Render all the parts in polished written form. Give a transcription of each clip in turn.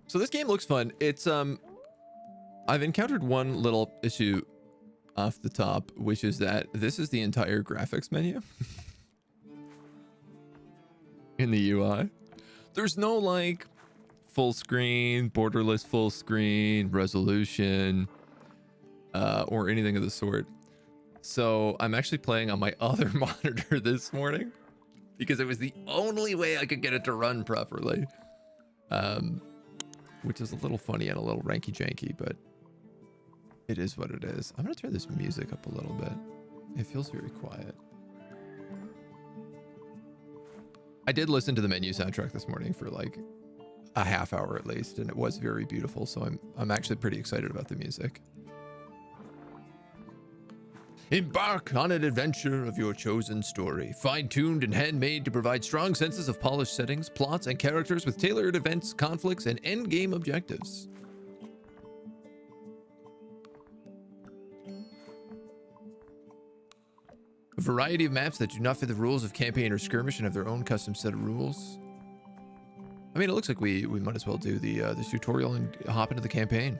So this game looks fun. It's I've encountered one little issue off the top, which is that this is the entire graphics menu in the UI. There's no like full screen, borderless full screen, resolution, or anything of the sort. So I'm actually playing on my other monitor this morning because it was the only way I could get it to run properly. Which is a little funny and a little ranky janky, but it is what it is. I'm gonna turn this music up a little bit. It feels very quiet. I did listen to the menu soundtrack this morning for like a half hour at least, and it was very beautiful. So I'm actually pretty excited about the music. Embark on an adventure of your chosen story, fine-tuned and handmade to provide strong senses of polished settings, plots, and characters with tailored events, conflicts, and endgame objectives. A variety of maps that do not fit the rules of campaign or skirmish and have their own custom set of rules. I mean, it looks like we might as well do the tutorial and hop into the campaign.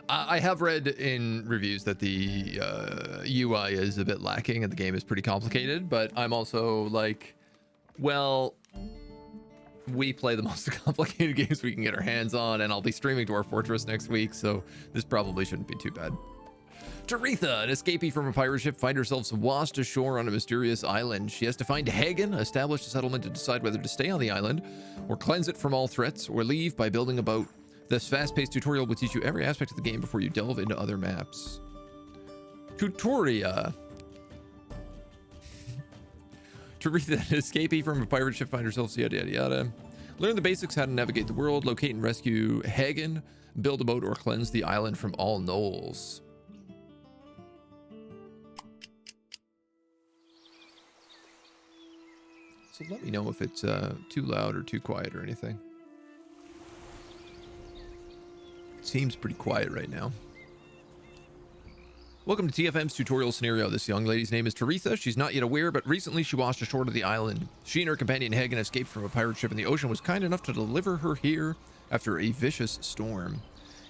I have read in reviews that the UI is a bit lacking and the game is pretty complicated, but I'm also like, well, we play the most complicated games we can get our hands on, and I'll be streaming to our fortress next week, so this probably shouldn't be too bad. Taretha, an escapee from a pirate ship, finds herself washed ashore on a mysterious island. She has to find Hagen, establish a settlement to decide whether to stay on the island, or cleanse it from all threats, or leave by building a boat. This fast-paced tutorial will teach you every aspect of the game before you delve into other maps. Tutoria. Taretha, an escapee from a pirate ship, finds herself yada yada yada. Learn the basics, how to navigate the world, locate and rescue Hagen, build a boat, or cleanse the island from all gnolls. So let me know if it's too loud or too quiet or anything. Seems pretty quiet right now. Welcome to TFM's tutorial scenario. This young lady's name is Taretha. She's not yet aware, but recently she washed ashore to the island. She and her companion Hagen escaped from a pirate ship, and the ocean was kind enough to deliver her here after a vicious storm.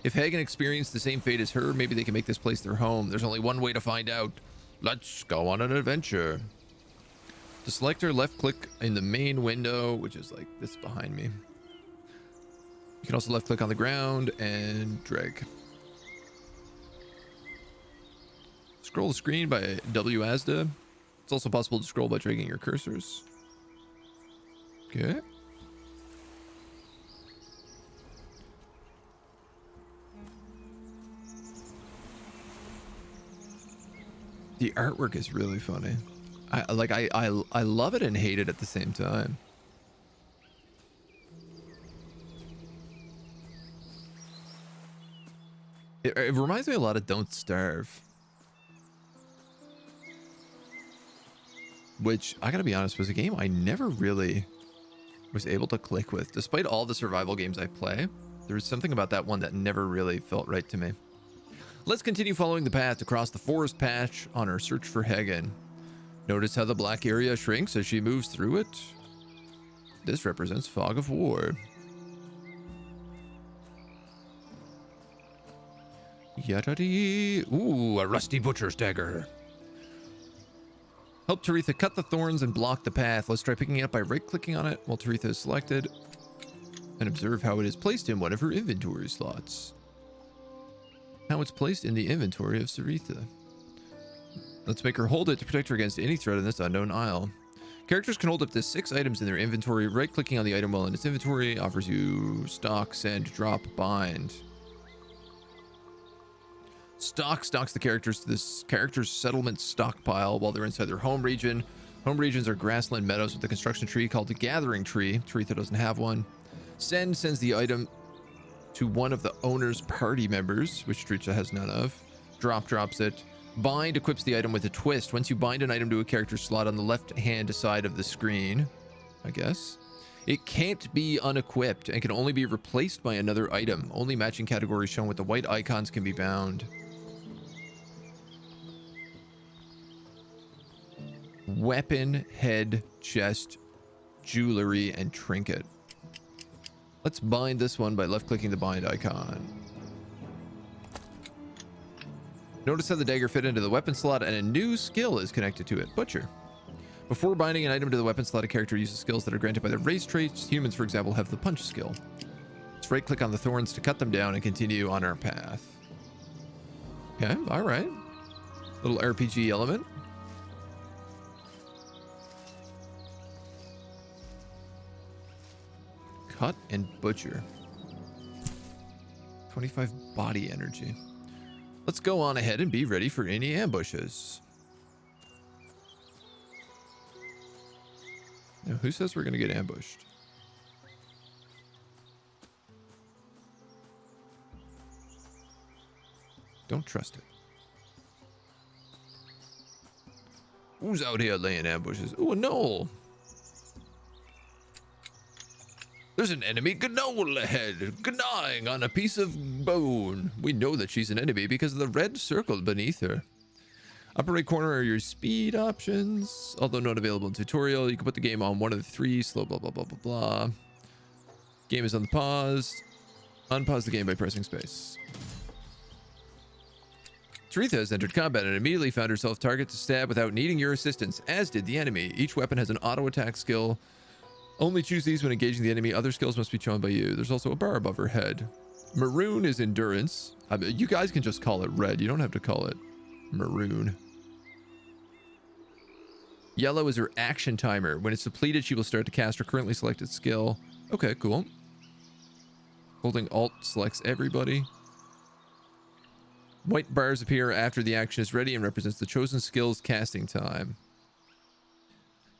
If Hagen experienced the same fate as her, maybe they can make this place their home. There's only one way to find out. Let's go on an adventure. To select her, left click in the main window, which is like this behind me. You can also left click on the ground and drag. Scroll the screen by WASD. It's also possible to scroll by dragging your cursors. Okay. The artwork is really funny. I love it and hate it at the same time. It reminds me a lot of Don't Starve. Which, I gotta be honest, was a game I never really was able to click with. Despite all the survival games I play, there was something about that one that never really felt right to me. Let's continue following the path across the forest patch on our search for Hagen. Notice how the black area shrinks as she moves through it? This represents fog of war. Yadadi. Ooh, a rusty butcher's dagger. Help Taretha cut the thorns and block the path. Let's try picking it up by right-clicking on it while Taretha is selected. And observe how it is placed in one of her inventory slots. How it's placed in the inventory of Taretha. Let's make her hold it to protect her against any threat in this unknown isle. Characters can hold up to 6 items in their inventory. Right-clicking on the item while in its inventory offers you stock, send, drop, bind. Stock stocks the characters to this character's settlement stockpile while they're inside their home region. Home regions are grassland meadows with a construction tree called the Gathering Tree. Taretha doesn't have one. Send sends the item to one of the owner's party members, which Taretha has none of. Drop drops it. Bind equips the item with a twist. Once you bind an item to a character slot on the left-hand side of the screen, I guess, it can't be unequipped and can only be replaced by another item. Only matching categories shown with the white icons can be bound. Weapon, head, chest, jewelry, and trinket. Let's bind this one by left-clicking the bind icon. Notice how the dagger fit into the weapon slot and a new skill is connected to it, Butcher. Before binding an item to the weapon slot, a character uses skills that are granted by their race traits. Humans, for example, have the punch skill. Let's right-click on the thorns to cut them down and continue on our path. Okay, all right. Little RPG element. Cut and butcher. 25 body energy. Let's go on ahead and be ready for any ambushes. Now, who says we're going to get ambushed? Don't trust it. Who's out here laying ambushes? Oh, a gnoll. There's an enemy gnoll ahead, gnawing on a piece of bone. We know that she's an enemy because of the red circle beneath her. Upper right corner are your speed options. Although not available in tutorial, you can put the game on one of the three. Slow, blah, blah, blah, blah, blah. Game is on the pause. Unpause the game by pressing space. Taritha has entered combat and immediately found herself target to stab without needing your assistance, as did the enemy. Each weapon has an auto attack skill. Only choose these when engaging the enemy. Other skills must be chosen by you. There's also a bar above her head. Maroon is endurance. I mean, you guys can just call it red. You don't have to call it maroon. Yellow is her action timer. When it's depleted, she will start to cast her currently selected skill. Okay, cool. Holding Alt selects everybody. White bars appear after the action is ready and represents the chosen skill's casting time.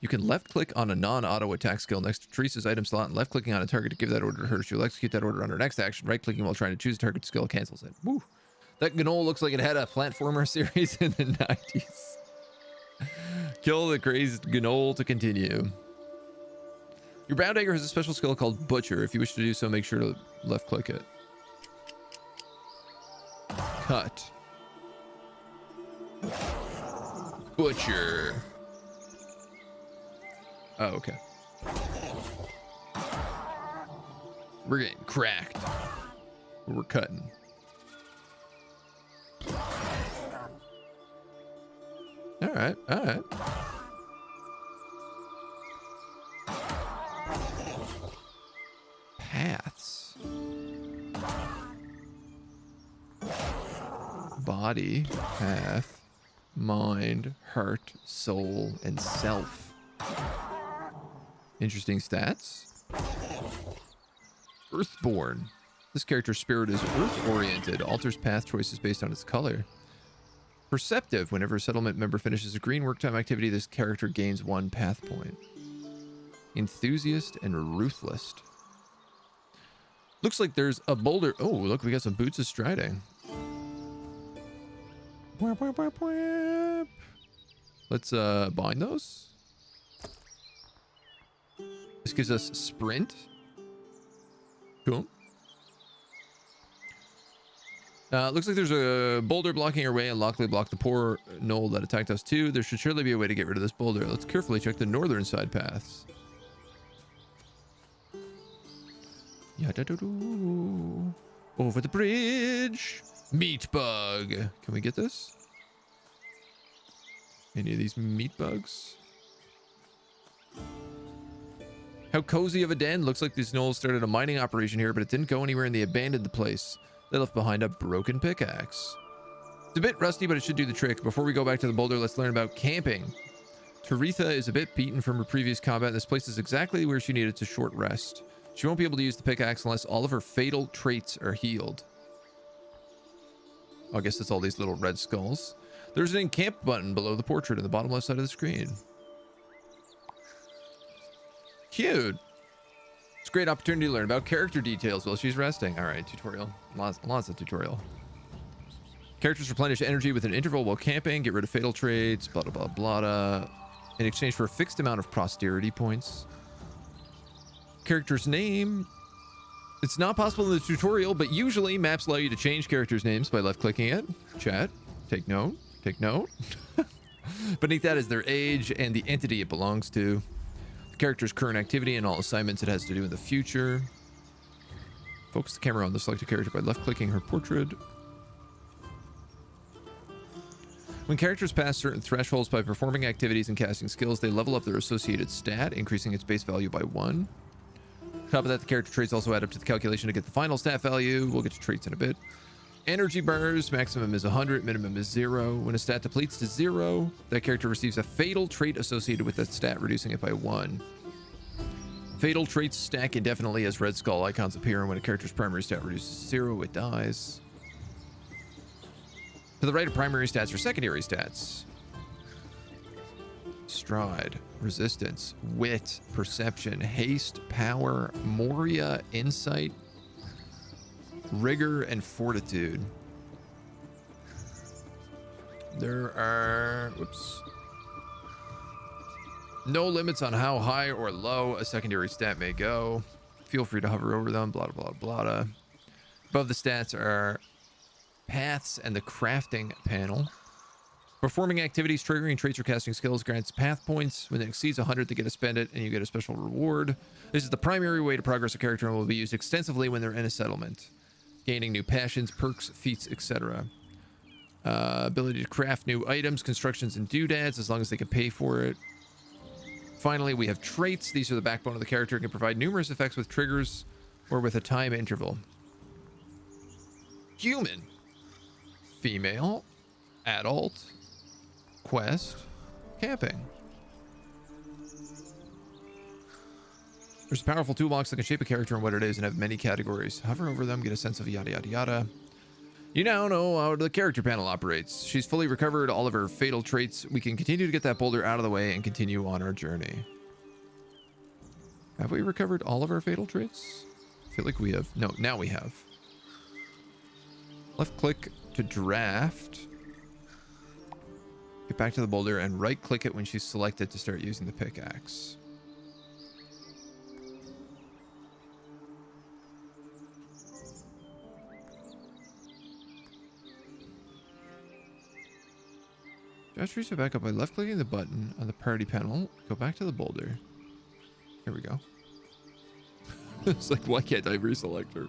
You can left-click on a non-auto attack skill next to Teresa's item slot and left-clicking on a target to give that order to her. She'll execute that order on her next action. Right-clicking while trying to choose a target skill cancels it. Woo! That gnoll looks like it had a platformer series in the 90s. Kill the crazed gnoll to continue. Your bow dagger has a special skill called Butcher. If you wish to do so, make sure to left-click it. Cut. Butcher. Oh, okay. We're getting cracked. We're cutting. All right, all right. Paths. Body, path, mind, heart, soul, and self. Interesting stats. Earthborn. This character's spirit is earth-oriented, alters path choices based on its color. Perceptive. Whenever a settlement member finishes a green work time activity, this character gains 1 path point. Enthusiast and ruthless. Looks like there's a boulder. Oh, look, we got some boots of striding. Let's bind those. This gives us sprint. Cool. Looks like there's a boulder blocking our way, and luckily blocked the poor gnoll that attacked us too. There should surely be a way to get rid of this boulder. Let's carefully check the northern side paths. Over the bridge. Meat bug. Can we get this? Any of these meat bugs? How cozy of a den. Looks like these gnolls started a mining operation here, but it didn't go anywhere and they abandoned the place. They left behind a broken pickaxe. It's a bit rusty, but it should do the trick. Before we go back to the boulder, let's learn about camping. Taritha is a bit beaten from her previous combat. This place is exactly where she needed a short rest. She won't be able to use the pickaxe unless all of her fatal traits are healed. Oh, I guess that's all these little red skulls. There's an encamp button below the portrait in the bottom left side of the screen. Cute. It's a great opportunity to learn about character details while she's resting. All right, tutorial. Lots of tutorial. Characters replenish energy with an interval while camping. Get rid of fatal traits. Blah, blah, blah, blah. In exchange for a fixed amount of posterity points. Character's name. It's not possible in the tutorial, but usually maps allow you to change characters' names by left-clicking it. Chat. Take note. Take note. Beneath that is their age and the entity it belongs to. The character's current activity and all assignments it has to do in the future. Focus the camera on the selected character by left-clicking her portrait. When characters pass certain thresholds by performing activities and casting skills, they level up their associated stat, increasing its base value by 1. On top of that, the character traits also add up to the calculation to get the final stat value. We'll get to traits in a bit. Energy bars, maximum is 100, minimum is 0. When a stat depletes to 0, that character receives a fatal trait associated with that stat, reducing it by 1. Fatal traits stack indefinitely as red skull icons appear, and when a character's primary stat reduces to 0, it dies. To the right of primary stats are secondary stats. Stride, resistance, wit, perception, haste, power, Moria, insight, rigor, and fortitude. There are, whoops, no limits on how high or low a secondary stat may go. Feel free to hover over them, blah, blah, blah, blah. Above the stats are paths and the crafting panel. Performing activities, triggering traits, or casting skills grants path points. When it exceeds 100, they get to spend it, and you get a special reward. This is the primary way to progress a character and will be used extensively when they're in a settlement. Gaining new passions, perks, feats, etc. Ability to craft new items, constructions, and doodads as long as they can pay for it. Finally, we have traits. These are the backbone of the character and can provide numerous effects with triggers or with a time interval. Human, female, adult, quest, camping. There's a powerful toolbox that can shape a character and what it is and have many categories. Hover over them, get a sense of yada yada yada. You now know how the character panel operates. She's fully recovered all of her fatal traits. We can continue to get that boulder out of the way and continue on our journey. Have we recovered all of our fatal traits? I feel like we have. No, now we have. Left click to draft. Get back to the boulder and right click it when she's selected to start using the pickaxe. Just reset back up by left clicking the button on the party panel. Go back to the boulder. Here we go. It's like, why can't I reselect her?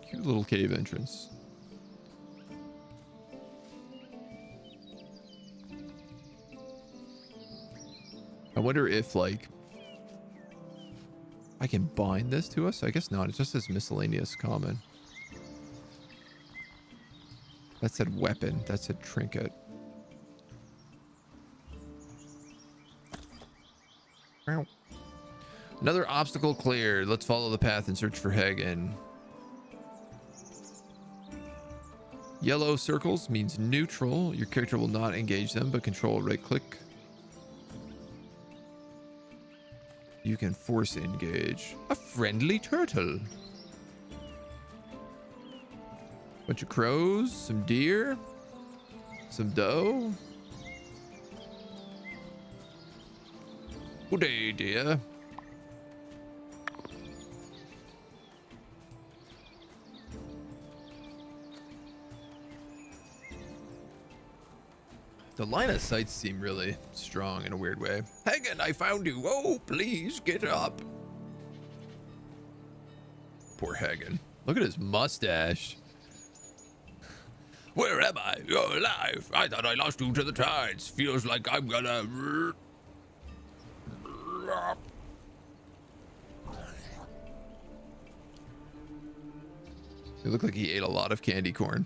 Cute little cave entrance. I wonder if, like, I can bind this to us? I guess not. It just says miscellaneous common. That said weapon. That said trinket. Another obstacle cleared. Let's follow the path and search for Hagen. Yellow circles means neutral. Your character will not engage them, but control right click. You can force engage. A friendly turtle. Bunch of crows, some deer, some doe. Good day, dear. The line of sight seem really strong in a weird way. Hagen, I found you. Oh, please get up. Poor Hagen. Look at his mustache. Where am I? You're alive. I thought I lost you to the tides. Feels like I'm gonna... It looked like he ate a lot of candy corn.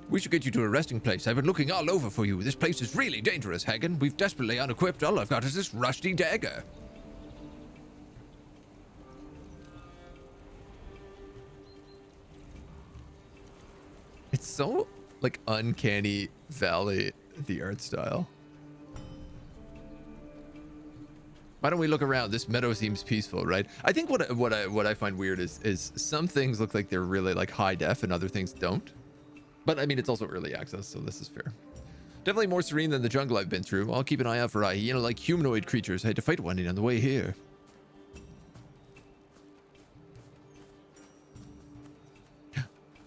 We should get you to a resting place. I've been looking all over for you. This place is really dangerous, Hagen. We've desperately unequipped. All I've got is this rusty dagger. It's so, like, uncanny valley, the art style. Why don't we look around? This meadow seems peaceful, right? I think what I find weird is some things look like they're really like high def and other things don't. But I mean, it's also early access, so this is fair. Definitely more serene than the jungle I've been through. I'll keep an eye out for hyena-like humanoid creatures. I had to fight one on the way here.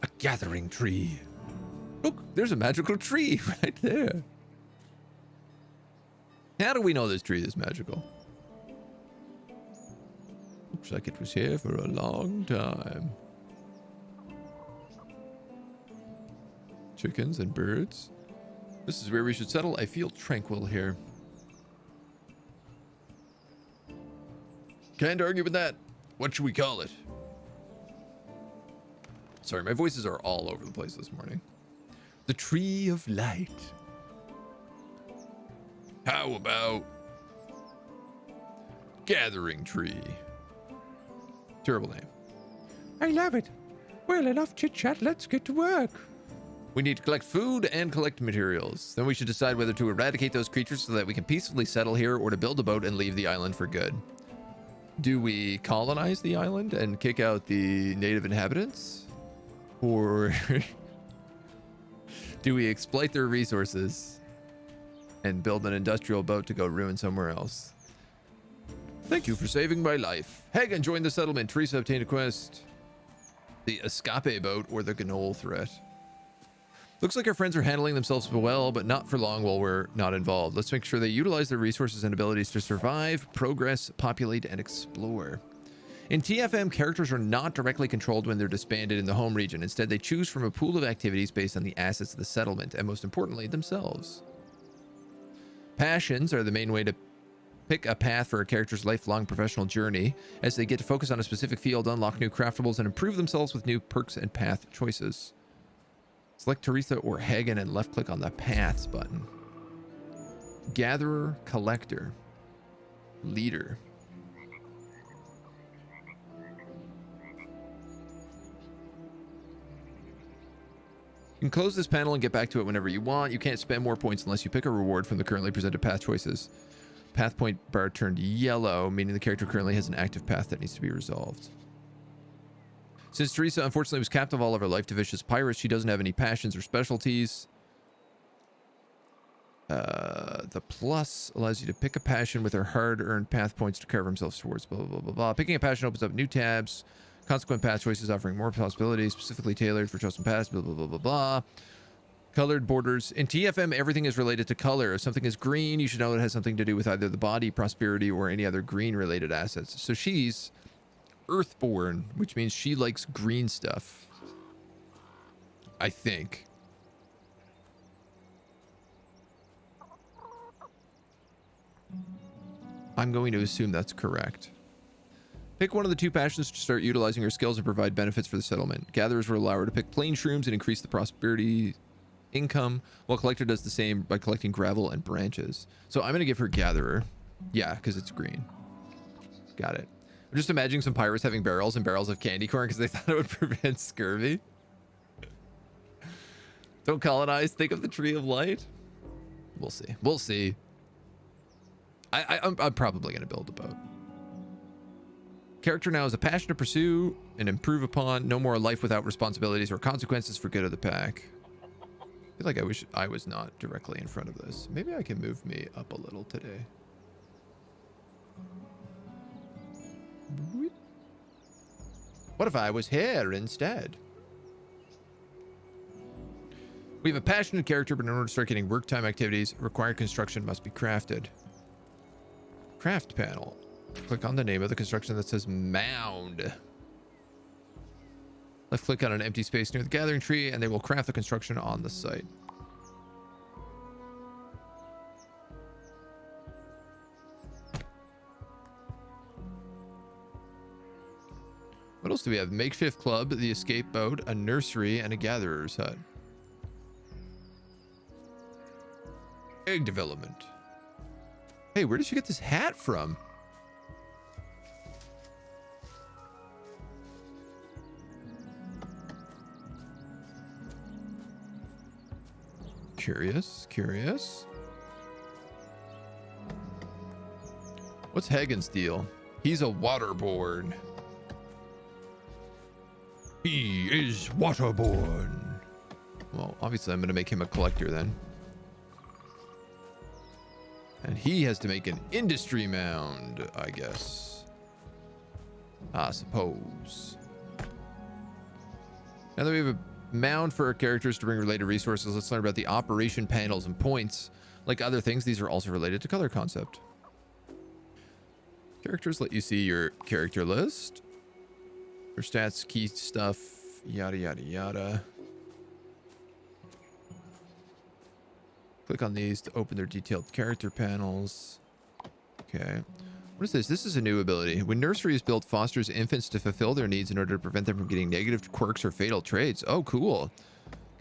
A gathering tree. Look, there's a magical tree right there. How do we know this tree is magical? Looks like it was here for a long time. Chickens and birds. This is where we should settle. I feel tranquil here. Can't argue with that. What should we call it? Sorry, my voices are all over the place this morning. The Tree of Light. How about Gathering Tree? Terrible name. I love it. Well, enough chit-chat. Let's get to work. We need to collect food and collect materials. Then we should decide whether to eradicate those creatures so that we can peacefully settle here or to build a boat and leave the island for good. Do we colonize the island and kick out the native inhabitants? Or do we exploit their resources and build an industrial boat to go ruin somewhere else? Thank you for saving my life. Hagen joined the settlement. Teresa obtained a quest. The escape boat or the Gnoll threat. Looks like our friends are handling themselves well, but not for long while we're not involved. Let's make sure they utilize their resources and abilities to survive, progress, populate, and explore. In TFM, characters are not directly controlled when they're disbanded in the home region. Instead, they choose from a pool of activities based on the assets of the settlement, and most importantly, themselves. Passions are the main way to pick a path for a character's lifelong professional journey, as they get to focus on a specific field, unlock new craftables, and improve themselves with new perks and path choices. Select Teresa or Hagen and left click on the Paths button. Gatherer, Collector, Leader. You can close this panel and get back to it whenever you want. You can't spend more points unless you pick a reward from the currently presented path choices. Path point bar turned yellow, meaning the character currently has an active path that needs to be resolved. Since Teresa unfortunately was capped of all of her life to vicious pirates, she doesn't have any passions or specialties. The plus allows you to pick a passion with her hard-earned path points to carve themselves towards blah, blah, blah, blah, blah. Picking a passion opens up new tabs. Consequent path choices offering more possibilities, specifically tailored for chosen paths, blah, blah, blah, blah, blah. Colored borders. In TFM, everything is related to color. If something is green, you should know it has something to do with either the body, prosperity, or any other green-related assets. So she's Earthborn, which means she likes green stuff. I think. I'm going to assume that's correct. Pick one of the two passions to start utilizing her skills and provide benefits for the settlement. Gatherers will allow her to pick plain shrooms and increase the prosperity income, while Collector does the same by collecting gravel and branches. So I'm going to give her Gatherer. Yeah, because it's green. Got it. I'm just imagining some pirates having barrels and barrels of candy corn because they thought it would prevent scurvy. Don't colonize. Think of the Tree of Light. We'll see. We'll see. I'm probably going to build a boat. Character now has a passion to pursue and improve upon. No more life without responsibilities or consequences for good of the pack. I feel like I wish I was not directly in front of this. Maybe I can move me up a little today. What if I was here instead? We have a passionate character, but in order to start getting work time activities, required construction must be crafted. Craft panel. Click on the name of the construction that says mound. Left click on an empty space near the gathering tree, and they will craft the construction on the site. What else do we have? Makeshift club, the escape boat, a nursery, and a gatherer's hut. Egg development. Hey, where did you get this hat from? Curious, curious. What's Hagen's deal? He's a waterborn. He is waterborn. Well, obviously I'm going to make him a collector then. And he has to make an industry mound, I guess. I suppose. Now that we have a mound for our characters to bring related resources, let's learn about the operation panels and points. Like other things, these are also related to color concept. Characters let you see your character list. Your stats, key stuff, yada, yada, yada. Click on these to open their detailed character panels. Okay. What is this? This is a new ability. When nursery is built, fosters infants to fulfill their needs in order to prevent them from getting negative quirks or fatal traits. Oh, cool.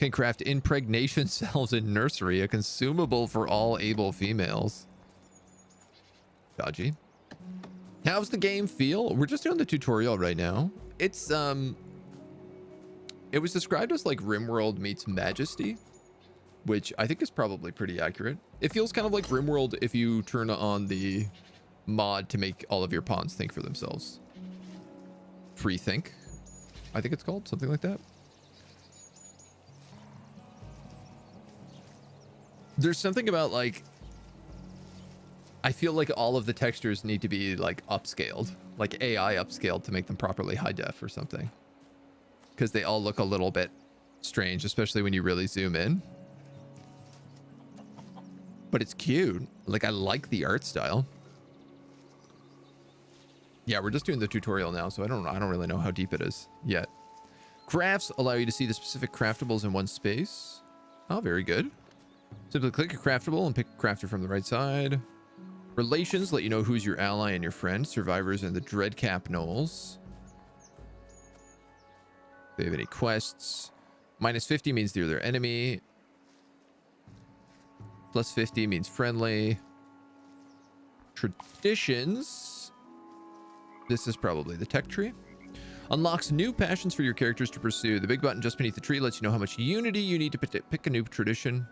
Can craft impregnation cells in nursery, a consumable for all able females. Dodgy. How's the game feel? We're just doing the tutorial right now. It's, it was described as like RimWorld meets Majesty, which I think is probably pretty accurate. It feels kind of like RimWorld if you turn on the mod to make all of your pawns think for themselves. Free think, I think it's called, something like that. There's something about like, I feel like all of the textures need to be like upscaled, like AI upscaled to make them properly high def or something. Because they all look a little bit strange, especially when you really zoom in. But it's cute. Like, I like the art style. Yeah, we're just doing the tutorial now, so I don't really know how deep it is yet. Crafts allow you to see the specific craftables in one space. Oh, very good. Simply click a craftable and pick a crafter from the right side. Relations let you know who's your ally and your friend. Survivors and the Dreadcap Knolls. If they have any quests. -50 means they're their enemy. +50 means friendly. Traditions. This is probably the tech tree. Unlocks new passions for your characters to pursue. The big button just beneath the tree lets you know how much unity you need to pick a new tradition.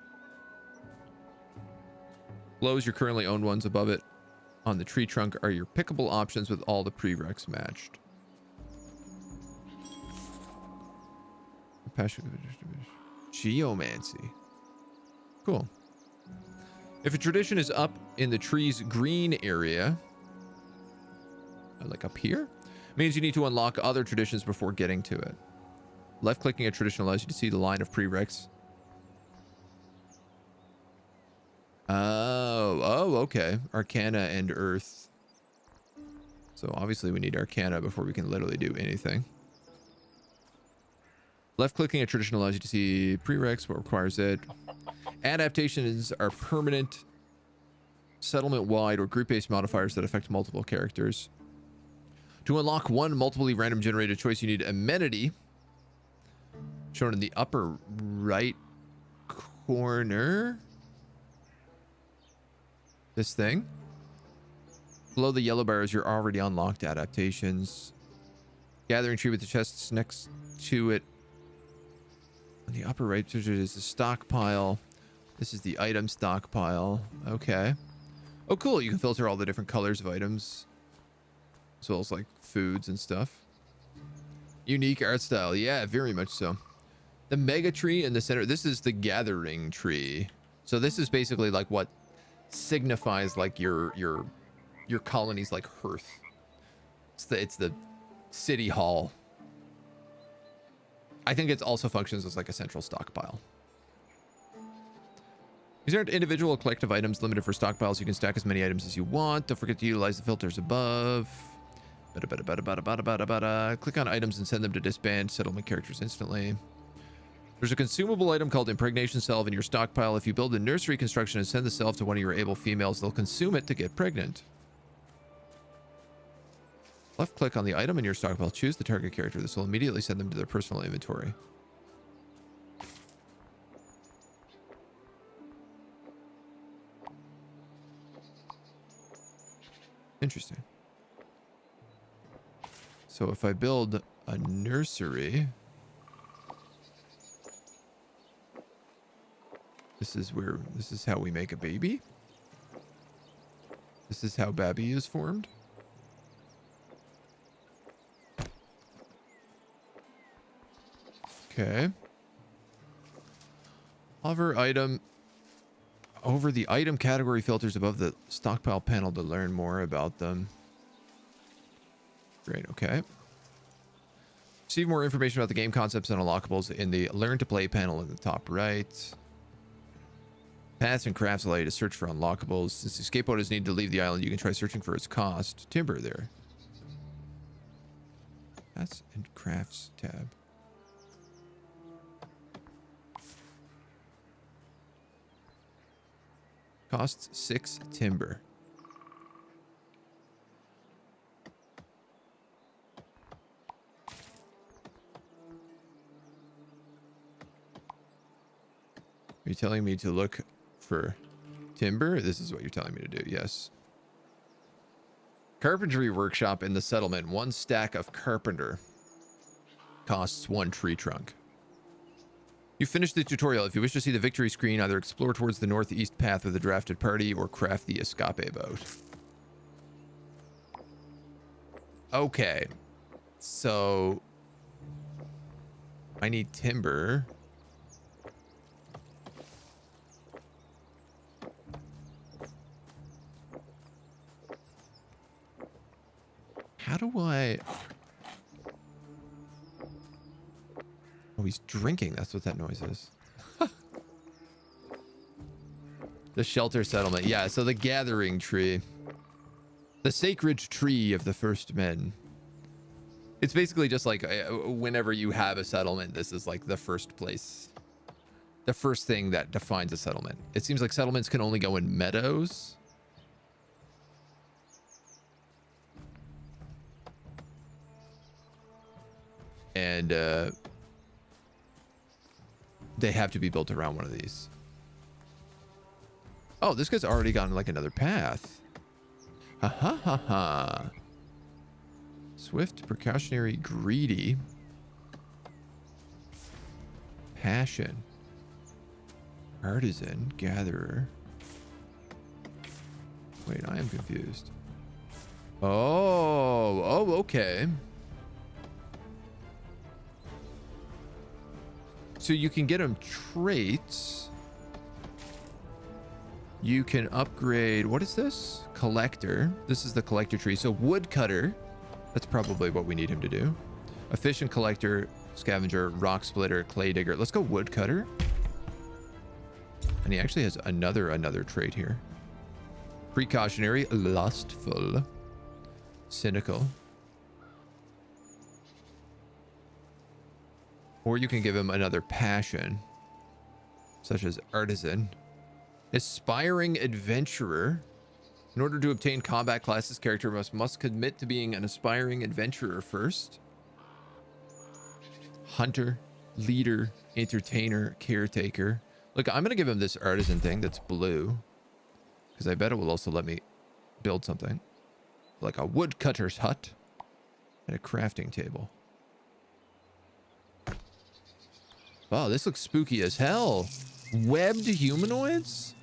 Below your currently owned ones. Above it on the tree trunk are your pickable options with all the prereqs matched. Passion. Geomancy. Cool. If a tradition is up in the tree's green area, like up here, means you need to unlock other traditions before getting to it. Left clicking a tradition allows you to see the line of prereqs. Oh, okay. Arcana and Earth. So obviously we need Arcana before we can literally do anything. Left clicking a tradition allows you to see prereqs, what requires it. Adaptations are permanent, settlement-wide, or group-based modifiers that affect multiple characters. To unlock one multiply random generated choice, you need amenity. Shown in the upper right corner. This thing. Below the yellow bar is your already unlocked adaptations. Gathering tree with the chests next to it. On the upper right is the stockpile. This is the item stockpile. Okay. Oh, cool. You can filter all the different colors of items, as well as like foods and stuff. Unique art style. Yeah, very much so. The mega tree in the center. This is the gathering tree. So this is basically like what signifies like your colony's like hearth. It's the city hall. I think it also functions as like a central stockpile. These aren't individual collective items limited for stockpiles. You can stack as many items as you want. Don't forget to utilize the filters above. Click on items and send them to disband settlement characters instantly. There's a consumable item called impregnation salve in your stockpile. If you build a nursery construction and send the salve to one of your able females, they'll consume it to get pregnant. Left click on the item in your stockpile. Choose the target character. This will immediately send them to their personal inventory. Interesting. So if I build a nursery, this is how we make a baby. This is how Babby is formed. Okay. Hover item over the item category filters above the stockpile panel to learn more about them. Great, okay. Receive more information about the game concepts and unlockables in the Learn to Play panel in the top right. Paths and crafts allow you to search for unlockables. Since the skateboarders need to leave the island, you can try searching for its cost. Timber there. Paths and crafts tab. Costs 6 timber. Are you telling me to look for timber? This is what you're telling me to do, yes. Carpentry workshop in the settlement. 1 stack of carpenter. Costs 1 tree trunk. You finished the tutorial. If you wish to see the victory screen, either explore towards the northeast path with the drafted party or craft the escape boat. Okay. So I need timber. How do I... Oh, he's drinking. That's what that noise is. The shelter settlement. Yeah, so the gathering tree. The sacred tree of the first men. It's basically just like whenever you have a settlement, this is like the first place. The first thing that defines a settlement. It seems like settlements can only go in meadows. And they have to be built around one of these. Oh, this guy's already gotten like another path. Ha ha ha ha. Swift, precautionary, greedy. Passion. Artisan, gatherer. Wait, I am confused. Oh, okay. So you can get them traits. You can upgrade, what is this? Collector. This is the collector tree. So woodcutter, that's probably what we need him to do. Efficient collector, scavenger, rock splitter, clay digger. Let's go woodcutter. And he actually has another trait here. Precautionary, lustful, cynical. Or you can give him another passion, such as artisan. Aspiring adventurer. In order to obtain combat class, this character must commit to being an aspiring adventurer first. Hunter, leader, entertainer, caretaker. Look, I'm going to give him this artisan thing that's blue, because I bet it will also let me build something. Like a woodcutter's hut and a crafting table. Wow, this looks spooky as hell. Webbed humanoids?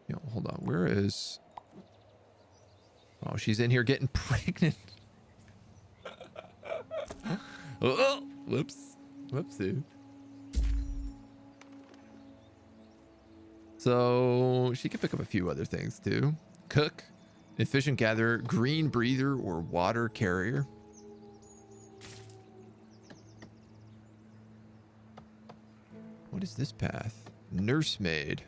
Yo, hold on. Where is... Oh, she's in here getting pregnant. Oh, whoops. Whoopsie. So she can pick up a few other things too. Cook, efficient gatherer, green breather, or water carrier. What is this path? Nursemaid.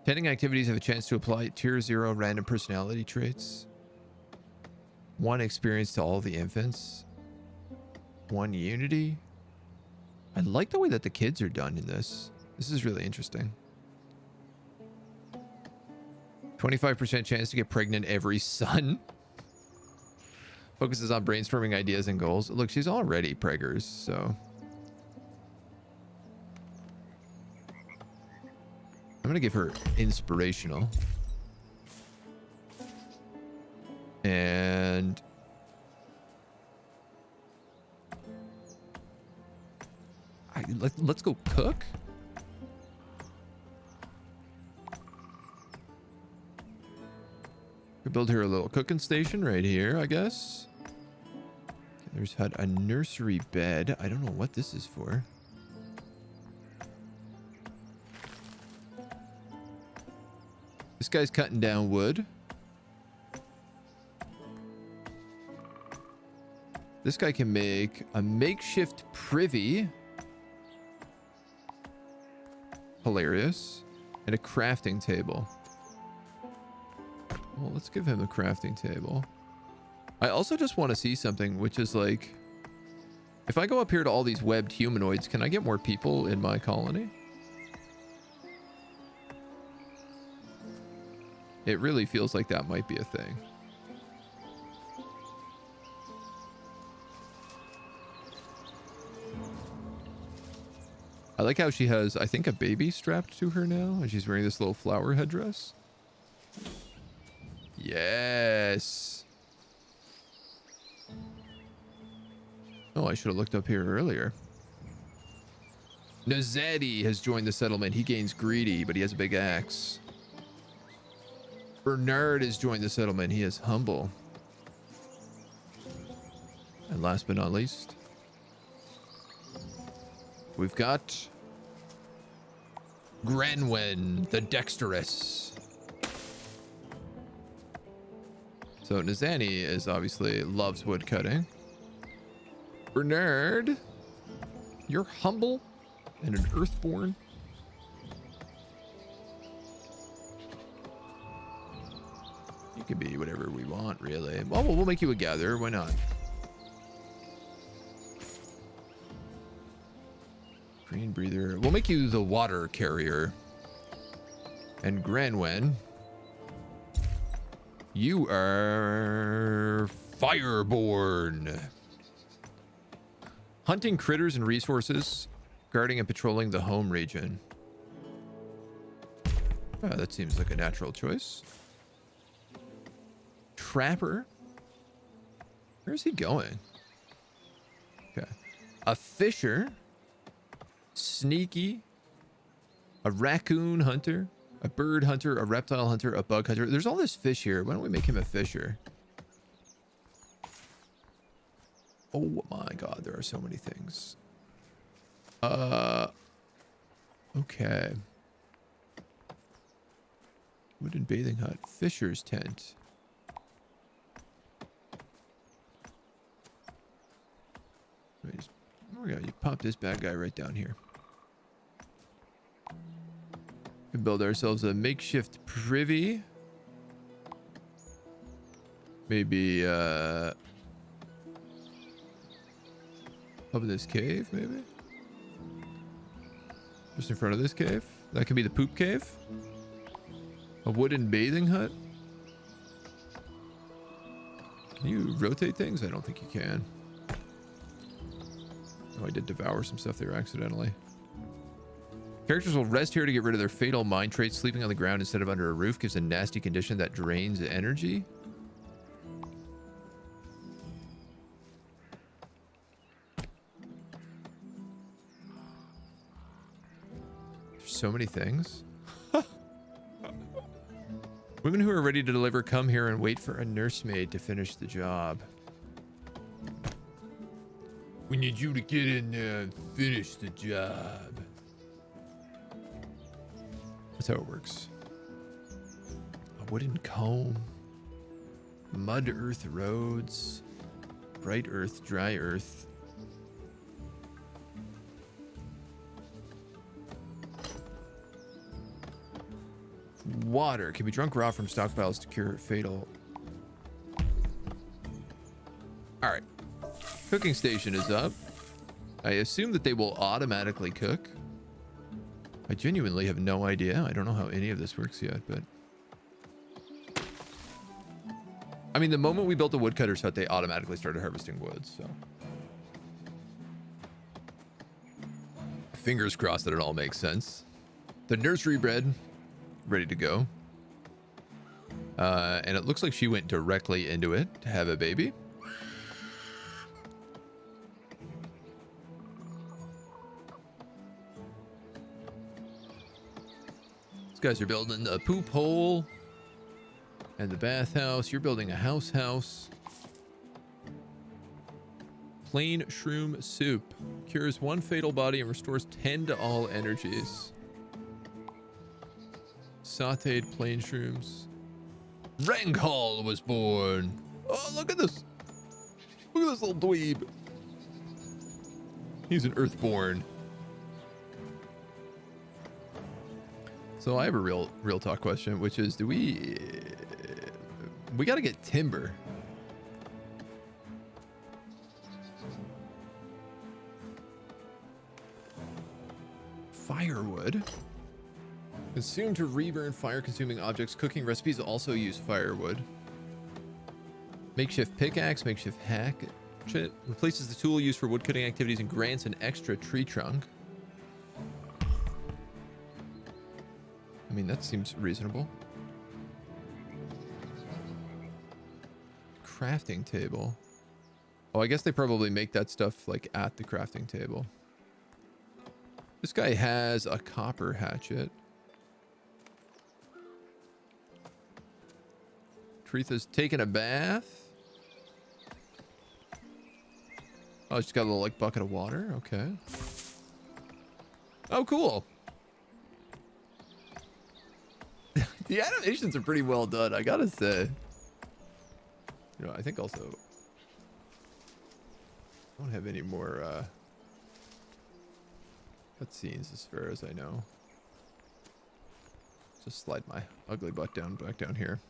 Tending activities have a chance to apply tier 0 random personality traits. 1 experience to all the infants. 1 unity. I like the way that the kids are done in this. This is really interesting. 25% chance to get pregnant every son. Focuses on brainstorming ideas and goals. Look, she's already preggers, so... I'm going to give her inspirational. And... let's go cook. Could build her a little cooking station right here, I guess. There's had a nursery bed. I don't know what this is for. This guy's cutting down wood. This guy can make a makeshift privy. Hilarious. And a crafting table. Well, let's give him a crafting table. I also just want to see something, which is like, if I go up here to all these webbed humanoids, can I get more people in my colony? It really feels like that might be a thing. I like how she has, I think, a baby strapped to her now, and she's wearing this little flower headdress. Yes. Oh, I should have looked up here earlier. Nazadi has joined the settlement. He gains greedy, but he has a big axe. Bernard has joined the settlement. He is humble. And last but not least, we've got Granwen, the dexterous. So Nazani is obviously loves woodcutting. Bernard, you're humble and an earthborn. You can be whatever we want, really. Well, we'll make you a gatherer. Why not? Green breather. We'll make you the water carrier. And Granwen, you are fireborn. Hunting critters and resources, guarding and patrolling the home region. That seems like a natural choice. Trapper. Where's he going? Okay. A fisher. Sneaky. A raccoon hunter. A bird hunter. A reptile hunter. A bug hunter. There's all this fish here. Why don't we make him a fisher? Oh my god, there are so many things. Okay. Wooden bathing hut. Fisher's tent. Oh yeah, you pop this bad guy right down here. We can build ourselves a makeshift privy. Maybe up in this cave, maybe? Just in front of this cave? That could be the poop cave? A wooden bathing hut? Can you rotate things? I don't think you can. Oh, I did devour some stuff there accidentally. Characters will rest here to get rid of their fatal mind traits. Sleeping on the ground instead of under a roof gives a nasty condition that drains energy. There's so many things. Women who are ready to deliver come here and wait for a nursemaid to finish the job. We need you to get in there and finish the job. That's how it works. A wooden comb. Mud earth roads. Bright earth, dry earth. Water can be drunk raw from stockpiles to cure fatal. All right. Cooking station is up. I assume that they will automatically cook. I genuinely have no idea. I don't know how any of this works yet, but... I mean, the moment we built the woodcutter's hut, they automatically started harvesting wood, so... Fingers crossed that it all makes sense. The nursery bred, ready to go. And it looks like she went directly into it to have a baby. Guys are building the poop hole and the bathhouse. You're building a house. Plain shroom soup cures one fatal body and restores 10 to all energies. Sauteed plain shrooms. Ranghall was born. Oh, look at this. Look at this little dweeb. He's an earthborn. So I have a real talk question, which is, do we got to get timber. Firewood. Consumed to reburn fire-consuming objects. Cooking recipes also use firewood. Makeshift pickaxe, makeshift hatchet. Replaces the tool used for woodcutting activities and grants an extra tree trunk. I mean, that seems reasonable. Crafting table. Oh, I guess they probably make that stuff like at the crafting table. This guy has a copper hatchet. Teretha's taking a bath. Oh, she's got a little like bucket of water. Okay. Oh, cool. The animations are pretty well done, I gotta say. You know, I think also I don't have any more cutscenes as far as I know. Just slide my ugly butt back down here.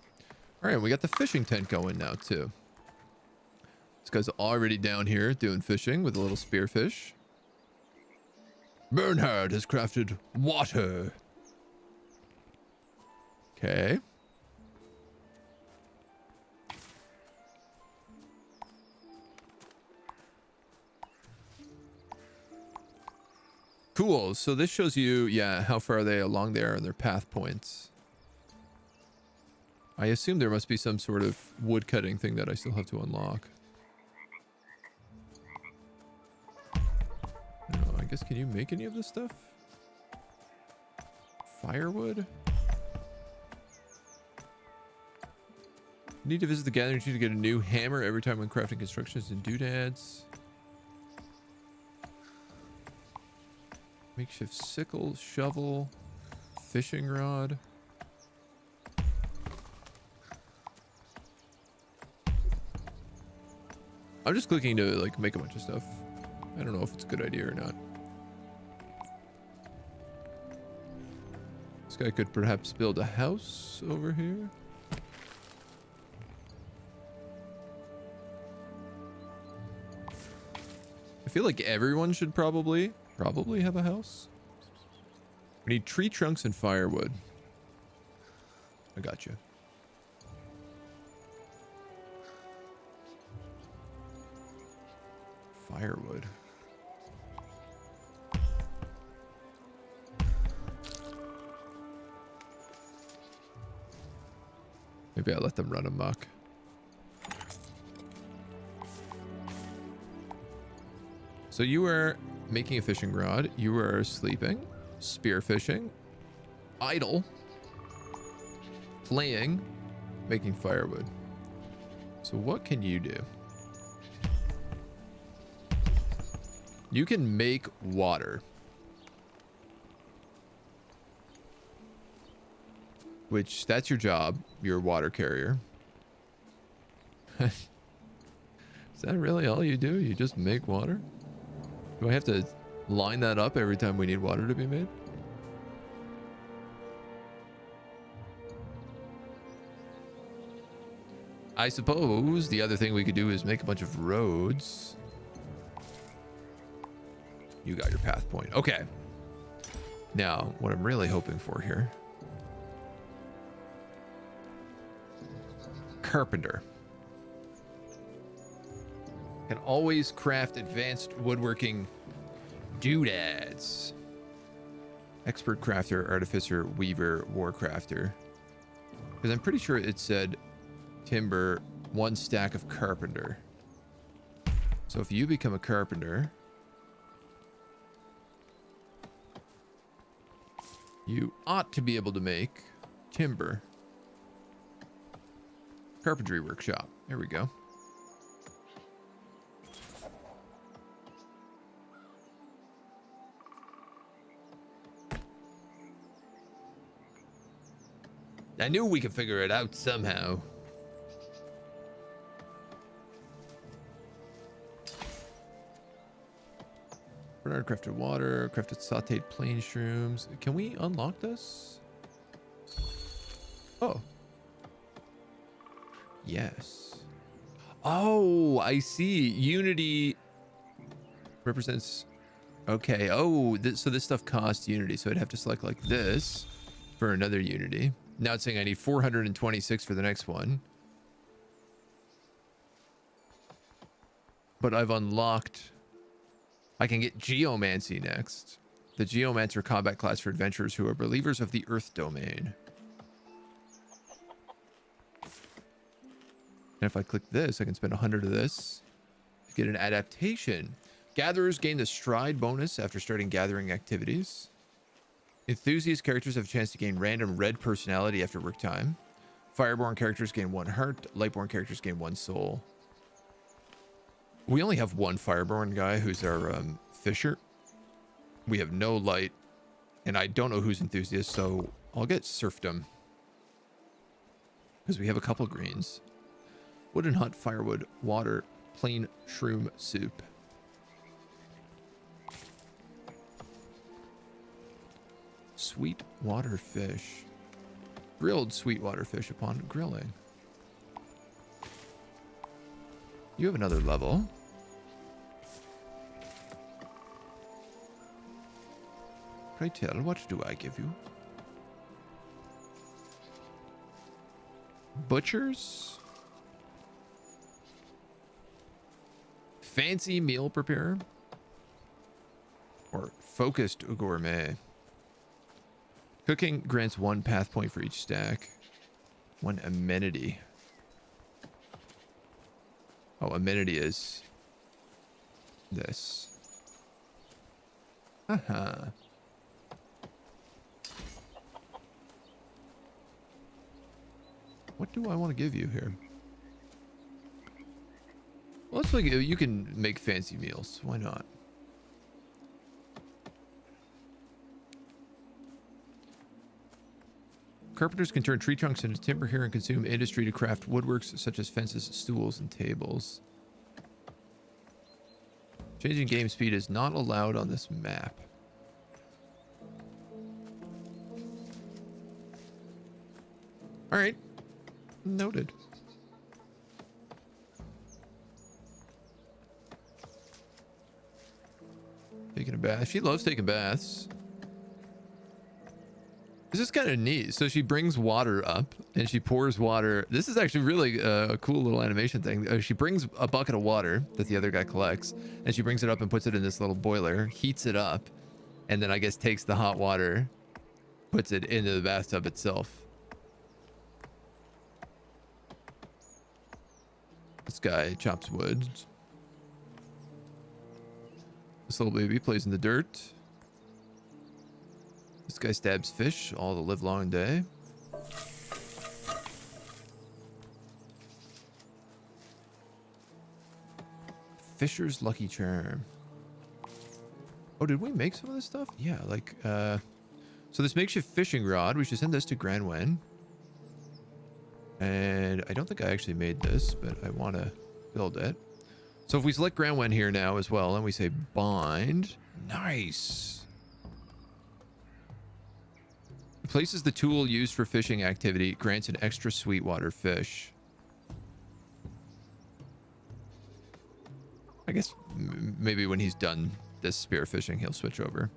All right, we got the fishing tent going now too. This guy's already down here doing fishing with a little spearfish. Bernhard has crafted water. Okay. Cool. So this shows you, yeah, how far are they along there and their path points. I assume there must be some sort of wood cutting thing that I still have to unlock. No, I guess, can you make any of this stuff? Firewood? Need to visit the gathering tree to get a new hammer every time when crafting constructions and doodads. Makeshift sickle, shovel, fishing rod. I'm just clicking to like make a bunch of stuff. I don't know if it's a good idea or not. This guy could perhaps build a house over here. I feel like everyone should probably have a house. We need tree trunks and firewood. I got you. Firewood. Maybe I let them run amok. So you were making a fishing rod. You were sleeping, spearfishing, idle, playing, making firewood. So what can you do? You can make water. Which, that's your job. You're a water carrier. Is that really all you do? You just make water? Do I have to line that up every time we need water to be made? I suppose the other thing we could do is make a bunch of roads. You got your path point. Okay. Now, what I'm really hoping for here. Carpenter. Can always craft advanced woodworking doodads. Expert crafter, artificer, weaver, warcrafter. Because I'm pretty sure it said timber, 1 stack of carpenter. So if you become a carpenter, you ought to be able to make timber. Carpentry workshop. There we go. I knew we could figure it out somehow. Bernard crafted water, crafted sauteed plain shrooms. Can we unlock this? Oh. Yes. Oh, I see. Unity represents... Okay. Oh, so this stuff costs Unity. So I'd have to select like this for another Unity. Now it's saying I need 426 for the next one. But I've unlocked... I can get Geomancy next. The Geomancer combat class for adventurers who are believers of the Earth domain. And if I click this, I can spend 100 of this to get an adaptation. Gatherers gain the stride bonus after starting gathering activities. Enthusiast characters have a chance to gain random red personality after work time. Fireborn characters gain 1 heart. Lightborn characters gain 1 soul. We only have one Fireborn guy who's our Fisher. We have no light. And I don't know who's enthusiast, so I'll get Serfdom. Because we have a couple greens. Wooden hut, firewood, water, plain shroom soup. Sweet water fish. Grilled sweetwater fish upon grilling. You have another level. Pray tell, what do I give you? Butchers? Fancy meal preparer? Or focused gourmet? Cooking grants 1 path point for each stack. 1 amenity. Oh, amenity is this. Haha. What do I want to give you here? Well, it's like you can make fancy meals. Why not? Carpenters can turn tree trunks into timber here and consume industry to craft woodworks such as fences, stools, and tables. Changing game speed is not allowed on this map. All right. Noted. Taking a bath. She loves taking baths. This is kind of neat. So she brings water up and she pours water. This is actually really a cool little animation thing. She brings a bucket of water that the other guy collects and she brings it up and puts it in this little boiler, heats it up, and then I guess takes the hot water, puts it into the bathtub itself. This guy chops wood. This little baby plays in the dirt. This guy stabs fish all the live long day. Fisher's lucky charm. Oh, did we make some of this stuff? Yeah, like, so this makeshift fishing rod, we should send this to Granwen. And I don't think I actually made this, but I want to build it. So if we select Granwen here now as well, and we say bind, nice. Replaces the tool used for fishing activity, grants an extra sweetwater fish. I guess maybe when he's done this spear fishing, he'll switch over.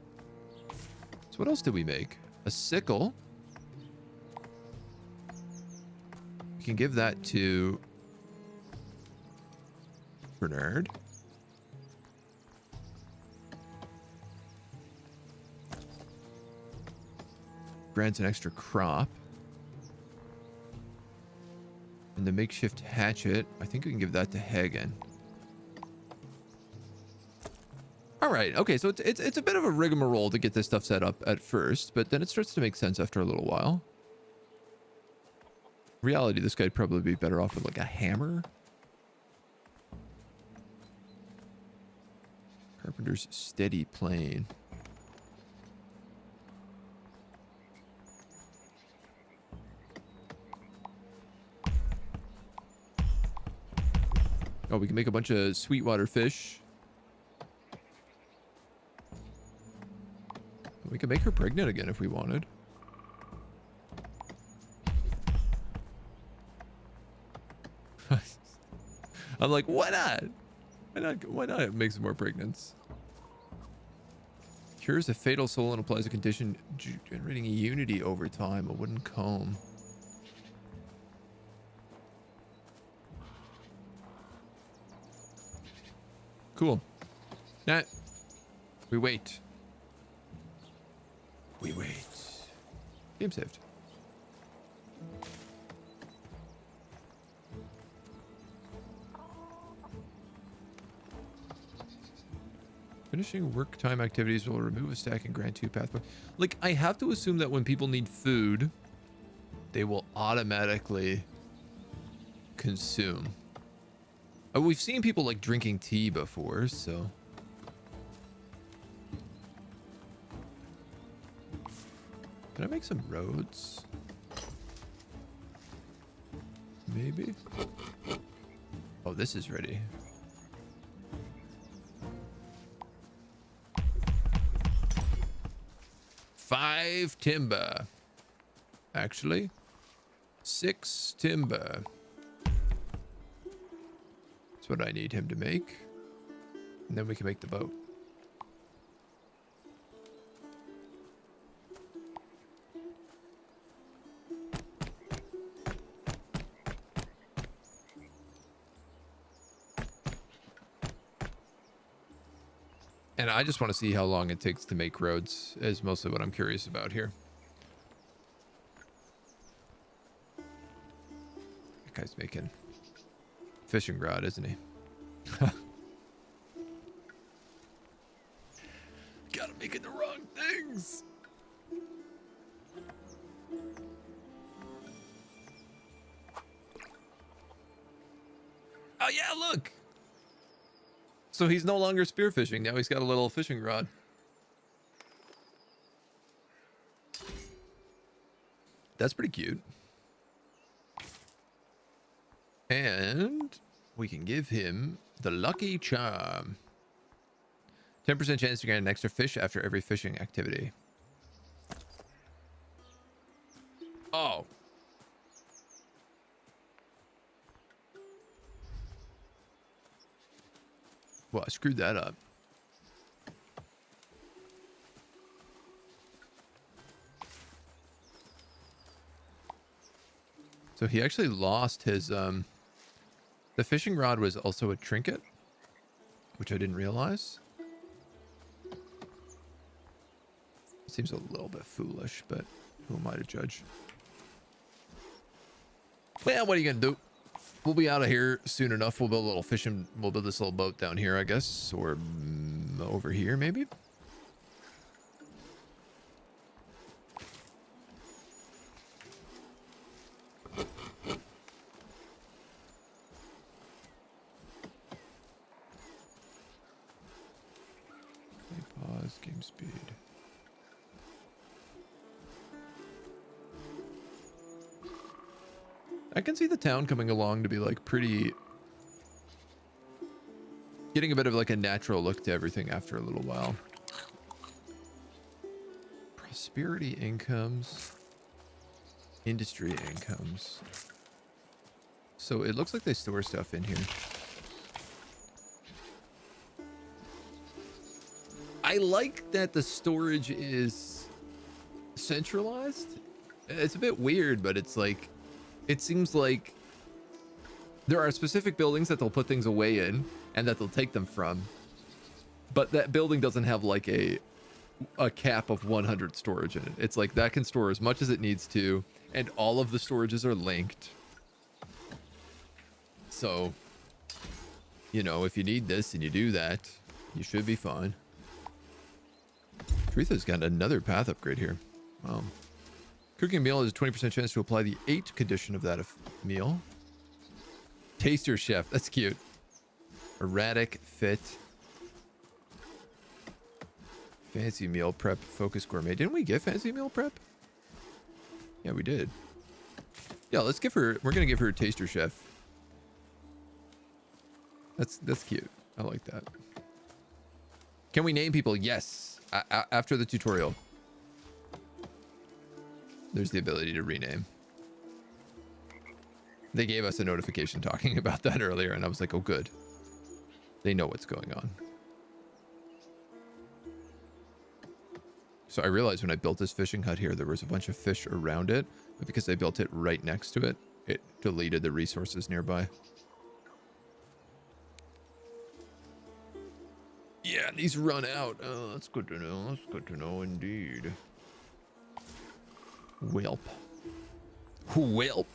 So what else did we make? A sickle. We can give that to Bernard. Grants an extra crop. And the makeshift hatchet, I think we can give that to Hagen. All right, okay, so it's a bit of a rigmarole to get this stuff set up at first, but then it starts to make sense after a little while. In reality, this guy'd probably be better off with like a hammer. Carpenter's steady plane. Oh, we can make a bunch of sweetwater fish. We can make her pregnant again if we wanted. I'm like, why not? Why not make some more pregnants? Cures a fatal soul and applies a condition generating a unity over time. A wooden comb. Cool. Now, we wait. We wait. Game saved. Finishing work time activities will remove a stack and grant 2 pathway. Like, I have to assume that when people need food, they will automatically consume. We've seen people like drinking tea before, so. Can I make some roads? Maybe. Oh, this is ready. Five timber. Actually, 6 timber. That's what I need him to make. And then we can make the boat. And I just want to see how long it takes to make roads is mostly what I'm curious about here. That guy's making fishing rod, isn't he? Gotta making the wrong things. Oh yeah, look. So he's no longer spearfishing. Now he's got a little fishing rod. That's pretty cute. And we can give him the lucky charm. 10% chance to get an extra fish after every fishing activity. Oh. Well, I screwed that up. So he actually lost his, the fishing rod was also a trinket, which I didn't realize. Seems a little bit foolish, but who am I to judge? Well, what are you gonna do? We'll be out of here soon enough. We'll build a little fishing. We'll build this little boat down here, I guess, or over here, maybe. Pause. Game speed. I can see the town coming along to be like pretty, getting a bit of like a natural look to everything after a little while. Prosperity incomes, industry incomes. So it looks like they store stuff in here. I like that the storage is centralized. It's a bit weird, but it's like, it seems like there are specific buildings that they'll put things away in and that they'll take them from. But that building doesn't have like a cap of 100 storage in it. It's like that can store as much as it needs to, and all of the storages are linked. So, you know, if you need this and you do that, you should be fine. Teretha's got another path upgrade here. Wow. Cooking a meal has a 20% chance to apply the 8 condition of that meal. Taster chef. That's cute. Erratic fit. Fancy meal prep. Focus gourmet. Didn't we get fancy meal prep? Yeah, we did. Yeah, let's give her. We're gonna give her a taster chef. That's cute. I like that. Can we name people? Yes. After the tutorial. There's the ability to rename. They gave us a notification talking about that earlier, and I was like, oh, good. They know what's going on. So I realized when I built this fishing hut here, there was a bunch of fish around it, but because I built it right next to it, it deleted the resources nearby. Yeah, these run out. Oh, that's good to know. That's good to know indeed. Whelp. Whelp.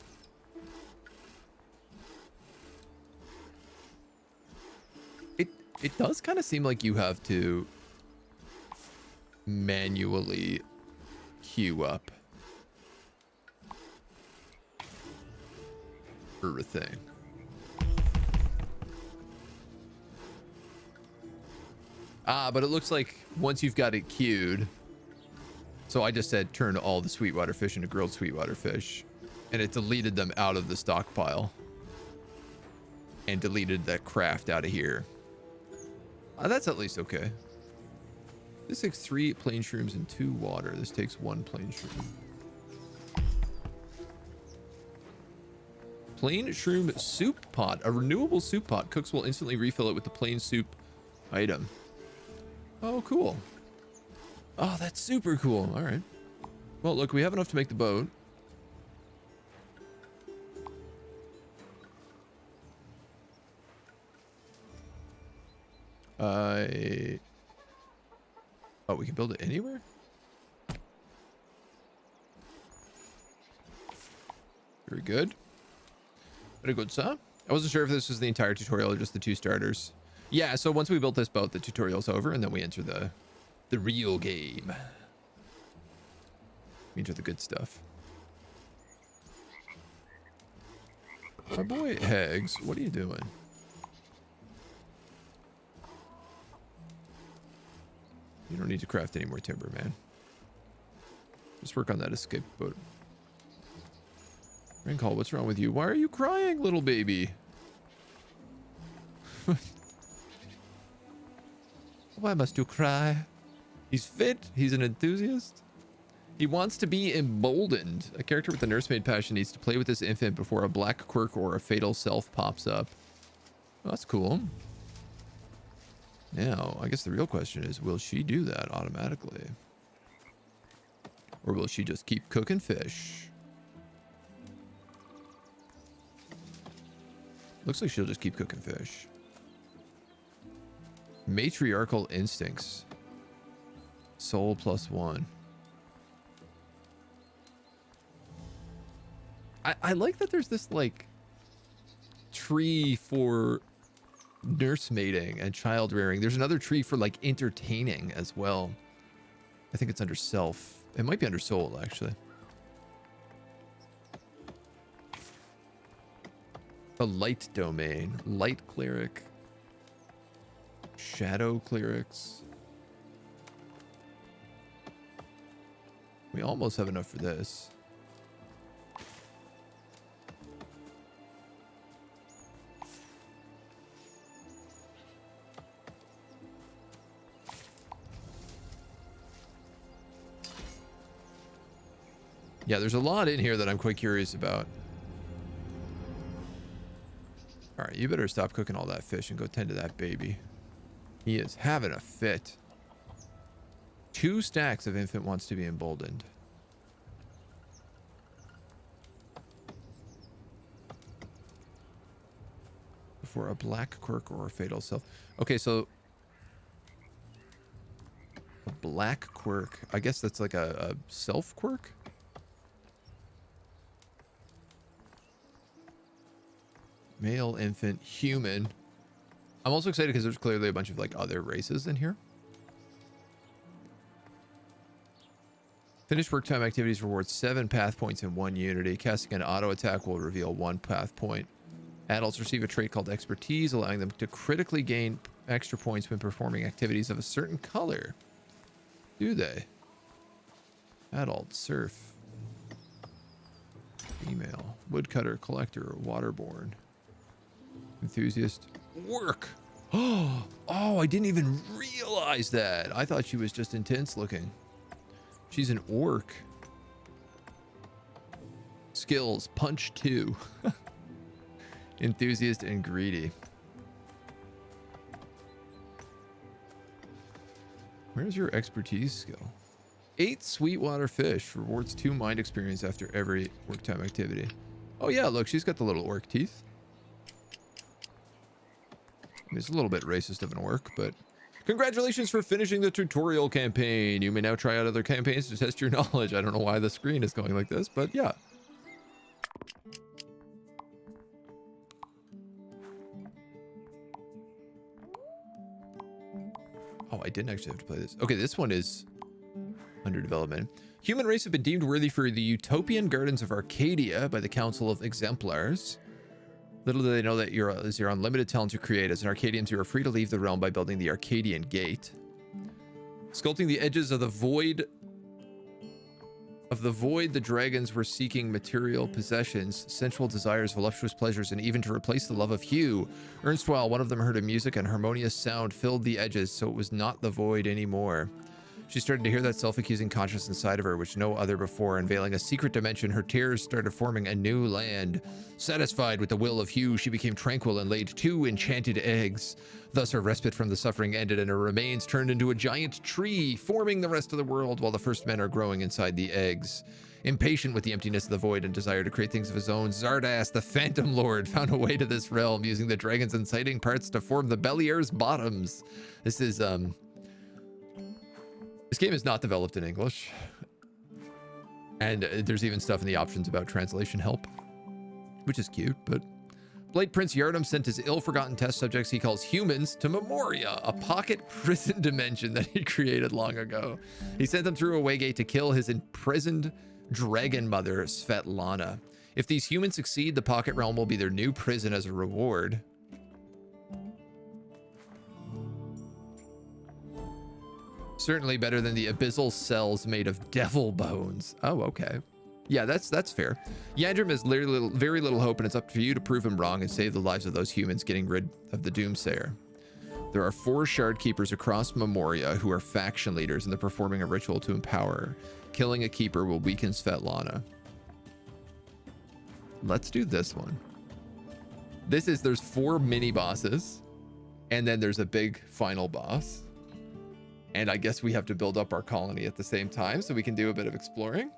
It does kind of seem like you have to manually queue up for a thing. Ah, but it looks like once you've got it queued, so I just said turn all the sweetwater fish into grilled sweetwater fish, and it deleted them out of the stockpile and deleted that craft out of here. That's at least okay. This takes 3 plain shrooms and 2 water. This takes 1 plain shroom. Plain shroom soup pot. A renewable soup pot. Cooks will instantly refill it with the plain soup item. Oh, cool. Oh, that's super cool. All right. Well, look, we have enough to make the boat. Oh, we can build it anywhere? Very good. Very good, sir. I wasn't sure if this was the entire tutorial or just the 2 starters. Yeah, so once we built this boat, the tutorial's over, and then we enter the real game. We enter the good stuff. My boy Hags, what are you doing? You don't need to craft any more timber, man. Just work on that escape boat. Rainfall, what's wrong with you? Why are you crying, little baby? Why must you cry? He's fit. He's an enthusiast. He wants to be emboldened. A character with a nursemaid passion needs to play with this infant before a black quirk or a fatal self pops up. Oh, that's cool. Now, I guess the real question is, will she do that automatically? Or will she just keep cooking fish? Looks like she'll just keep cooking fish. Matriarchal instincts. Soul +1. I like that there's this, like, tree for nursemaiding and child rearing. There's another tree for, like, entertaining as well. I think it's under self. It might be under soul, actually. The light domain. Light cleric. Shadow clerics. We almost have enough for this. Yeah, there's a lot in here that I'm quite curious about. All right, you better stop cooking all that fish and go tend to that baby. He is having a fit. 2 stacks of infant wants to be emboldened. Before a black quirk or a fatal self. Okay, so a black quirk. I guess that's like a self quirk. Male, infant, human. I'm also excited because there's clearly a bunch of like other races in here. Finished work time activities reward 7 path points in 1 unity. Casting an auto attack will reveal 1 path point. Adults receive a trait called expertise, allowing them to critically gain extra points when performing activities of a certain color. Do they? Adult, surf, female, woodcutter, collector, waterborne. Enthusiast, work. Oh, I didn't even realize that. I thought she was just intense looking. She's an orc. Skills, punch 2. Enthusiast and greedy. Where's your expertise skill? 8 sweetwater fish rewards 2 mind experience after every work time activity. Oh yeah, look, she's got the little orc teeth. I mean, it's a little bit racist of an orc, but congratulations for finishing the tutorial campaign. You may now try out other campaigns to test your knowledge. I don't know why the screen is going like this, but yeah. Oh, I didn't actually have to play this. Okay, this one is under development. Human race have been deemed worthy for the utopian gardens of Arcadia by the Council of Exemplars. Little do they know that your unlimited talent to create. As an Arcadians, you are free to leave the realm by building the Arcadian Gate. Sculpting the edges of the void, the dragons were seeking material possessions, sensual desires, voluptuous pleasures, and even to replace the love of Hugh. Erstwhile, one of them heard a music and harmonious sound filled the edges, so it was not the void anymore. She started to hear that self-accusing conscience inside of her, which no other before. Unveiling a secret dimension, her tears started forming a new land. Satisfied with the will of Hugh, she became tranquil and laid 2 enchanted eggs. Thus, her respite from the suffering ended, and her remains turned into a giant tree, forming the rest of the world while the first men are growing inside the eggs. Impatient with the emptiness of the void and desire to create things of his own, Zardas, the Phantom Lord, found a way to this realm, using the dragon's inciting parts to form the Beliar's bottoms. This game is not developed in English, and there's even stuff in the options about translation help, which is cute, but Blade Prince Yardam sent his ill-forgotten test subjects he calls humans to Memoria, a pocket prison dimension that he created long ago. He sent them through a waygate to kill his imprisoned dragon mother, Svetlana. If these humans succeed, the pocket realm will be their new prison as a reward. Certainly better than the abyssal cells made of devil bones. Oh, okay. Yeah, that's fair. Yandrim has very little hope, and it's up to you to prove him wrong and save the lives of those humans, getting rid of the Doomsayer. There are 4 shard keepers across Memoria who are faction leaders, and they're performing a ritual to empower her. Killing a keeper will weaken Svetlana. Let's do this one. There's 4 mini bosses, and then there's a big final boss. And I guess we have to build up our colony at the same time so we can do a bit of exploring.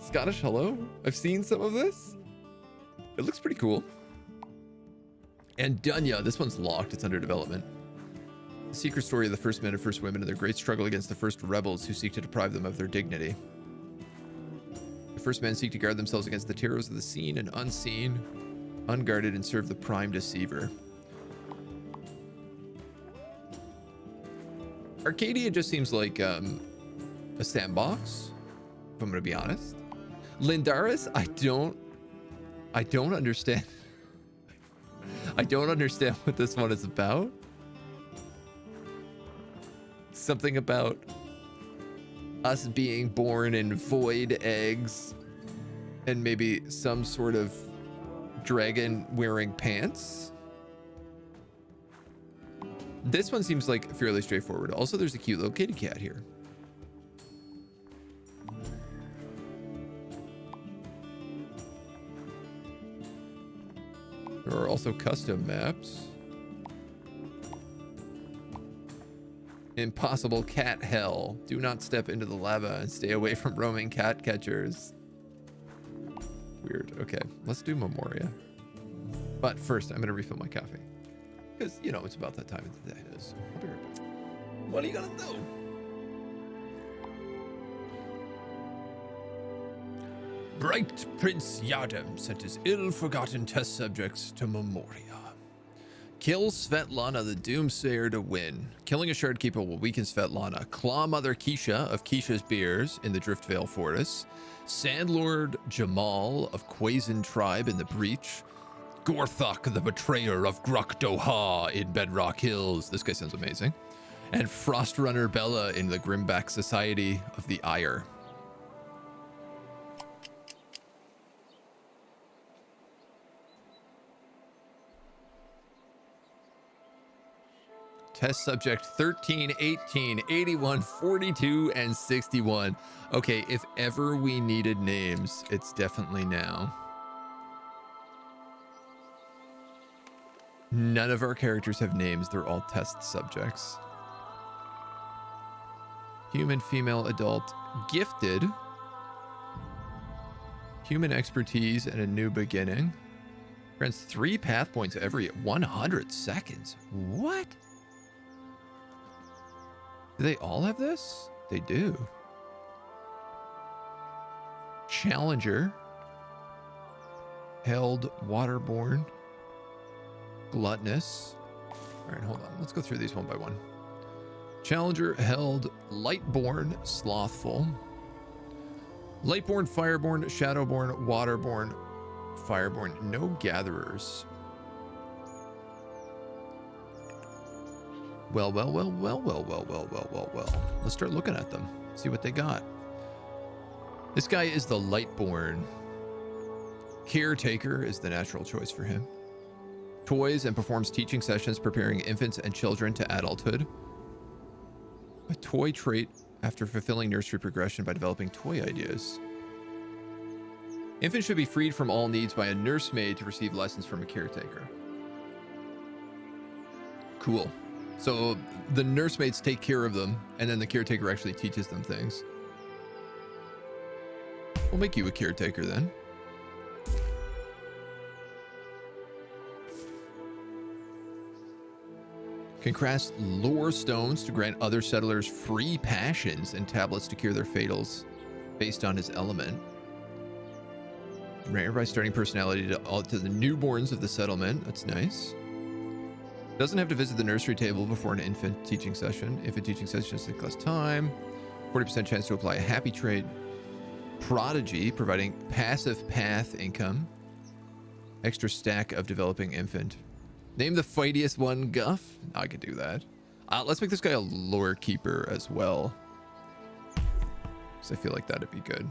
Scottish, hello. I've seen some of this. It looks pretty cool. And Dunya, this one's locked. It's under development. The secret story of the first men and first women and their great struggle against the first rebels who seek to deprive them of their dignity. The first men seek to guard themselves against the terrors of the seen and unseen, unguarded, and serve the prime deceiver. Arcadia just seems like a sandbox, if I'm gonna be honest. Lindaris, I don't understand. I don't understand what this one is about. Something about us being born in void eggs and maybe some sort of dragon wearing pants. This one seems like fairly straightforward. Also, there's a cute little kitty cat here. There are also custom maps. Impossible cat hell. Do not step into the lava and stay away from roaming cat catchers. Weird. Okay, let's do Memoria. But first, I'm going to refill my coffee. Because, you know, it's about that time of the day. It is. I'll be right back. What are you going to do? Bright Prince Yadam sent his ill-forgotten test subjects to Memoria. Kill Svetlana the Doomsayer to win. Killing a Shard Keeper will weaken Svetlana. Claw Mother Keisha of Keisha's Beers in the Driftvale Forest. Sandlord Jamal of Quazen Tribe in the Breach. Gorthok, the betrayer of Gruk Doha in Bedrock Hills. This guy sounds amazing. And Frostrunner Bella in the Grimback Society of the Ire. Test subject 13, 18, 81, 42, and 61. Okay, if ever we needed names, it's definitely now. None of our characters have names. They're all test subjects. Human, female, adult, gifted. Human expertise and a new beginning. Grants 3 path points every 100 seconds. What? Do they all have this? They do. Challenger. Held, waterborne. Gluttonous. All right, hold on. Let's go through these one by one. Challenger, held, lightborn, slothful. Lightborn, fireborn, shadowborn, waterborn, fireborn. No gatherers. Well. Let's start looking at them. See what they got. This guy is the lightborn. Caretaker is the natural choice for him. Toys and performs teaching sessions preparing infants and children to adulthood. A toy trait after fulfilling nursery progression by developing toy ideas. Infants should be freed from all needs by a nursemaid to receive lessons from a caretaker. Cool. So the nursemaids take care of them, and then the caretaker actually teaches them things. We'll make you a caretaker then. Can cast lore stones to grant other settlers free passions and tablets to cure their fatals based on his element. Grant everybody starting personality to the newborns of the settlement. That's nice. Doesn't have to visit the nursery table before an infant teaching session. Infant teaching sessions take less time. 40% chance to apply a happy trait. Prodigy, providing passive path income. Extra stack of developing infant. Name the fightiest one, Guff. I could do that. Let's make this guy a lore keeper as well, because I feel like that'd be good.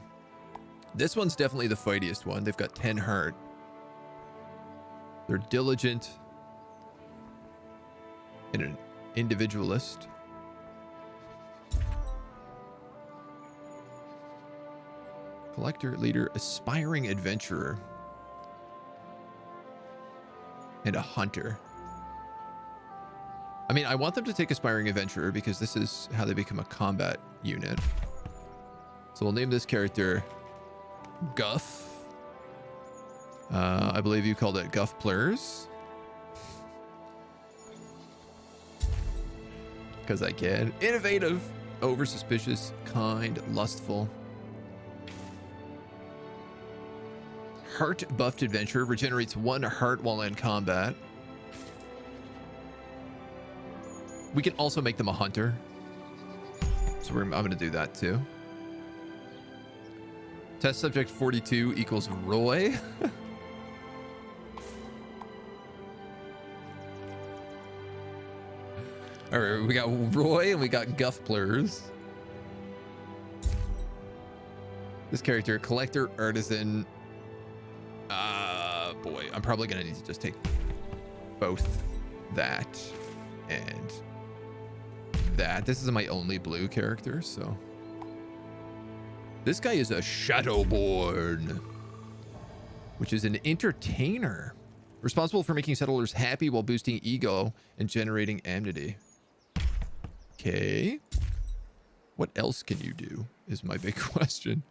This one's definitely the fightiest one. They've got 10 heart. They're diligent and an individualist. Collector, leader, aspiring adventurer. And a hunter. I mean, I want them to take aspiring adventurer because this is how they become a combat unit. So we'll name this character Guff. I believe you called it Guff Plurs. Because I can. Innovative, over suspicious, kind, lustful. Heart buffed adventurer, regenerates 1 heart while in combat. We can also make them a hunter, so I'm going to do that too. Test subject 42 equals Roy. All right, we got Roy and we got Guffplers. This character, collector, artisan. Boy, I'm probably gonna need to just take both that and that. This is my only blue character, so. This guy is a Shadowborn, which is an entertainer. Responsible for making settlers happy while boosting ego and generating amity. Okay. What else can you do is my big question.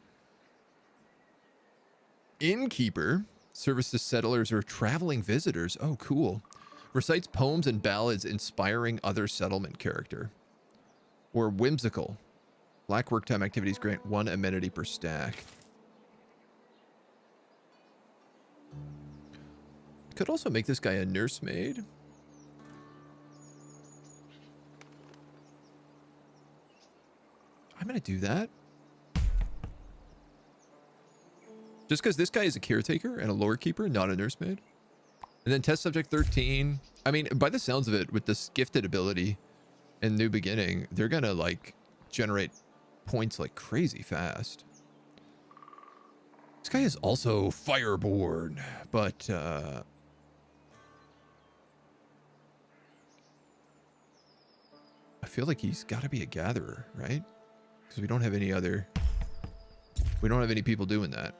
Innkeeper. Services settlers or traveling visitors. Oh, cool. Recites poems and ballads inspiring other settlement character. Or whimsical. Black work time activities grant 1 amenity per stack. Could also make this guy a nursemaid. I'm going to do that. Just because this guy is a caretaker and a lore keeper, not a nursemaid. And then test subject 13. I mean, by the sounds of it, with this gifted ability and new beginning, they're going to like generate points like crazy fast. This guy is also fireborn, but I feel like he's got to be a gatherer, right? Because we don't have any people doing that.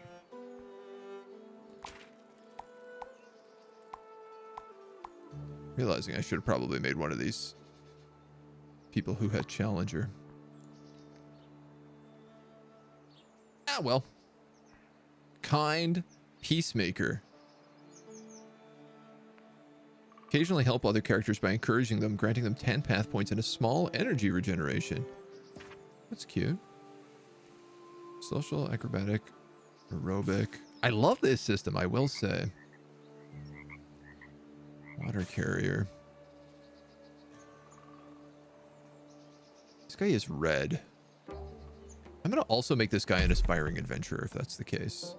Realizing I should have probably made one of these people who had Challenger. Ah, well. Kind Peacemaker. Occasionally help other characters by encouraging them, granting them 10 path points and a small energy regeneration. That's cute. Social, acrobatic, aerobic. I love this system, I will say. Water carrier. This guy is red. I'm going to also make this guy an aspiring adventurer if that's the case.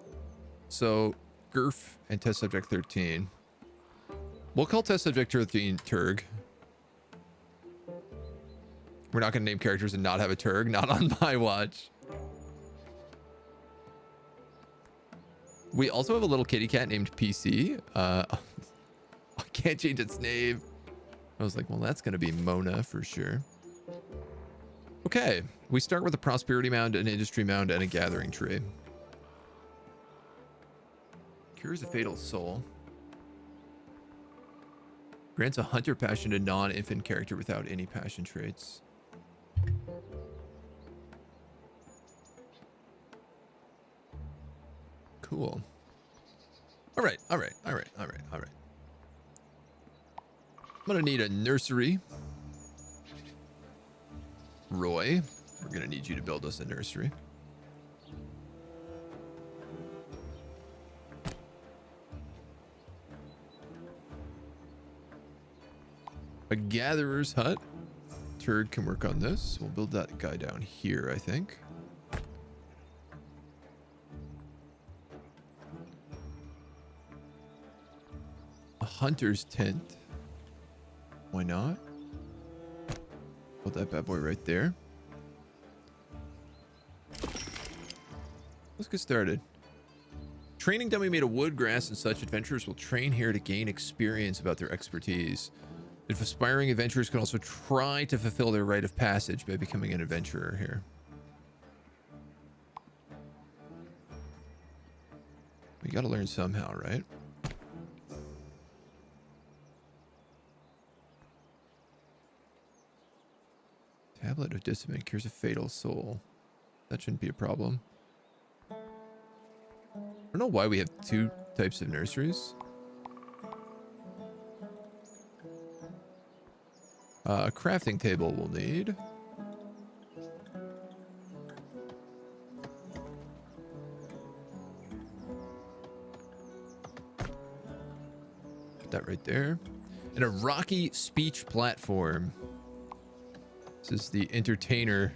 So, Gurf and test subject 13. We'll call test subject 13 Turg. We're not going to name characters and not have a Turg. Not on my watch. We also have a little kitty cat named PC. I can't change its name. I was like, well, that's going to be Mona for sure. Okay. We start with a prosperity mound, an industry mound, and a gathering tree. Cures a fatal soul. Grants a hunter passion to non-infant character without any passion traits. Cool. All right. I'm gonna need a nursery. Roy, we're gonna need you to build us a nursery. A gatherer's hut. Turd can work on this. We'll build that guy down here, I think. A hunter's tent. Why not? Put that bad boy right there. Let's get started. Training dummy made of wood, grass, and such. Adventurers will train here to gain experience about their expertise. If aspiring adventurers can also try to fulfill their rite of passage by becoming an adventurer here. We gotta learn somehow, right? Tablet of Dissonant cures a fatal soul. That shouldn't be a problem. I don't know why we have two types of nurseries. A crafting table we'll need. Put that right there. And a rocky speech platform. This is the entertainer.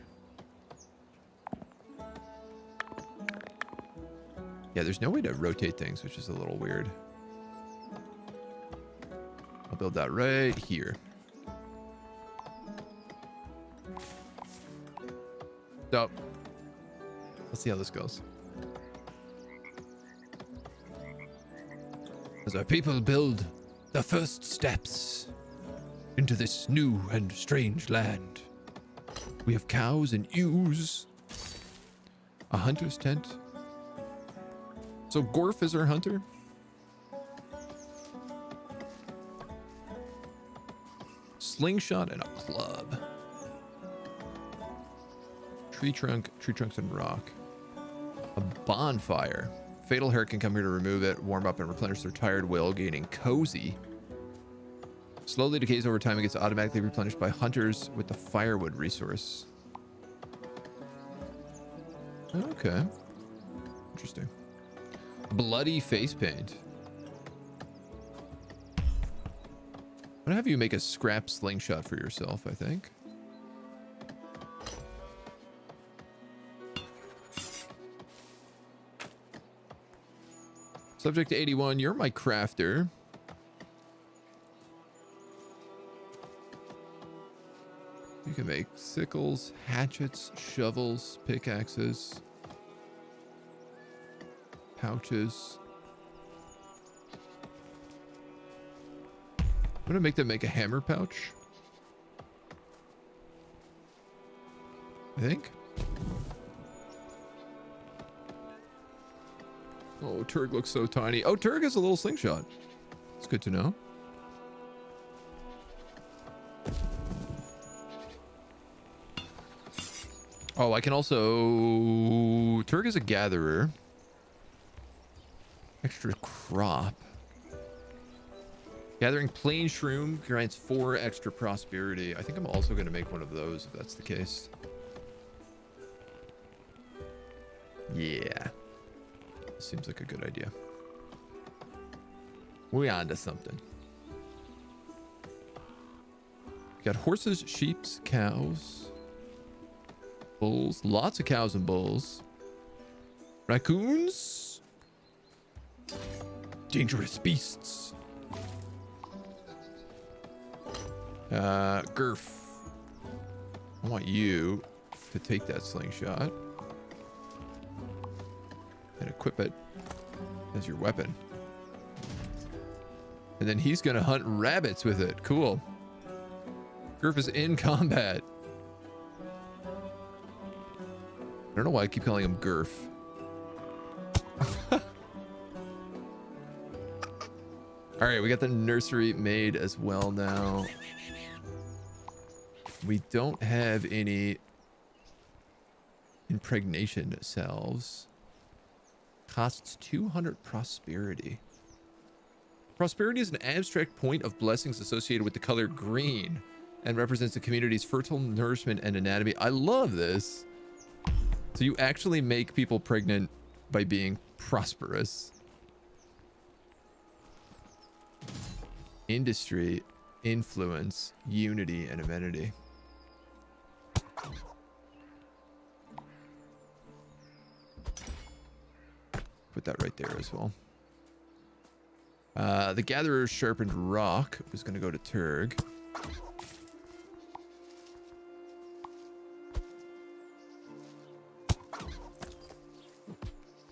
Yeah, there's no way to rotate things, which is a little weird. I'll build that right here. So, let's see how this goes. As our people build the first steps into this new and strange land, we have cows and ewes, a hunter's tent. So Gorf is our hunter. Slingshot and a club. Tree trunks and rock. A bonfire. Fatal Hair can come here to remove it, warm up, and replenish their tired will, gaining cozy. Slowly decays over time and gets automatically replenished by hunters with the firewood resource. Okay. Interesting. Bloody face paint. I'm gonna have you make a scrap slingshot for yourself, I think. Subject to 81, you're my crafter. You can make sickles, hatchets, shovels, pickaxes, pouches. I'm gonna make them make a hammer pouch, I think. Oh, Turg looks so tiny. Oh, Turg has a little slingshot. It's good to know. Oh, I can also... Turk is a gatherer. Extra crop. Gathering plain shroom grants 4 extra prosperity. I think I'm also going to make one of those if that's the case. Yeah. Seems like a good idea. We on to something. Got horses, sheep, cows, bulls. Lots of cows and bulls. Raccoons. Dangerous beasts. Gurf. I want you to take that slingshot and equip it as your weapon. And then he's gonna hunt rabbits with it. Cool. Gurf is in combat. I don't know why I keep calling him Gurf. All right, we got the nursery made as well now. We don't have any impregnation salves. Costs 200 prosperity. Prosperity is an abstract point of blessings associated with the color green and represents the community's fertile nourishment and anatomy. I love this. So you actually make people pregnant by being prosperous. Industry, influence, unity, and amenity. Put that right there as well. The Gatherer's Sharpened Rock was going to go to Turg.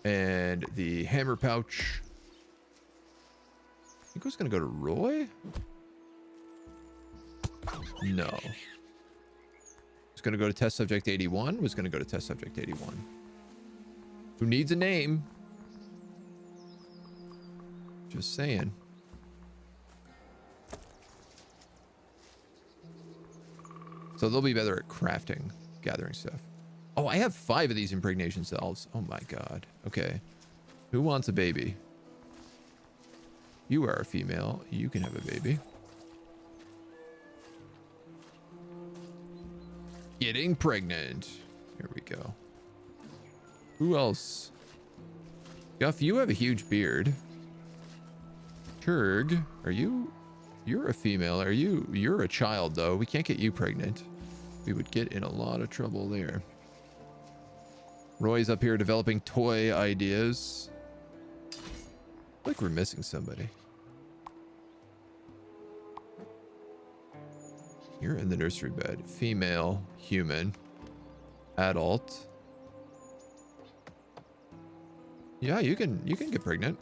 And the Hammer Pouch, I think it was going to go to Roy? No. It's going to go to Test Subject 81. Was going to go to Test Subject 81. Who needs a name? Just saying. So they'll be better at crafting, gathering stuff. Oh, I have 5 of these impregnation cells. Oh my god. Okay. Who wants a baby? You are a female. You can have a baby. Getting pregnant. Here we go. Who else? Guff, you have a huge beard. Turg, are you... You're a female. Are you... You're a child, though. We can't get you pregnant. We would get in a lot of trouble there. Roy's up here developing toy ideas. I feel like we're missing somebody. You're in the nursery bed. Female, human, adult. Yeah, you can get pregnant.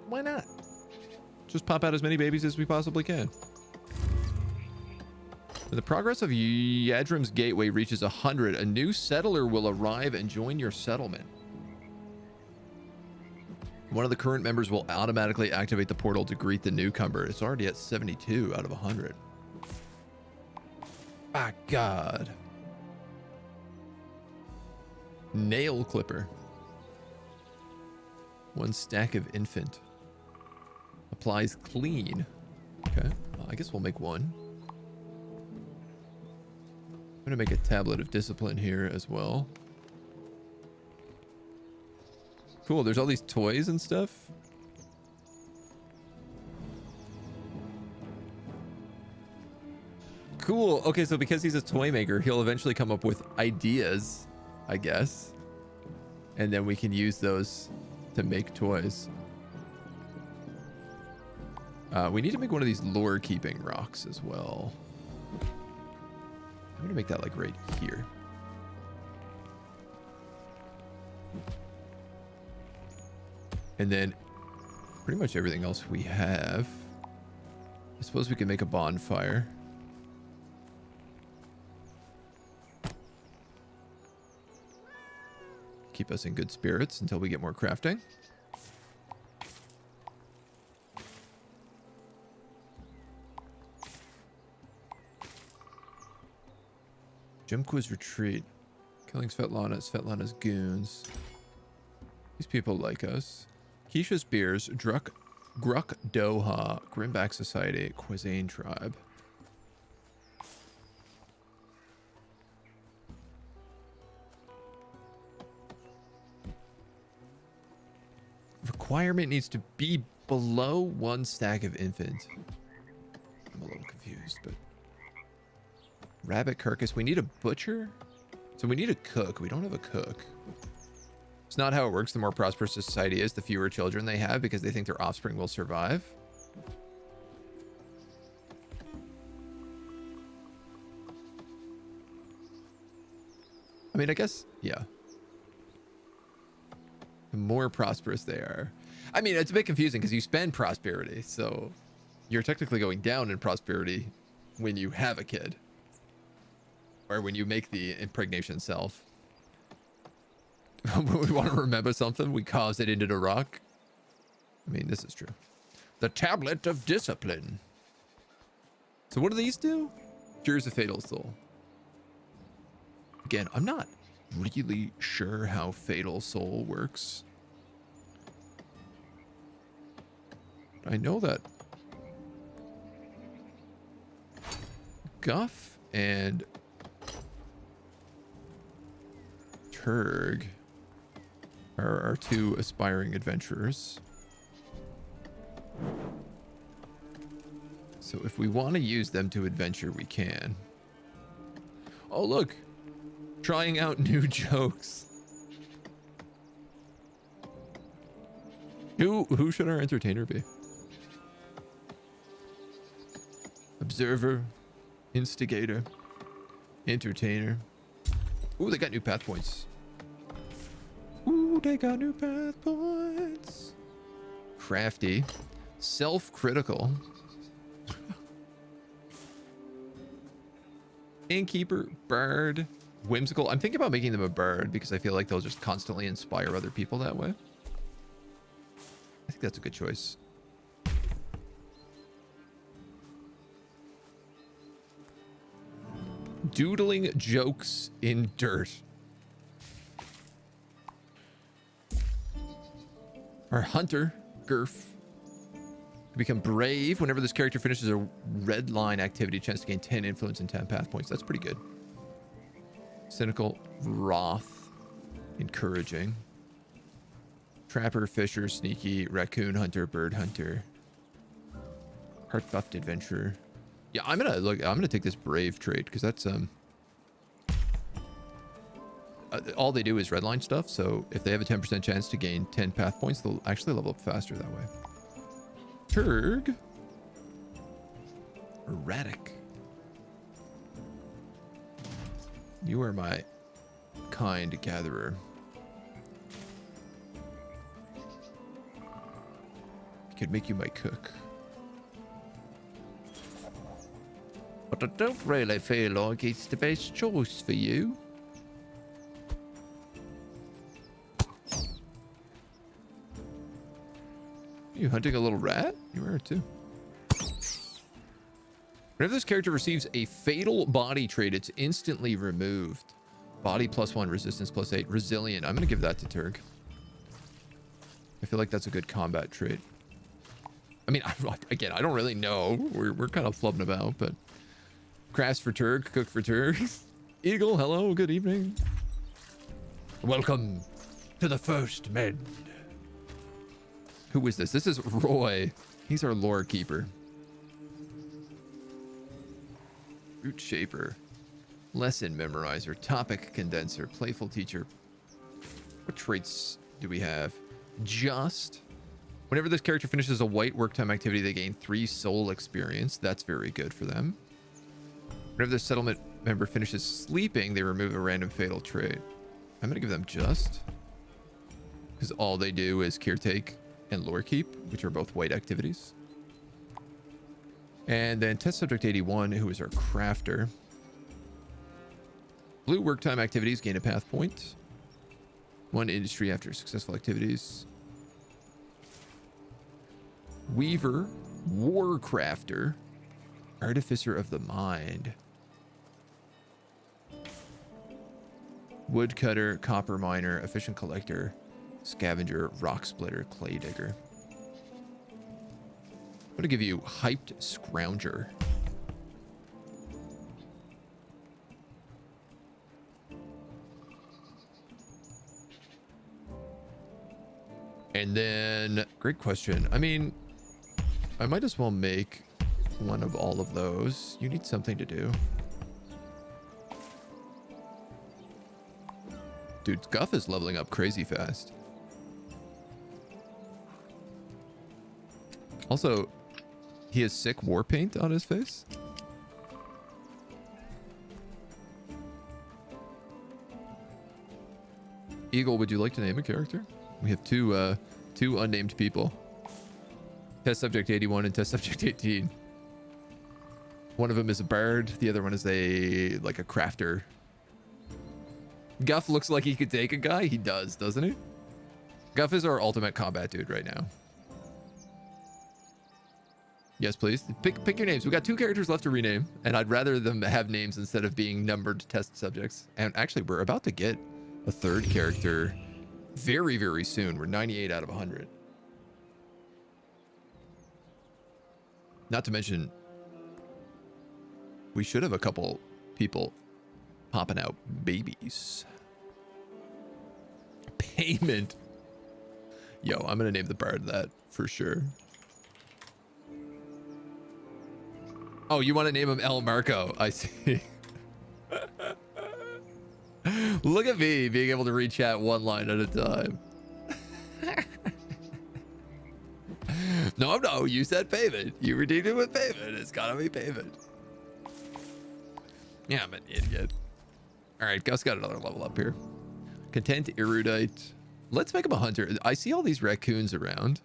Why not? Just pop out as many babies as we possibly can. When the progress of Yadrim's gateway reaches 100, a new settler will arrive and join your settlement. One of the current members will automatically activate the portal to greet the newcomer. It's already at 72 out of 100. Ah, God. Nail clipper. 1 stack of infant. Applies clean. Okay, well, I guess we'll make 1. I'm gonna make a tablet of discipline here as well. Cool, there's all these toys and stuff. Cool. Okay, so because he's a toy maker, he'll eventually come up with ideas, I guess. And then we can use those to make toys. We need to make one of these lore keeping rocks as well. I'm gonna make that like right here. And then pretty much everything else we have. I suppose we can make a bonfire. Keep us in good spirits until we get more crafting. Gym quiz retreat. Killing Svetlana's goons. These people like us. Keisha's beers. Gruk Doha. Grimback Society. Cuisine tribe. Requirement needs to be below 1 stack of infant. I'm a little confused, but rabbit carcass. We need a butcher, so we need a cook. We don't have a cook. It's not how it works. The more prosperous a society is, the fewer children they have because they think their offspring will survive. I mean, I guess, yeah. The more prosperous they are. I mean, it's a bit confusing because you spend prosperity, so you're technically going down in prosperity when you have a kid. Or when you make the impregnation self. When we want to remember something, we carve it into the rock. I mean, this is true. The Tablet of Discipline. So what do these do? Cures a fatal soul. Again, I'm not really sure how fatal soul works. I know that Guff and Turg are our 2 aspiring adventurers. So if we want to use them to adventure, we can. Oh, look. Trying out new jokes. Who should our entertainer be? Observer, instigator, entertainer. Ooh, they got new path points. Ooh, they got new path points. Crafty, self-critical. Innkeeper, bird, whimsical. I'm thinking about making them a bird because I feel like they'll just constantly inspire other people that way. I think that's a good choice. Doodling jokes in dirt. Our hunter, Gurf. Become brave. Whenever this character finishes a red line activity, chance to gain 10 influence and 10 path points. That's pretty good. Cynical, wrath, encouraging. Trapper, fisher, sneaky, raccoon hunter, bird hunter. Heart buffed adventurer. Yeah, I'm gonna take this brave trait because that's all they do is redline stuff. So if they have a 10% chance to gain 10 path points, they'll actually level up faster that way. Turg. Erratic. You are my kind gatherer. I could make you my cook. But I don't really feel like it's the best choice for you. You hunting a little rat? You are too. Whenever this character receives a fatal body trait, it's instantly removed. Body +1, resistance +8, resilient. I'm going to give that to Turg. I feel like that's a good combat trait. I mean, again, I don't really know. We're kind of flubbing about, but crafts for Turg, cook for Turg. Eagle, hello, good evening. Welcome to the first mend. Who is this? This is Roy. He's our lore keeper. Root shaper. Lesson memorizer. Topic condenser. Playful teacher. What traits do we have? Just. Whenever this character finishes a white work time activity, they gain 3 soul experience. That's very good for them. Whenever the settlement member finishes sleeping, they remove a random fatal trait. I'm going to give them just. Because all they do is caretake and lore keep, which are both white activities. And then test subject 81, who is our crafter. Blue work time activities gain a path point. 1 industry after successful activities. Weaver, warcrafter, artificer of the mind. woodcutter, copper miner, efficient collector, scavenger, rock splitter, clay digger. I'm gonna give you hyped scrounger. And then, great question. I mean, I might as well make one of all of those. You need something to do. Dude, Guff is leveling up crazy fast. Also, he has sick war paint on his face. Eagle, would you like to name a character? We have two unnamed people. Test subject 81 and test subject 18. One of them is a bard. The other one is a crafter. Guff looks like he could take a guy. He does, doesn't he? Guff is our ultimate combat dude right now. Yes, please. Pick your names. We got 2 characters left to rename, and I'd rather them have names instead of being numbered test subjects. And actually, we're about to get a 3rd character very, very soon. We're 98 out of 100. Not to mention, we should have a couple people popping out babies. Payment. Yo, I'm gonna name the bard that for sure. Oh, you want to name him El Marco? I see. Look at me being able to read chat one line at a time. No, you said payment. You redeemed it with payment. It's gotta be payment. Yeah, I'm an idiot. All right, Gus got another level up here. Content erudite. Let's make him a hunter. I see all these raccoons around.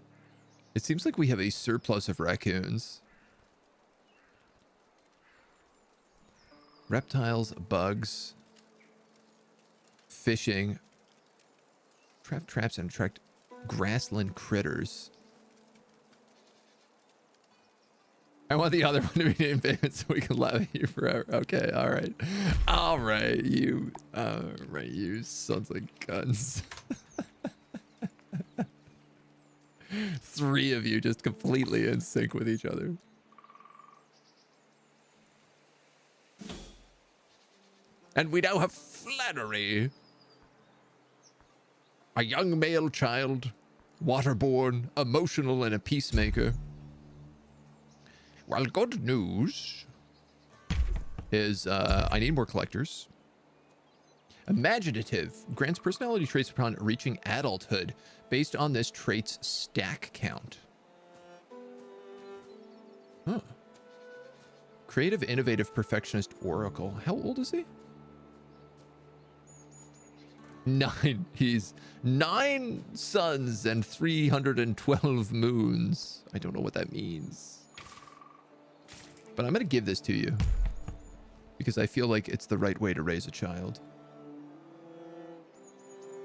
It seems like we have a surplus of raccoons. Reptiles, bugs, fishing, trap traps and attract grassland critters. I want the other one to be named Payment so we can laugh at you forever. Okay, all right. All right, you sons of guns. 3 of you just completely in sync with each other. And we now have Flannery, a young male child, waterborne, emotional, and a peacemaker. Well, good news is I need more collectors. Imaginative grants personality traits upon reaching adulthood based on this trait's stack count. Huh. Creative, innovative, perfectionist, oracle. How old is he? 9. He's 9 suns and 312 moons. I don't know what that means. But I'm going to give this to you because I feel like it's the right way to raise a child.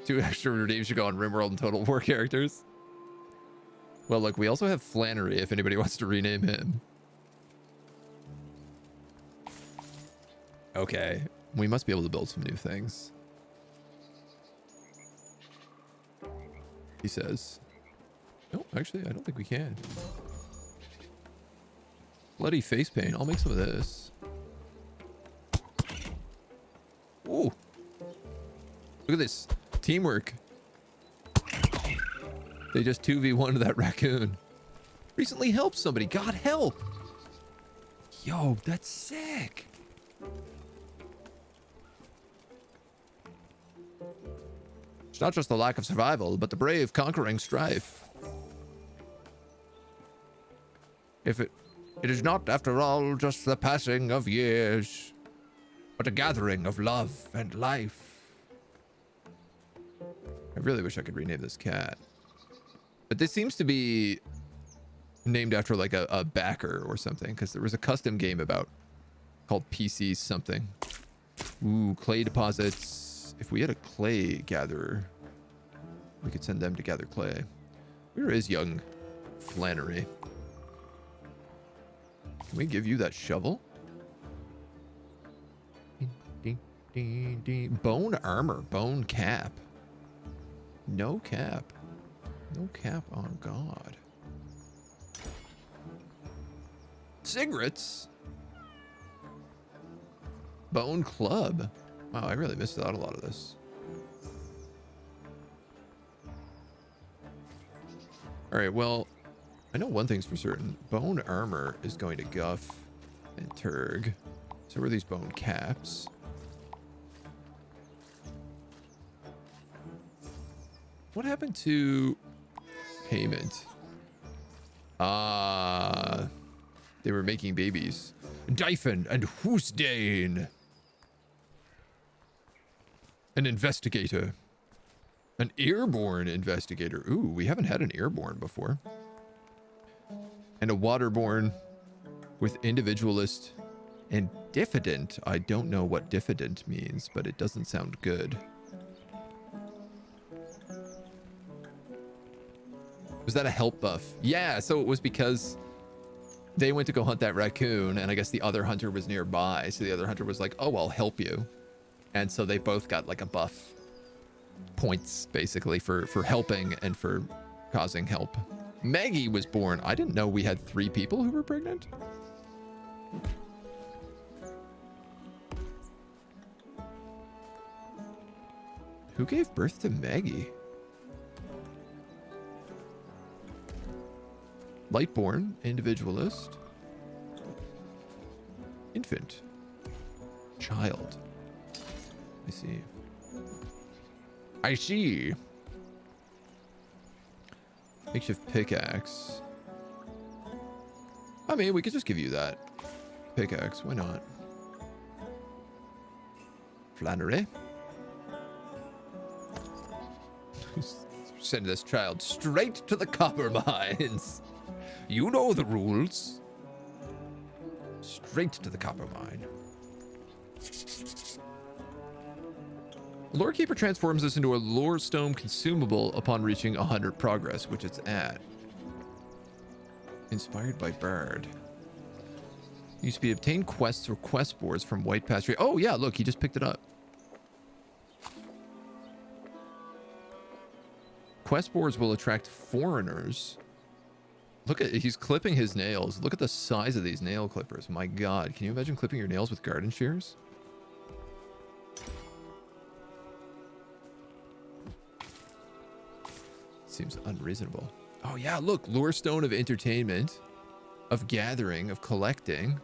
2 extra redeems should go on RimWorld and Total War characters. Well, look, we also have Flannery if anybody wants to rename him. Okay, we must be able to build some new things. He says. No, actually, I don't think we can. Bloody face paint. I'll make some of this. Ooh. Look at this. Teamwork. They just 2v1 that raccoon. Recently helped somebody. God help. Yo, that's sick. It's not just the lack of survival, but the brave conquering strife. It is not, after all, just the passing of years, but a gathering of love and life. I really wish I could rename this cat. But this seems to be named after like a backer or something, because there was a custom game about called PC something. Ooh, clay deposits. If we had a clay gatherer, we could send them to gather clay. Where is young Flannery? Can we give you that shovel? Bone armor, bone cap. No cap. No cap on God. Cigarettes. Bone club. Wow, I really missed out a lot of this. All right, well, I know one thing's for certain. Bone armor is going to Guff and Turg. So where are these bone caps? What happened to payment? They were making babies. Dyphon and Hoosdane. An investigator. An airborne investigator. Ooh, we haven't had an airborne before. And a waterborne with individualist and diffident. I don't know what diffident means, but it doesn't sound good. Was that a help buff? Yeah, so it was because they went to go hunt that raccoon, and I guess the other hunter was nearby. So the other hunter was like, oh, I'll help you. And so they both got like a buff. Points, basically, for helping and for causing help. Maggie was born. I didn't know we had 3 people who were pregnant. Who gave birth to Maggie? Lightborn, individualist, infant, child. I see. I see. Makeshift pickaxe. I mean, we could just give you that pickaxe. Why not? Flannery. Send this child straight to the copper mines. You know the rules. Straight to the copper mine. Lore Keeper transforms this into a lore stone consumable upon reaching 100 progress, which it's at. Inspired by Bard. Used to be obtain quests or quest boards from White Pasture. Oh yeah, look, he just picked it up. Quest boards will attract foreigners. Look at, he's clipping his nails. Look at the size of these nail clippers. My God, can you imagine clipping your nails with garden shears? Seems unreasonable. Oh yeah, look, lure stone of entertainment, of gathering, of collecting.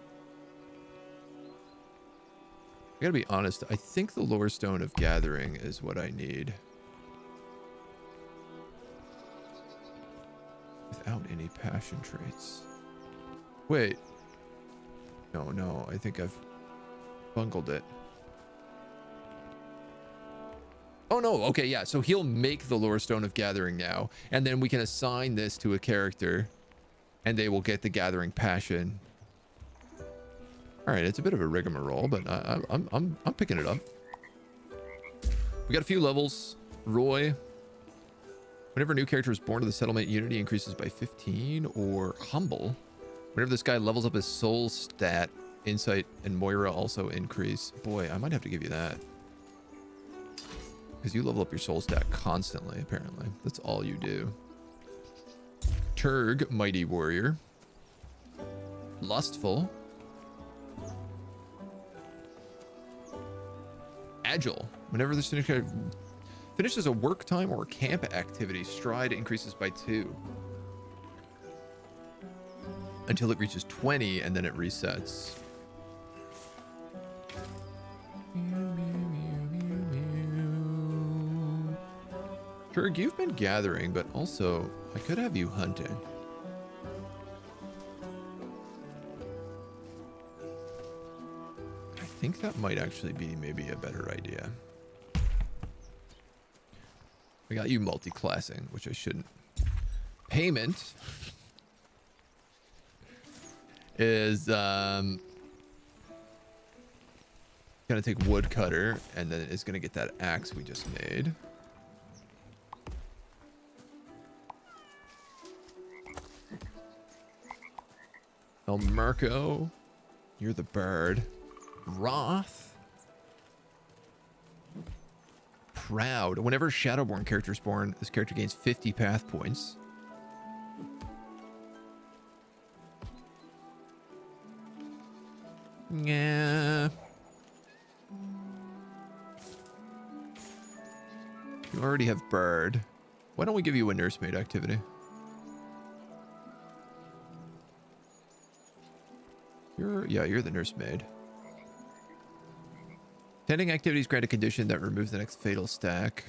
I gotta be honest, I think the lore stone of gathering is what I need. Without any passion traits. Wait. No, I think I've bungled it. Oh no, okay, yeah, so he'll make the lore stone of gathering now, and then we can assign this to a character, and they will get the gathering passion. All right, it's a bit of a rigmarole, but I'm picking it up. We got a few levels. Roy. Whenever a new character is born to the settlement, Unity increases by 15, or Humble. Whenever this guy levels up his soul stat, Insight and Moira also increase. Boy, I might have to give you that. Because you level up your soul stat constantly, apparently. That's all you do. Turg, Mighty Warrior. Lustful. Agile. Whenever this finishes a work time or a camp activity, stride increases by 2. Until it reaches 20, and then it resets. Turg, you've been gathering, but also I could have you hunting. I think that might actually be maybe a better idea. We got you multi-classing, which I shouldn't. Payment is gonna take woodcutter, and then it's gonna get that axe we just made. El Marco, you're the bird. Roth. Proud. Whenever a Shadowborn character is born, this character gains 50 path points. Yeah. You already have Bird. Why don't we give you a nursemaid activity? You're the nursemaid. Tending activities grant a condition that removes the next fatal stack.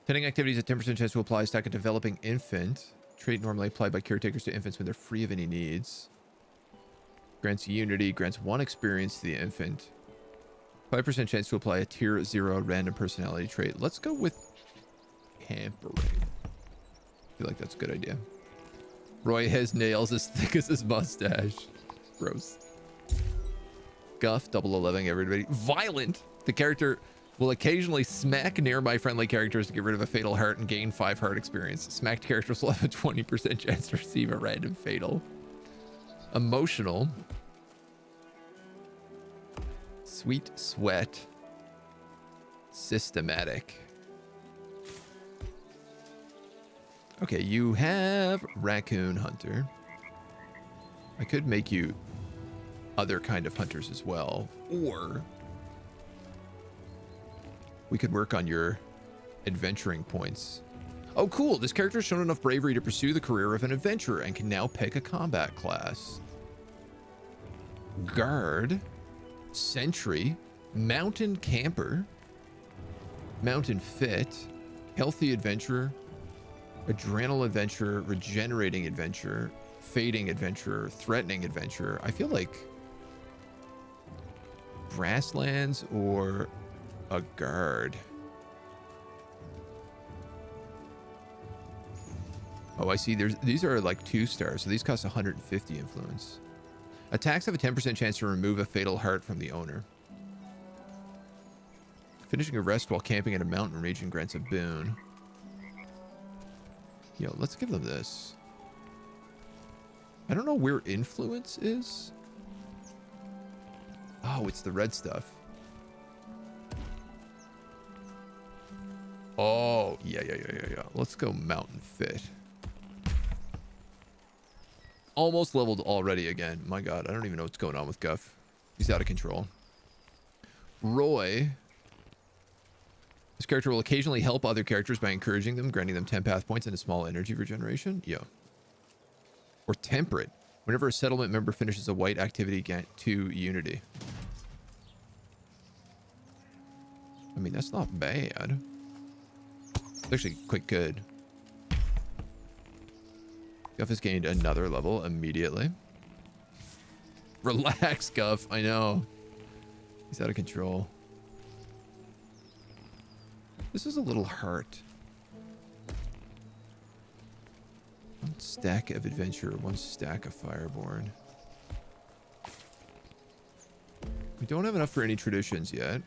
Tending activities a 10% chance to apply a stack of developing infant. Trait normally applied by caretakers to infants when they're free of any needs. Grants unity, grants 1 experience to the infant. 5% chance to apply a tier 0 random personality trait. Let's go with pampering. I feel like that's a good idea. Roy has nails as thick as his mustache. Gross. Guff, double 11, everybody. Violent. The character will occasionally smack nearby friendly characters to get rid of a fatal heart and gain 5 heart experience. Smacked characters will have a 20% chance to receive a random fatal. Emotional. Sweet sweat. Systematic. Okay, you have Raccoon Hunter. I could make you other kind of hunters as well, or we could work on your adventuring points. Oh, cool. This character has shown enough bravery to pursue the career of an adventurer and can now pick a combat class. Guard, Sentry, Mountain Camper, Mountain Fit, Healthy Adventurer, Adrenal Adventurer, Regenerating Adventurer, Fading Adventurer, Threatening Adventurer. I feel like Grasslands or a guard. Oh, I see. These are like 2 stars, so these cost 150 influence. Attacks have a 10% chance to remove a fatal heart from the owner. Finishing a rest while camping in a mountain region grants a boon. Yo, let's give them this. I don't know where influence is. Oh, it's the red stuff. Oh, yeah. Let's go Mountain Fit. Almost leveled already again. My God, I don't even know what's going on with Guff. He's out of control. Roy. This character will occasionally help other characters by encouraging them, granting them 10 path points and a small energy regeneration. Yeah. Or Temperate. Whenever a settlement member finishes a white activity, grant 2 unity. I mean, that's not bad. It's actually quite good. Guff has gained another level immediately. Relax, Guff. I know. He's out of control. This is a little heart. 1 stack of adventure, 1 stack of fireborn. We don't have enough for any traditions yet.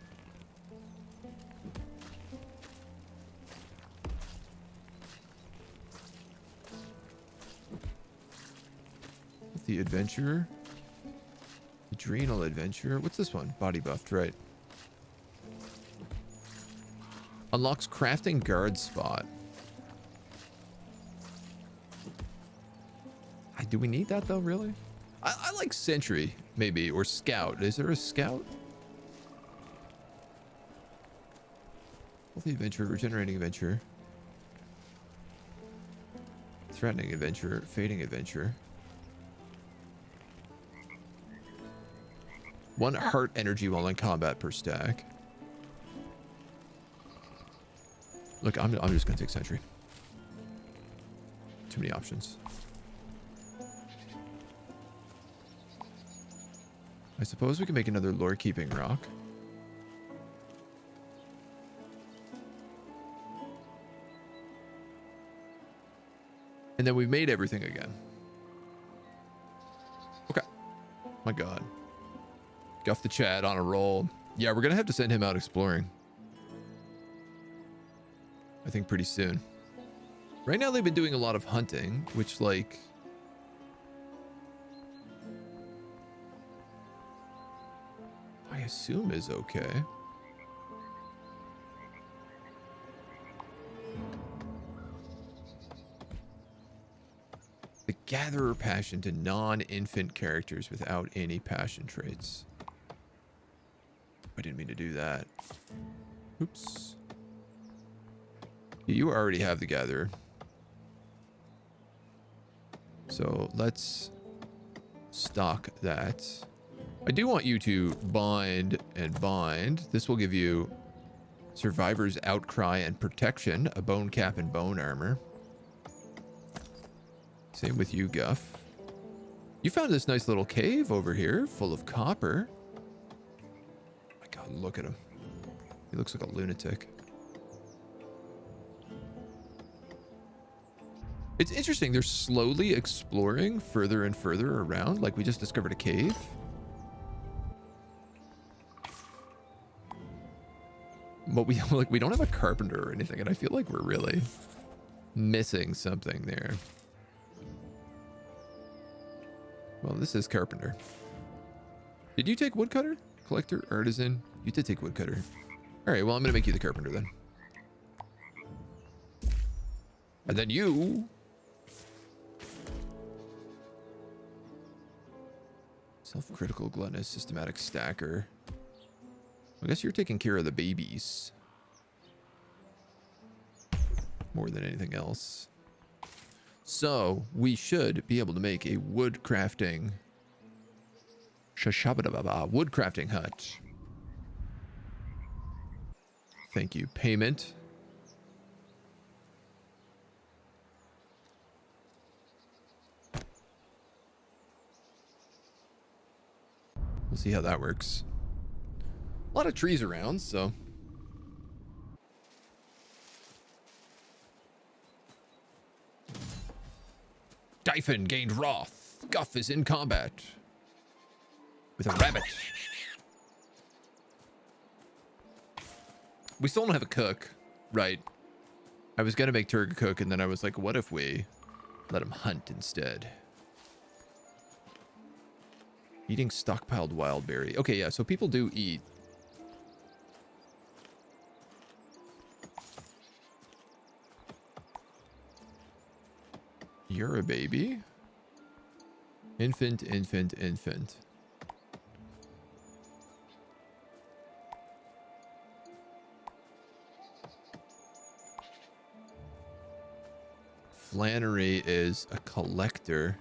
The adventurer. Adrenal adventurer. What's this one? Body buffed, right. Unlocks crafting guard spot. Do we need that though, really? I like sentry, maybe, or scout. Is there a scout? Healthy adventure, regenerating adventure. Threatening adventure, fading adventure. 1 heart energy while in combat per stack. Look, I'm just gonna take sentry. Too many options. I suppose we can make another lore keeping rock. And then we've made everything again. Okay. My God. Guff the Chad on a roll. Yeah, we're gonna have to send him out exploring. I think pretty soon. Right now they've been doing a lot of hunting, which like... I assume is okay. Gatherer passion to non-infant characters without any passion traits. I didn't mean to do that. Oops. You already have the gatherer. So let's stock that. I do want you to bind and bind. This will give you Survivor's Outcry and Protection, a bone cap and bone armor. Same with you, Guff. You found this nice little cave over here full of copper. Oh my God, look at him. He looks like a lunatic. It's interesting. They're slowly exploring further and further around. Like we just discovered a cave. But we don't have a carpenter or anything, and I feel like we're really missing something there. Well, this is carpenter. Did you take woodcutter? Collector, artisan? You did take woodcutter. All right, well, I'm going to make you the carpenter then. And then you... Self-critical, gluttonous, systematic stacker. I guess you're taking care of the babies. More than anything else. So, we should be able to make a wood crafting... wood crafting hut. Thank you. Payment. We'll see how that works. A lot of trees around, so... Dyphon gained wrath. Guff is in combat. With a rabbit. We still don't have a cook, right? I was gonna make Turg a cook, and then I was like, what if we let him hunt instead? Eating stockpiled wild berry. Okay, yeah, so people do eat. You're a baby. Infant, infant, infant. Flannery is a collector.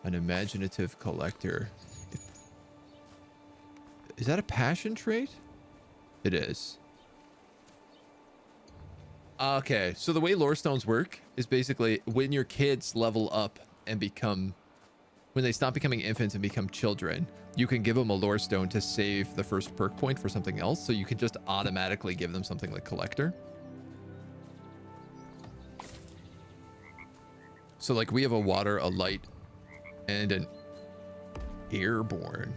An imaginative collector. Is that a passion trait? It is. Okay, so the way lore stones work is basically when your kids level up and become... When they stop becoming infants and become children, you can give them a lore stone to save the first perk point for something else, so you can just automatically give them something like collector. So like we have a water, a light, and an airborne.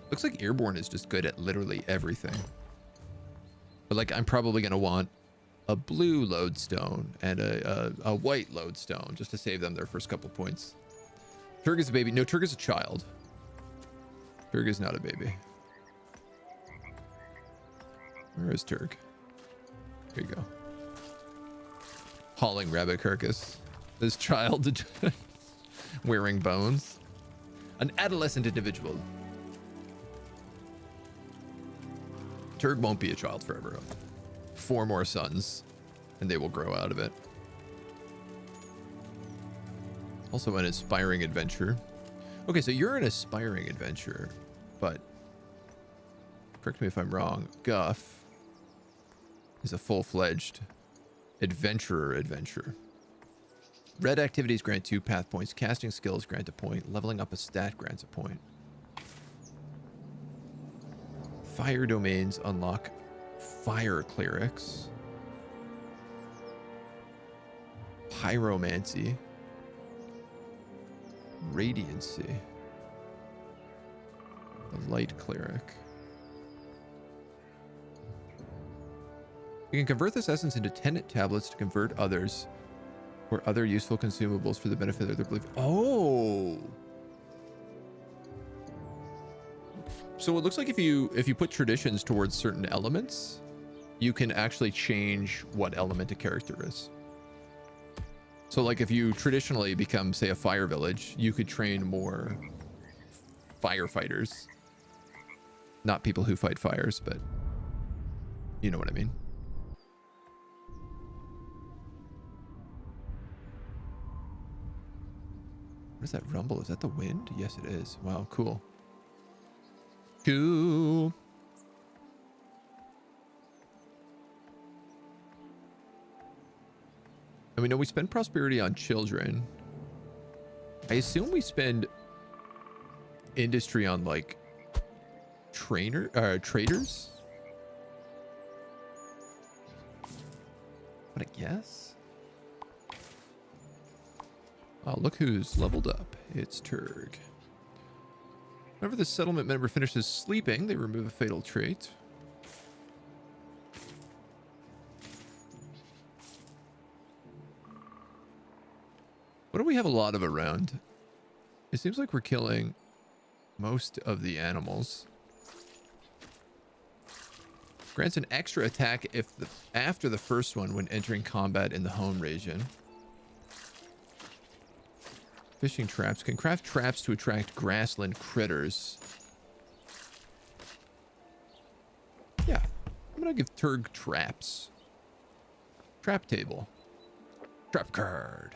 Looks like airborne is just good at literally everything. But like I'm probably going to want a blue lodestone and a white lodestone just to save them their first couple points. Turg is a baby. No, Turg is a child. Turg is not a baby. Where is Turg? Here you go. Hauling rabbit carcass. This child wearing bones. An adolescent individual. Turg won't be a child forever. 4 more sons, and they will grow out of it. Also an aspiring adventurer. Okay, so you're an aspiring adventurer, but correct me if I'm wrong, Guff is a full-fledged adventurer. Red activities grant 2 path points. Casting skills grant a point. Leveling up a stat grants a point. Fire domains unlock fire clerics. Pyromancy. Radiancy. The light cleric. You can convert this essence into tenant tablets to convert others or other useful consumables for the benefit of their belief. Oh. So it looks like if you put traditions towards certain elements, you can actually change what element a character is. So like if you traditionally become, say, a fire village, you could train more firefighters. Not people who fight fires, but you know what I mean. What is that rumble? Is that the wind? Yes, it is. Wow, cool. Cool. And we know we spend prosperity on children. I assume we spend industry on like traders. But I guess. Oh, look who's leveled up. It's Turg. Whenever the settlement member finishes sleeping, they remove a fatal trait. What do we have a lot of around? It seems like we're killing most of the animals. Grants an extra attack if after the first one when entering combat in the home region. Fishing traps. Can craft traps to attract grassland critters. Yeah. I'm gonna give Turg traps. Trap table. Trap card.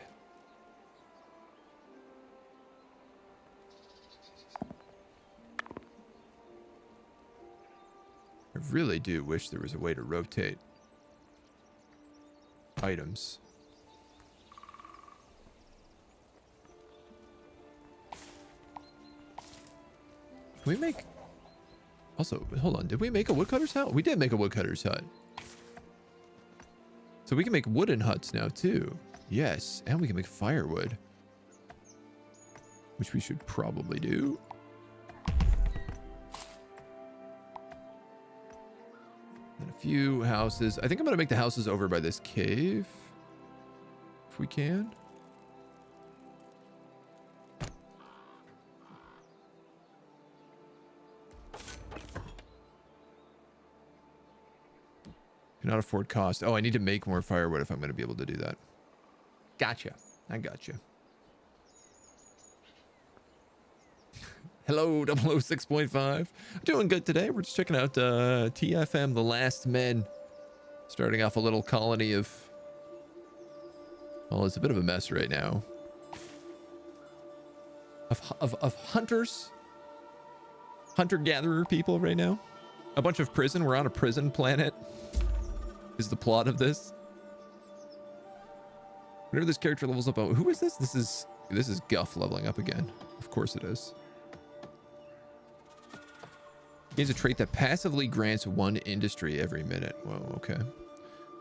I really do wish there was a way to rotate items. Can we make... Also, hold on. Did we make a woodcutter's hut? We did make a woodcutter's hut. So we can make wooden huts now, too. Yes, and we can make firewood. Which we should probably do. And a few houses. I think I'm going to make the houses over by this cave. If we can. Cannot afford cost. Oh, I need to make more firewood if I'm going to be able to do that. Gotcha. I gotcha. Hello, 006.5. Doing good today. We're just checking out TFM, The Last Men. Starting off a little colony of... Well, it's a bit of a mess right now. Of hunters. Hunter-gatherer people right now. A bunch of prison. We're on a prison planet. Is the plot of this. Whenever this character levels up... Oh, who is this? This is Guff leveling up again. Of course it is. Gains a trait that passively grants one industry every minute. Whoa, okay.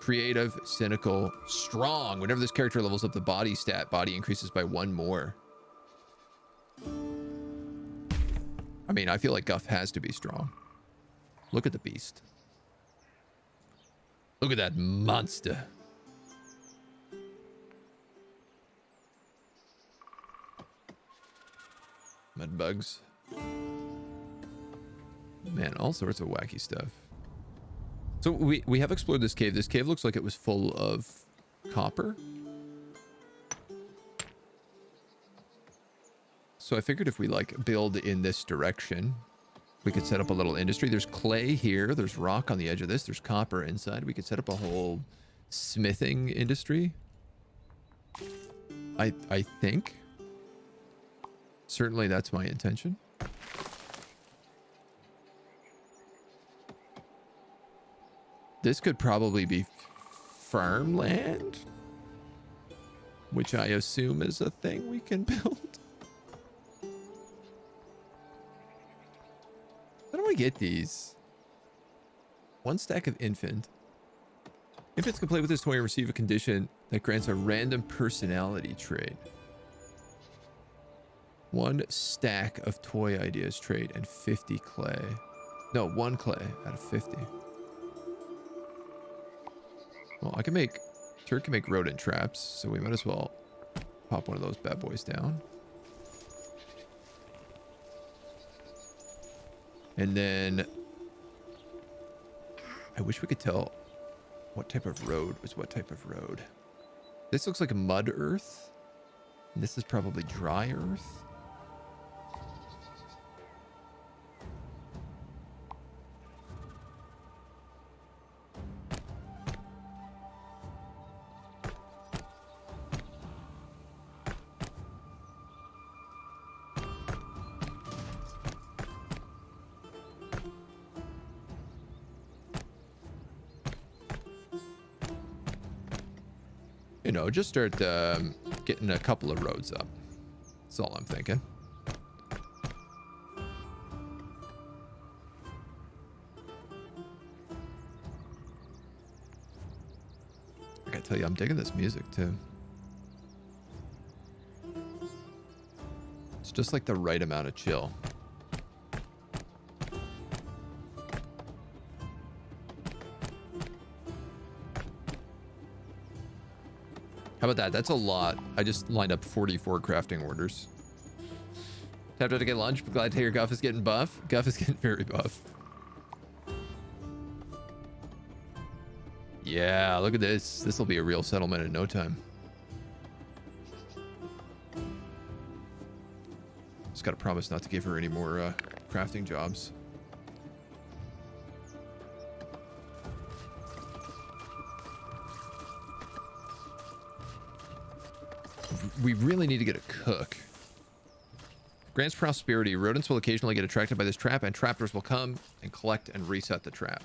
Creative, cynical, strong. Whenever this character levels up the body stat, body increases by one more. I mean, I feel like Guff has to be strong. Look at the beast. Look at that monster. Mud bugs. Man, all sorts of wacky stuff. So we have explored this cave. This cave looks like it was full of copper. So I figured if we like build in this direction, we could set up a little industry. There's clay here. There's rock on the edge of this. There's copper inside. We could set up a whole smithing industry. I think. Certainly that's my intention. This could probably be farmland, which I assume is a thing we can build. How do I get these? One stack of infant. Infants can play with this toy and receive a condition that grants a random personality trait. One stack of toy ideas trait and 50 clay. No, one clay out of 50. Well, I can make... Turk can make rodent traps, so we might as well pop one of those bad boys down. And then... I wish we could tell what type of road was what type of road. This looks like mud earth. And this is probably dry earth. You know, just start getting a couple of roads up. That's all I'm thinking. I gotta tell you, I'm digging this music too. It's just like the right amount of chill. How about that? That's a lot. I just lined up 44 crafting orders. Tapped out to get lunch, but glad to hear Guff is getting buff. Guff is getting very buff. Yeah, look at this. This will be a real settlement in no time. Just gotta promise not to give her any more crafting jobs. We really need to get a cook. Grants prosperity. Rodents will occasionally get attracted by this trap, and trappers will come and collect and reset the trap.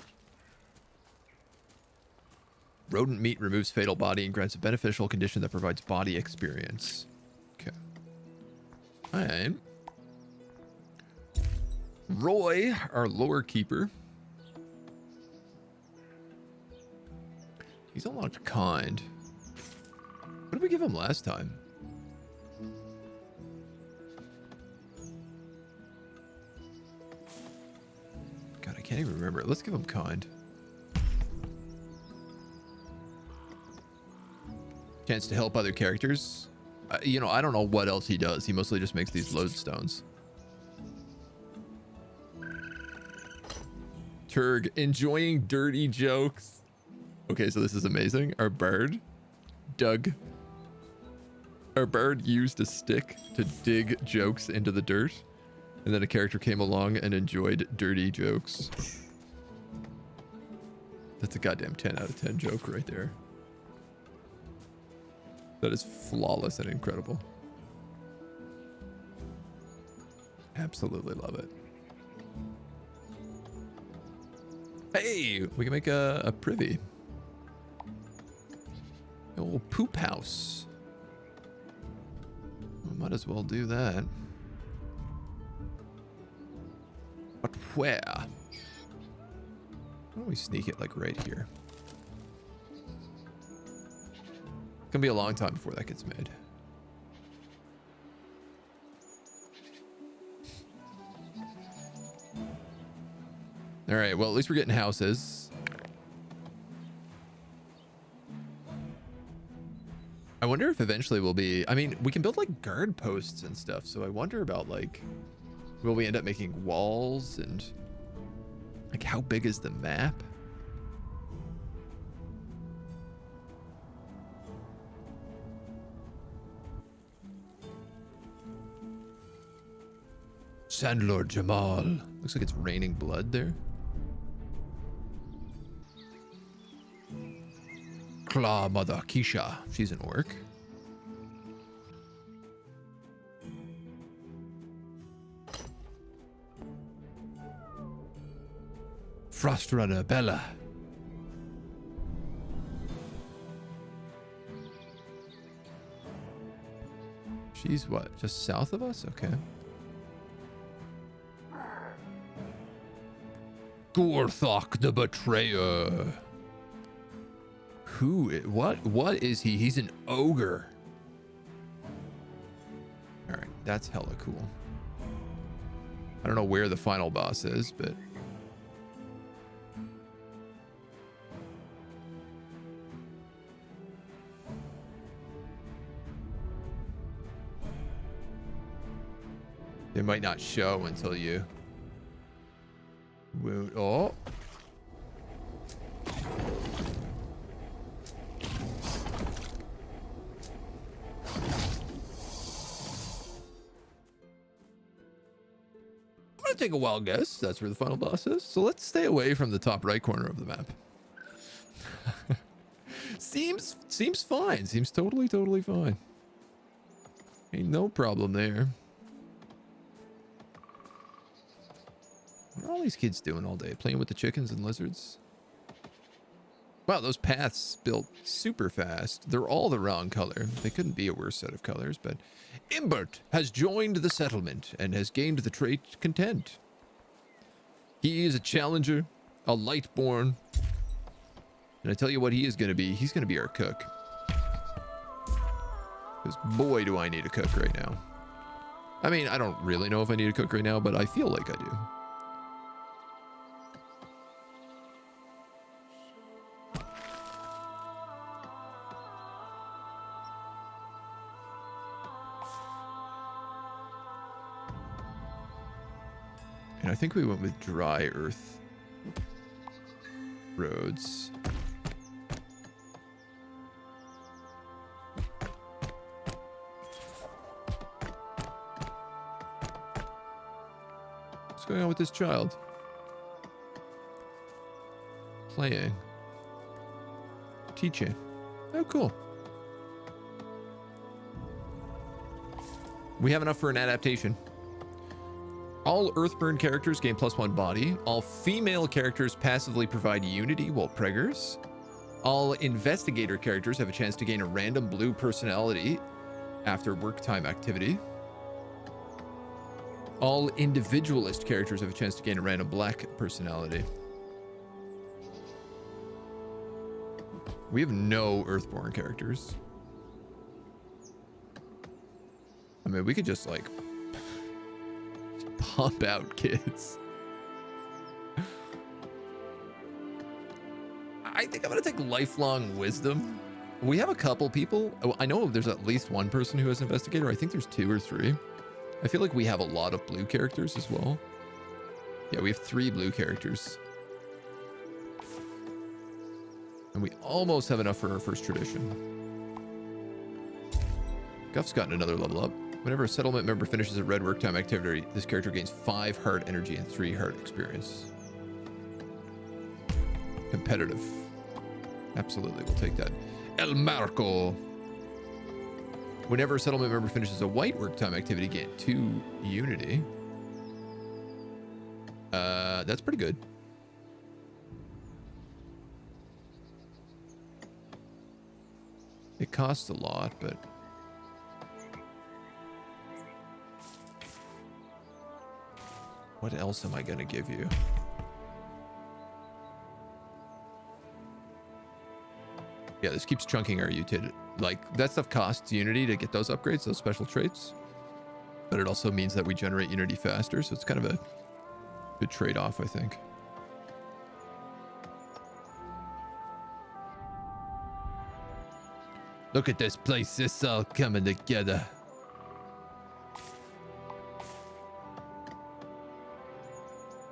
Rodent meat removes fatal body and grants a beneficial condition that provides body experience. Okay. Alright. Roy, our lore keeper. He's unlocked kind. What did we give him last time? God, I can't even remember. Let's give him kind. Chance to help other characters. You know, I don't know what else he does. He mostly just makes these lodestones. Turg, enjoying dirty jokes. Okay, so this is amazing. Our bird, Doug. Our bird used a stick to dig jokes into the dirt. And then a character came along and enjoyed dirty jokes. That's a goddamn 10 out of 10 joke right there. That is flawless and incredible. Absolutely love it. Hey, we can make a privy. A little poop house. We might as well do that. But where? Why don't we sneak it like right here? It's gonna be a long time before that gets made. All right, well, at least we're getting houses. I wonder if eventually we'll be, I mean, we can build like guard posts and stuff. So I wonder about like, will we end up making walls and like how big is the map? Sandlord Jamal. Looks like it's raining blood there. Claw Mother Keisha. She's an orc. Frostrunner Bella. She's what? Just south of us? Okay. Gorthok the Betrayer. What is he? He's an ogre. All right, that's hella cool. I don't know where the final boss is, but they might not show until you wound. Oh. take a wild guess. That's where the final boss is. So let's stay away from the top right corner of the map. Seems fine. Seems totally fine. Ain't no problem there. What are all these kids doing all day? Playing with the chickens and lizards? Wow, those paths built super fast. They're all the wrong color. They couldn't be a worse set of colors, but Imbert has joined the settlement and has gained the trait content. He is a challenger, a lightborn, and I tell you what he is going to be. He's going to be our cook. Because boy, do I need a cook right now. I mean, I don't really know if I need a cook right now, but I feel like I do. And I think we went with dry earth roads. What's going on with this child? Playing. Teaching. Oh, cool. We have enough for an adaptation. All Earthburn characters gain +1 body. All female characters passively provide unity while preggers. All investigator characters have a chance to gain a random blue personality after work time activity. All individualist characters have a chance to gain a random black personality. We have no Earthborn characters. I mean, we could just like pump out kids. I think I'm gonna take lifelong wisdom. We have a couple people. Oh, I know there's at least one person who has investigator. I think there's 2 or 3. I feel like we have a lot of blue characters as well. Yeah, we have 3 blue characters. And we almost have enough for our first tradition. Guff's gotten another level up. Whenever a settlement member finishes a red work time activity, this character gains 5 heart energy and 3 heart experience. Competitive. Absolutely, we'll take that. El Marco. Whenever a settlement member finishes a white work time activity, gain 2 unity. That's pretty good. It costs a lot, but what else am I gonna give you? Yeah, this keeps chunking our utility. Like, that stuff costs unity to get those upgrades, those special traits. But it also means that we generate unity faster, so it's kind of a good trade-off, I think. Look at this place, it's all coming together.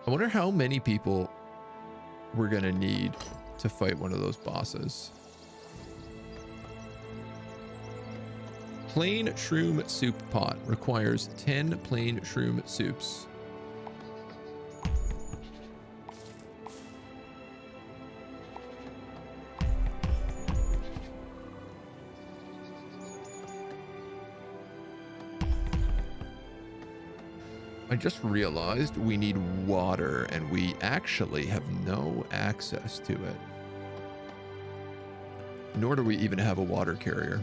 I wonder how many people we're gonna need to fight one of those bosses. Plain shroom soup pot requires 10 plain shroom soups. I just realized we need water and we actually have no access to it. Nor do we even have a water carrier.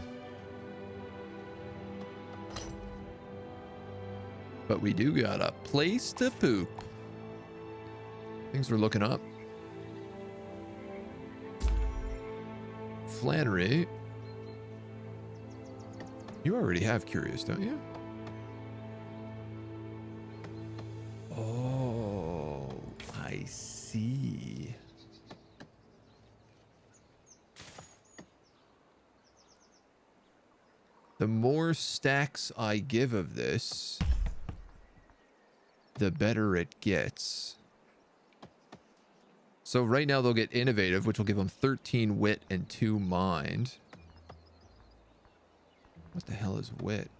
But we do got a place to poop. Things are looking up. Flannery. You already have Curious, don't you? Oh, I see. The more stacks I give of this, the better it gets. So right now they'll get innovative, which will give them 13 wit and 2 mind. What the hell is wit?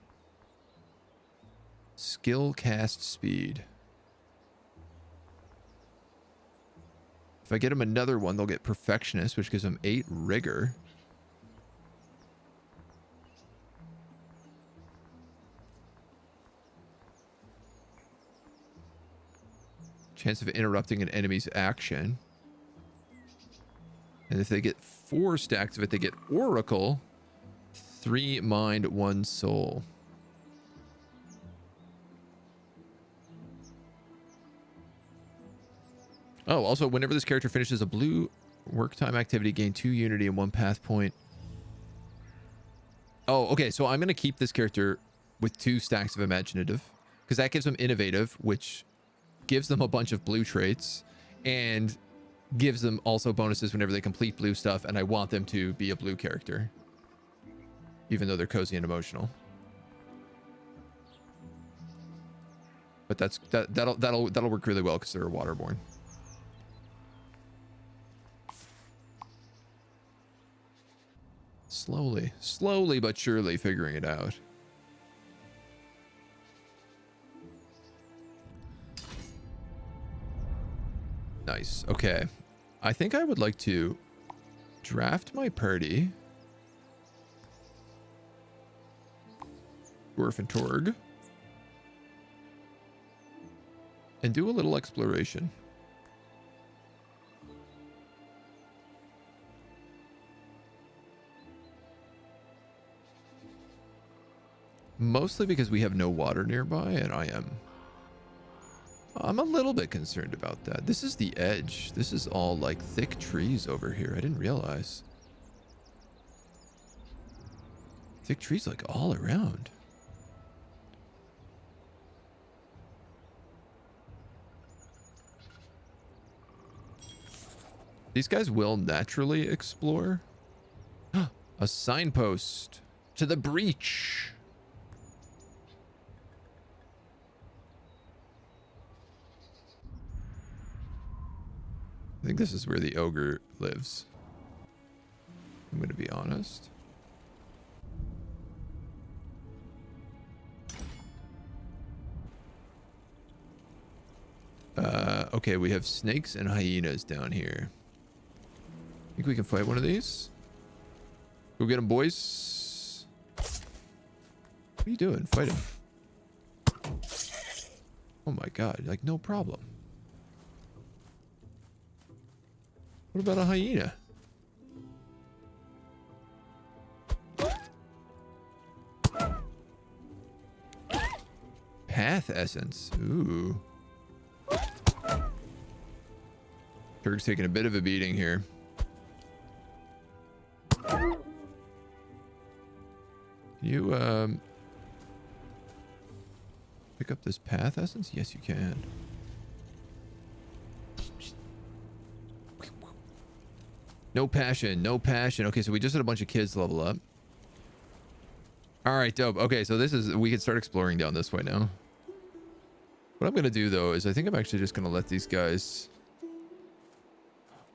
Skill cast speed. If I get them another one, they'll get perfectionist, which gives them 8 rigor. Chance of interrupting an enemy's action. And if they get 4 stacks of it, they get Oracle. 3 mind, 1 soul. Oh, also, whenever this character finishes a blue work time activity, gain 2 unity and 1 path point. Oh, okay. So I'm going to keep this character with 2 stacks of imaginative, because that gives them innovative, which gives them a bunch of blue traits and gives them also bonuses whenever they complete blue stuff. And I want them to be a blue character, even though they're cozy and emotional. But that'll work really well because they're waterborne. Slowly but surely figuring it out. Nice. Okay. I think I would like to draft my party. Dwarf and Torg. And do a little exploration. Mostly because we have no water nearby, and I'm a little bit concerned about that. This is the edge. This is all like thick trees over here. I didn't realize. Thick trees like all around. These guys will naturally explore. A signpost to the breach. I think this is where the ogre lives. I'm going to be honest. Okay, we have snakes and hyenas down here. Think we can fight one of these? Go get him, boys. What are you doing? Fight him. Oh my god, like no problem. What about a hyena? Path essence. Ooh. Turk's taking a bit of a beating here. You pick up this path essence? Yes, you can. No passion, no passion. Okay, so we just had a bunch of kids level up. All right, dope. Okay, so this is, we can start exploring down this way now. What I'm gonna do though is I think I'm actually just gonna let these guys.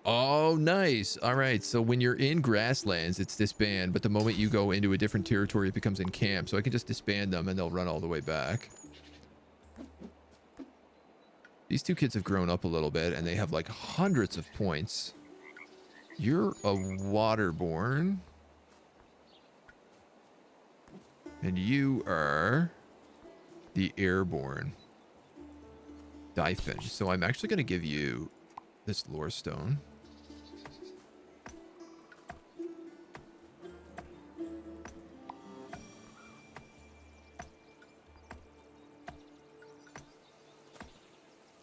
Oh, nice. All right, so when you're in grasslands, it's disband, but the moment you go into a different territory, it becomes in camp. So I can just disband them and they'll run all the way back. These 2 kids have grown up a little bit and they have like hundreds of points. You're a waterborne. And you are the airborne. Dyfin. So I'm actually going to give you this lore stone.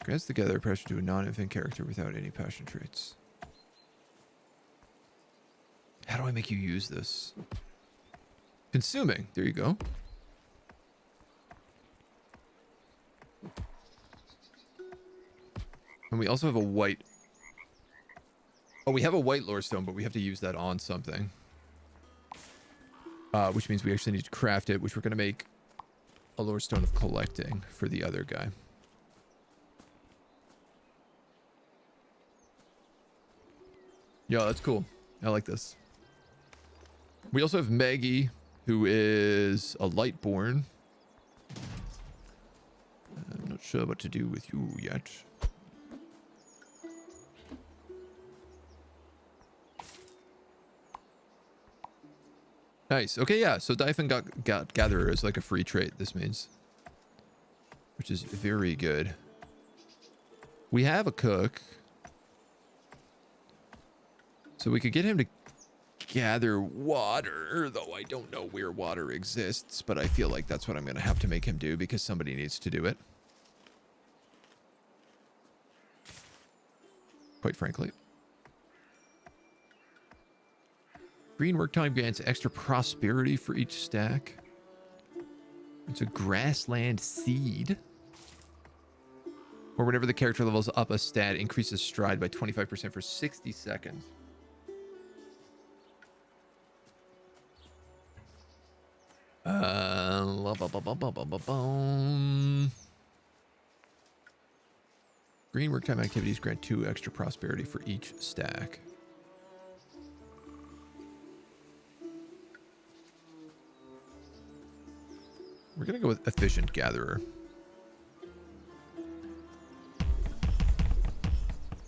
Grants together pressure to a non-infant character without any passion traits. How do I make you use this? Consuming. There you go. And we also have a white. Oh, we have a white lore stone, but we have to use that on something. Which means we actually need to craft it, which we're going to make a lore stone of collecting for the other guy. Yeah, that's cool. I like this. We also have Maggie, who is a Lightborn. I'm not sure what to do with you yet. Nice. Okay, yeah. So Dyphon got Gatherer is like a free trait, this means. Which is very good. We have a cook. So we could get him to gather water, though I don't know where water exists, but I feel like that's what I'm going to have to make him do because somebody needs to do it. Quite frankly. Green work time grants extra prosperity for each stack. It's a grassland seed. Or whenever the character levels up a stat, increases stride by 25% for 60 seconds. Green work time activities grant 2 extra prosperity for each stack. We're gonna go with efficient gatherer.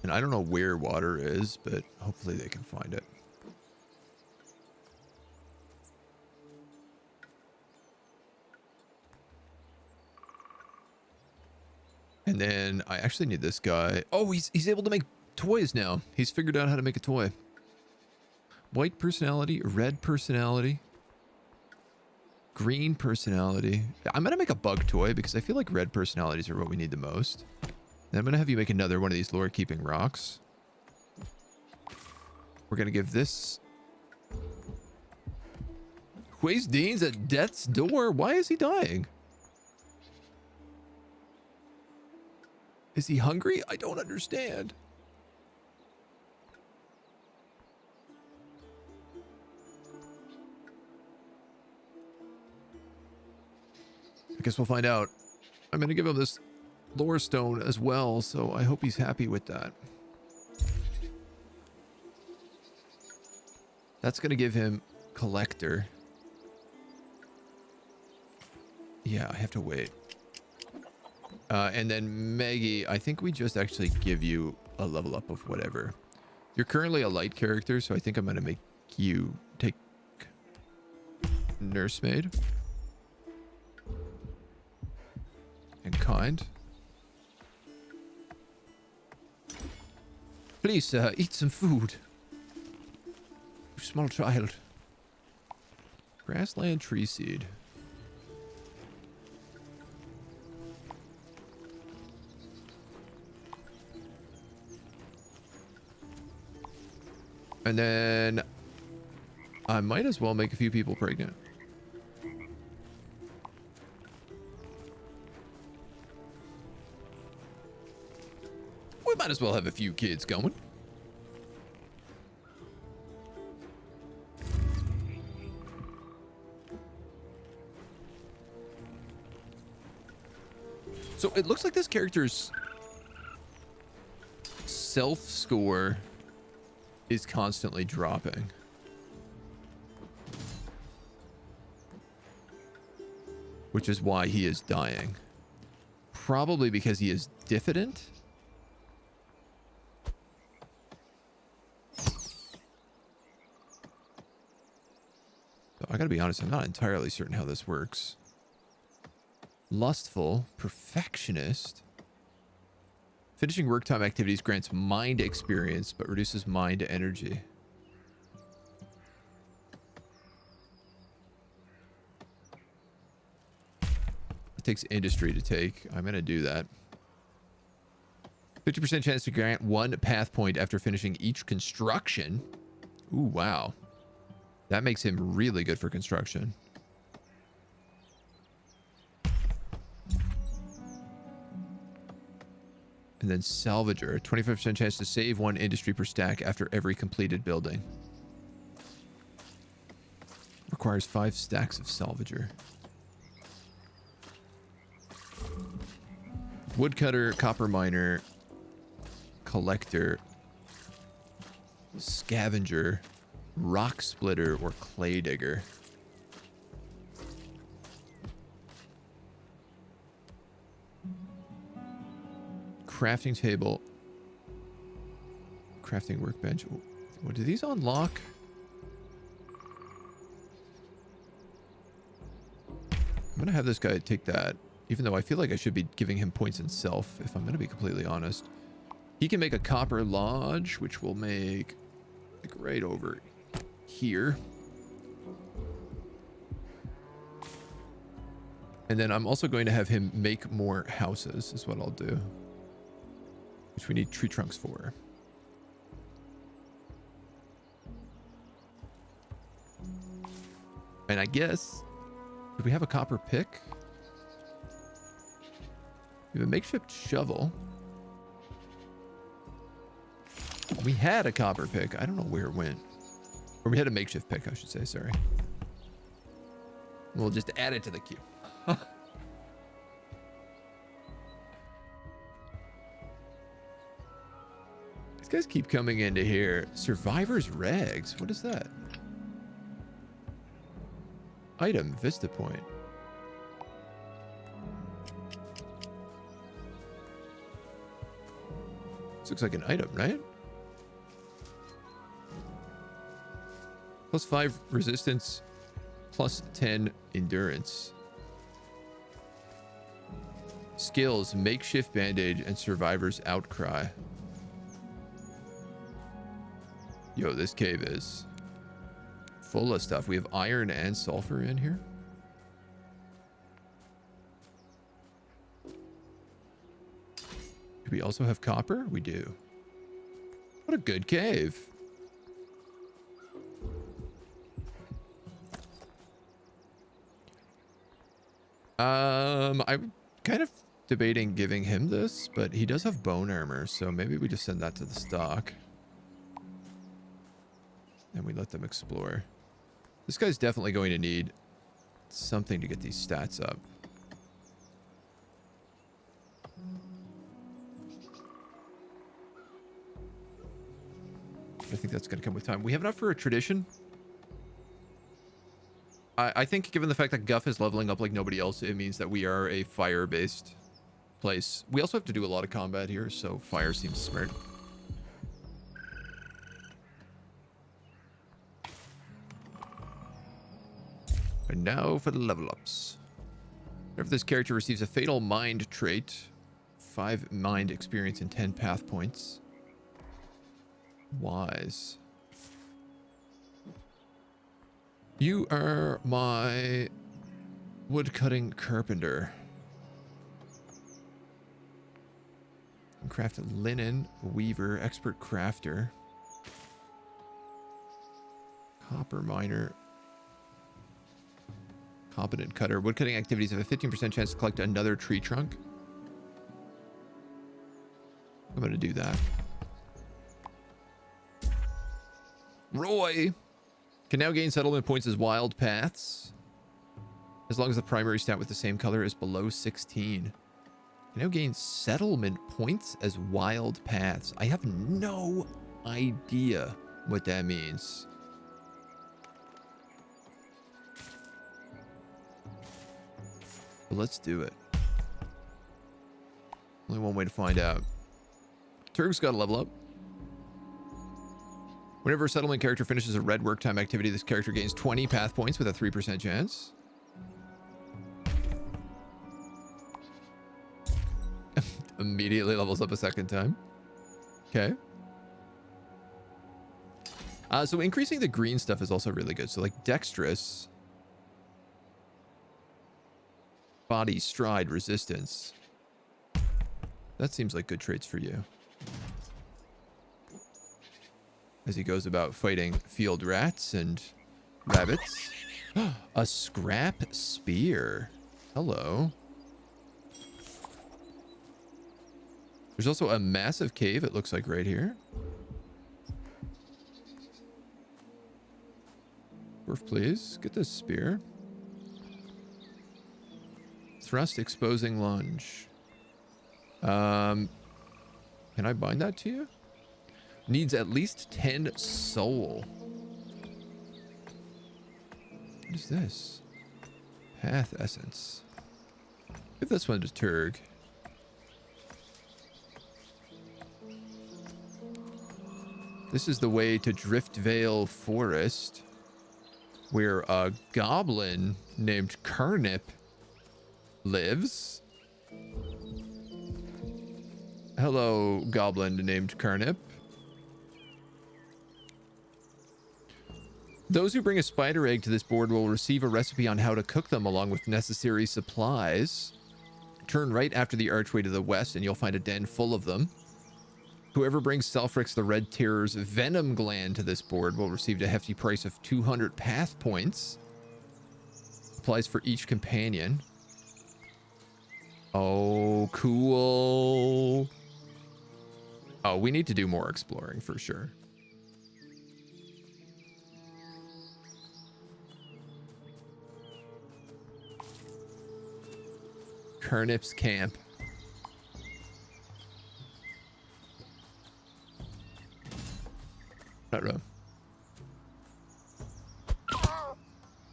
And I don't know where water is, but hopefully they can find it. And then I actually need this guy. Oh, he's able to make toys now. He's figured out how to make a toy. White personality, red personality, green personality. I'm going to make a bug toy because I feel like red personalities are what we need the most. Then I'm going to have you make another one of these lore keeping rocks. We're going to give this... Hui's Dean's at death's door. Why is he dying? Is he hungry? I don't understand. I guess we'll find out. I'm going to give him this lore stone as well, so I hope he's happy with that. That's going to give him collector. Yeah, I have to wait. And then Maggie, I think we just actually give you a level up of whatever. You're currently a light character, so I think I'm going to make you take nursemaid. And kind. Please, eat some food. You small child. Grassland tree seed. And then I might as well make a few people pregnant. We might as well have a few kids going. So it looks like this character's self score is constantly dropping. Which is why he is dying. Probably because he is diffident. So I gotta be honest, I'm not entirely certain how this works. Lustful, perfectionist. Finishing work time activities grants mind experience, but reduces mind energy. It takes industry to take. I'm going to do that. 50% chance to grant 1 path point after finishing each construction. Ooh, wow. That makes him really good for construction. And then Salvager, 25% chance to save 1 industry per stack after every completed building. Requires 5 stacks of Salvager. Woodcutter, copper miner, collector, scavenger, rock splitter, or clay digger. Crafting table, crafting workbench. What do these unlock? I'm gonna have this guy take that, even though I feel like I should be giving him points in self, if I'm gonna be completely honest. He can make a copper lodge, which will make like right over here. And then I'm also going to have him make more houses, is what I'll do. Which we need tree trunks for. And I guess, do we have a copper pick? We have a makeshift shovel. We had a copper pick. I don't know where it went. Or we had a makeshift pick, I should say, sorry. We'll just add it to the queue. These guys keep coming into here. Survivor's rags. What is that? Item, Vista Point. This looks like an item, right? +5 resistance, +10 endurance. Skills, makeshift bandage, and survivor's outcry. Yo, this cave is full of stuff. We have iron and sulfur in here. Do we also have copper? We do. What a good cave. I'm kind of debating giving him this, but he does have bone armor, so maybe we just send that to the stock. And we let them explore. This guy's definitely going to need something to get these stats up. I think that's going to come with time. We have enough for a tradition. I think given the fact that Guff is leveling up like nobody else, it means that we are a fire-based place. We also have to do a lot of combat here, so fire seems smart. And now for the level ups. Whenever this character receives a fatal mind trait, 5 mind experience and 10 path points. Wise. You are my woodcutting carpenter. Craft linen, weaver, expert crafter. Copper miner. Competent cutter. Woodcutting activities have a 15% chance to collect another tree trunk. I'm going to do that. Roy can now gain settlement points as wild paths, as long as the primary stat with the same color is below 16. Can now gain settlement points as wild paths. I have no idea what that means. But let's do it. Only one way to find out. Turg's got to level up. Whenever a settlement character finishes a red work time activity, this character gains 20 path points with a 3% chance. Immediately levels up a second time. Okay. So increasing the green stuff is also really good. So like dexterous, body, stride, resistance. That seems like good traits for you. As he goes about fighting field rats and rabbits. A scrap spear. Hello. There's also a massive cave, it looks like, right here. Dwarf, please. Get this spear. Thrust, exposing lunge. Can I bind that to you? Needs at least 10 soul. What is this? Path essence. Give this one to Turg. This is the way to Driftvale Forest, where a goblin named Carnip lives. Hello, goblin named Carnip. Those who bring a spider egg to this board will receive a recipe on how to cook them along with necessary supplies. Turn right after the archway to the west and you'll find a den full of them. Whoever brings Selfrix the Red Terror's venom gland to this board will receive a hefty price of 200 path points. Applies for each companion. Oh, cool. Oh, we need to do more exploring for sure. Carnip's camp. Uh-oh.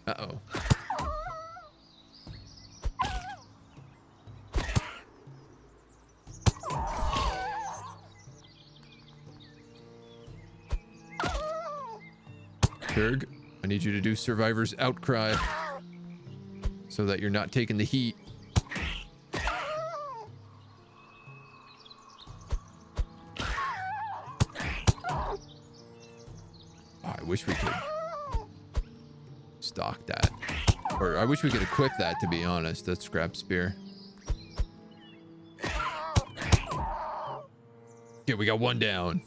Uh-oh. Kurg, I need you to do Survivor's Outcry so that you're not taking the heat. I wish we could stock that. Or I wish we could equip that, to be honest. That scrap spear. Yeah, we got one down.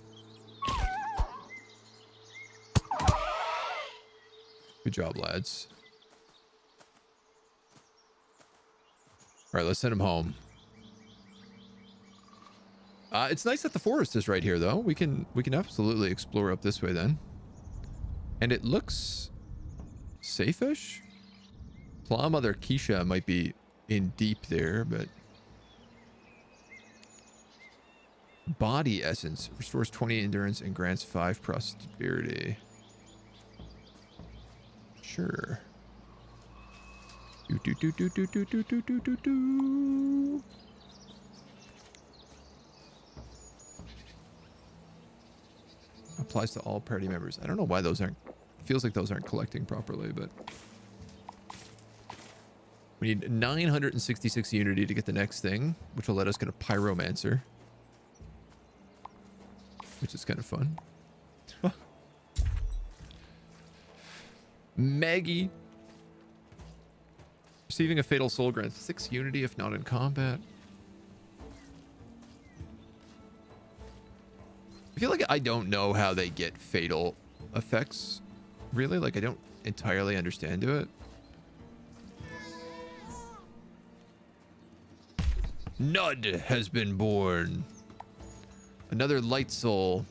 Good job, lads. All right, let's send him home. It's nice that the forest is right here, though. We can absolutely explore up this way then. And it looks safe-ish. Plowmother Keisha might be in deep there, but body essence restores 20 endurance and grants 5 prosperity. Sure. Do. Applies to all party members. I don't know why those aren't. Feels like those aren't collecting properly, but we need 966 unity to get the next thing, which will let us get a pyromancer, which is kind of fun. Maggie. Receiving a fatal soul grants 6 unity if not in combat. I feel like I don't know how they get fatal effects. Really? Like, I don't entirely understand it. Nud has been born. Another light soul.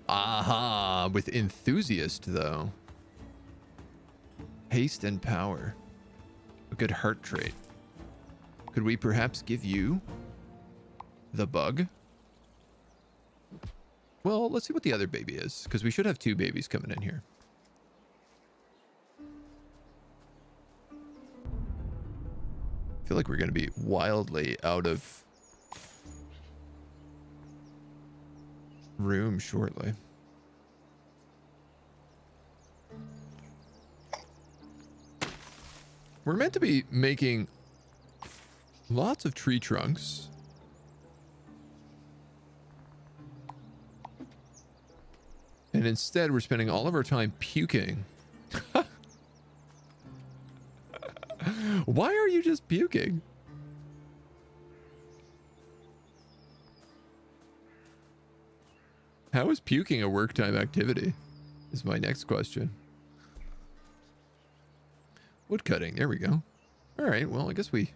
Aha, with enthusiast, though. Haste and power. A good heart trait. Could we perhaps give you the bug? Well, let's see what the other baby is, because we should have 2 babies coming in here. I feel like we're going to be wildly out of room shortly. We're meant to be making lots of tree trunks. And instead, we're spending all of our time puking. Why are you just puking? How is puking a work time activity? Is my next question. Wood cutting. There we go. All right. Well, I guess we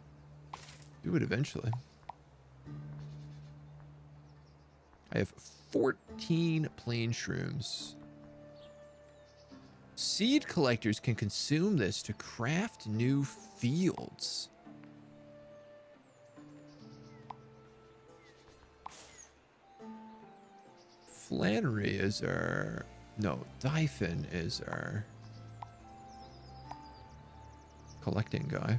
do it eventually. I have 14 plain shrooms. Seed collectors can consume this to craft new fields. Flannery is our... No, Dyphon is our collecting guy.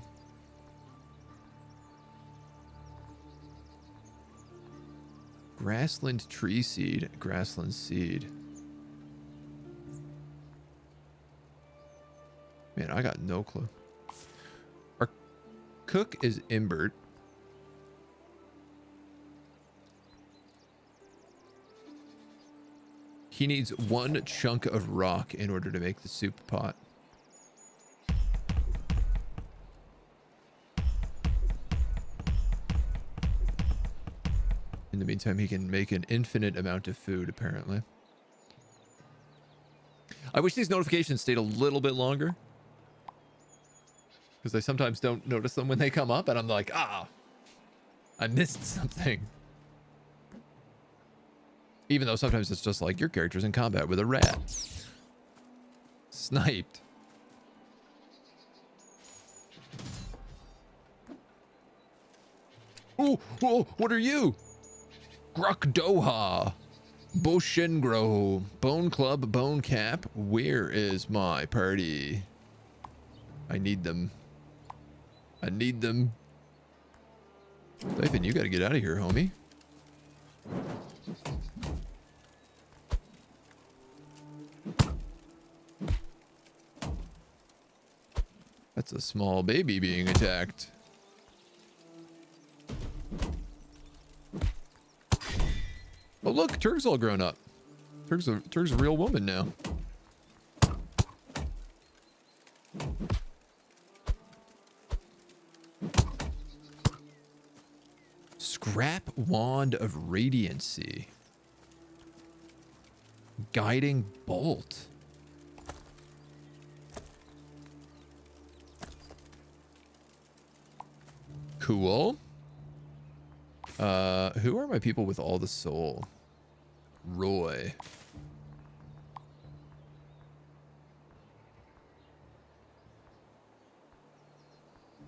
Grassland tree seed, grassland seed. Man, I got no clue. Our Cook is Imbert. He needs 1 chunk of rock in order to make the soup pot. In the meantime, he can make an infinite amount of food, apparently. I wish these notifications stayed a little bit longer, because I sometimes don't notice them when they come up, and I'm like, ah, I missed something. Even though sometimes it's just like, your character's in combat with a rat. Sniped. Oh, what are you? Grokdoha. Boshengro. Bone Club, Bone Cap. Where is my party? I need them. I need them. Typhon, you gotta get out of here, homie. That's a small baby being attacked. Oh look, Turk's all grown up. Turk's a real woman now. Scrap Wand of Radiancy. Guiding Bolt. Cool. Who are my people with all the soul? Roy.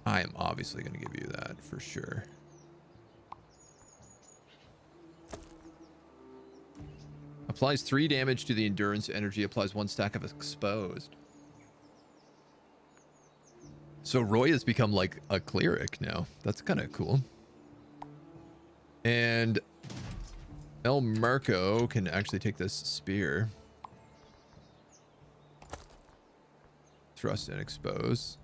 I am obviously going to give you that for sure. Applies 3 damage to the endurance energy. Applies 1 stack of exposed. So Roy has become like a cleric now. That's kind of cool. And El Marco can actually take this spear. Thrust and expose.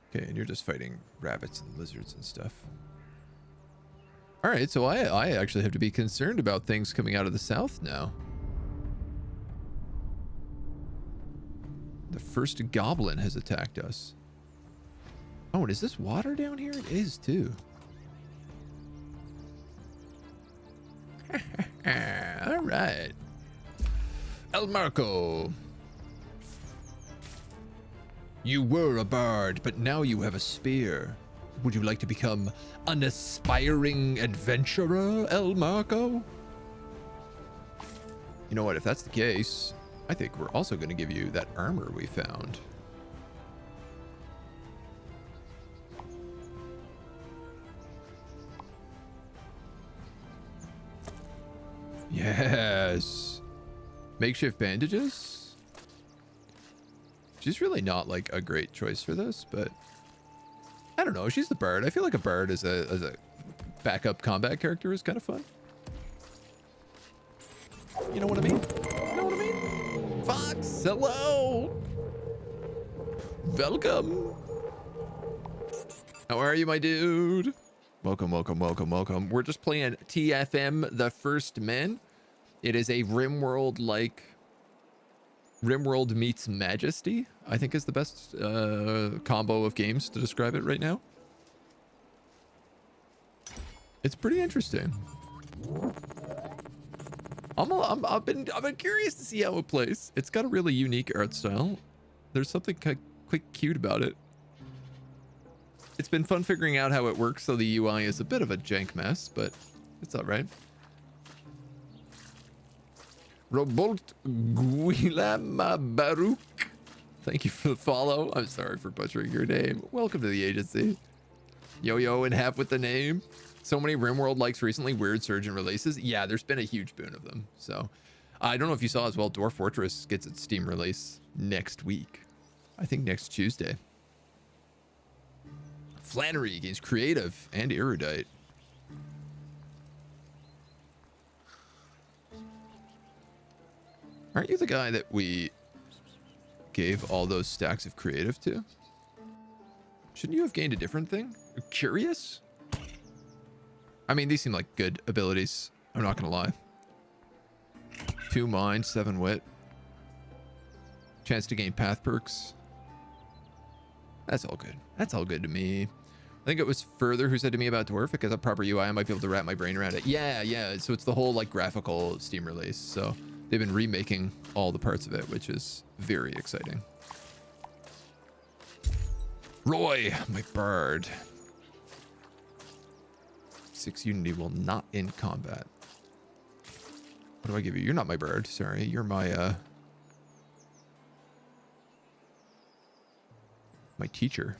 Okay, and you're just fighting rabbits and lizards and stuff. All right, so I actually have to be concerned about things coming out of the south now. The first goblin has attacked us. Oh, and is this water down here? It is too. All right. El Marco. You were a bard, but now you have a spear. Would you like to become an aspiring adventurer, El Marco? You know what? If that's the case, I think we're also going to give you that armor we found. Yes. Makeshift bandages? She's really not like a great choice for this, but I don't know. She's the bard. I feel like a bard as a backup combat character is kind of fun. You know what I mean? You know what I mean? Fox, hello. Welcome. How are you, my dude? Welcome, welcome, welcome, welcome. We're just playing TFM The First Men. It is a RimWorld like RimWorld meets Majesty, I think is the best combo of games to describe it right now. It's pretty interesting. I've been curious to see how it plays. It's got a really unique art style. There's something quite cute about it. It's been fun figuring out how it works, so the UI is a bit of a jank mess, but it's all right. Robolt Guilama Baruch. Thank you for the follow. I'm sorry for butchering your name. Welcome to the agency. Yo-yo and half with the name. So many RimWorld likes recently. Weird surge in releases. Yeah, there's been a huge boon of them. So I don't know if you saw as well, Dwarf Fortress gets its Steam release next week. I think next Tuesday. Flannery gains creative and erudite. Aren't you the guy that we gave all those stacks of creative to? Shouldn't you have gained a different thing? Curious? I mean, these seem like good abilities. I'm not gonna lie. 2 mind, 7 wit. Chance to gain path perks. That's all good. That's all good to me. I think it was Further who said to me about Dwarf, because a proper UI, I might be able to wrap my brain around it. Yeah. So it's the whole like graphical Steam release. So they've been remaking all the parts of it, which is very exciting. Roy, my bird. 6 Unity will not end combat. What do I give you? You're not my bird. Sorry. You're my, my teacher.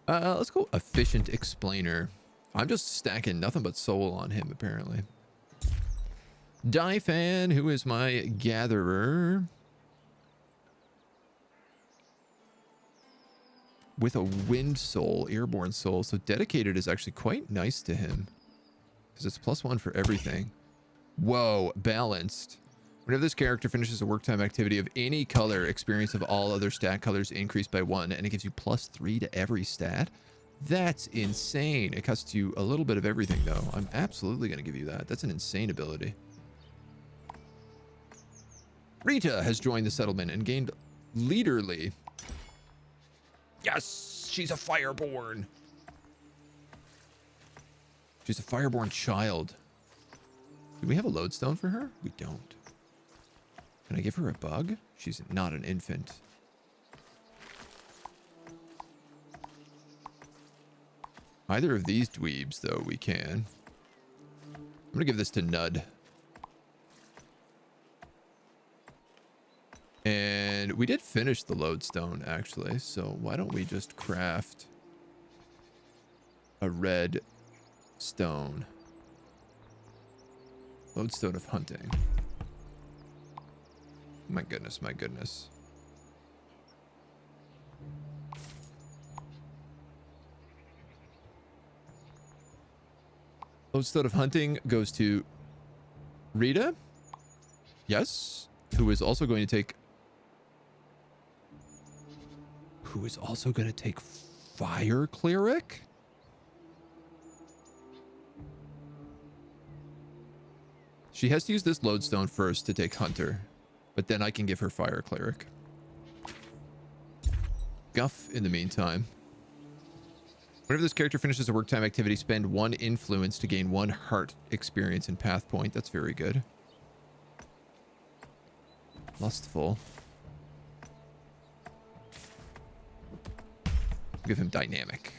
Let's go Efficient Explainer. I'm just stacking nothing but soul on him, apparently. Die Fan, who is my gatherer. With a wind soul, airborne soul. So dedicated is actually quite nice to him. Because it's +1 for everything. Whoa, balanced. Whenever this character finishes a work time activity of any color, experience of all other stat colors increased by 1, and it gives you +3 to every stat. That's insane. It costs you a little bit of everything, though. I'm absolutely going to give you that. That's an insane ability. Rita has joined the settlement and gained Leaderly. Yes, she's a Fireborn. She's a Fireborn child. Do we have a lodestone for her? We don't. Can I give her a bug? She's not an infant. Either of these dweebs, though, we can. I'm gonna give this to Nud. And we did finish the lodestone, actually, so why don't we just craft a red stone. Lodestone of hunting. My goodness, my goodness. Lodestone of hunting goes to Rita. Yes. Who is also going to take Fire Cleric? She has to use this lodestone first to take Hunter, but then I can give her Fire Cleric. Guff in the meantime. Whenever this character finishes a work time activity, spend 1 influence to gain 1 heart experience and path point. That's very good. Lustful. Give him dynamic.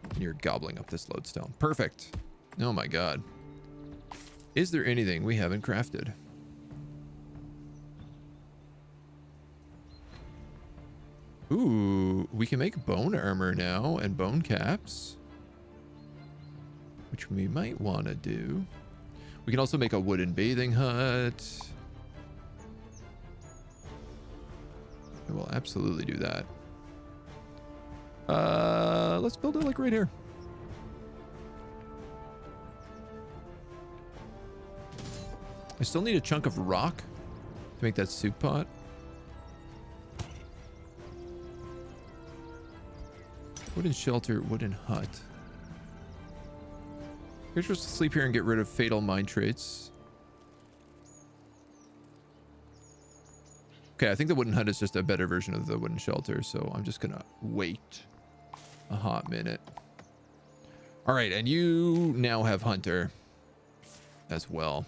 And you're gobbling up this lodestone. Perfect. Oh my god. Is there anything we haven't crafted? Ooh, we can make bone armor now and bone caps, which we might want to do. We can also make a wooden bathing hut. I will absolutely do that. Let's build it like right here. I still need a chunk of rock to make that soup pot. Wooden shelter, wooden hut. Here's just sleep here and get rid of fatal mind traits. Okay, I think the wooden hut is just a better version of the wooden shelter, so I'm just gonna wait a hot minute. All right, and you now have Hunter as well.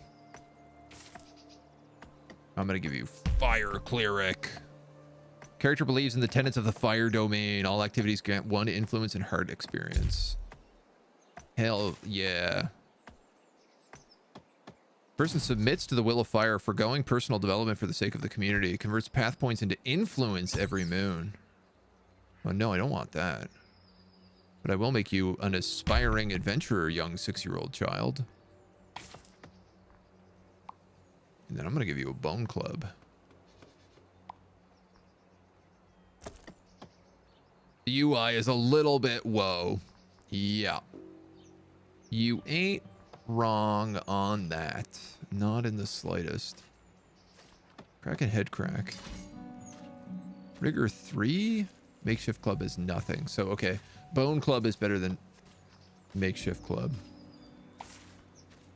I'm gonna give you Fire Cleric. Character believes in the tenets of the fire domain. All activities grant 1 influence and heart experience. Hell yeah. Person submits to the will of fire, foregoing personal development for the sake of the community. Converts path points into influence every moon. Oh no, I don't want that. But I will make you an aspiring adventurer, young 6-year-old child. And then I'm gonna give you a bone club. The UI is a little bit whoa. Yeah. You ain't wrong on that. Not in the slightest. Crack and head crack. Rigor 3. Makeshift club is nothing. So, okay. Bone club is better than makeshift club.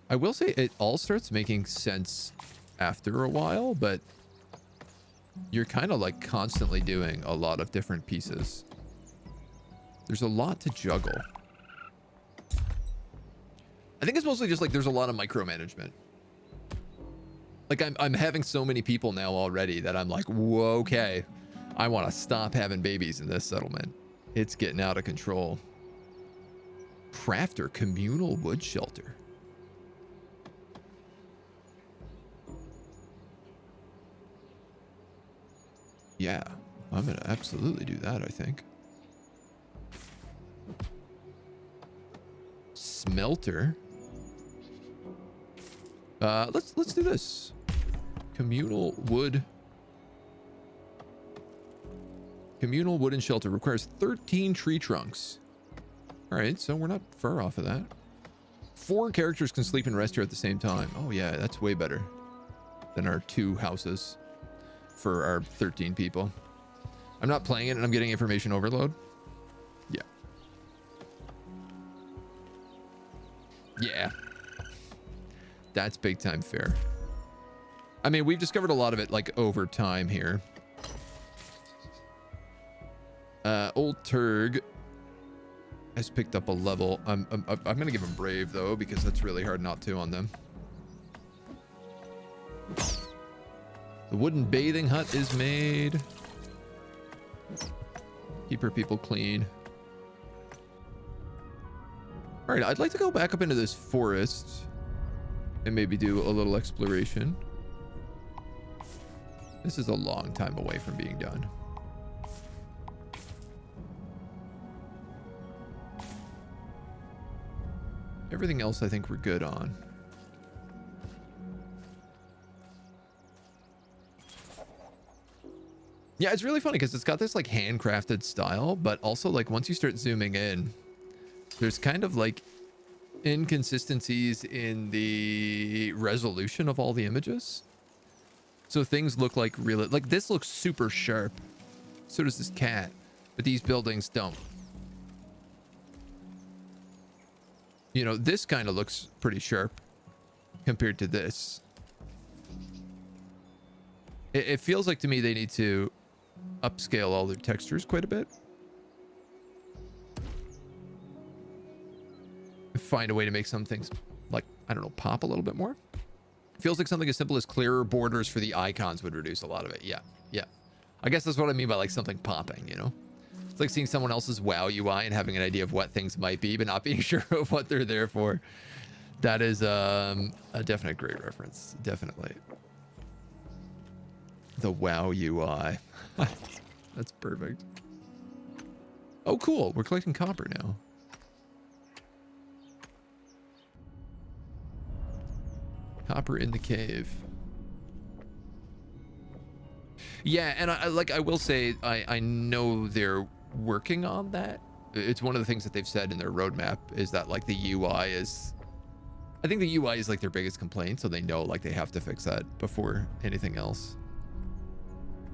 I will say it all starts making sense after a while, but you're kind of like constantly doing a lot of different pieces. There's a lot to juggle. I think it's mostly just like there's a lot of micromanagement. Like I'm having so many people now already that I'm like, whoa, okay. I want to stop having babies in this settlement. It's getting out of control. Crafter communal wood shelter. Yeah, I'm gonna absolutely do that, I think. Smelter. Let's do this. Communal wooden shelter requires 13 tree trunks. All right, so we're not far off of that. 4 characters can sleep and rest here at the same time. Oh yeah, that's way better than our 2 houses for our 13 people. I'm not playing it and I'm getting information overload. Yeah. Yeah. That's big time fair. I mean, we've discovered a lot of it like over time here. Old Turg has picked up a level. I'm gonna give him Brave though, because that's really hard not to on them. The wooden bathing hut is made. Keep her people clean. All right, I'd like to go back up into this forest and maybe do a little exploration. This is a long time away from being done. Everything else I think we're good on. Yeah, it's really funny because it's got this like handcrafted style, but also like once you start zooming in, there's kind of like inconsistencies in the resolution of all the images. So things look like really, like this looks super sharp. So does this cat, but these buildings don't. You know, this kind of looks pretty sharp compared to this. It feels like to me they need to upscale all their textures quite a bit. Find a way to make some things like, I don't know, pop a little bit more. Feels like something as simple as clearer borders for the icons would reduce a lot of it. Yeah, yeah. I guess that's what I mean by like something popping, you know? It's like seeing someone else's WoW UI and having an idea of what things might be, but not being sure of what they're there for. That is a definite great reference. Definitely. The WoW UI. That's perfect. Oh, cool. We're collecting copper now. Copper in the cave. Yeah, and I will say I know they're working on that. It's one of the things that they've said in their roadmap is that like the UI is, I think the UI is like their biggest complaint, so they know like they have to fix that before anything else,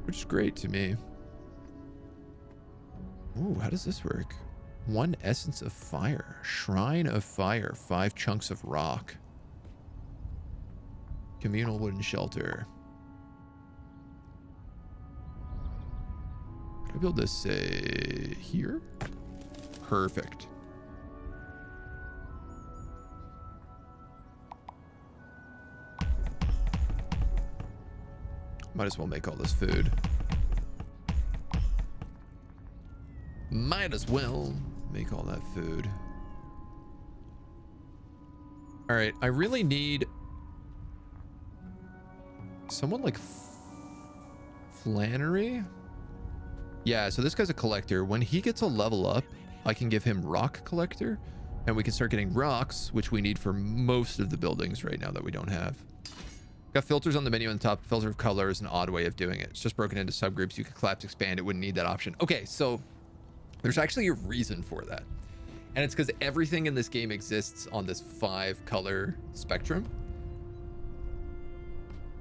which is great to me. Ooh, how does this work? 1 essence of fire, shrine of fire, 5 chunks of rock. Communal wooden shelter. Can I build this, say, here? Perfect. Might as well make all this food. Might as well make all that food. All right, I really need someone like Flannery. Yeah, so this guy's a collector. When he gets a level up, I can give him rock collector and we can start getting rocks, which we need for most of the buildings right now that we don't have. Got filters on the menu on the top. Filter of color is an odd way of doing it. It's just broken into subgroups. You can collapse, expand. It wouldn't need that option. Okay, so there's actually a reason for that. And it's because everything in this game exists on this 5-color spectrum.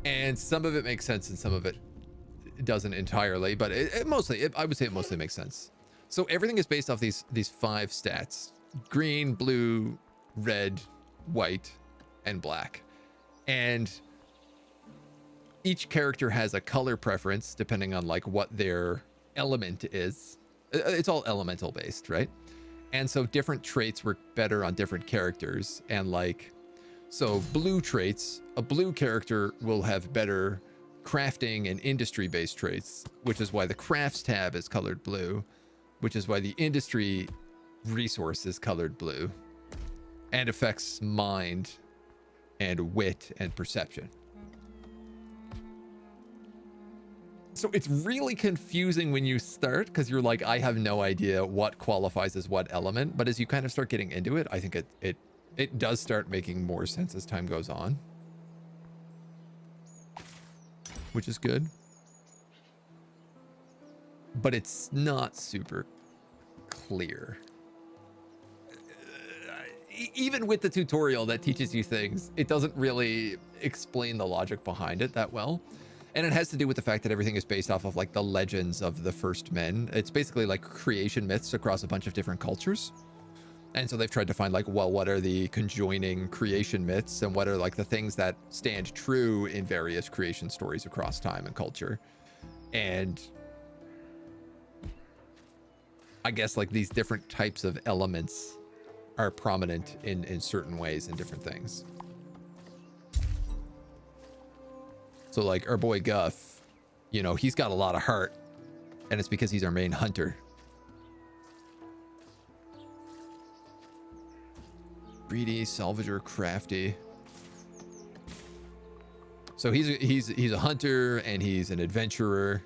And some of it makes sense and some of it doesn't entirely, but I would say it mostly makes sense. So everything is based off these 5 stats: green, blue, red, white, and black. And each character has a color preference depending on like what their element is. It's all elemental based, right? And so different traits work better on different characters. And like, so blue traits, a blue character will have better crafting and industry based traits, which is why the crafts tab is colored blue, which is why the industry resource is colored blue, and affects mind and wit and perception. So it's really confusing when you start, because you're like, I have no idea what qualifies as what element. But as you kind of start getting into it, I think it does start making more sense as time goes on, which is good. But it's not super clear. Even with the tutorial that teaches you things, it doesn't really explain the logic behind it that well. And it has to do with the fact that everything is based off of like the legends of the first men. It's basically like creation myths across a bunch of different cultures. And so they've tried to find like, well, what are the conjoining creation myths and what are like the things that stand true in various creation stories across time and culture. And I guess like these different types of elements are prominent in certain ways in different things. So like our boy Guff, you know, he's got a lot of heart, and it's because he's our main hunter. Greedy, salvager, crafty. So he's a hunter and he's an adventurer.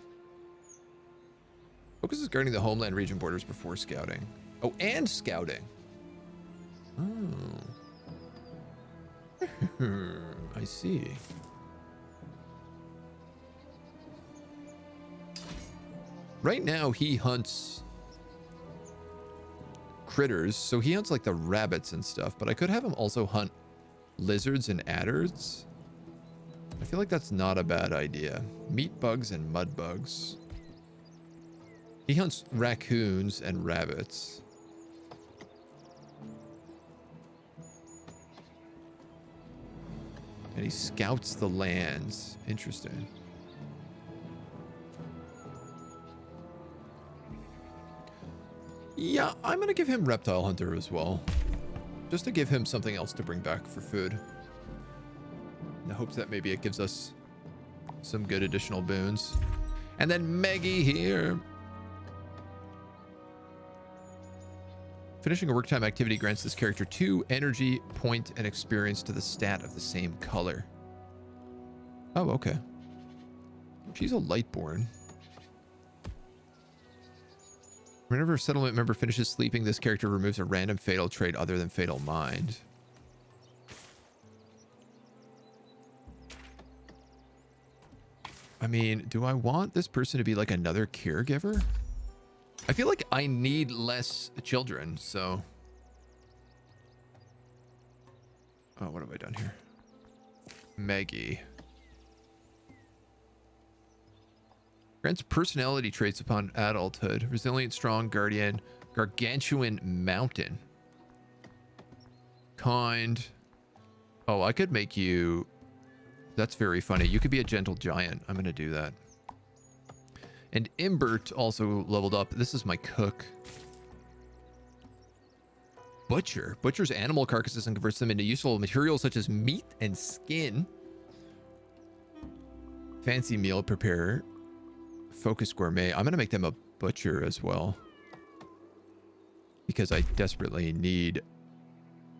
Focuses guarding the homeland region borders before scouting. Oh, and scouting. Oh. I see. Right now he hunts critters, so he hunts like the rabbits and stuff, but I could have him also hunt lizards and adders. I feel like that's not a bad idea. Meat bugs and mud bugs. He hunts raccoons and rabbits. And he scouts the lands. Interesting. Yeah, I'm going to give him Reptile Hunter as well. Just to give him something else to bring back for food. In the hopes that maybe it gives us some good additional boons. And then Maggie here. Finishing a work time activity grants this character 2 energy, point, and experience to the stat of the same color. Oh, okay. She's a Lightborn. Whenever a settlement member finishes sleeping, this character removes a random fatal trait other than Fatal Mind. I mean, do I want this person to be like another caregiver? I feel like I need less children, so... Oh, what have I done here? Maggie. Grants personality traits upon adulthood. Resilient, strong, guardian, gargantuan mountain. Kind. Oh, I could make you... That's very funny. You could be a gentle giant. I'm going to do that. And Imbert also leveled up. This is my cook. Butcher. Butchers animal carcasses and converts them into useful materials such as meat and skin. Fancy meal preparer. Focus gourmet. I'm going to make them a butcher as well. Because I desperately need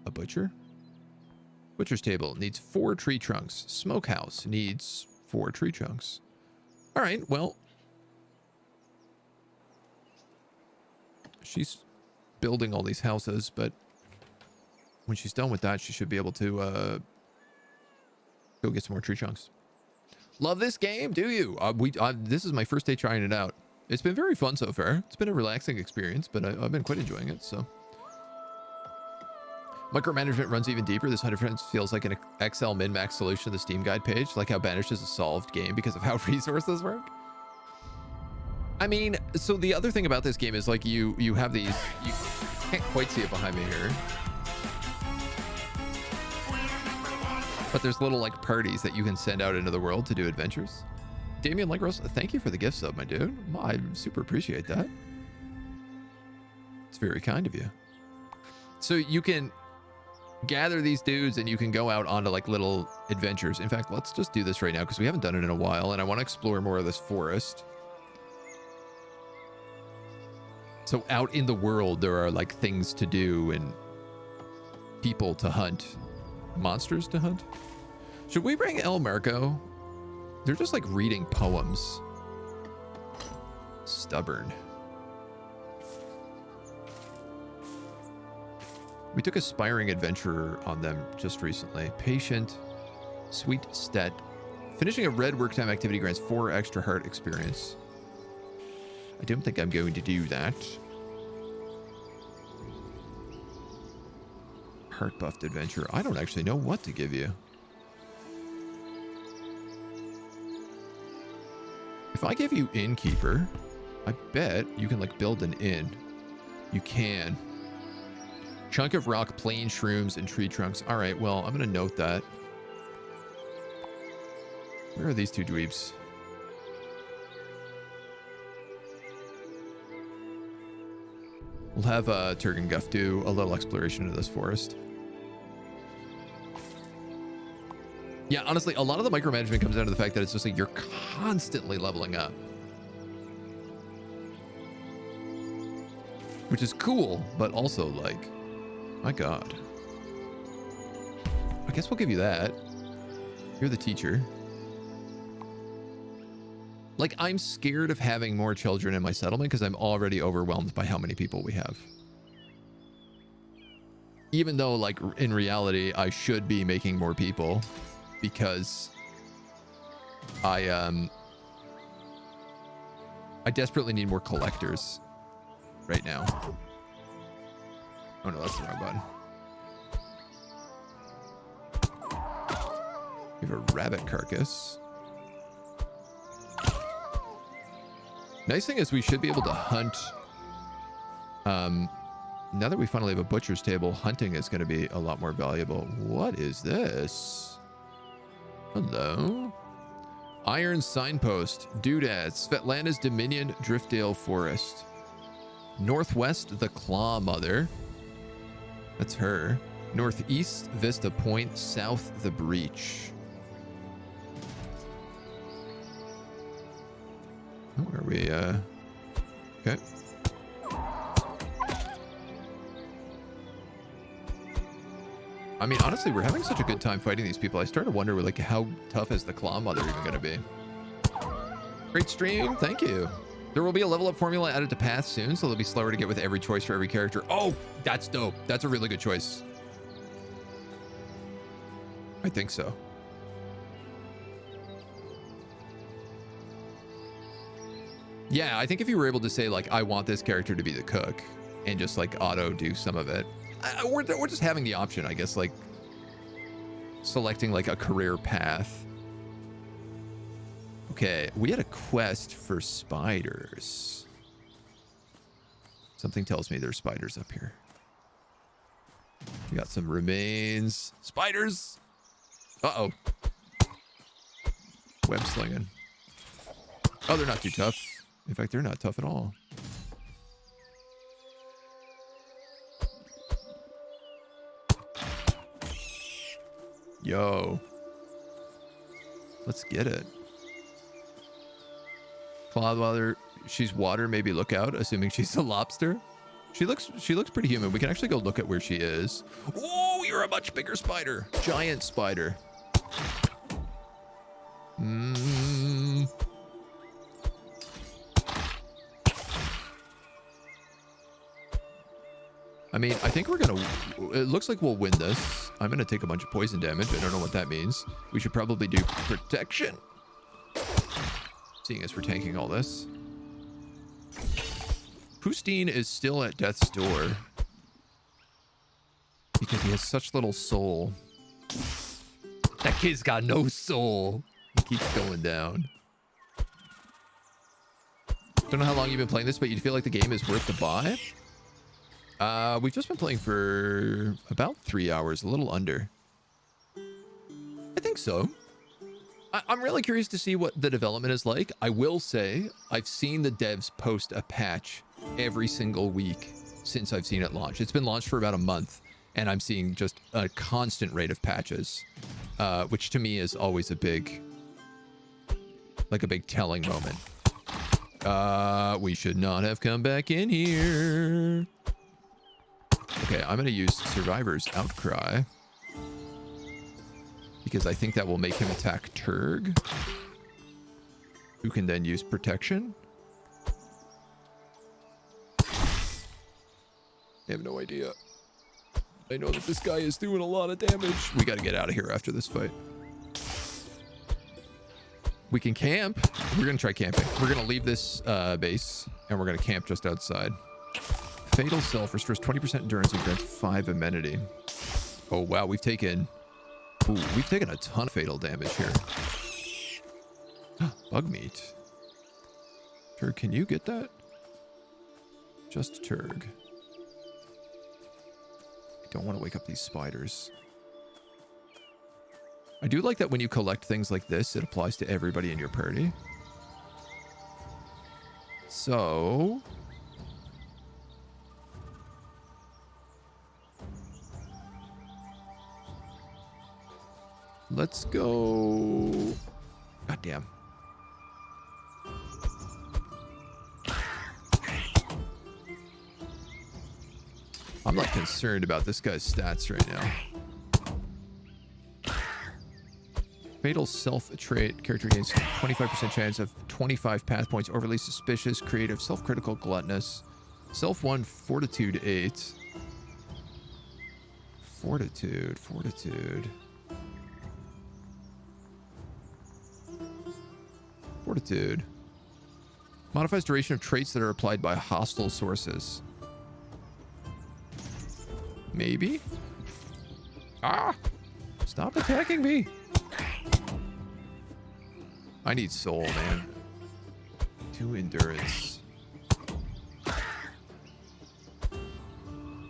a butcher. Butcher's table needs 4 tree trunks. Smokehouse needs 4 tree trunks. All right, well. She's building all these houses, but when she's done with that, she should be able to go get some more tree trunks. Love this game, do you? This is my first day trying it out. It's been very fun so far. It's been a relaxing experience, but I've been quite enjoying it, so Micromanagement runs even deeper. This 100% feels like an Excel min-max solution to the Steam guide page, like how Banished is a solved game because of how resources work. I mean, so the other thing about this game is like you have these, you can't quite see it behind me here, but there's little like parties that you can send out into the world to do adventures. Damien Legros, thank you for the gift sub, my dude. I super appreciate that. It's very kind of you. So you can gather these dudes and you can go out onto like little adventures. In fact, let's just do this right now because we haven't done it in a while and I want to explore more of this forest. So out in the world, there are like things to do and people to hunt, monsters to hunt. Should we bring El Marco? They're just like reading poems. Stubborn. We took Aspiring Adventurer on them just recently. Patient, Sweet Stet. Finishing a red work time activity grants 4 extra heart experience. I don't think I'm going to do that. Heart buffed adventure. I don't actually know what to give you. If I give you Innkeeper, I bet you can like build an inn. You can. Chunk of rock, plain shrooms, and tree trunks. All right, well, I'm going to note that. Where are these two dweebs? We'll have Turgan Guff do a little exploration of this forest. Yeah, honestly, a lot of the micromanagement comes down to the fact that it's just like you're constantly leveling up. Which is cool, but also like, my God. I guess we'll give you that. You're the teacher. Like, I'm scared of having more children in my settlement because I'm already overwhelmed by how many people we have. Even though, like, in reality, I should be making more people because I desperately need more collectors right now. Oh no, that's the wrong button. We have a rabbit carcass. Nice thing is we should be able to hunt. Now that we finally have a butcher's table, hunting is going to be a lot more valuable. What is this? Hello? Iron signpost. Doodads. Svetlana's Dominion, Driftdale Forest. Northwest, the Claw Mother. That's her. Northeast, Vista Point. South, the Breach. Where are we? Okay. I mean, honestly, we're having such a good time fighting these people. I start to wonder, like, how tough is the Claw Mother even going to be? Great stream. Thank you. There will be a level up formula added to Path soon, so they'll be slower to get with every choice for every character. Oh, that's dope. That's a really good choice. I think so. Yeah, I think if you were able to say, like, I want this character to be the cook and just, like, auto do some of it. We're just having the option, I guess, like, selecting, like, a career path. Okay, we had a quest for spiders. Something tells me there's spiders up here. We got some remains. Spiders! Uh-oh. Web slinging. Oh, they're not too tough. In fact, they're not tough at all. Yo. Let's get it. Cloud Mother, she's water, maybe look out, assuming she's a lobster. She looks pretty human. We can actually go look at where she is. Oh, you're a much bigger spider. Giant spider. I mean, I think we're gonna, it looks like we'll win this. I'm gonna take a bunch of poison damage. I don't know what that means. We should probably do protection. Seeing as we're tanking all this. Pustine is still at death's door. Because he has such little soul. That kid's got no soul. He keeps going down. Don't know how long you've been playing this, but you feel like the game is worth the buy? We've just been playing for about 3 hours, a little under. I think so. I'm really curious to see what the development is like. I will say, I've seen the devs post a patch every single week since I've seen it launch. It's been launched for about a month, and I'm seeing just a constant rate of patches, which to me is always a big telling moment. We should not have come back in here. Okay, I'm going to use Survivor's Outcry, because I think that will make him attack Turg, who can then use Protection. I have no idea. I know that this guy is doing a lot of damage. We got to get out of here after this fight. We can camp. We're going to try camping. We're going to leave this base, and we're going to camp just outside. Fatal Self restores 20% endurance and grants 5 amenity. Oh, wow. We've taken a ton of fatal damage here. Bug meat. Turg, can you get that? Just Turg. I don't want to wake up these spiders. I do like that when you collect things like this, it applies to everybody in your party. So... let's go... God damn. I'm not concerned about this guy's stats right now. Fatal Self trait. Character gains 25% chance of 25 path points. Overly suspicious, creative, self-critical, gluttonous. Self 1, Fortitude 8. Fortitude. Fortitude. Modifies duration of traits that are applied by hostile sources. Maybe? Ah! Stop attacking me! I need soul, man. 2 endurance.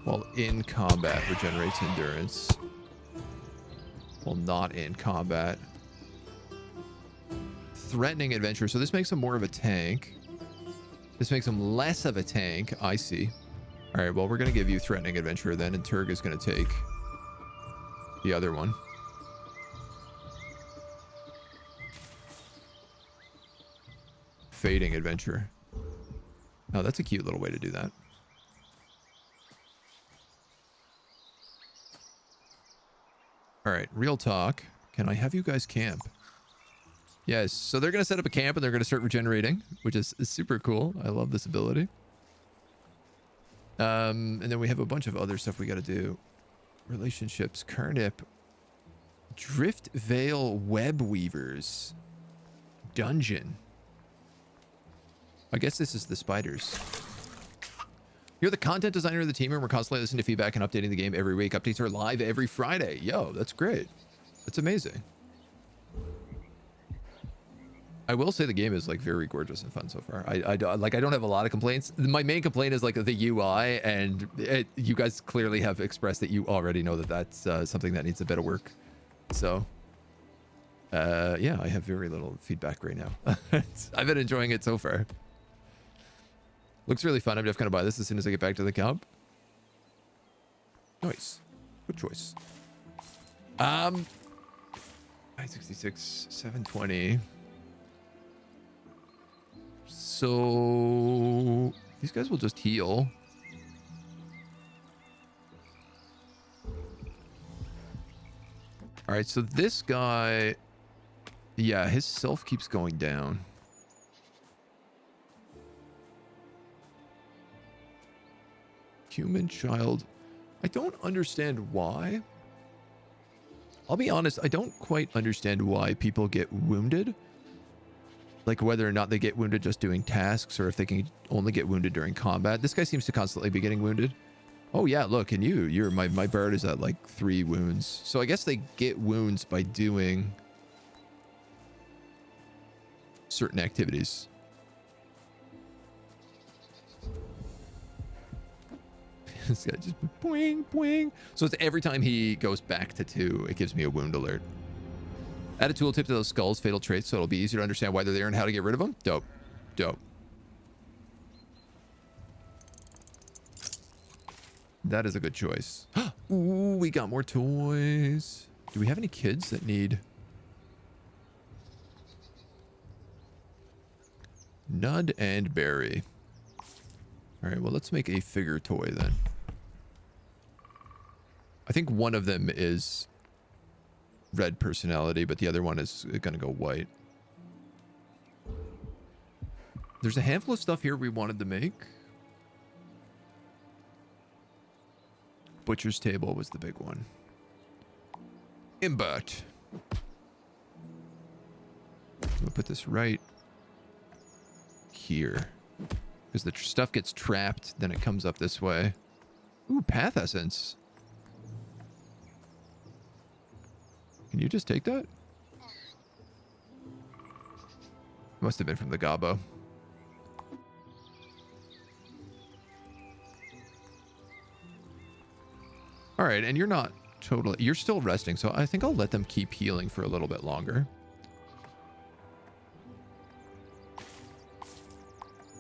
While in combat, regenerates endurance. While not in combat. Threatening adventure. So this makes him more of a tank. This makes him less of a tank. I see. All right, well, we're going to give you threatening adventure then, and Turg is going to take the other one. Fading adventure. Oh, that's a cute little way to do that. All right, real talk. Can I have you guys camp? Yes, so they're going to set up a camp and they're going to start regenerating, which is super cool. I love this ability. And then we have a bunch of other stuff we got to do. Relationships, Carnip, Drift Veil Web Weavers, Dungeon. I guess this is the spiders. You're the content designer of the team, and we're constantly listening to feedback and updating the game every week. Updates are live every Friday. Yo, that's great. That's amazing. I will say the game is like very gorgeous and fun so far. I don't have a lot of complaints. My main complaint is like the UI, and you guys clearly have expressed that you already know that that's something that needs a bit of work. So, yeah, I have very little feedback right now. I've been enjoying it so far. Looks really fun. I'm definitely gonna buy this as soon as I get back to the camp. Nice. Good choice. 966, 720. So these guys will just heal. All right, so this guy, yeah, his self keeps going down. Human child. I don't understand why. I'll be honest, I don't quite understand why people get wounded. Like whether or not they get wounded just doing tasks, or if they can only get wounded during combat. This guy seems to constantly be getting wounded. Oh yeah, look, and you're my bird is at like 3 wounds. So I guess they get wounds by doing certain activities. This guy just boing, boing. So it's every time he goes back to 2, it gives me a wound alert. Add a tooltip to those skulls, fatal traits, so it'll be easier to understand why they're there and how to get rid of them. Dope. Dope. That is a good choice. Ooh, we got more toys. Do we have any kids that need... Nud and Barry. All right, well, let's make a figure toy then. I think one of them is red personality, but the other one is going to go white. There's a handful of stuff here we wanted to make. Butcher's table was the big one. Imbert. We'll put this right here. Because the stuff gets trapped, then it comes up this way. Ooh, path essence. Can you just take that? Must have been from the gobbo. All right, and you're not totally... You're still resting, so I think I'll let them keep healing for a little bit longer.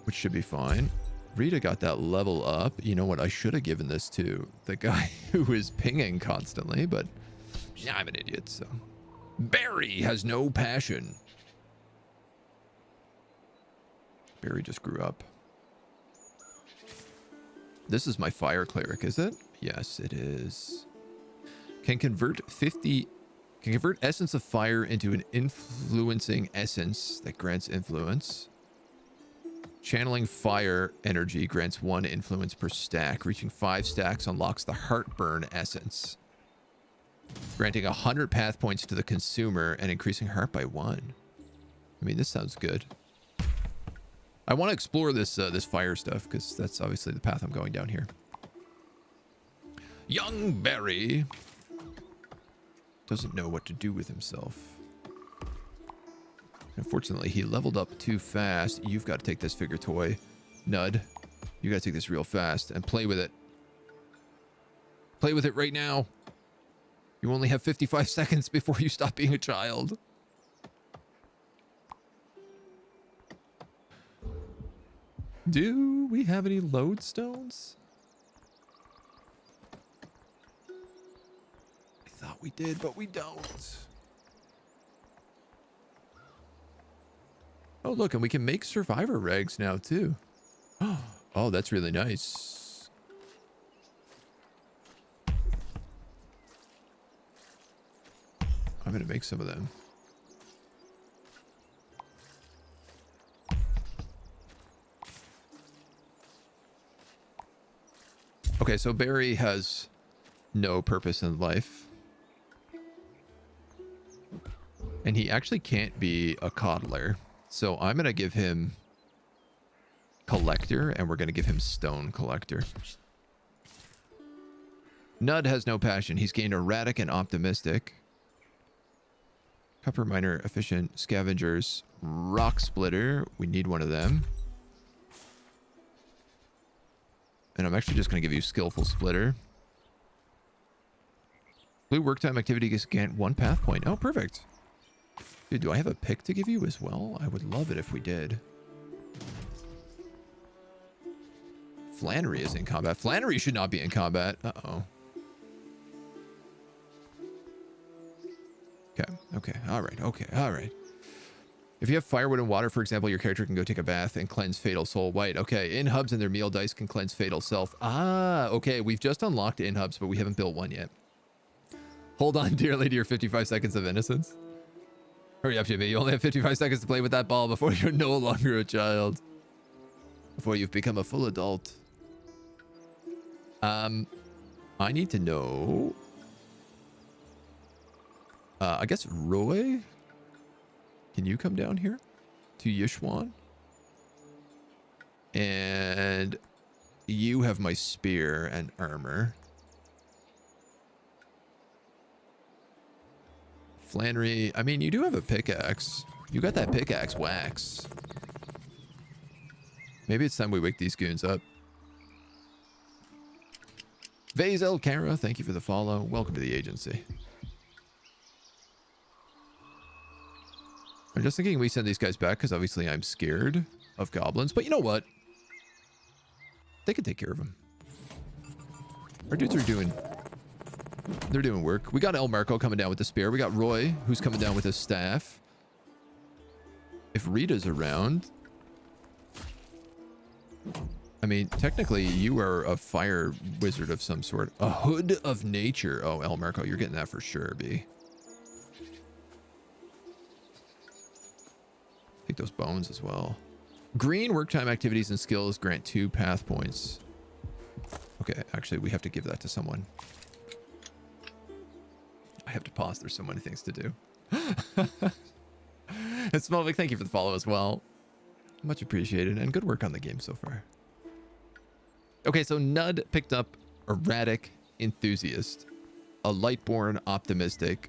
Which should be fine. Rita got that level up. You know what? I should have given this to the guy who is pinging constantly, but yeah, I'm an idiot, so... Barry has no passion. Barry just grew up. This is my fire cleric, is it? Yes, it is. Can convert essence of fire into an influencing essence that grants influence. Channeling fire energy grants 1 influence per stack. Reaching 5 stacks unlocks the heartburn essence, granting 100 path points to the consumer and increasing heart by 1. I mean, this sounds good. I want to explore this this fire stuff because that's obviously the path I'm going down here. Young Barry doesn't know what to do with himself. Unfortunately, he leveled up too fast. You've got to take this figure toy, Nud. You got to take this real fast and play with it. Play with it right now. You only have 55 seconds before you stop being a child. Do we have any lodestones? I thought we did, but we don't. Oh, look, and we can make survivor rags now, too. Oh, that's really nice. I'm going to make some of them. Okay, so Barry has no purpose in life. And he actually can't be a coddler. So I'm going to give him collector, and we're going to give him stone collector. Nud has no passion. He's gained erratic and optimistic. Copper miner, efficient, scavengers, rock splitter. We need one of them. And I'm actually just going to give you skillful splitter. Blue work time activity gets gained 1 path point. Oh, perfect. Dude, do I have a pick to give you as well? I would love it if we did. Flannery is in combat. Flannery should not be in combat. Uh-oh. Okay. Okay. All right. Okay. All right. If you have firewood and water, for example, your character can go take a bath and cleanse Fatal Soul White. Okay. In hubs and their meal dice can cleanse Fatal Self. Ah, okay. We've just unlocked in hubs, but we haven't built one yet. Hold on dearly to your 55 seconds of innocence. Hurry up, Jimmy. You only have 55 seconds to play with that ball before you're no longer a child. Before you've become a full adult. I need to know... I guess Roy? Can you come down here to Yishwan? And You have my spear and armor. Flannery, I mean, you do have a pickaxe. You got that pickaxe wax. Maybe it's time we wake these goons up. Vazel Kara, thank you for the follow. Welcome to the agency. I'm just thinking we send these guys back because obviously I'm scared of goblins. But you know what? They can take care of them. Our dudes are doing... They're doing work. We got El Marco coming down with the spear. We got Roy, who's coming down with his staff. If Rita's around... I mean, technically, you are a fire wizard of some sort. A hood of nature. Oh, El Marco, you're getting that for sure, B. Take those bones as well. Green work time activities and skills grant 2 path points. Okay, actually, we have to give that to someone. I have to pause. There's so many things to do. And Smelvic, thank you for the follow as well. Much appreciated, and good work on the game so far. Okay, so Nud picked up erratic enthusiast, a lightborn optimistic.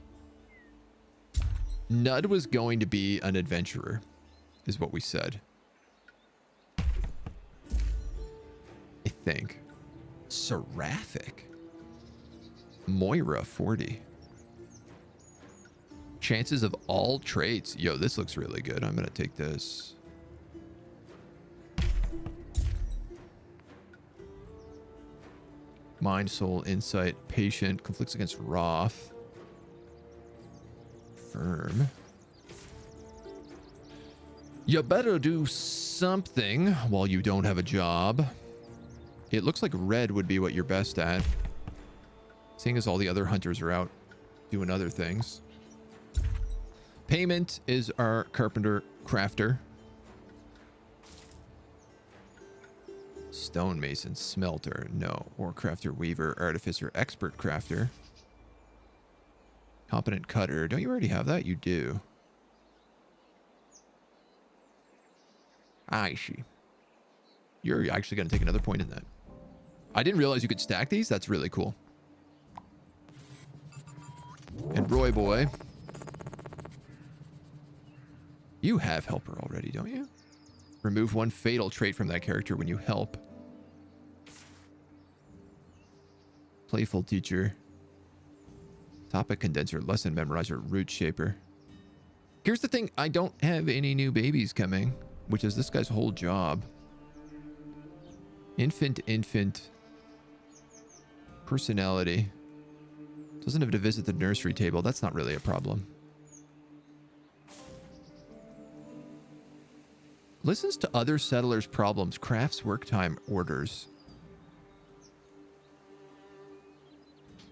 Nud was going to be an adventurer, is what we said. I think. Seraphic. Moira 40. Chances of all traits. Yo, this looks really good. I'm gonna take this. Mind, soul, insight, patient, conflicts against wrath. Firm. You better do something while you don't have a job. It looks like red would be what you're best at. Seeing as all the other hunters are out doing other things. Payment is our carpenter crafter. Stonemason, smelter, no. Ore crafter, weaver, artificer, expert crafter. Competent cutter. Don't you already have that? You do. I see. You're actually going to take another point in that. I didn't realize you could stack these. That's really cool. And Roy boy. You have helper already, don't you? Remove 1 fatal trait from that character when you help. Playful teacher. Topic condenser, lesson memorizer, root shaper. Here's the thing. I don't have any new babies coming, which is this guy's whole job. Infant. Personality. Doesn't have to visit the nursery table. That's not really a problem. Listens to other settlers' problems. Crafts work time orders.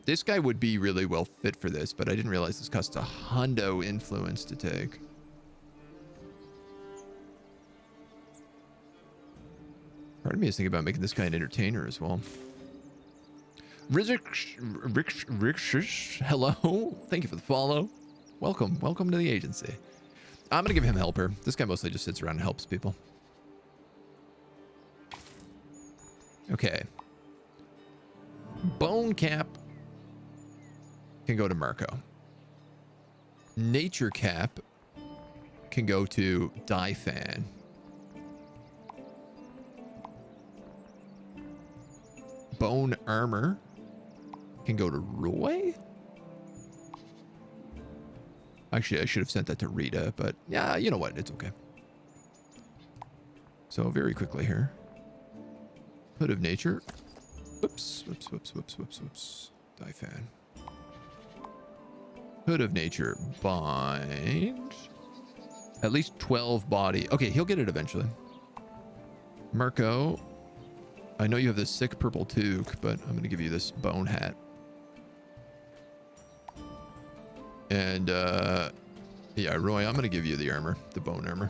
This guy would be really well fit for this, but I didn't realize this costs a hundo influence to take. Part of me is thinking about making this guy an entertainer as well. Rick, hello. Thank you for the follow. Welcome to the agency. I'm going to give him helper. This guy mostly just sits around and helps people. Okay. Bone cap can go to Marco. Nature cap can go to Dyfan. Bone armor can go to Roy. Actually, I should have sent that to Rita, but yeah, you know what? It's okay. So very quickly here. Hood of nature. Whoops. Dyfan. Hood of nature. Bind. At least 12 body. Okay, he'll get it eventually. Marco. I know you have this sick purple toque, but I'm going to give you this bone hat. And, yeah, Roy, I'm going to give you the armor, the bone armor.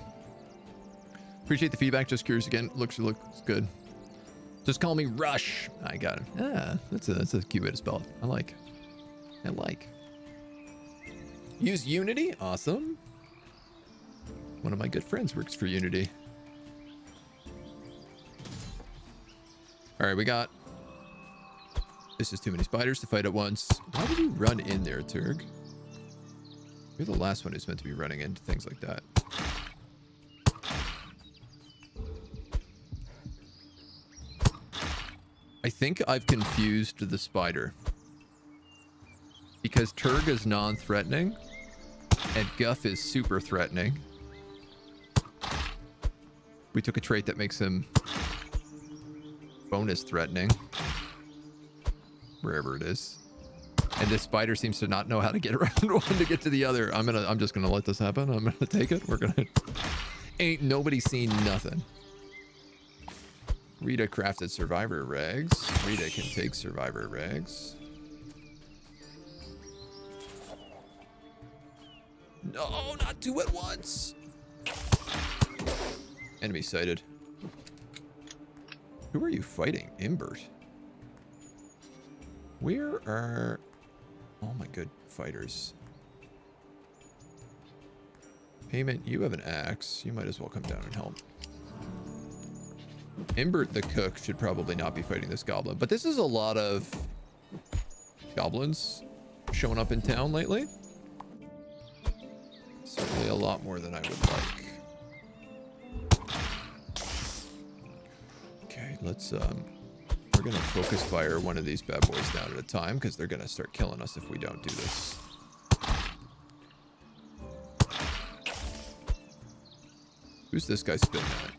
Appreciate the feedback. Just curious again. Looks good. Just call me Rush. I got him. Ah, that's a cute way to spell it. I like. Use Unity. Awesome. One of my good friends works for Unity. All All right, we got... This is too many spiders to fight at once. Why did you run in there, Turg? You're the last one who's meant to be running into things like that. I think I've confused the spider. Because Turg is non-threatening, and Guff is super threatening. We took a trait that makes him bonus threatening. Wherever it is. And this spider seems to not know how to get around one to get to the other. I'm just gonna let this happen. I'm gonna take it. We're gonna... Ain't nobody seen nothing. Rita crafted survivor rags. Rita can take survivor rags. No, not two at once. Enemy sighted. Who are you fighting? Imbert. Where are all my good fighters? Payment, you have an axe. You might as well come down and help. Imbert the cook should probably not be fighting this goblin, but this is a lot of goblins showing up in town lately. Certainly a lot more than I would like. Okay, let's we're gonna focus fire one of these bad boys down at a time because they're gonna start killing us if we don't do this. Who's this guy spitting at?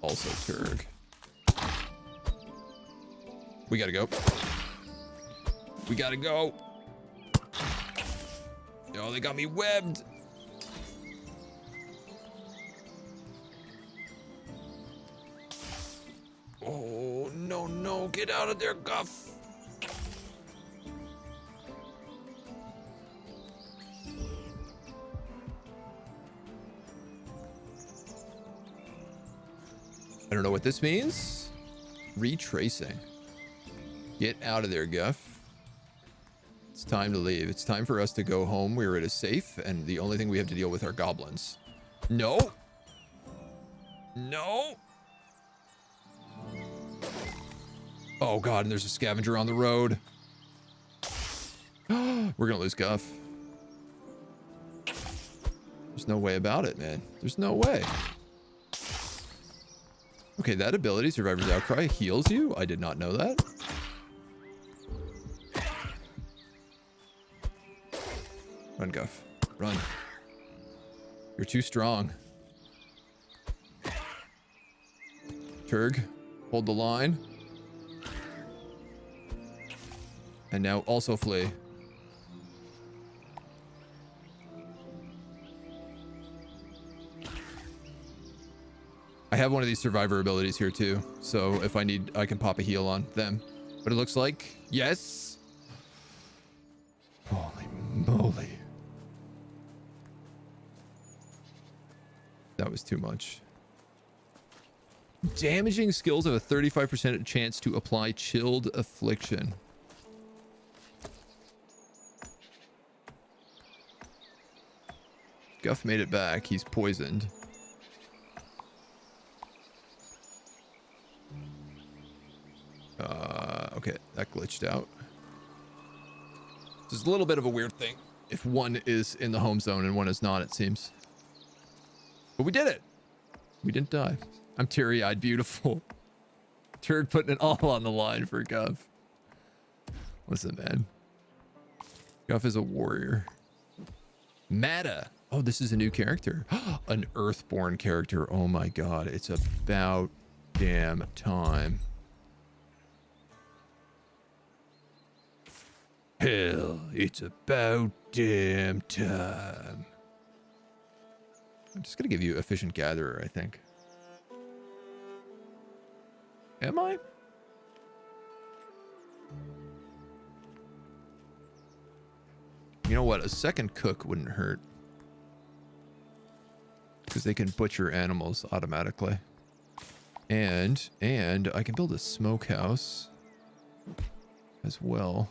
Also Turg. We gotta go. We gotta go. Oh, they got me webbed. Oh, no, no. Get out of there, Guff. I don't know what this means. Retracing. Get out of there, Guff. It's time to leave. It's time for us to go home where it is safe, and the only thing we have to deal with are goblins. No. No. Oh, God, and there's a scavenger on the road. We're going to lose Guff. There's no way about it, man. There's no way. Okay, that ability, Survivor's Outcry, heals you. I did not know that. Run, Guff. Run. You're too strong. Turg, hold the line. And now also flee. I have one of these survivor abilities here too. So if I need, I can pop a heal on them. But it looks like, yes. Holy moly. That was too much. Damaging skills have a 35% chance to apply chilled affliction. Guff made it back. He's poisoned. Okay, that glitched out. This is a little bit of a weird thing if one is in the home zone and one is not, it seems. But we did it. We didn't die. I'm teary-eyed beautiful. Turd putting it all on the line for Guff. Listen, man. Guff is a warrior. Mata. Oh, this is a new character. An Earthborn character. Oh my God. It's about damn time. Hell, it's about damn time. I'm just gonna give you Efficient Gatherer, I think. Am I? You know what? A second cook wouldn't hurt. Because they can butcher animals automatically. And I can build a smokehouse as well.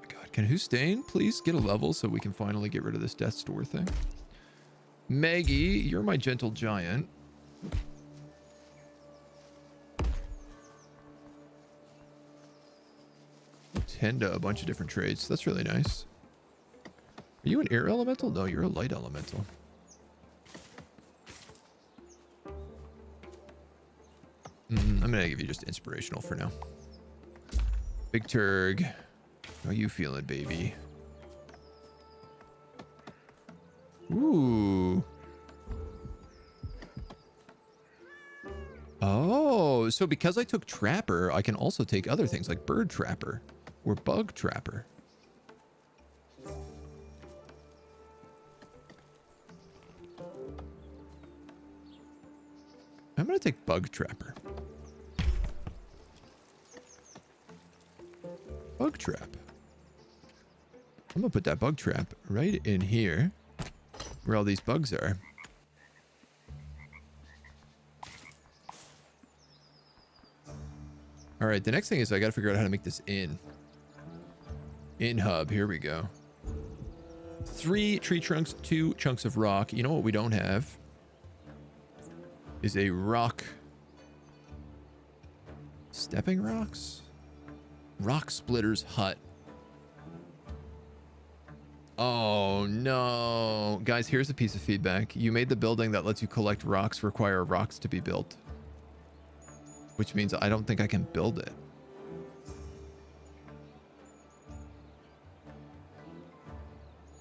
God, can Hussein please get a level so we can finally get rid of this death store thing? Maggie, you're my gentle giant. Tend to a bunch of different traits. That's really nice. Are you an air elemental? No, you're a light elemental. I'm gonna give you just inspirational for now. Big Turg. How you feeling, baby? Ooh. Oh, so because I took Trapper, I can also take other things like Bird Trapper or Bug Trapper. I'm going to take Bug Trapper. Bug Trap. I'm going to put that Bug Trap right in here where all these bugs are. All right, the next thing is I got to figure out how to make this in hub. Here we go. 3 tree trunks, 2 chunks of rock. You know what we don't have is a rock. Stepping rocks? Rock splitters hut. Oh no. Guys, here's a piece of feedback. You made the building that lets you collect rocks require rocks to be built. Which means I don't think I can build it.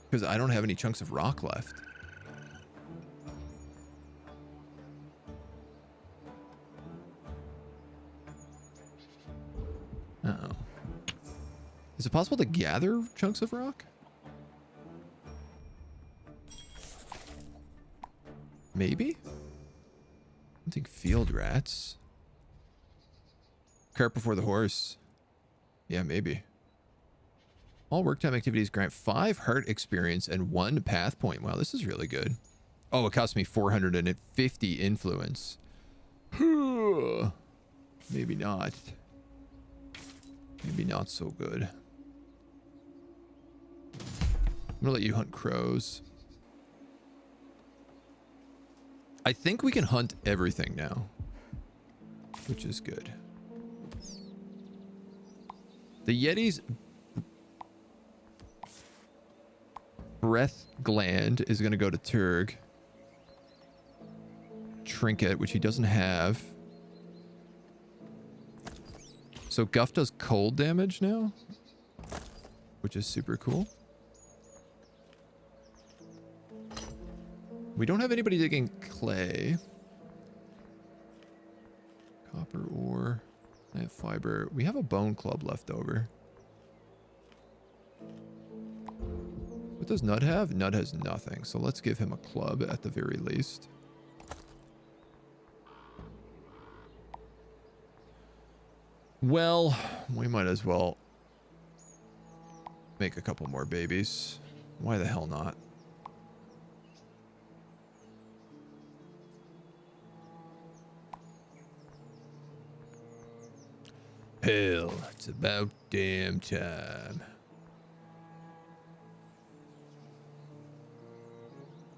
Because I don't have any chunks of rock left. Uh-oh. Is it possible to gather chunks of rock? Maybe? I think field rats. Cart before the horse. Yeah, maybe. All work time activities grant 5 heart experience and 1 path point. Wow, this is really good. Oh, it cost me 450 influence. Maybe not. Maybe not so good. I'm gonna let you hunt crows. I think we can hunt everything now, which is good. The Yeti's breath gland is going to go to Turg. Trinket, which he doesn't have. So Guff does cold damage now, which is super cool. We don't have anybody digging clay. Copper ore. I have fiber. We have a bone club left over. What does Nut have? Nut has nothing. So let's give him a club at the very least. Well, we might as well make a couple more babies. Why the hell not? Hell, it's about damn time.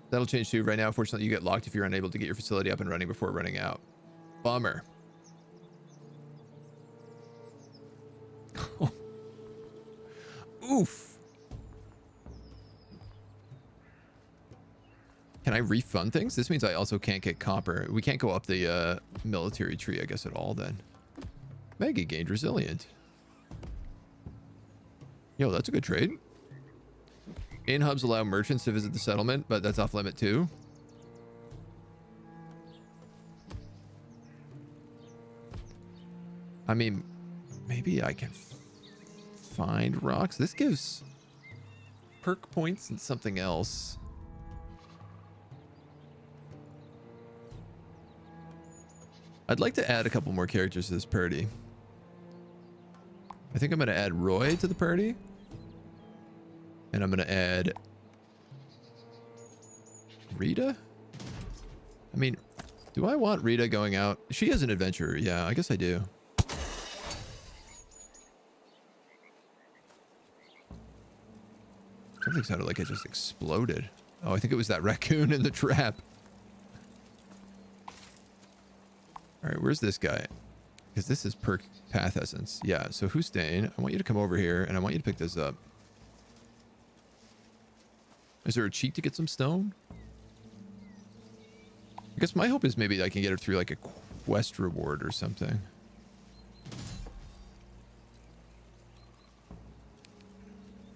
That'll change too. Right now, unfortunately, you get locked if you're unable to get your facility up and running before running out. Bummer. Oof. Can I refund things? This means I also can't get copper. We can't go up the military tree, I guess, at all then. Maggie gained resilient. Yo, that's a good trade. In hubs allow merchants to visit the settlement, but that's off limit too. I mean, maybe I can find rocks. This gives perk points and something else. I'd like to add a couple more characters to this party. I think I'm going to add Roy to the party. And I'm going to add Rita. I mean, do I want Rita going out? She is an adventurer. Yeah, I guess I do. Something sounded like it just exploded. Oh, I think it was that raccoon in the trap. All right, where's this guy? Because this is perk path essence. Yeah, so Hussein, I want you to come over here, and I want you to pick this up. Is there a cheat to get some stone? I guess my hope is maybe I can get it through like a quest reward or something.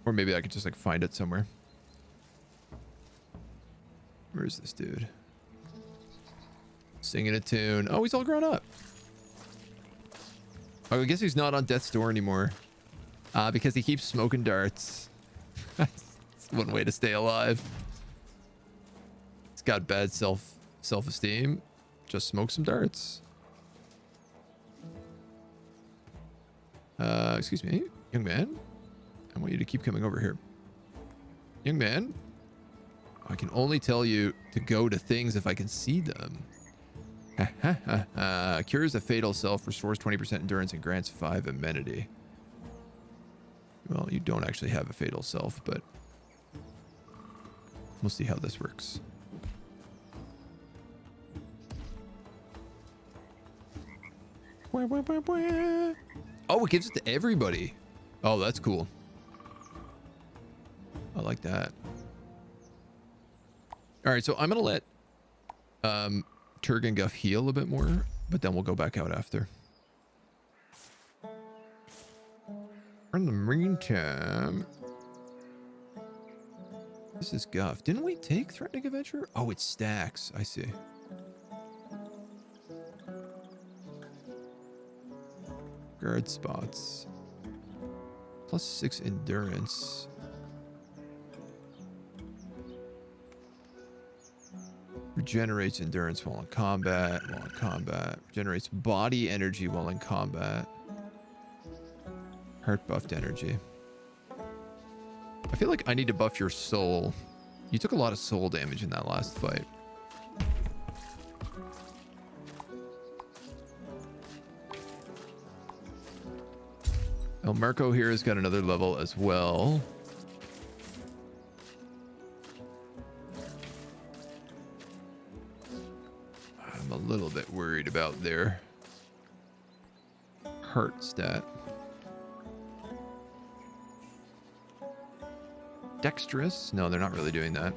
Or maybe I could just like find it somewhere. Where is this dude? Singing a tune. Oh, he's all grown up. Oh, I guess he's not on death's door anymore. Because he keeps smoking darts. That's one way to stay alive. He's got bad self-esteem. Just smoke some darts. Excuse me, young man. I want you to keep coming over here. Young man. I can only tell you to go to things if I can see them. Cures a fatal self, restores 20% endurance, and grants 5 amenity. Well, you don't actually have a fatal self, but we'll see how this works. Oh, it gives it to everybody. Oh, that's cool. I like that. All right, so I'm going to let Turg and Guff heal a bit more, but then we'll go back out after. In the meantime, this is Guff. Didn't we take Threatening Adventure? Oh, it stacks. I see. Guard spots. +6 endurance. Regenerates endurance while in combat. Regenerates body energy while in combat. Heart buffed energy. I feel like I need to buff your soul. You took a lot of soul damage in that last fight. El Marco here has got another level as well. I'm a little bit worried about their heart stat. Dexterous? No, they're not really doing that.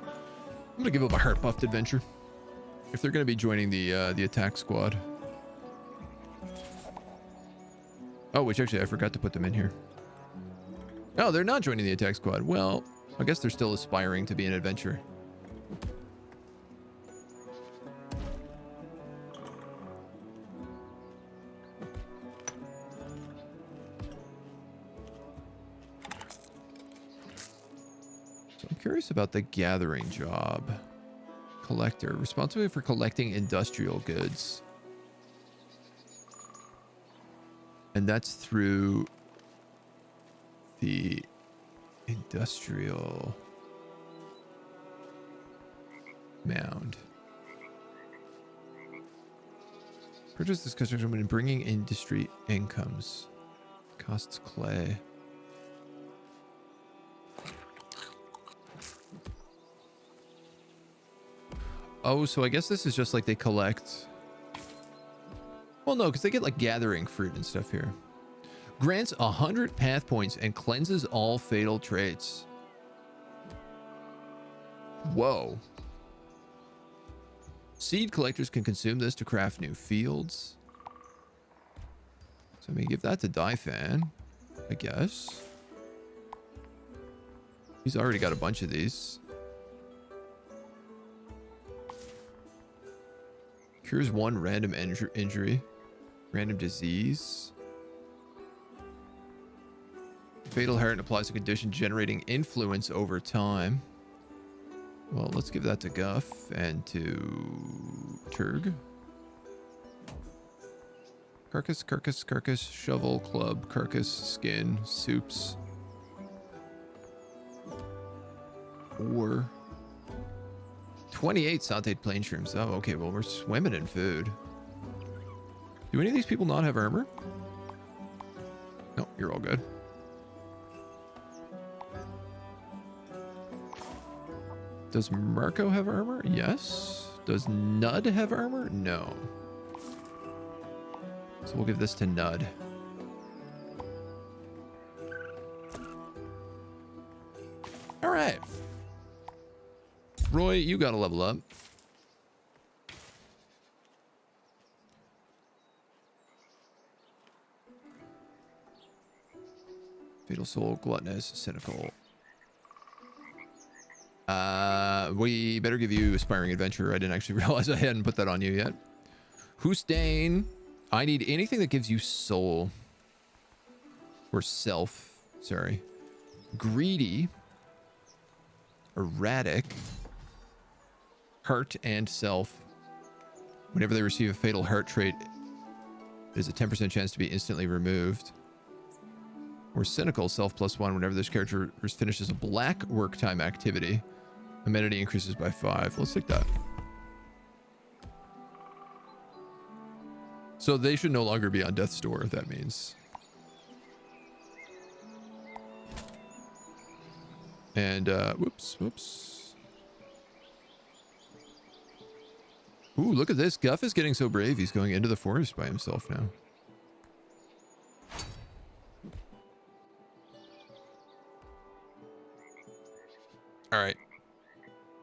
I'm gonna give them a heart buffed adventure if they're gonna be joining the attack squad. Oh, which actually I forgot to put them in here. Oh, they're not joining the attack squad. Well, I guess they're still aspiring to be an adventurer. So I'm curious about the gathering job. Collector, responsible for collecting industrial goods. And that's through the industrial mound. Purchase this construction when bringing industry incomes. Costs clay. Oh, so I guess this is just like they collect. Well, no, because they get like gathering fruit and stuff here. Grants 100 path points and cleanses all fatal traits. Whoa. Seed collectors can consume this to craft new fields. So I'm going to give that to Daifan, I guess. He's already got a bunch of these. Cures 1 random injury. Random disease. Fatal heart and applies a condition generating influence over time. Well, let's give that to Guff and to Turg. Carcass, carcass, carcass, shovel, club, carcass, skin, soups. Or 28 sauteed plain shrooms. Oh, okay. Well, we're swimming in food. Do any of these people not have armor? No, you're all good. Does Marco have armor? Yes. Does Nud have armor? No. So we'll give this to Nud. All right. Roy, you got to level up. Fatal Soul, Gluttonous, Cynical. We better give you Aspiring Adventurer. I didn't actually realize I hadn't put that on you yet. Husdain. I need anything that gives you soul. Or self. Sorry. Greedy. Erratic. Heart and self. Whenever they receive a fatal heart trait, there's a 10% chance to be instantly removed. Or cynical, self +1. Whenever this character finishes a black work time activity, amenity increases by 5. Let's take that. So they should no longer be on death's door, that means. And whoops. Ooh, look at this. Guff is getting so brave. He's going into the forest by himself now. All right.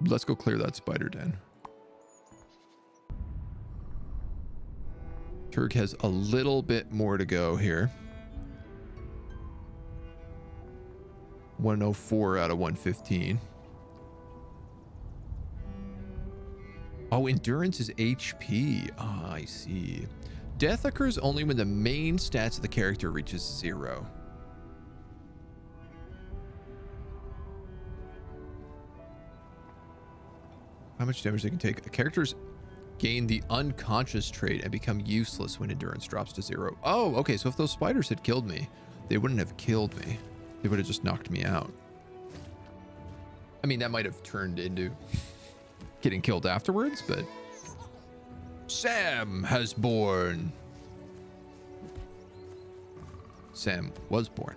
Let's go clear that spider den. Turk has a little bit more to go here. 104 out of 115. Oh, endurance is HP. Ah, I see. Death occurs only when the main stats of the character reaches 0. How much damage they can take? Characters gain the unconscious trait and become useless when endurance drops to 0. Oh, okay. So if those spiders had killed me, they wouldn't have killed me. They would have just knocked me out. I mean, that might have turned into getting killed afterwards, but Sam has born. Sam was born.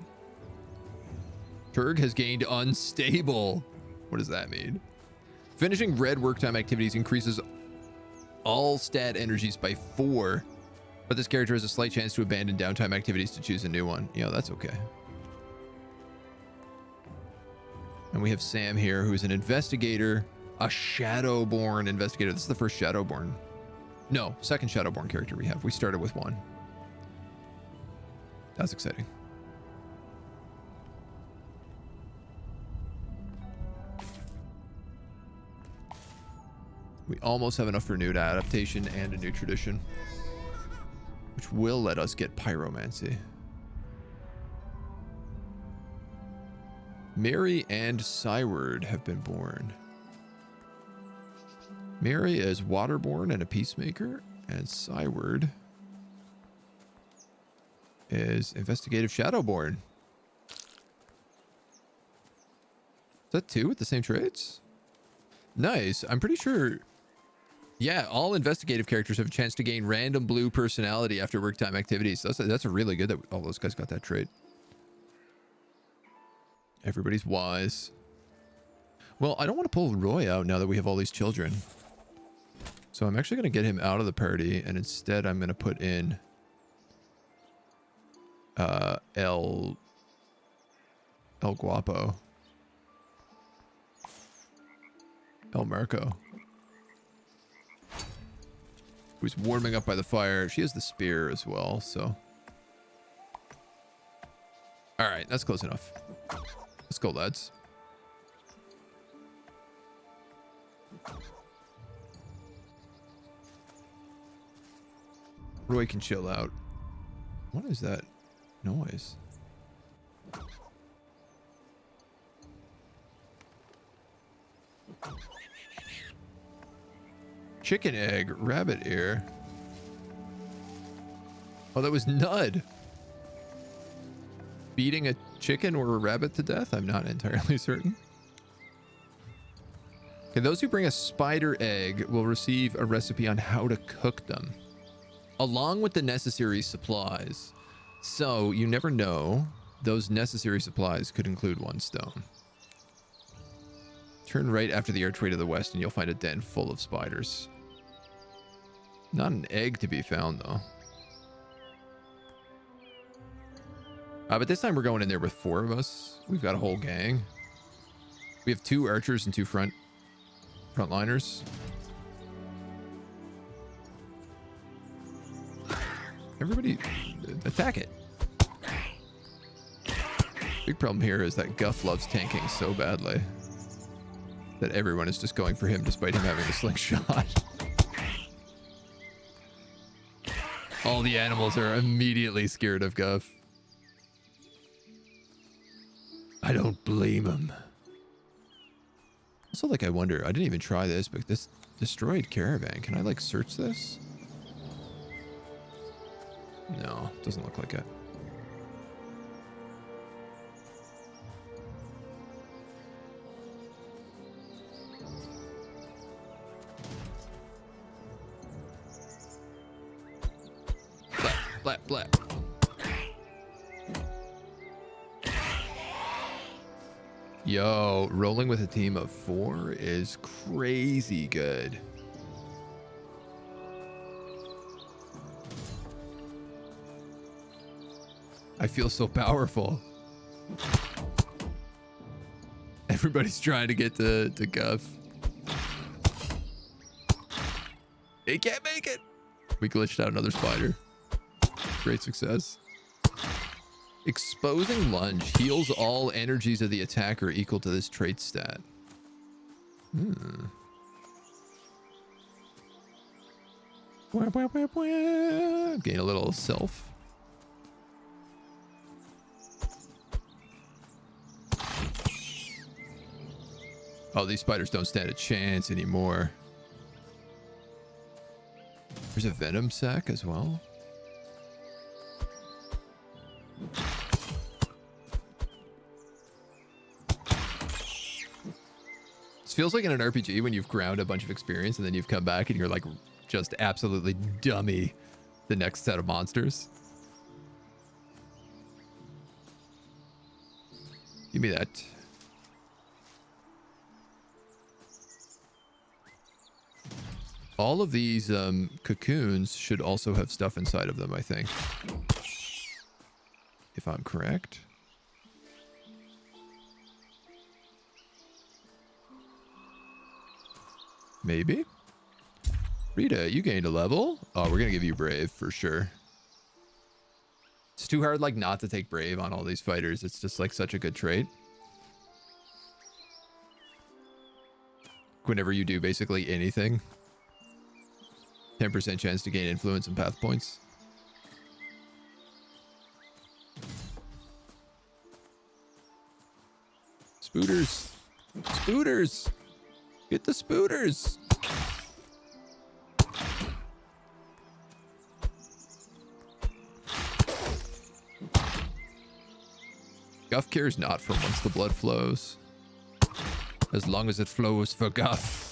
Turg has gained unstable. What does that mean? Finishing red work time activities increases all stat energies by 4, but this character has a slight chance to abandon downtime activities to choose a new one. Yeah, that's okay. And we have Sam here, who's an investigator, a Shadowborn investigator. This is the first Shadowborn. No, second Shadowborn character we have. We started with one. That's exciting. We almost have enough for new adaptation and a new tradition, which will let us get pyromancy. Mary and Cyward have been born. Mary is waterborn and a peacemaker, and Cyward is investigative shadowborn. Is that 2 with the same traits? Nice. I'm pretty sure. Yeah, all investigative characters have a chance to gain random blue personality after work time activities. That's a really good that all those guys got that trait. Everybody's wise. Well, I don't want to pull Roy out now that we have all these children. So I'm actually going to get him out of the party, and instead I'm going to put in El Guapo. El Marco. Who's warming up by the fire. She has the spear as well, so. Alright, that's close enough. Let's go, lads. Roy can chill out. What is that noise? Chicken egg, rabbit ear. Oh, that was Nud. Beating a chicken or a rabbit to death? I'm not entirely certain. Okay, those who bring a spider egg will receive a recipe on how to cook them, along with the necessary supplies. So you never know. Those necessary supplies could include 1 stone. Turn right after the archway to the west and you'll find a den full of spiders. Not an egg to be found, though. But this time we're going in there with 4 of us. We've got a whole gang. We have 2 archers and 2 frontliners. Everybody, attack it. Big problem here is that Guff loves tanking so badly that everyone is just going for him despite him having a slingshot. All the animals are immediately scared of Guff. I don't blame him. Also, like, I wonder, I didn't even try this, but this destroyed caravan, can I, like, search this? No, doesn't look like it. Blap, blap, blap. Yo, rolling with a team of 4 is crazy good. I feel so powerful. Everybody's trying to get to Guff. He can't make it. We glitched out another spider. Great success. Exposing lunge heals all energies of the attacker equal to this trait stat. Gain a little self. Oh, these spiders don't stand a chance anymore. There's a venom sac as well. This feels like in an RPG when you've ground a bunch of experience and then you've come back and you're like just absolutely dummy the next set of monsters. Give me that. All of these cocoons should also have stuff inside of them, I think. If I'm correct. Maybe. Rita, you gained a level. Oh, we're gonna give you Brave for sure. It's too hard, like, not to take Brave on all these fighters. It's just, like, such a good trait. Whenever you do basically anything. 10% chance to gain influence and path points. Spooters. Spooters. Get the spooters. Guff cares not for once the blood flows. As long as it flows for Guff.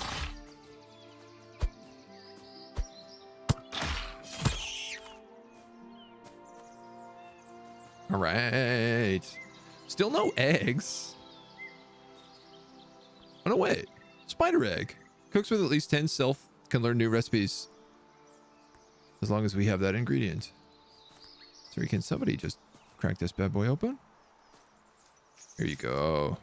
All right. Still no eggs. Oh, no, wait. Spider egg. Cooks with at least 10 self can learn new recipes. As long as we have that ingredient. So can somebody just crack this bad boy open? Here you go.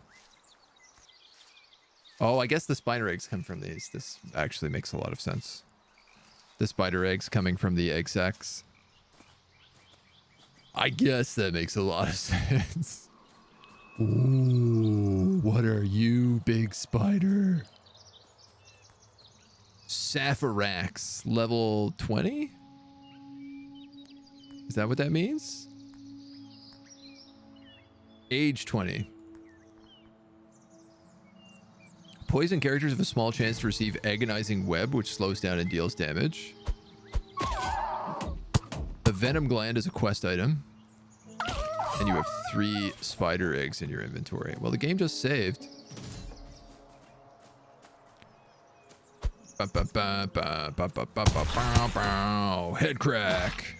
Oh, I guess the spider eggs come from these. This actually makes a lot of sense. The spider eggs coming from the egg sacs. I guess that makes a lot of sense. Ooh, what are you, big spider? Saphirax, level 20? Is that what that means? Age 20. Poison characters have a small chance to receive agonizing web, which slows down and deals damage. The venom gland is a quest item. And you have 3 spider eggs in your inventory. Well, the game just saved. Head crack.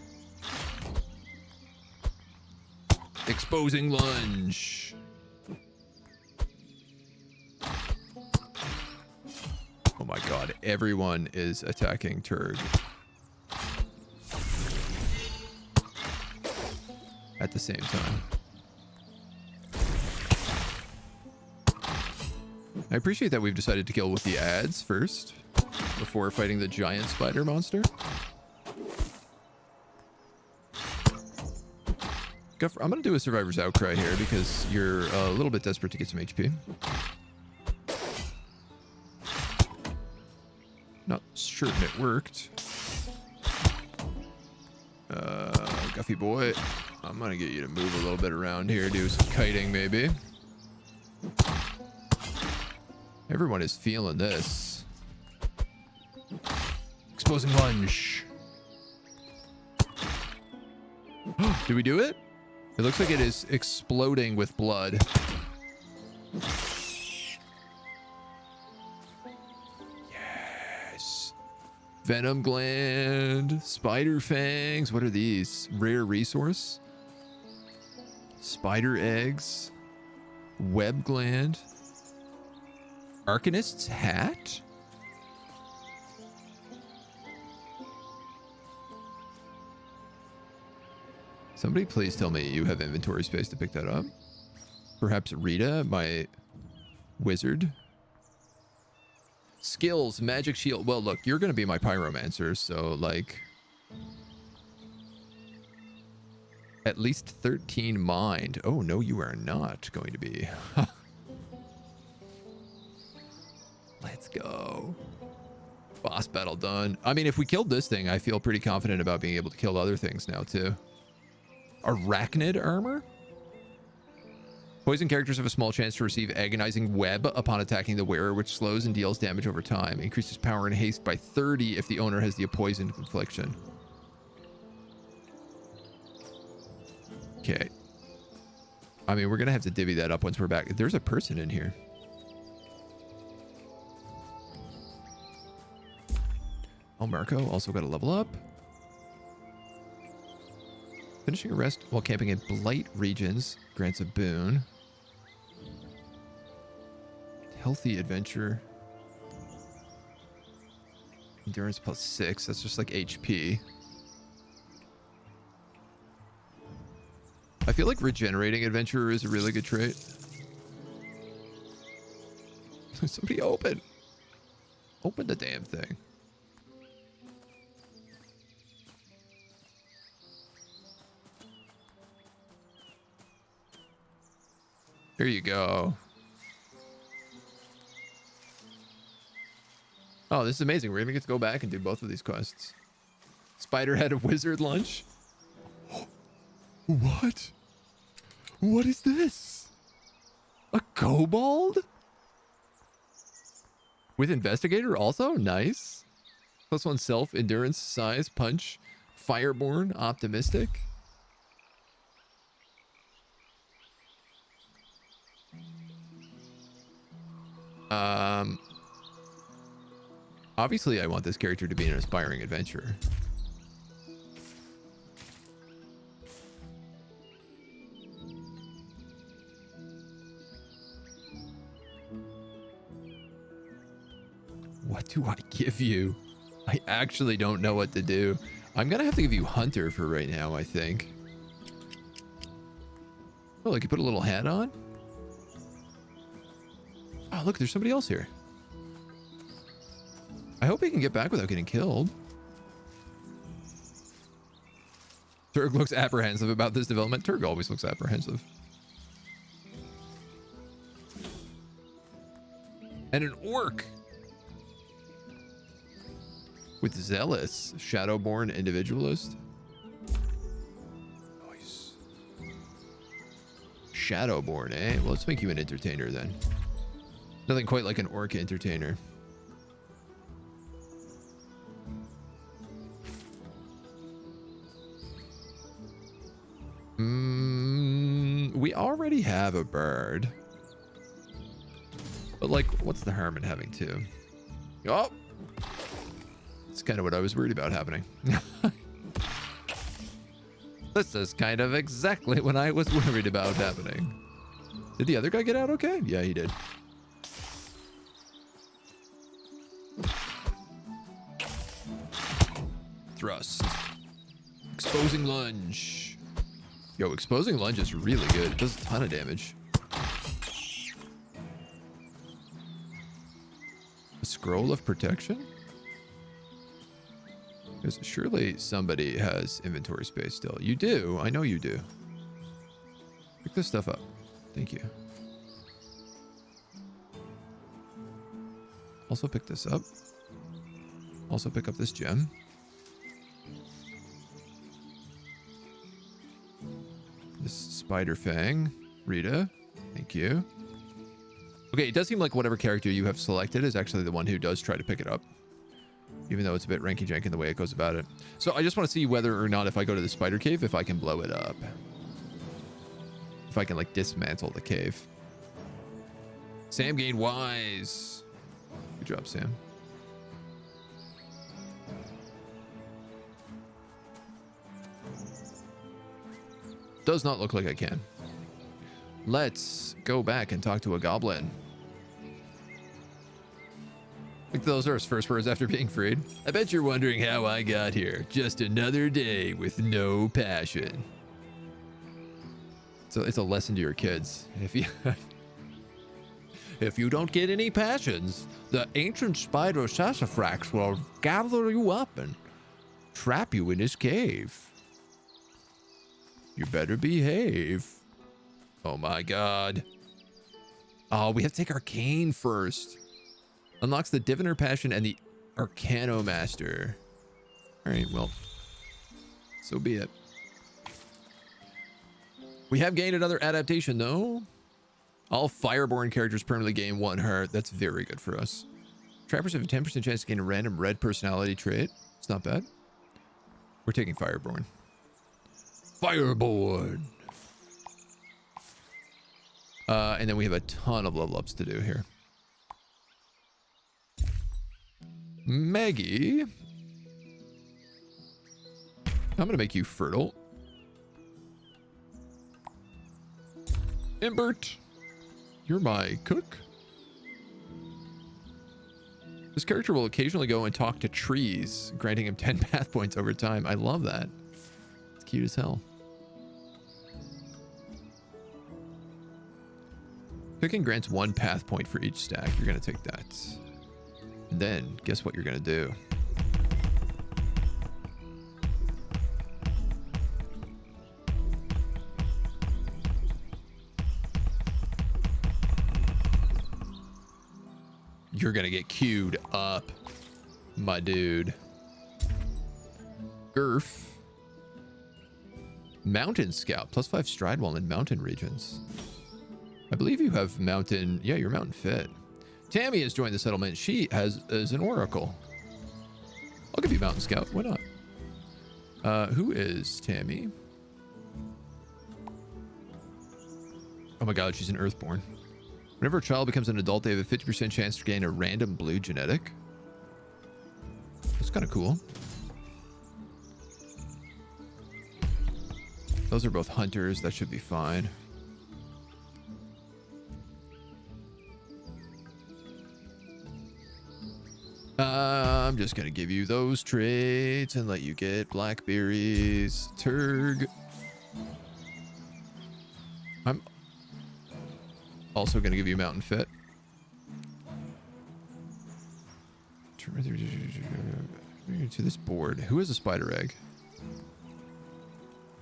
Exposing lunge. Oh my god, everyone is attacking Turg. At the same time. I appreciate that we've decided to kill with the ads first before fighting the giant spider monster. I'm going to do a survivor's outcry here because you're a little bit desperate to get some HP. Not certain it worked. Guffy boy, I'm going to get you to move a little bit around here, do some kiting maybe. Everyone is feeling this. Exposing lunge. Did we do it? It looks like it is exploding with blood. Yes. Venom gland. Spider fangs. What are these? Rare resource. Spider eggs. Web gland. Arcanist's hat? Somebody please tell me you have inventory space to pick that up. Perhaps Rita, my wizard. Skills, magic shield. Well, look, you're going to be my pyromancer, so like... At least 13 mind. Oh, no, you are not going to be. Let's go. Boss battle done. I mean, if we killed this thing, I feel pretty confident about being able to kill other things now, too. Arachnid armor? Poison characters have a small chance to receive agonizing web upon attacking the wearer, which slows and deals damage over time. Increases power and haste by 30 if the owner has the poison infliction. Okay. I mean, we're going to have to divvy that up once we're back. There's a person in here. Oh, Marco also got a level up. Finishing a rest while camping in blight regions grants a boon. Healthy adventure. Endurance plus 6. That's just like HP. I feel like regenerating adventurer is a really good trait. Somebody open. Open the damn thing. Here you go. Oh, this is amazing. We're going to get to go back and do both of these quests. Spiderhead of Wizard Lunch. What? What is this? A kobold? With Investigator also? Nice. +1 self, endurance, size, punch, fireborn, optimistic. Obviously I want this character to be an aspiring adventurer. What do I give you? I actually don't know what to do. I'm gonna have to give you Hunter for right now, I think. Oh, like you put a little hat on? Oh, look, there's somebody else here. I hope he can get back without getting killed. Turg looks apprehensive about this development. Turg always looks apprehensive. And an orc. With Zealous, Shadowborn Individualist. Nice. Shadowborn, eh? Well, let's make you an entertainer then. Nothing quite like an orc entertainer. We already have a bird. But like, what's the harm in having two? Oh! That's kind of what I was worried about happening. This is kind of exactly what I was worried about happening. Did the other guy get out okay? Yeah, he did. thrust. Exposing lunge. Yo, exposing lunge is really good. It does a ton of damage. A scroll of protection? Because surely somebody has inventory space still. You do. I know you do. Pick this stuff up. Thank you. Also pick this up. Also pick up this gem. This spider fang. Rita. Thank you. Okay, it does seem like whatever character you have selected is actually the one who does try to pick it up. Even though it's a bit ranky-janky in the way it goes about it. So I just want to see whether or not if I go to the spider cave, if I can blow it up. If I can, like, dismantle the cave. Sam gained wise. Good job, Sam. Does not look like I can. Let's go back and talk to a goblin. Like those are his first words after being freed. I bet you're wondering how I got here. Just another day with no passion. So it's a lesson to your kids. If you don't get any passions, the ancient spider sassafras will gather you up and trap you in his cave. You better behave. Oh my god. Oh, we have to take Arcane first. Unlocks the Diviner Passion and the Arcanomaster. Alright, well. So be it. We have gained another adaptation, though. All Fireborn characters permanently gain 1 heart. That's very good for us. Trappers have a 10% chance to gain a random red personality trait. It's not bad. We're taking Fireborn. Fireborn! And then we have a ton of level ups to do here. Maggie. I'm gonna make you fertile. Imbert. You're my cook. This character will occasionally go and talk to trees, granting him 10 path points over time. I love that. It's cute as hell. Cooking grants 1 path point for each stack. You're gonna take that. And then, guess what you're gonna do? You're gonna get queued up, my dude. Gurf. Mountain Scout. +5 stride while in mountain regions. I believe you have mountain... Yeah, you're mountain fit. Tammy has joined the settlement. She is an oracle. I'll give you Mountain Scout. Why not? Who is Tammy? Oh my god, she's an Earthborn. Whenever a child becomes an adult, they have a 50% chance to gain a random blue genetic. That's kind of cool. Those are both hunters. That should be fine. I'm just gonna give you those traits and let you get blackberries. Turg. I'm also gonna give you mountain fit. To this board. Who has a spider egg?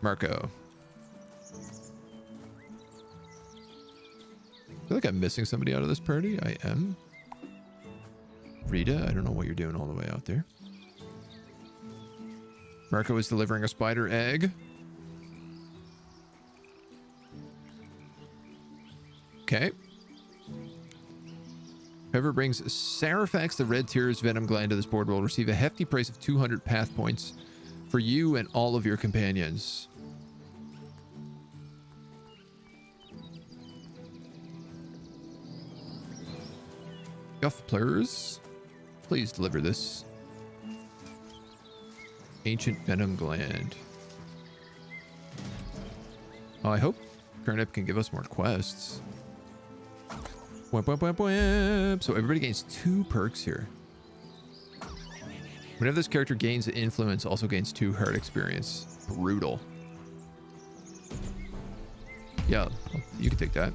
Marco. I feel like I'm missing somebody out of this party. I am. Rita, I don't know what you're doing all the way out there. Marco is delivering a spider egg. Okay. Whoever brings Sarafax the Red Tear's Venom Gland to this board will receive a hefty price of 200 path points for you and all of your companions. Guffplers, please deliver this. Ancient Venom Gland. Oh, I hope Turnip can give us more quests. Whap, whap, whap, whap. So everybody gains 2 perks here. Whenever this character gains influence, also gains 2 heart experience. Brutal. Yeah, you can take that.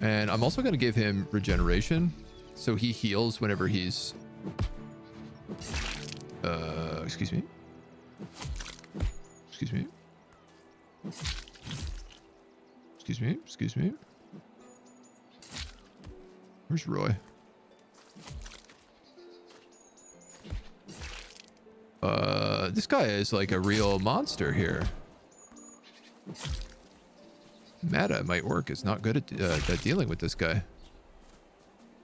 And I'm also going to give him regeneration, so he heals whenever he's... excuse me. Excuse me. Excuse me. Excuse me. Where's Roy? This guy is like a real monster here. Meta might work. It's not good at dealing with this guy.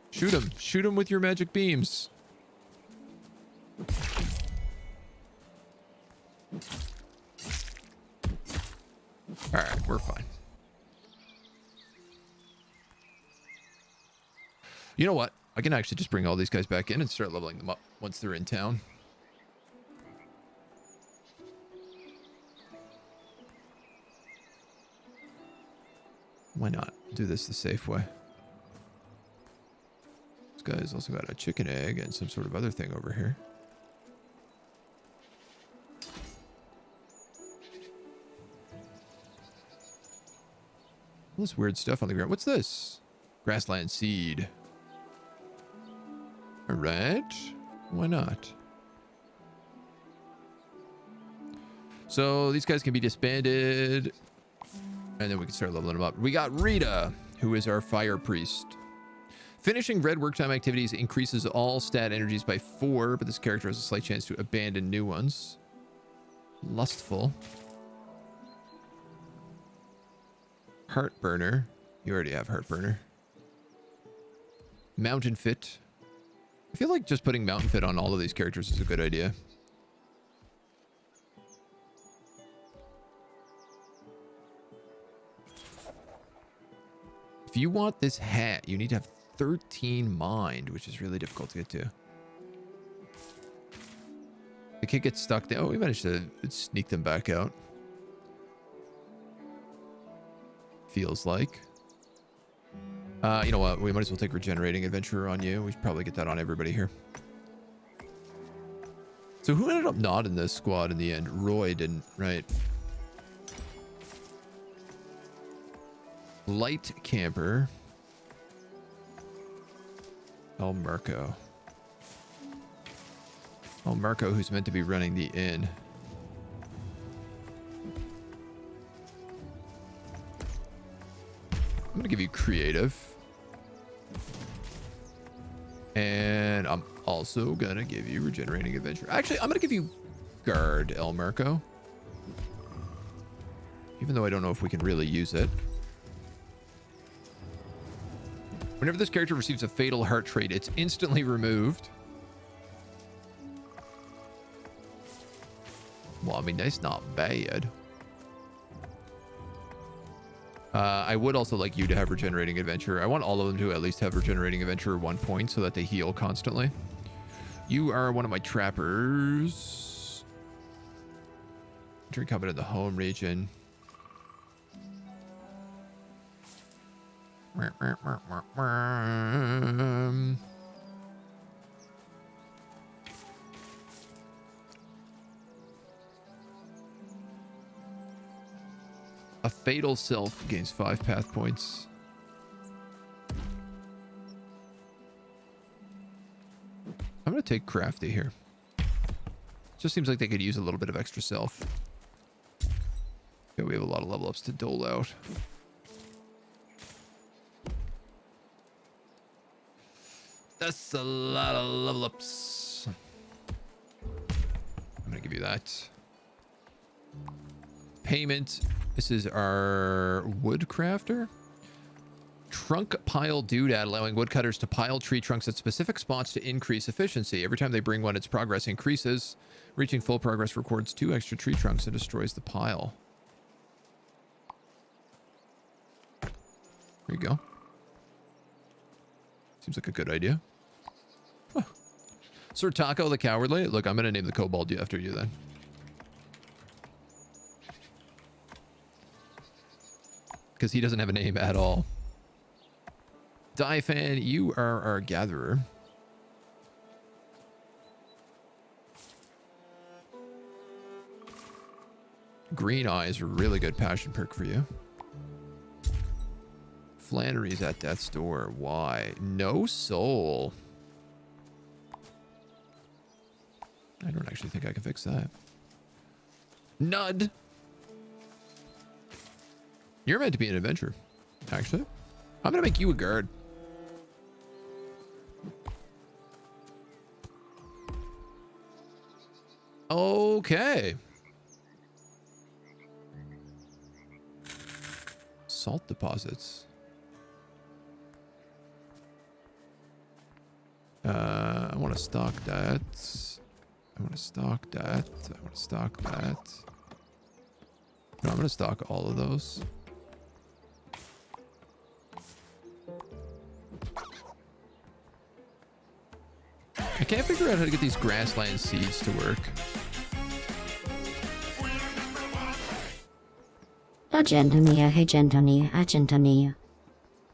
Shoot him. Shoot him with your magic beams. Alright, we're fine. You know what? I can actually just bring all these guys back in and start leveling them up once they're in town. Why not? Do this the safe way. This guy's also got a chicken egg and some sort of other thing over here. All this weird stuff on the ground. What's this? Grassland seed. Alright. Why not? So these guys can be disbanded. And then we can start leveling them up. We got Rita, who is our fire priest. Finishing red work time activities increases all stat energies by 4, but this character has a slight chance to abandon new ones. Lustful. Heartburner. You already have Heartburner. Mountain Fit. I feel like just putting Mountain Fit on all of these characters is a good idea. If you want this hat, you need to have 13 mind, which is really difficult to get to. The kid gets stuck there. Oh, we managed to sneak them back out. Feels like. You know what? We might as well take Regenerating Adventurer on you. We should probably get that on everybody here. So who ended up not in this squad in the end? Roy didn't, right? Light Camper. El Marco. El Marco, who's meant to be running the inn. I'm going to give you creative. And I'm also going to give you regenerating adventure. Actually, I'm going to give you guard, El Marco. Even though I don't know if we can really use it. Whenever this character receives a fatal heart trait, it's instantly removed. Well, I mean, that's not bad. I would also like you to have Regenerating Adventure. I want all of them to at least have Regenerating Adventure 1 point so that they heal constantly. You are one of my trappers. Entering combat in the home region. A fatal self gains 5 path points. I'm going to take Crafty here. Just seems like they could use a little bit of extra self. Okay, we have a lot of level ups to dole out. That's a lot of level ups. I'm going to give you that. Payment. This is our wood crafter. Trunk pile doodad, allowing woodcutters to pile tree trunks at specific spots to increase efficiency. Every time they bring one, its progress increases. Reaching full progress records 2 extra tree trunks and destroys the pile. There you go. Seems like a good idea. Huh. Sir Taco the Cowardly. Look, I'm going to name the kobold after you then. Because he doesn't have a name at all. Diefan, you are our gatherer. Green Eye is a really good passion perk for you. Flannery's at death's door. Why? No soul. I don't actually think I can fix that. Nud. You're meant to be an adventurer, actually. I'm going to make you a guard. Okay. Salt deposits. I want to stock that. I want to stock that. I want to stock that. No, I'm going to stock all of those. I can't figure out how to get these grassland seeds to work. AgentNumberOne.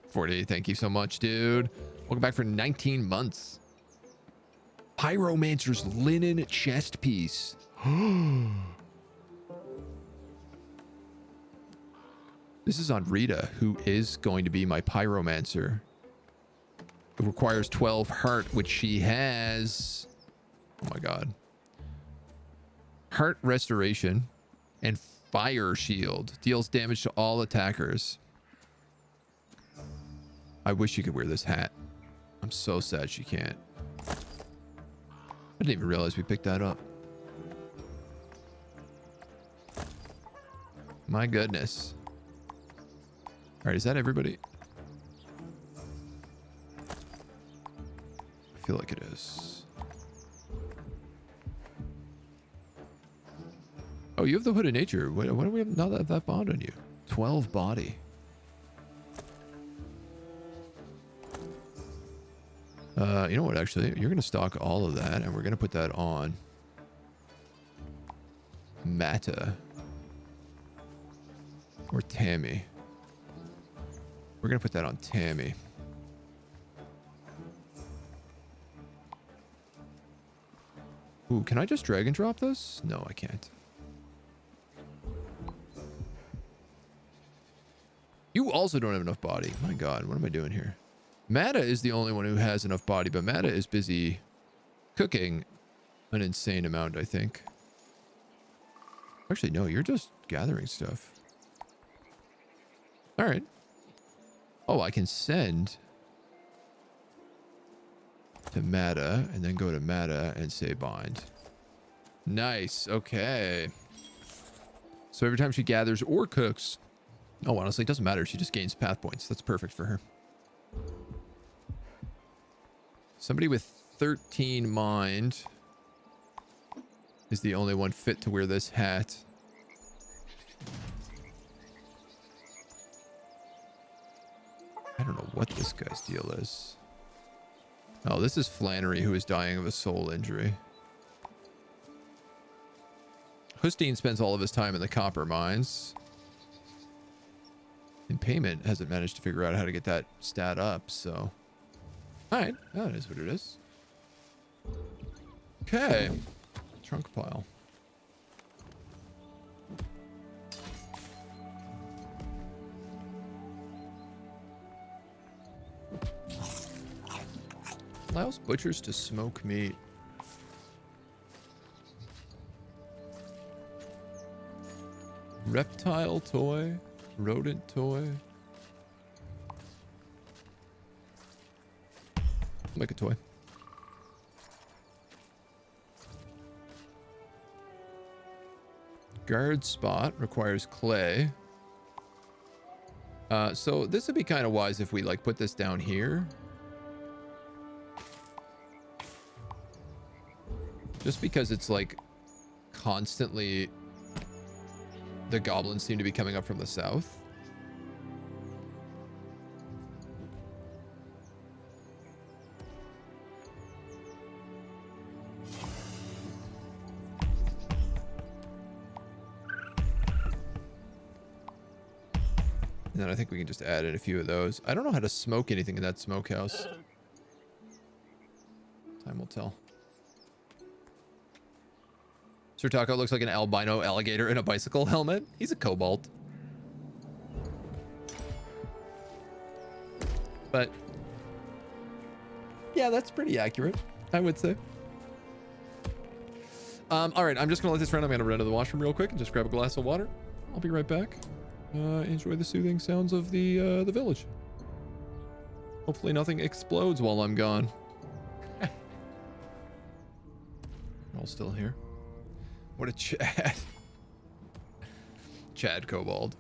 40, thank you so much, dude. Welcome back for 19 months. Pyromancer's linen chest piece. This is on Rita, who is going to be my pyromancer. It requires 12 heart, which she has. Oh my god. Heart restoration and fire shield. Deals damage to all attackers. I wish you could wear this hat. I'm so sad she can't. I didn't even realize we picked that up. My goodness. All right, is that everybody? I feel like it is. Oh, you have the Hood of Nature. Why do we have not that bond on you? 12 body. You know what, actually? You're going to stock all of that, and we're going to put that on Mata. Or Tammy. We're going to put that on Tammy. Ooh, can I just drag and drop this? No, I can't. You also don't have enough body. My god, what am I doing here? Mata is the only one who has enough body, but Mata is busy cooking an insane amount, I think. Actually, no, you're just gathering stuff. All right. Oh, I can send to Mata and then go to Mata and say bind. Nice. Okay. So every time she gathers or cooks, oh, honestly, it doesn't matter. She just gains path points. That's perfect for her. Somebody with 13 mind is the only one fit to wear this hat. I don't know what this guy's deal is. Oh, this is Flannery, who is dying of a soul injury. Hustine spends all of his time in the copper mines. And Payment hasn't managed to figure out how to get that stat up, so... Alright, that is what it is. Okay. Trunk pile. Allows butchers to smoke meat. Reptile toy. Rodent toy. Make a toy. Guard spot requires clay. So this would be kind of wise if we like put this down here. Just because it's like constantly the goblins seem to be coming up from the south. And then I think we can just add in a few of those. I don't know how to smoke anything in that smokehouse. Time will tell. Sir Taco looks like an albino alligator in a bicycle helmet. He's a kobold. But yeah, that's pretty accurate, I would say. All right, I'm just gonna let this run. I'm gonna run to the washroom real quick and just grab a glass of water. I'll be right back. Enjoy the soothing sounds of the village. Hopefully nothing explodes while I'm gone. All still here. What a Chad. Chad kobold.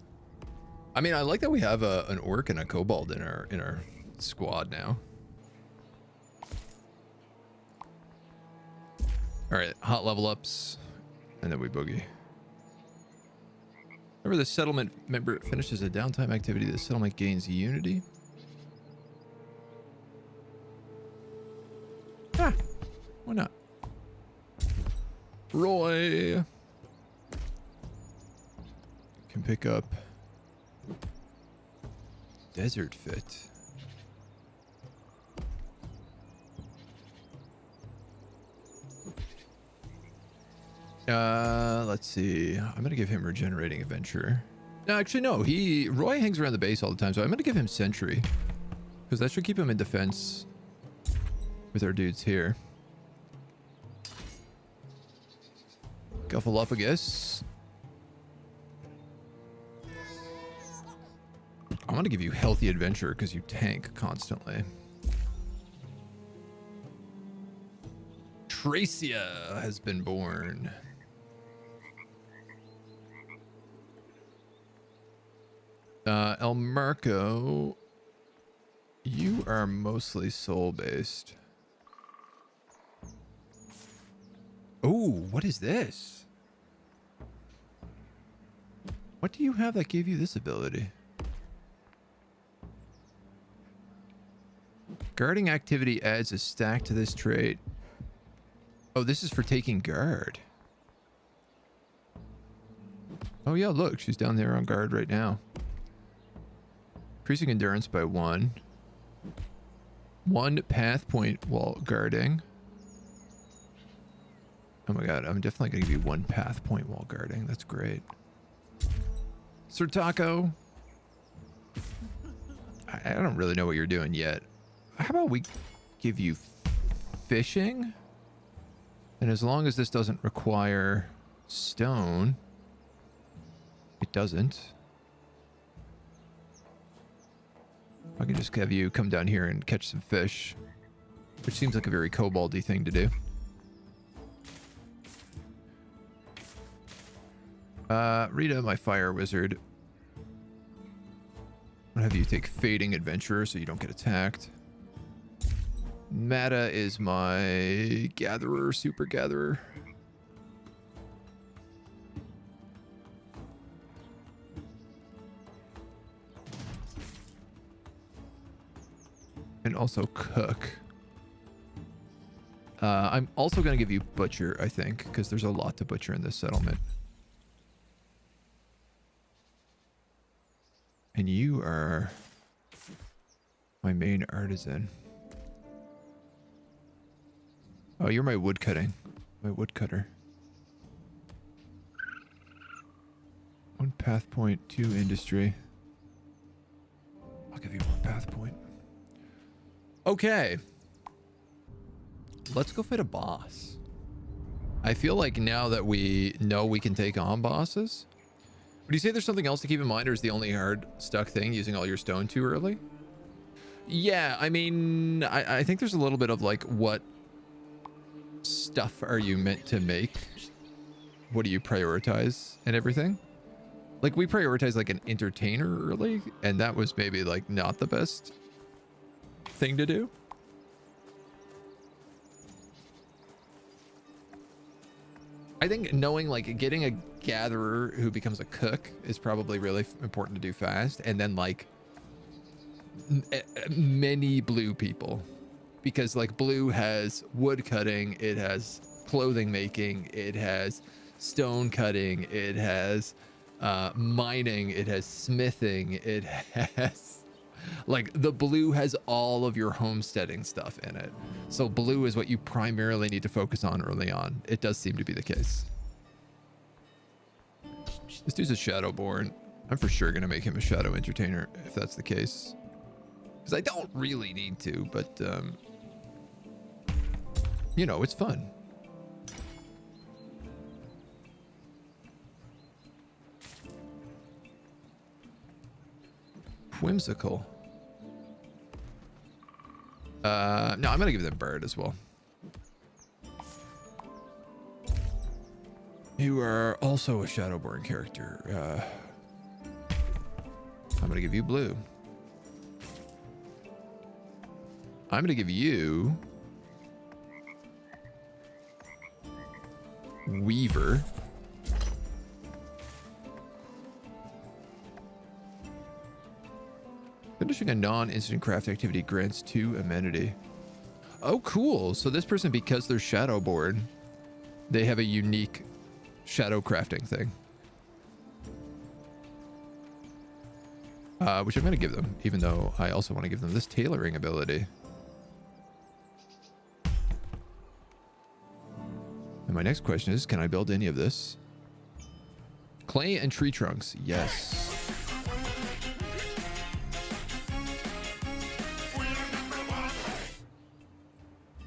I mean, I like that we have an orc and a kobold in our squad now. All right, hot level ups, and then we boogie. Whenever the settlement member finishes a downtime activity, the settlement gains unity. Ah, why not? Roy can pick up Desert Fit. Let's see. I'm gonna give him Regenerating Adventure. No, actually, no. Roy hangs around the base all the time, so I'm gonna give him Sentry, because that should keep him in defense with our dudes here. Guffle up, I guess. I want to give you Healthy Adventure because you tank constantly. Tracia has been born. El Marco, you are mostly soul-based. Oh, what is this? What do you have that gave you this ability? Guarding activity adds a stack to this trait. Oh, this is for taking guard. Oh yeah, look, she's down there on guard right now. Increasing endurance by 1. 1 path point while guarding. Oh my god, I'm definitely gonna give you 1 path point while guarding. That's great. Sir Taco. I don't really know what you're doing yet. How about we give you fishing? And as long as this doesn't require stone, it doesn't. I can just have you come down here and catch some fish, which seems like a very koboldy thing to do. Rita, my fire wizard. I'll have you take Fading Adventurer so you don't get attacked. Mata is my gatherer, super gatherer. And also cook. I'm also going to give you butcher, I think, because there's a lot to butcher in this settlement. And you are my main artisan. Oh, you're my woodcutting. My woodcutter. 1 path point, 2 industry. I'll give you 1 path point. Okay. Let's go fight a boss. I feel like now that we know we can take on bosses. Would you say there's something else to keep in mind, or is the only hard stuck thing using all your stone too early? Yeah, I mean, I think there's a little bit of like, what stuff are you meant to make? What do you prioritize and everything? Like, we prioritize like an entertainer early, and that was maybe like not the best thing to do. I think knowing, like, getting a gatherer who becomes a cook is probably really important to do fast, and then like many blue people, because like blue has wood cutting, it has clothing making, it has stone cutting, it has mining, it has smithing, it has like, the blue has all of your homesteading stuff in it. So blue is what you primarily need to focus on early on. It does seem to be the case. This dude's a Shadowborn. I'm for sure going to make him a Shadow Entertainer if that's the case. Because I don't really need to, but, you know, it's fun. Whimsical. No, I'm going to give them Bird as well. You are also a Shadowborn character. I'm going to give you Blue. I'm going to give you Weaver. Finishing a non-instant craft activity grants 2 amenity. Oh, cool. So this person, because they're Shadowborn, they have a unique shadow crafting thing. Which I'm going to give them, even though I also want to give them this tailoring ability. And my next question is, can I build any of this? Clay and tree trunks. Yes.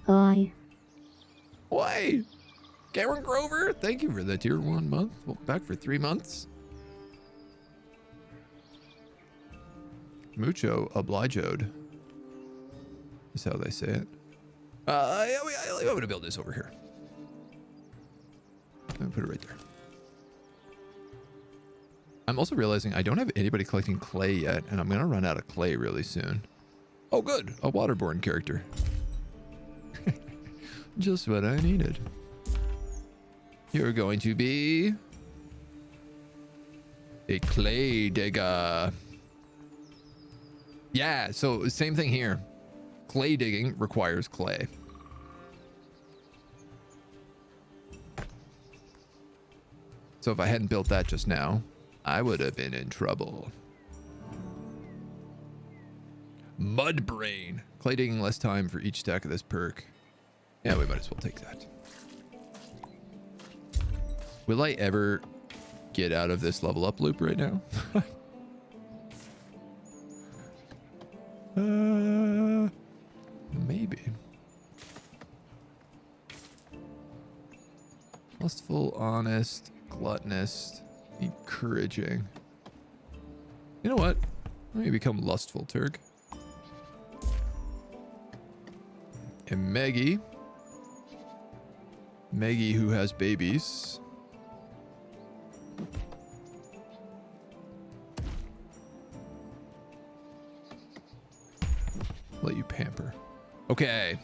Hi. Why? Garen Grover, thank you for the tier 1 month. Welcome back for 3 months. Mucho obliged is how they say it. I'm going to build this over here. I'm going to put it right there. I'm also realizing I don't have anybody collecting clay yet, and I'm going to run out of clay really soon. Oh, good. A waterborne character. Just what I needed. You're going to be a clay digger. Yeah, so same thing here. Clay digging requires clay. So if I hadn't built that just now, I would have been in trouble. Mud brain. Clay digging less time for each stack of this perk. Yeah, we might as well take that. Will I ever get out of this level up loop right now? Maybe. Lustful, honest, gluttonous, encouraging. You know what? Let me become lustful, Turg. And Maggie. Maggie who has babies. Let you pamper. Okay.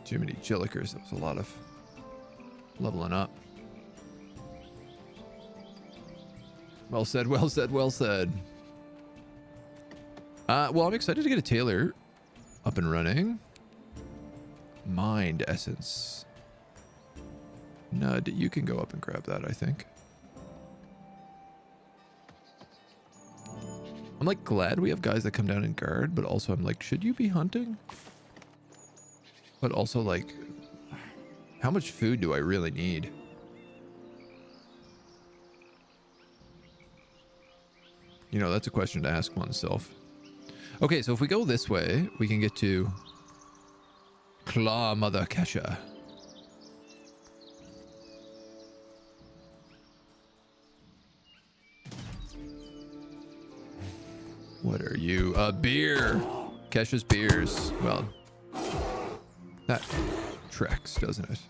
Jiminy Jillikers. That was a lot of leveling up. Well said, well said, well said. Well, I'm excited to get a tailor up and running. Mind essence. Nud, you can go up and grab that, I think. I'm like glad we have guys that come down and guard, but also I'm like, should you be hunting? But also like, how much food do I really need? You know, that's a question to ask oneself. Okay, so if we go this way, we can get to Claw Mother Kesha. What are you? A beer. Kesha's beers. Well, that tracks, doesn't it?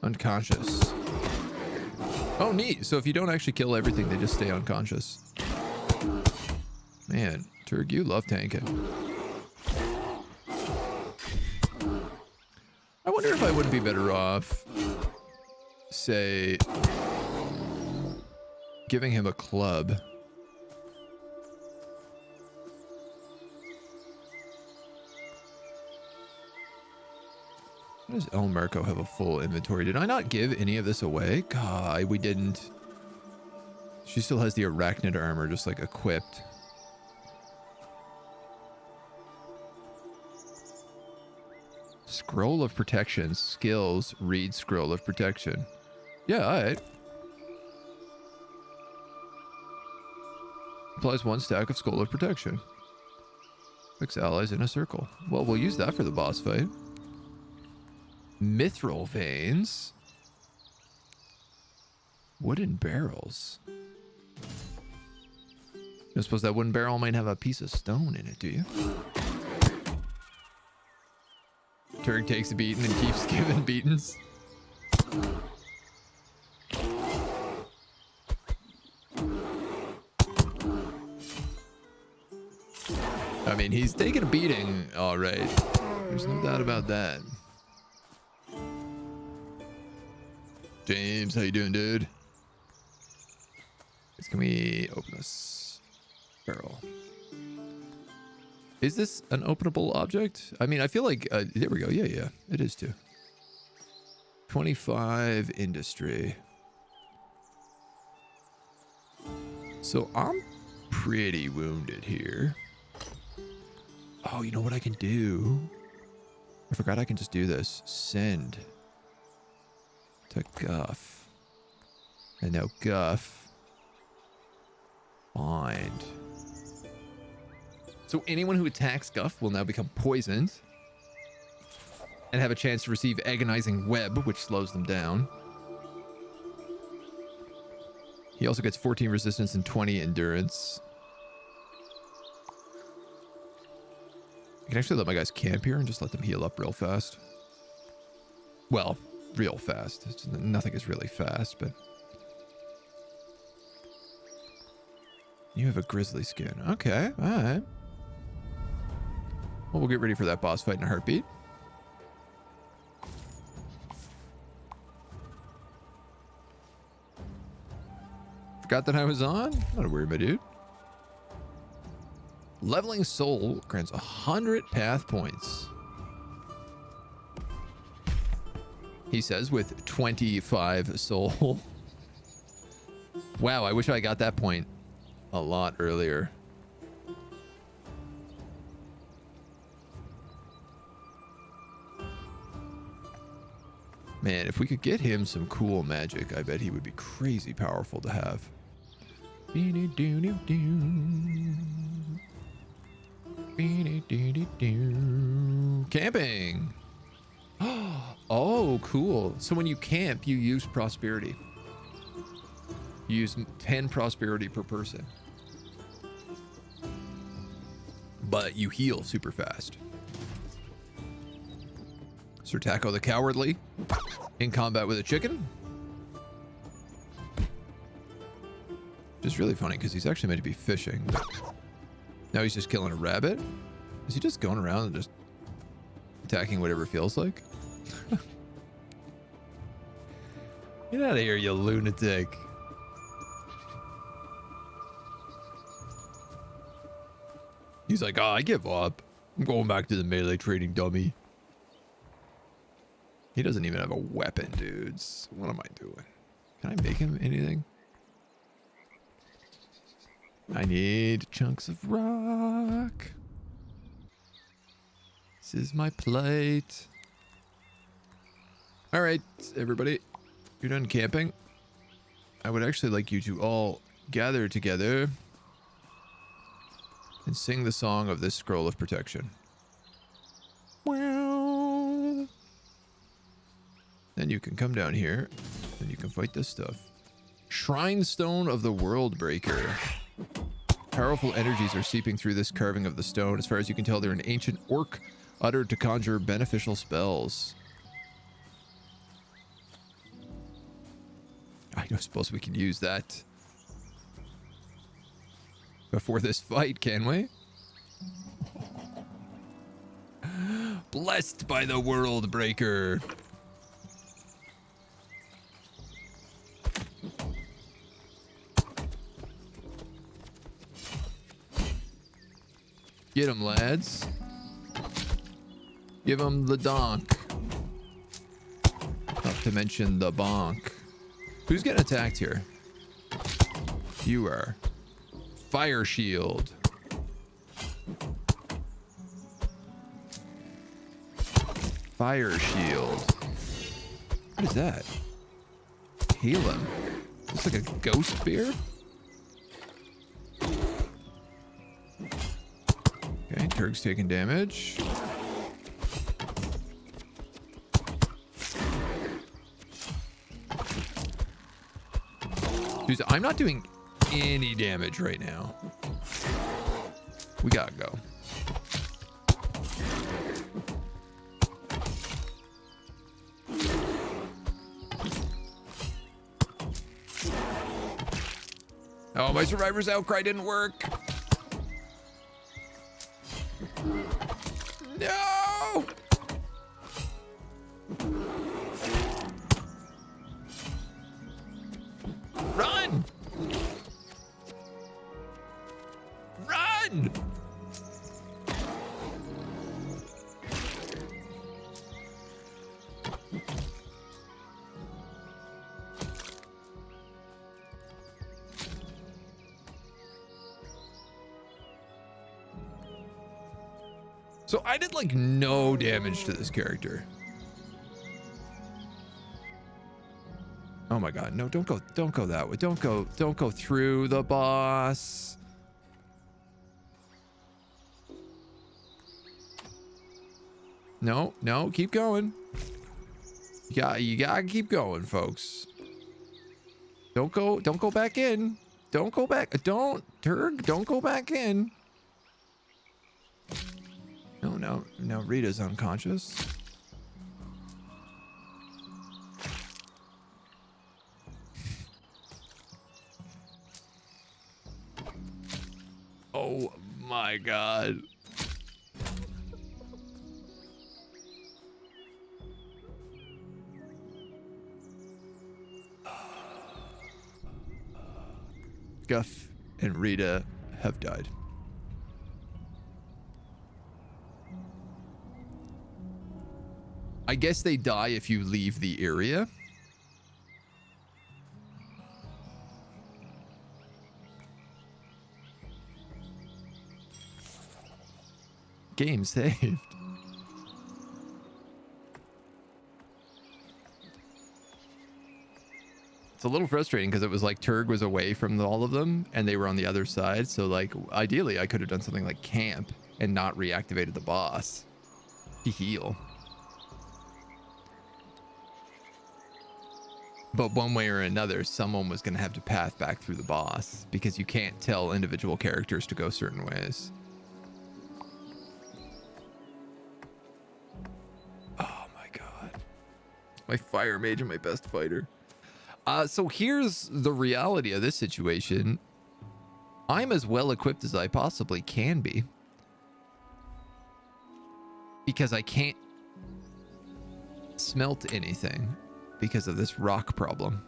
Unconscious. Oh, neat. So if you don't actually kill everything, they just stay unconscious. Man, Turg, you love tanking. I wonder if I wouldn't be better off, say, giving him a club. Why does El Merco have a full inventory? Did I not give any of this away? God, we didn't. She still has the arachnid armor just like equipped. Scroll of protection. Skills. Read scroll of protection. Yeah, alright. Applies 1 stack of scroll of protection. Fix allies in a circle. Well, we'll use that for the boss fight. Mithril veins. Wooden barrels. I suppose that wooden barrel might have a piece of stone in it, do you? Turk takes a beating and keeps giving beatings. I mean, he's taking a beating, all right. There's no doubt about that. James, how you doing, dude? Can we open this barrel? Is this an openable object? I mean, I feel like... there we go. Yeah. It is too. 25 industry. So I'm pretty wounded here. Oh, you know what I can do? I forgot I can just do this. Send to Guff. And now Guff. Bind. So anyone who attacks Guff will now become poisoned and have a chance to receive agonizing web, which slows them down. He also gets 14 resistance and 20 endurance. I can actually let my guys camp here and just let them heal up real fast. Well, real fast. Nothing is really fast, but... You have a grizzly skin. Okay, alright. Well, we'll get ready for that boss fight in a heartbeat. Forgot that I was on? Not a worry, my dude. Leveling soul grants 100 path points. He says with 25 soul. Wow, I wish I got that point a lot earlier. Man, if we could get him some cool magic, I bet he would be crazy powerful to have. Camping. Oh, cool. So when you camp, you use prosperity. You use 10 prosperity per person. But you heal super fast. Sir Taco the Cowardly in combat with a chicken. Which is really funny because he's actually meant to be fishing. But now he's just killing a rabbit. Is he just going around and just attacking whatever feels like? Get out of here, you lunatic. He's like, oh, I give up. I'm going back to the melee trading dummy. He doesn't even have a weapon, dudes. What am I doing? Can I make him anything? I need chunks of rock. This is my plate. All right, everybody. You're done camping. I would actually like you to all gather together and sing the song of this scroll of protection. Well, then you can come down here and you can fight this stuff. Shrine Stone of the World Breaker. Powerful energies are seeping through this carving of the stone. As far as you can tell, they're an ancient orc uttered to conjure beneficial spells. I don't suppose we can use that before this fight, can we? Blessed by the World Breaker. Get him, lads. Give him the donk. Not to mention the bonk. Who's getting attacked here? You are fire shield. Fire shield. What is that? Heal him. Looks like a ghost spear. Okay, Turk's taking damage. Dude, I'm not doing any damage right now. We gotta go. Oh, my survivor's outcry didn't work. No! Run! Run! So I did like no damage to this character. Oh my god, no, don't go that way. Don't go through the boss. No, keep going. You gotta keep going, folks. Don't go back in. Don't go back. Turg, don't go back in. No, Rita's unconscious. Oh my god. Guff and Rita have died. I guess they die if you leave the area. Game saved. It's a little frustrating because it was like Turg was away from all of them and they were on the other side. So like ideally I could have done something like camp and not reactivated the boss to heal. But one way or another, someone was going to have to path back through the boss because you can't tell individual characters to go certain ways. Oh my god. My fire mage and my best fighter. So here's the reality of this situation. I'm as well equipped as I possibly can be. Because I can't smelt anything. Because of this rock problem.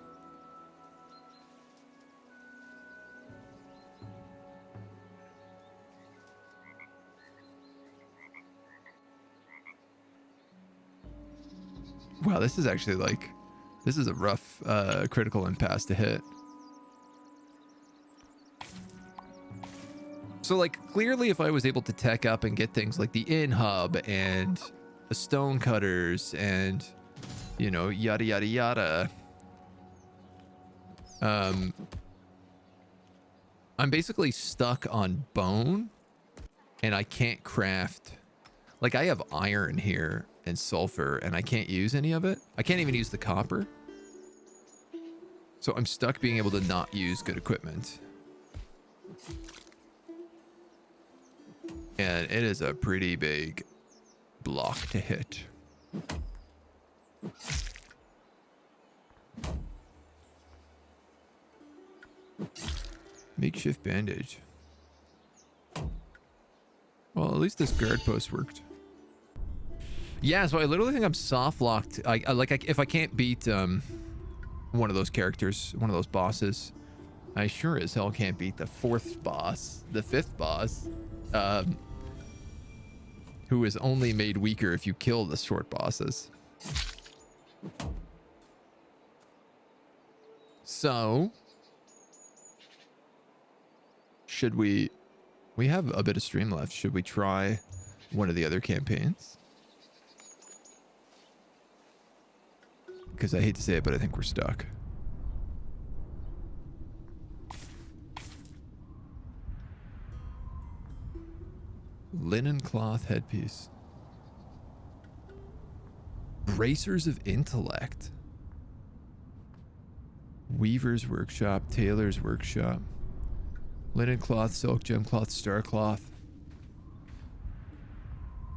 Wow, this is actually like, this is a rough critical impasse to hit. So like clearly if I was able to tech up and get things like the in hub and the stone cutters and you know, yada, yada, yada. I'm basically stuck on bone and I can't craft. Like I have iron here and sulfur and I can't use any of it. I can't even use the copper. So I'm stuck being able to not use good equipment. And it is a pretty big block to hit. Makeshift bandage. Well, at least this guard post worked. Yeah, so I literally think I'm soft locked. If I can't beat one of those characters, one of those bosses, I sure as hell can't beat the fourth boss, the fifth boss, who is only made weaker if you kill the short bosses. So should we have a bit of stream left. Should we try one of the other campaigns? Because I hate to say it, but I think we're stuck. Linen cloth headpiece. Bracers of intellect. Weaver's workshop, tailor's workshop. Linen cloth, silk, gem cloth, star cloth.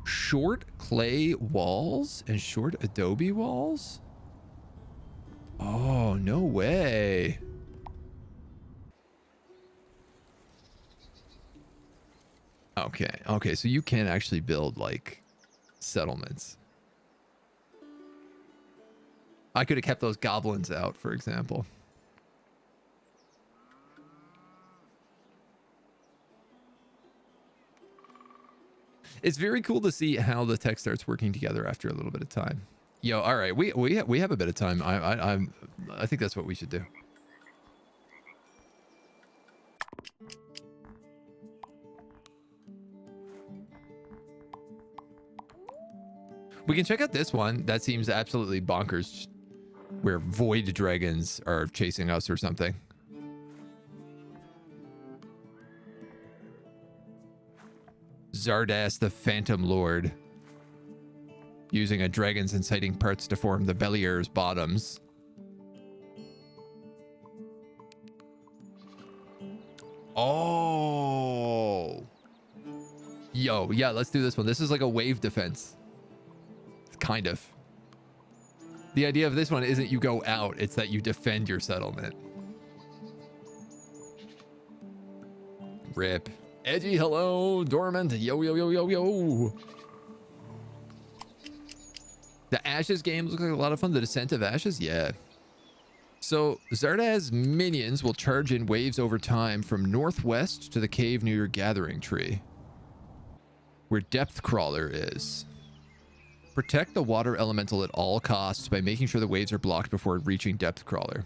Short clay walls and short adobe walls? Oh, no way. Okay, so you can actually build like settlements. I could have kept those goblins out, for example. It's very cool to see how the tech starts working together after a little bit of time. Yo, all right, we have a bit of time. I think that's what we should do. We can check out this one. That seems absolutely bonkers, where void dragons are chasing us or something. Zardas the Phantom Lord, using a dragon's inciting parts to form the Bellier's bottoms. Oh. Yo, yeah, let's do this one. This is like a wave defense. Kind of. The idea of this one isn't you go out, it's that you defend your settlement. Rip. Edgy, hello. Dormant, yo, yo, yo, yo, yo. The Ashes game looks like a lot of fun. The Descent of Ashes, yeah. So Zardas minions will charge in waves over time from northwest to the cave near your gathering tree, where Depth Crawler is. Protect the water elemental at all costs by making sure the waves are blocked before reaching Depth Crawler.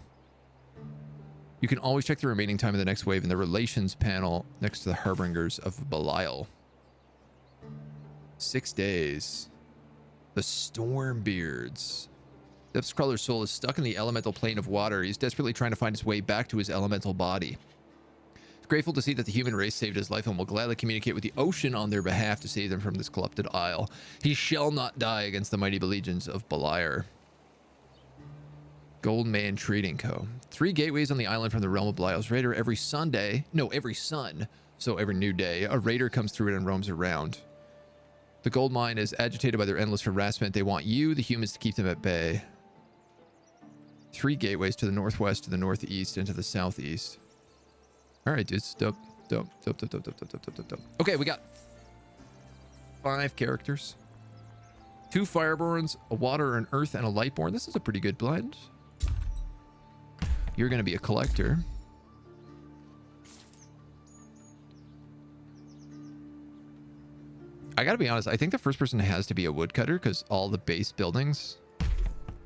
You can always check the remaining time of the next wave in the relations panel next to the Harbingers of Belial. 6 days. The Stormbeards. Depth Crawler's soul is stuck in the elemental plane of water. He's desperately trying to find his way back to his elemental body. He's grateful to see that the human race saved his life and will gladly communicate with the ocean on their behalf to save them from this corrupted isle. He shall not die against the mighty legions of Beliar. Goldman Trading Co. 3 gateways on the island from the realm of Belial's raider. Every Sunday, no, every sun, so every new day, a raider comes through it and roams around. The gold mine is agitated by their endless harassment. They want you, the humans, to keep them at bay. 3 gateways to the northwest, to the northeast, and to the southeast. All right, dudes. Dope. Okay, we got 5 characters. 2 Fireborns, a Water, an Earth, and a Lightborn. This is a pretty good blend. You're going to be a collector. I got to be honest. I think the first person has to be a woodcutter because all the base buildings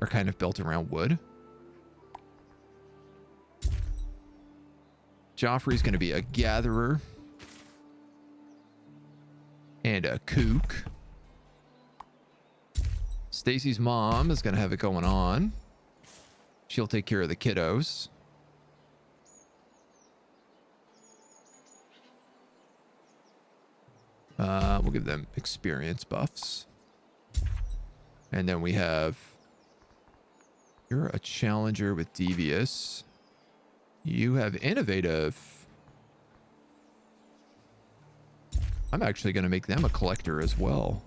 are kind of built around wood. Joffrey's going to be a gatherer and a kook. Stacy's mom is going to have it going on. She'll take care of the kiddos. We'll give them experience buffs. And then we have... You're a challenger with devious. You have innovative. I'm actually going to make them a collector as well.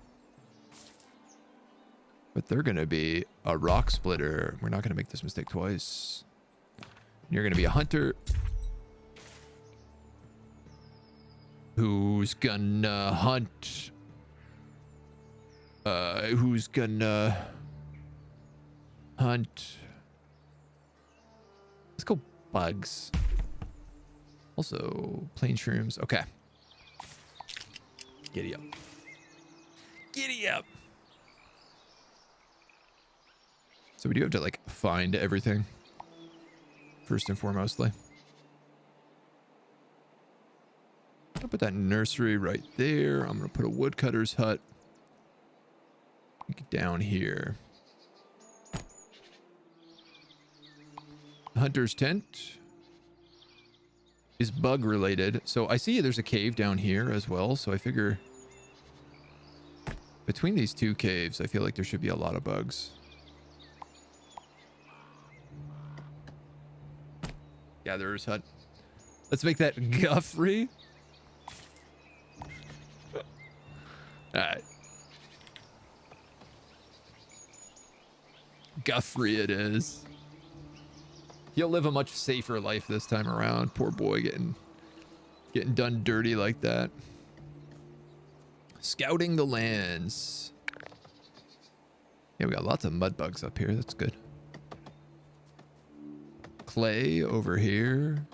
But they're going to be a rock splitter. We're not going to make this mistake twice. You're going to be a hunter. Who's gonna hunt? Who's gonna hunt? Let's go bugs. Also, plain shrooms. Okay. Giddy up. Giddy up. So we do have to like find everything first and foremostly. I'll put that nursery right there. I'm going to put a woodcutter's hut down here. Hunter's tent is bug related. So I see there's a cave down here as well. So I figure between these two caves, I feel like there should be a lot of bugs. Gatherer's hut. Let's make that Guffrey. Alright. Guffrey it is. He'll live a much safer life this time around. Poor boy getting done dirty like that. Scouting the lands. Yeah, we got lots of mud bugs up here. That's good. Clay over here.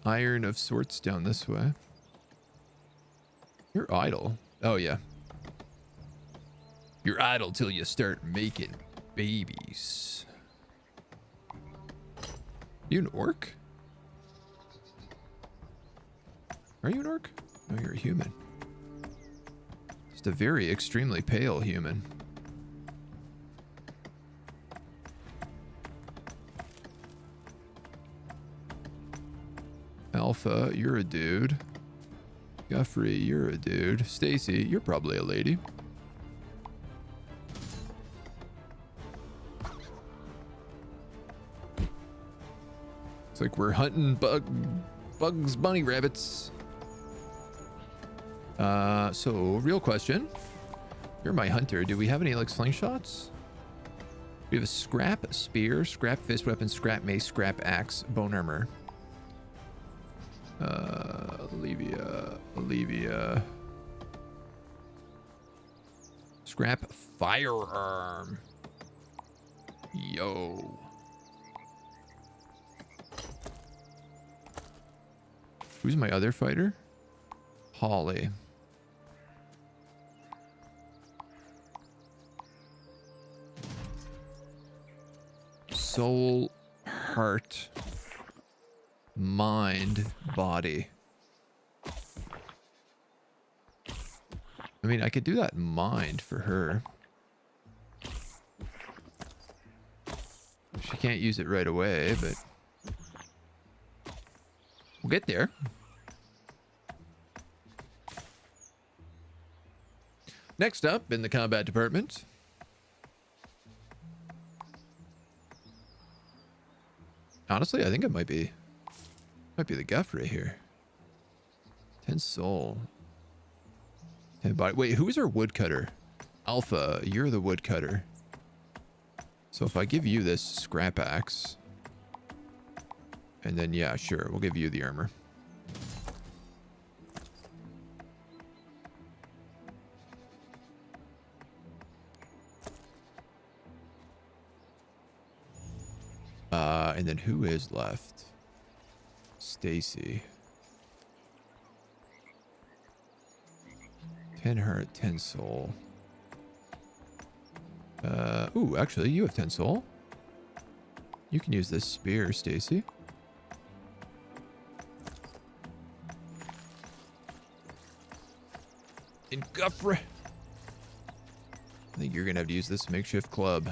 Iron of sorts down this way. You're idle. Oh, yeah. You're idle till you start making babies. You an orc? Are you an orc? No, you're a human. Just a very extremely pale human. Alpha, you're a dude. Guffrey, you're a dude. Stacy, you're probably a lady. It's like we're hunting bugs, bunny rabbits. So real question. You're my hunter. Do we have any like slingshots? We have a scrap spear, scrap fist weapon, scrap mace, scrap axe, bone armor. Olivia. Scrap firearm. Yo. Who's my other fighter? Holly. Soul, heart, mind, body. I mean, I could do that mind for her. She can't use it right away, but we'll get there. Next up in the combat department. Honestly, I think it might be the Guffrey here. 10 soul. 10 body. Wait, who's our woodcutter? Alpha, you're the woodcutter. So if I give you this scrap axe, and then yeah, sure, we'll give you the armor. And then who is left? Stacy. 10 heart, 10 soul. Ooh, actually, you have 10 soul. You can use this spear, Stacy. In Guffrey. I think you're gonna have to use this makeshift club.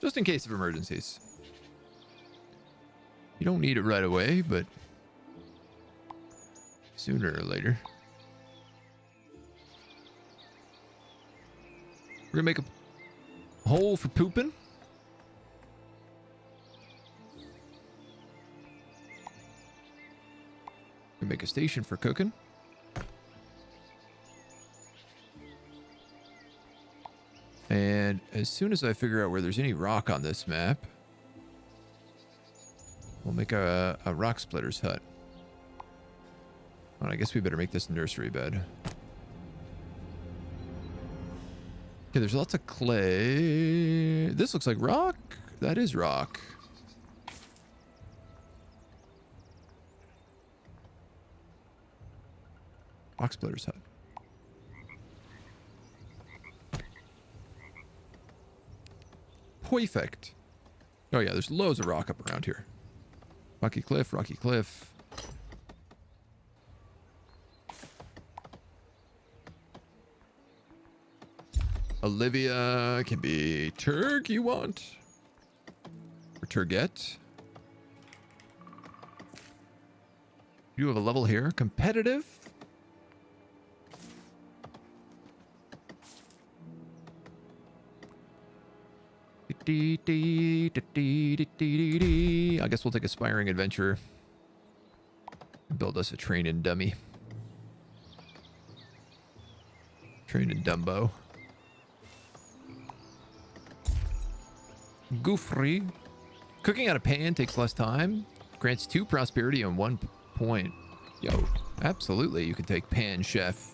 Just in case of emergencies. You don't need it right away, but sooner or later. We're gonna make a hole for pooping. We're gonna make a station for cooking. And as soon as I figure out where there's any rock on this map, we'll make a rock splitter's hut. Well, I guess we better make this nursery bed. Okay, there's lots of clay. This looks like rock. That is rock. Rock splitter's hut. Perfect. Oh yeah, there's loads of rock up around here. Rocky Cliff, Rocky Cliff. Olivia can be Turg, you want? Or Turget. You have a level here. Competitive. I guess we'll take Aspiring Adventure. Build us a train and dummy. Train and Dumbo. Goofrey. Cooking out a pan takes less time. Grants 2 prosperity and 1 point. Yo, absolutely. You can take Pan Chef.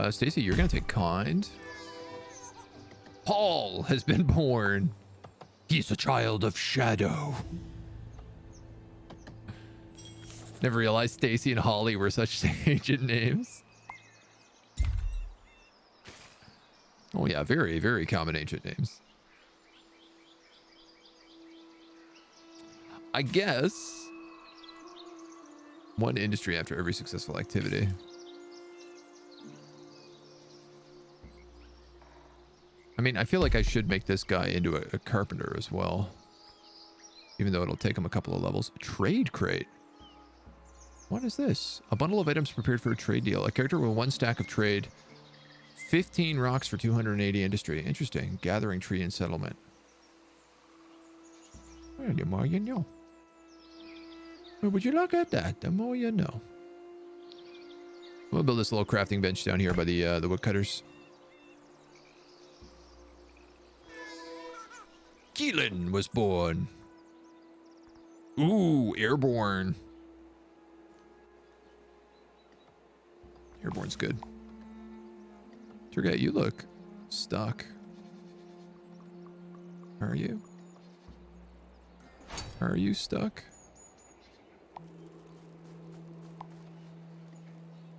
Stacy, you're gonna take Kind. Paul has been born. He's a child of shadow. Never realized Stacy and Holly were such ancient names. Oh yeah, very, very common ancient names. I guess one industry after every successful activity. I mean, I feel like I should make this guy into a carpenter as well. Even though it'll take him a couple of levels. Trade crate. What is this? A bundle of items prepared for a trade deal. A character with 1 stack of trade. 15 rocks for 280 industry. Interesting. Gathering tree and settlement. Well, the more you know. Well, would you look at that? The more you know. We'll build this little crafting bench down here by the woodcutters. Keelan was born. Ooh, airborne. Airborne's good. Turget, you look stuck. Are you? Are you stuck?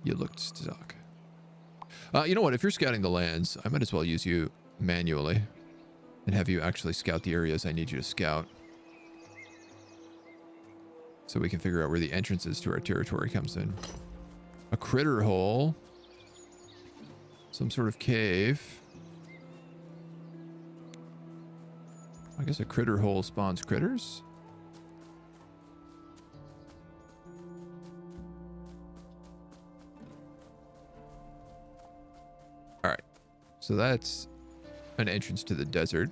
You looked stuck. You know what? If you're scouting the lands, I might as well use you manually and have you actually scout the areas I need you to scout. So we can figure out where the entrances to our territory comes in. A critter hole. Some sort of cave. I guess a critter hole spawns critters. All right. So that's an entrance to the desert.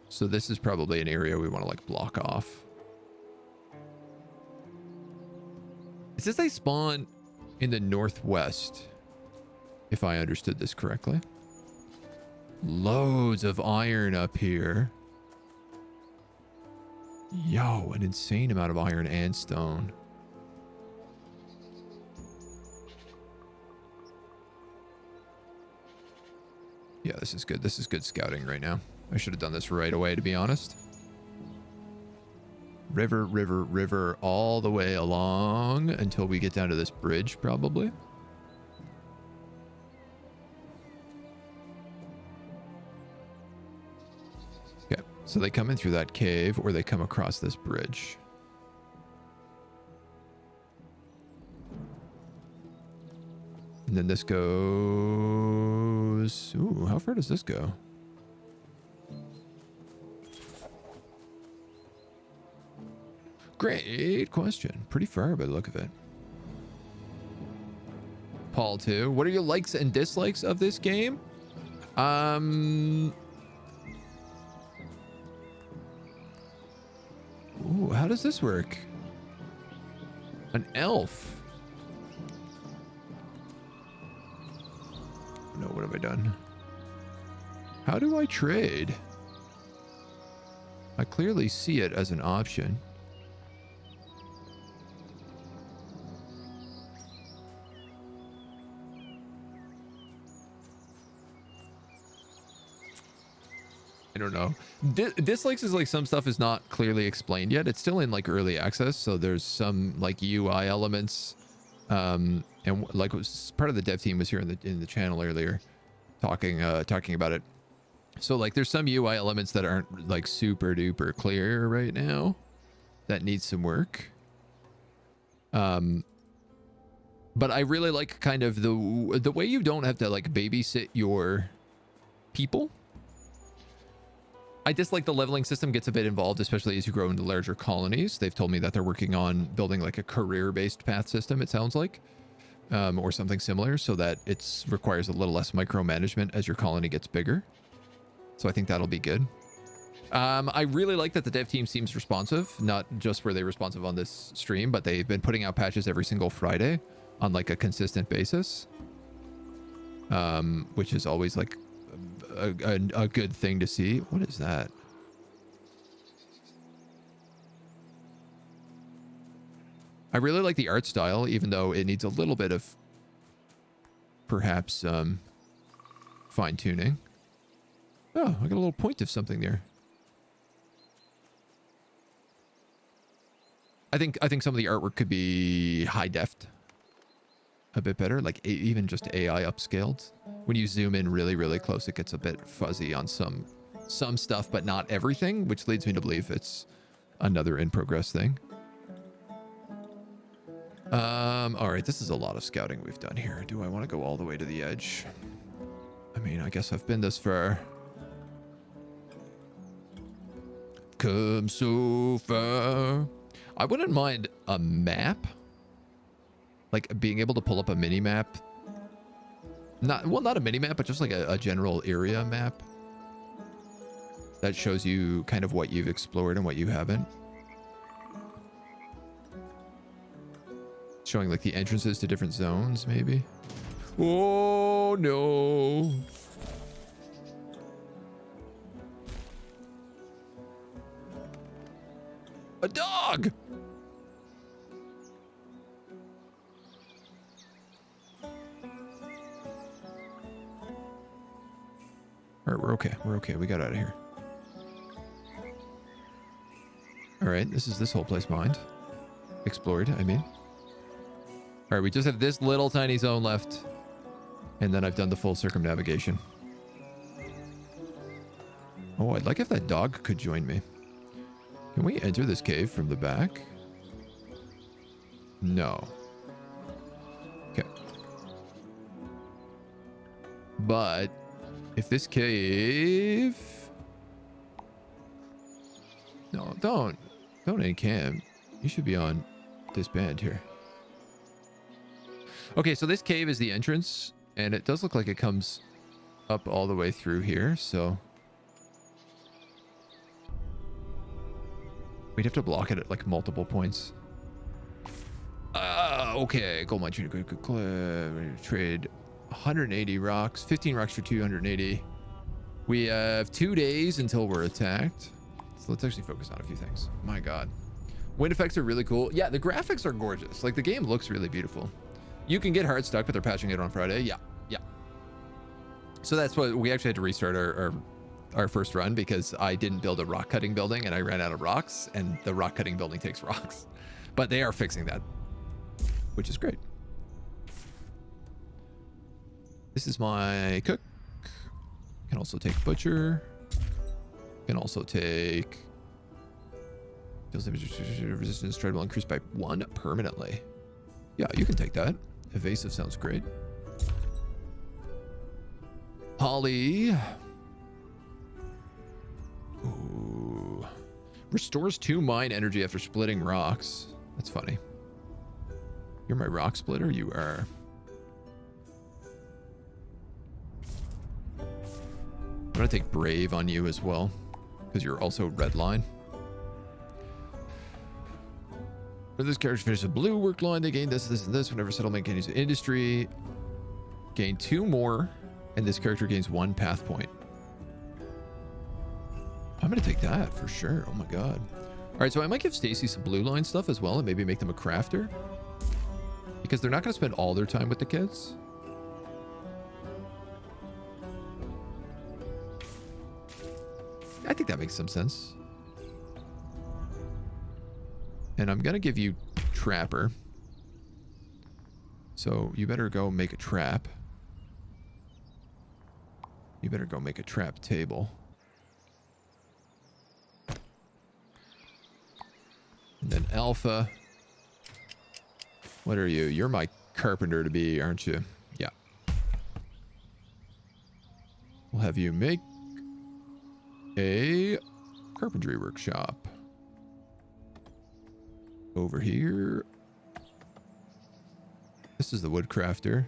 So this is probably an area we want to like block off. It says they spawn in the northwest, if I understood this correctly. Loads of iron up here. Yo, an insane amount of iron and stone. Yeah, this is good. This is good scouting right now. I should have done this right away, to be honest. River, river, river, all the way along until we get down to this bridge, probably. Okay, so they come in through that cave or they come across this bridge. And then this goes... Ooh, how far does this go? Great question. Pretty far by the look of it. Paul, too. What are your likes and dislikes of this game? Ooh, how does this work? An elf. No, what have I done? How do I trade? I clearly see it as an option. I don't know. Dislikes is like some stuff is not clearly explained yet. It's still in like early access, so there's some like UI elements. And like was part of the dev team was here in the channel earlier, talking about it. So like there's some UI elements that aren't like super duper clear right now that need some work. But I really like kind of the way you don't have to like babysit your people. I dislike the leveling system gets a bit involved, especially as you grow into larger colonies. They've told me that they're working on building like a career-based path system, it sounds like, or something similar, so that it requires a little less micromanagement as your colony gets bigger. So I think that'll be good. I really like that the dev team seems responsive. Not just were they responsive on this stream, but they've been putting out patches every single Friday on like a consistent basis, which is always like a good thing to see. What is that? I really like the art style, even though it needs a little bit of perhaps fine tuning. Oh, I got a little point of something there. I think some of the artwork could be high def a bit better, like even just AI upscaled. When you zoom in really, really close, it gets a bit fuzzy on some stuff, but not everything, which leads me to believe it's another in progress thing. All right, this is a lot of scouting we've done here. Do I want to go all the way to the edge? I mean, I guess I've been this far. Come so far. I wouldn't mind a map. Like being able to pull up a mini map. Not a mini map, but just like a general area map. That shows you kind of what you've explored and what you haven't. Showing like the entrances to different zones, maybe. Oh no. A dog! All right, we're okay. We're okay. We got out of here. All right, this whole place mined. Explored, I mean. All right, we just have this little tiny zone left. And then I've done the full circumnavigation. Oh, I'd like if that dog could join me. Can we enter this cave from the back? No. Okay. But if this cave... No, don't encamp. You should be on this band here. Okay, so this cave is the entrance, and it does look like it comes up all the way through here, so... We'd have to block it at like multiple points. Okay. Gold mine junior trade 180 rocks, 15 rocks for 280. We have 2 days until we're attacked. So let's actually focus on a few things. My God. Wind effects are really cool. Yeah, the graphics are gorgeous. Like the game looks really beautiful. You can get hard stuck, but they're patching it on Friday. Yeah. Yeah. So that's what we actually had to restart our first run because I didn't build a rock cutting building and I ran out of rocks, and the rock cutting building takes rocks. But they are fixing that, which is great. This is my cook. Can also take butcher. Can also take resistance treadmill increased by 1 permanently. Yeah, you can take that. Evasive sounds great. Holly. Ooh. Restores 2 mine energy after splitting rocks. That's funny. You're my rock splitter? You are. I'm gonna take Brave on you as well, because you're also red line. When this character finishes a blue work line, they gain this, this, and this. Whenever settlement gains industry, gain 2 more, and this character gains 1 path point. I'm gonna take that for sure. Oh my God. All right, so I might give Stacy some blue line stuff as well, and maybe make them a crafter, because they're not gonna spend all their time with the kids. I think that makes some sense. And I'm gonna give you Trapper. So you better go make a trap. You better go make a trap table. And then Alpha. What are you? You're my carpenter to be, aren't you? Yeah. We'll have you make a carpentry workshop. Over here. This is the woodcrafter.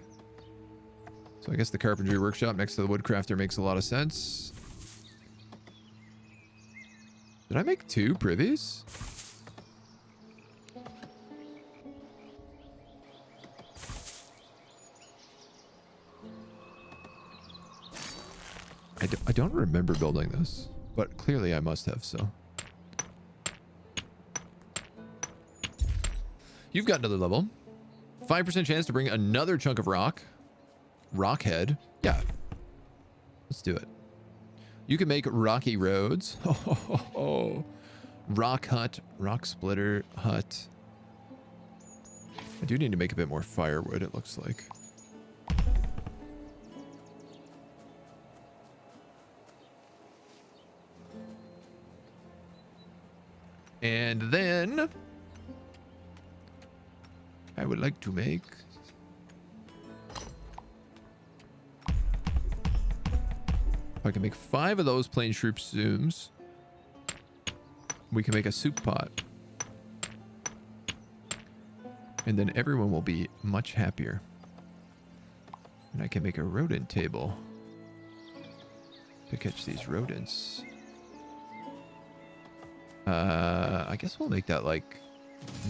So I guess the carpentry workshop next to the woodcrafter makes a lot of sense. Did I make 2 privies? I don't remember building this, but clearly I must have, so. You've got another level. 5% chance to bring another chunk of rock. Rock head. Yeah. Let's do it. You can make rocky roads. Rock hut. Rock splitter hut. I do need to make a bit more firewood, it looks like. And then I would like to make if I can make 5 of those plain shrimp zooms, we can make a soup pot. And then everyone will be much happier. And I can make a rodent table to catch these rodents. I guess we'll make that like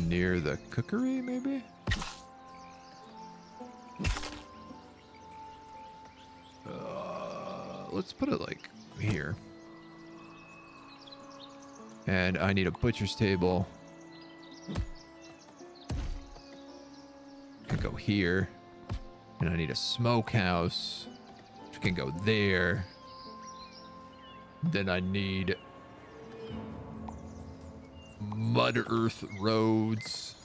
near the cookery, maybe? Let's put it like here. And I need a butcher's table. Can go here. And I need a smokehouse, which can go there. Then I need mud earth roads.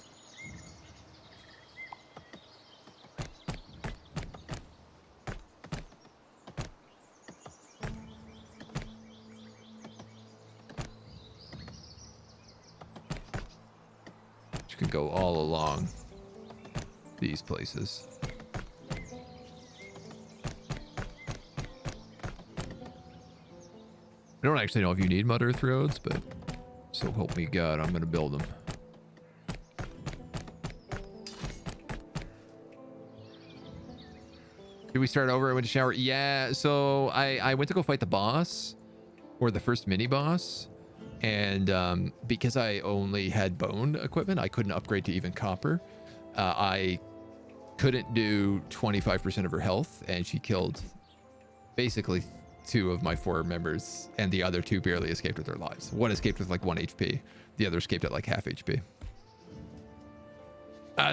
Which can go all along these places. I don't actually know if you need mud earth roads, but so help me God, I'm gonna build them. Did we start over? I went to shower. Yeah, so I went to go fight the boss, or the first mini boss, and because I only had bone equipment, I couldn't upgrade to even copper. I couldn't do 25% of her health, and she killed basically 2 of my 4 members, and the other 2 barely escaped with their lives. One escaped with like 1 HP. The other escaped at like half HP.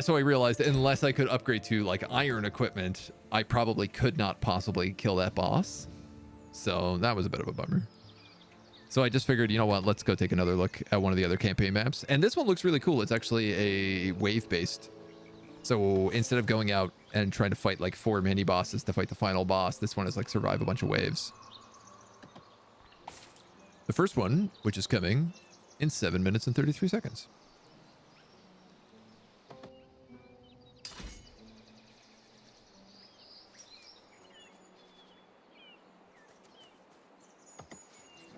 So I realized unless I could upgrade to like iron equipment, I probably could not possibly kill that boss. So that was a bit of a bummer. So I just figured, you know what, let's go take another look at one of the other campaign maps. And this one looks really cool. It's actually a wave-based. So instead of going out and trying to fight like 4 mini bosses to fight the final boss, this one is like survive a bunch of waves. The first one, which is coming in 7 minutes and 33 seconds.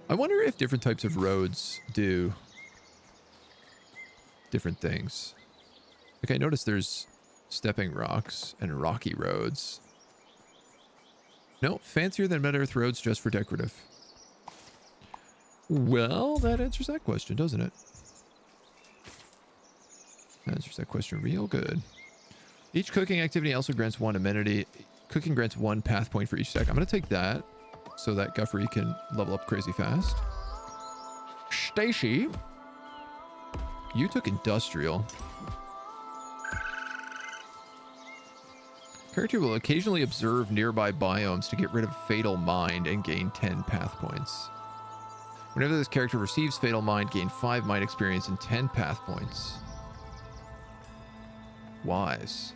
I wonder if different types of roads do different things. Like I noticed there's stepping rocks and rocky roads. No, fancier than Meta Earth roads just for decorative. Well, that answers that question, doesn't it? That answers that question real good. Each cooking activity also grants 1 amenity. Cooking grants 1 path point for each stack. I'm going to take that so that Guffrey can level up crazy fast. Stacy, you took industrial. Character will occasionally observe nearby biomes to get rid of Fatal Mind and gain 10 path points. Whenever this character receives Fatal Mind, gain 5 mind experience and 10 path points. Wise.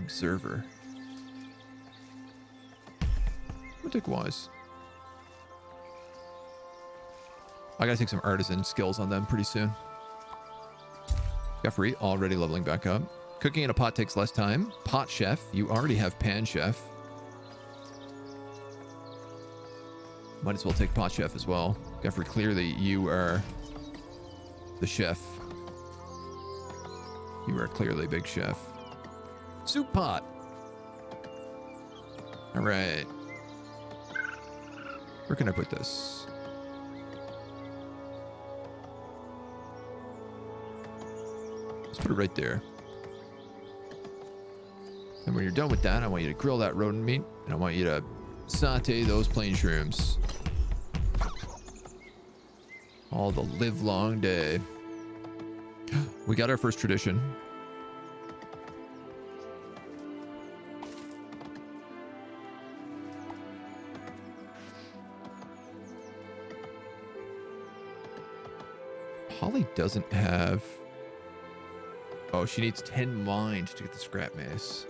Observer. Arithmetic wise. I gotta take some artisan skills on them pretty soon. Jeffrey already leveling back up. Cooking in a pot takes less time. Pot chef, you already have pan chef. Might as well take pot chef as well. Jeffrey, clearly you are the chef. You are clearly big chef. Soup pot. All right. Where can I put this? Let's put it right there. And when you're done with that, I want you to grill that rodent meat, and I want you to saute those plain shrooms. All the live long day. We got our first tradition. Holly doesn't have... Oh, she needs 10 mind to get the scrap mace.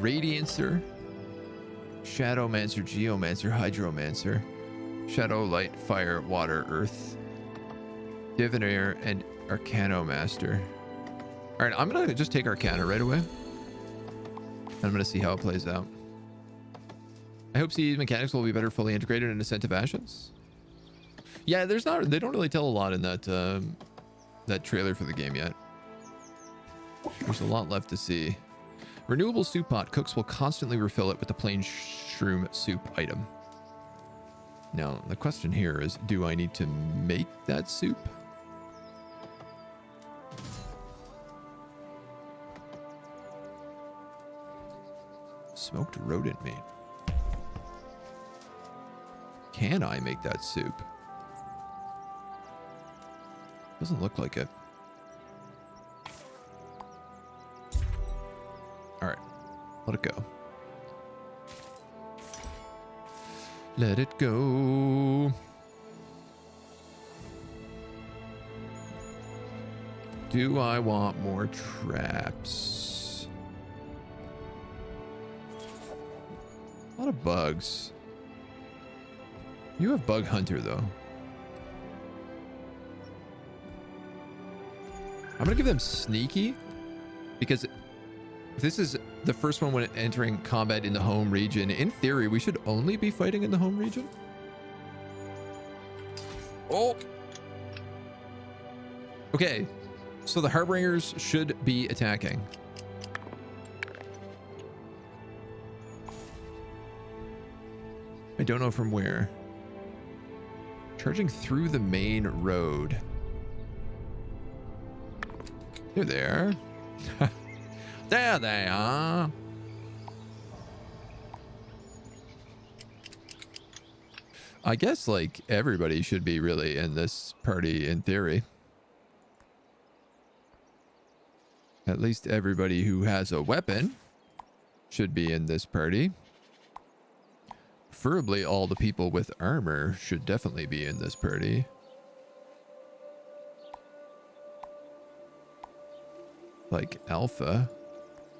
Radiancer, Shadowmancer, Geomancer, Hydromancer, Shadow, Light, Fire, Water, Earth, Diviner, and Arcanomaster. All right, I'm gonna just take Arcana right away. I'm gonna see how it plays out. I hope these mechanics will be better fully integrated in Ascent of Ashes. Yeah, they don't really tell a lot in that that trailer for the game yet. There's a lot left to see. Renewable soup pot. Cooks will constantly refill it with the plain shroom soup item. Now, the question here is, do I need to make that soup? Smoked rodent meat. Can I make that soup? Doesn't look like it. All right, let it go. Let it go. Do I want more traps? A lot of bugs. You have Bug Hunter, though. I'm gonna give them Sneaky, because if this is the first one when entering combat in the home region, in theory, we should only be fighting in the home region. Oh! Okay, so the Harbingers should be attacking. I don't know from where. Charging through the main road. They're there. There they are. I guess, like, everybody should be really in this party in theory. At least everybody who has a weapon should be in this party. Preferably all the people with armor should definitely be in this party. Like Alpha.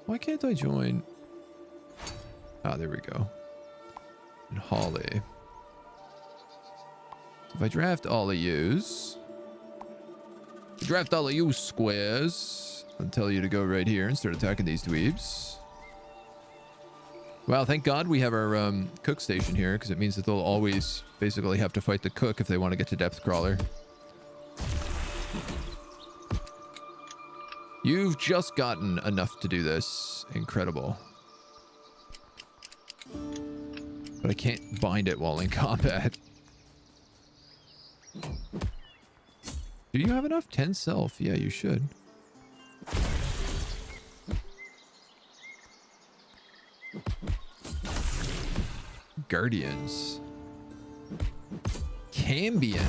Why can't I join? Ah, there we go. And Holly. If I draft all of yous. Draft all of you squares. I'll tell you to go right here and start attacking these dweebs. Well, thank God we have our cook station here, because it means that they'll always basically have to fight the cook if they want to get to Depth Crawler. You've just gotten enough to do this. Incredible. But I can't bind it while in combat. Do you have enough? 10 self. Yeah, you should. Guardians. Cambion.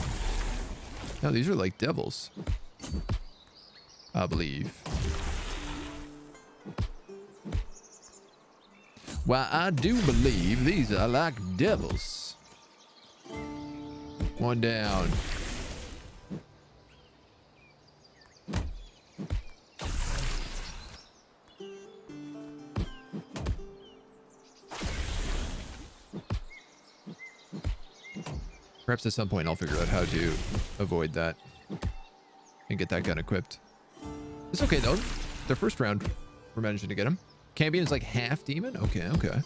No, these are like devils. I believe. Well, I do believe these are like devils. One down. Perhaps at some point I'll figure out how to avoid that and get that gun equipped. It's okay though. Their first round, we're managing to get him. Cambion's like half demon? Okay, okay.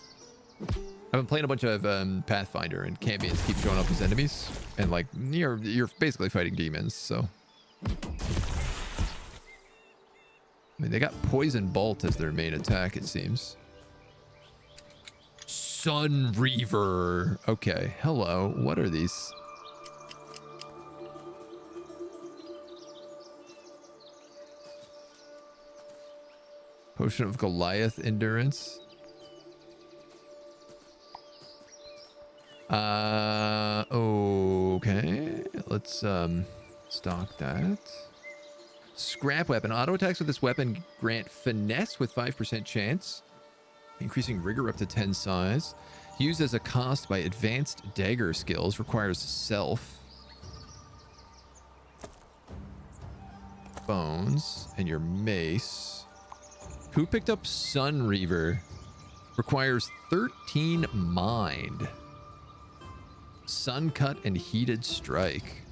I've been playing a bunch of Pathfinder, and Cambions keep showing up as enemies. And like, you're basically fighting demons, so. I mean, they got Poison Bolt as their main attack, it seems. Sun Reaver. Okay, hello. What are these? Potion of Goliath Endurance. Okay. Let's stock that. Scrap weapon. Auto attacks with this weapon grant finesse with 5% chance, increasing rigor up to 10 size. Used as a cost by advanced dagger skills. Requires self, bones, and your mace. Who picked up Sun Reaver? Requires 13 mind. Sun Cut and Heated Strike.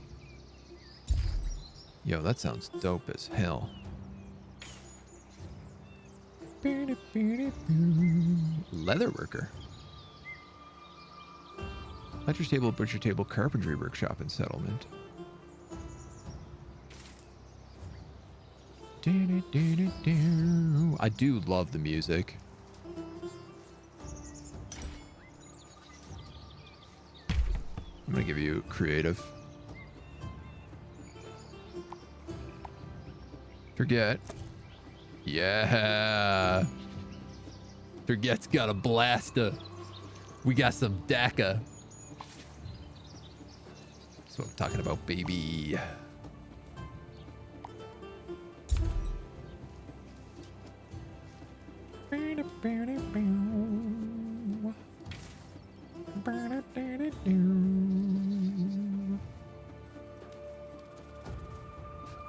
Yo, that sounds dope as hell. Leatherworker. Ledger's table, butcher table, carpentry workshop, and settlement. I do love the music. I'm gonna give you creative. Forget. Yeah. Forget's got a blaster. We got some DACA. That's what I'm talking about, baby.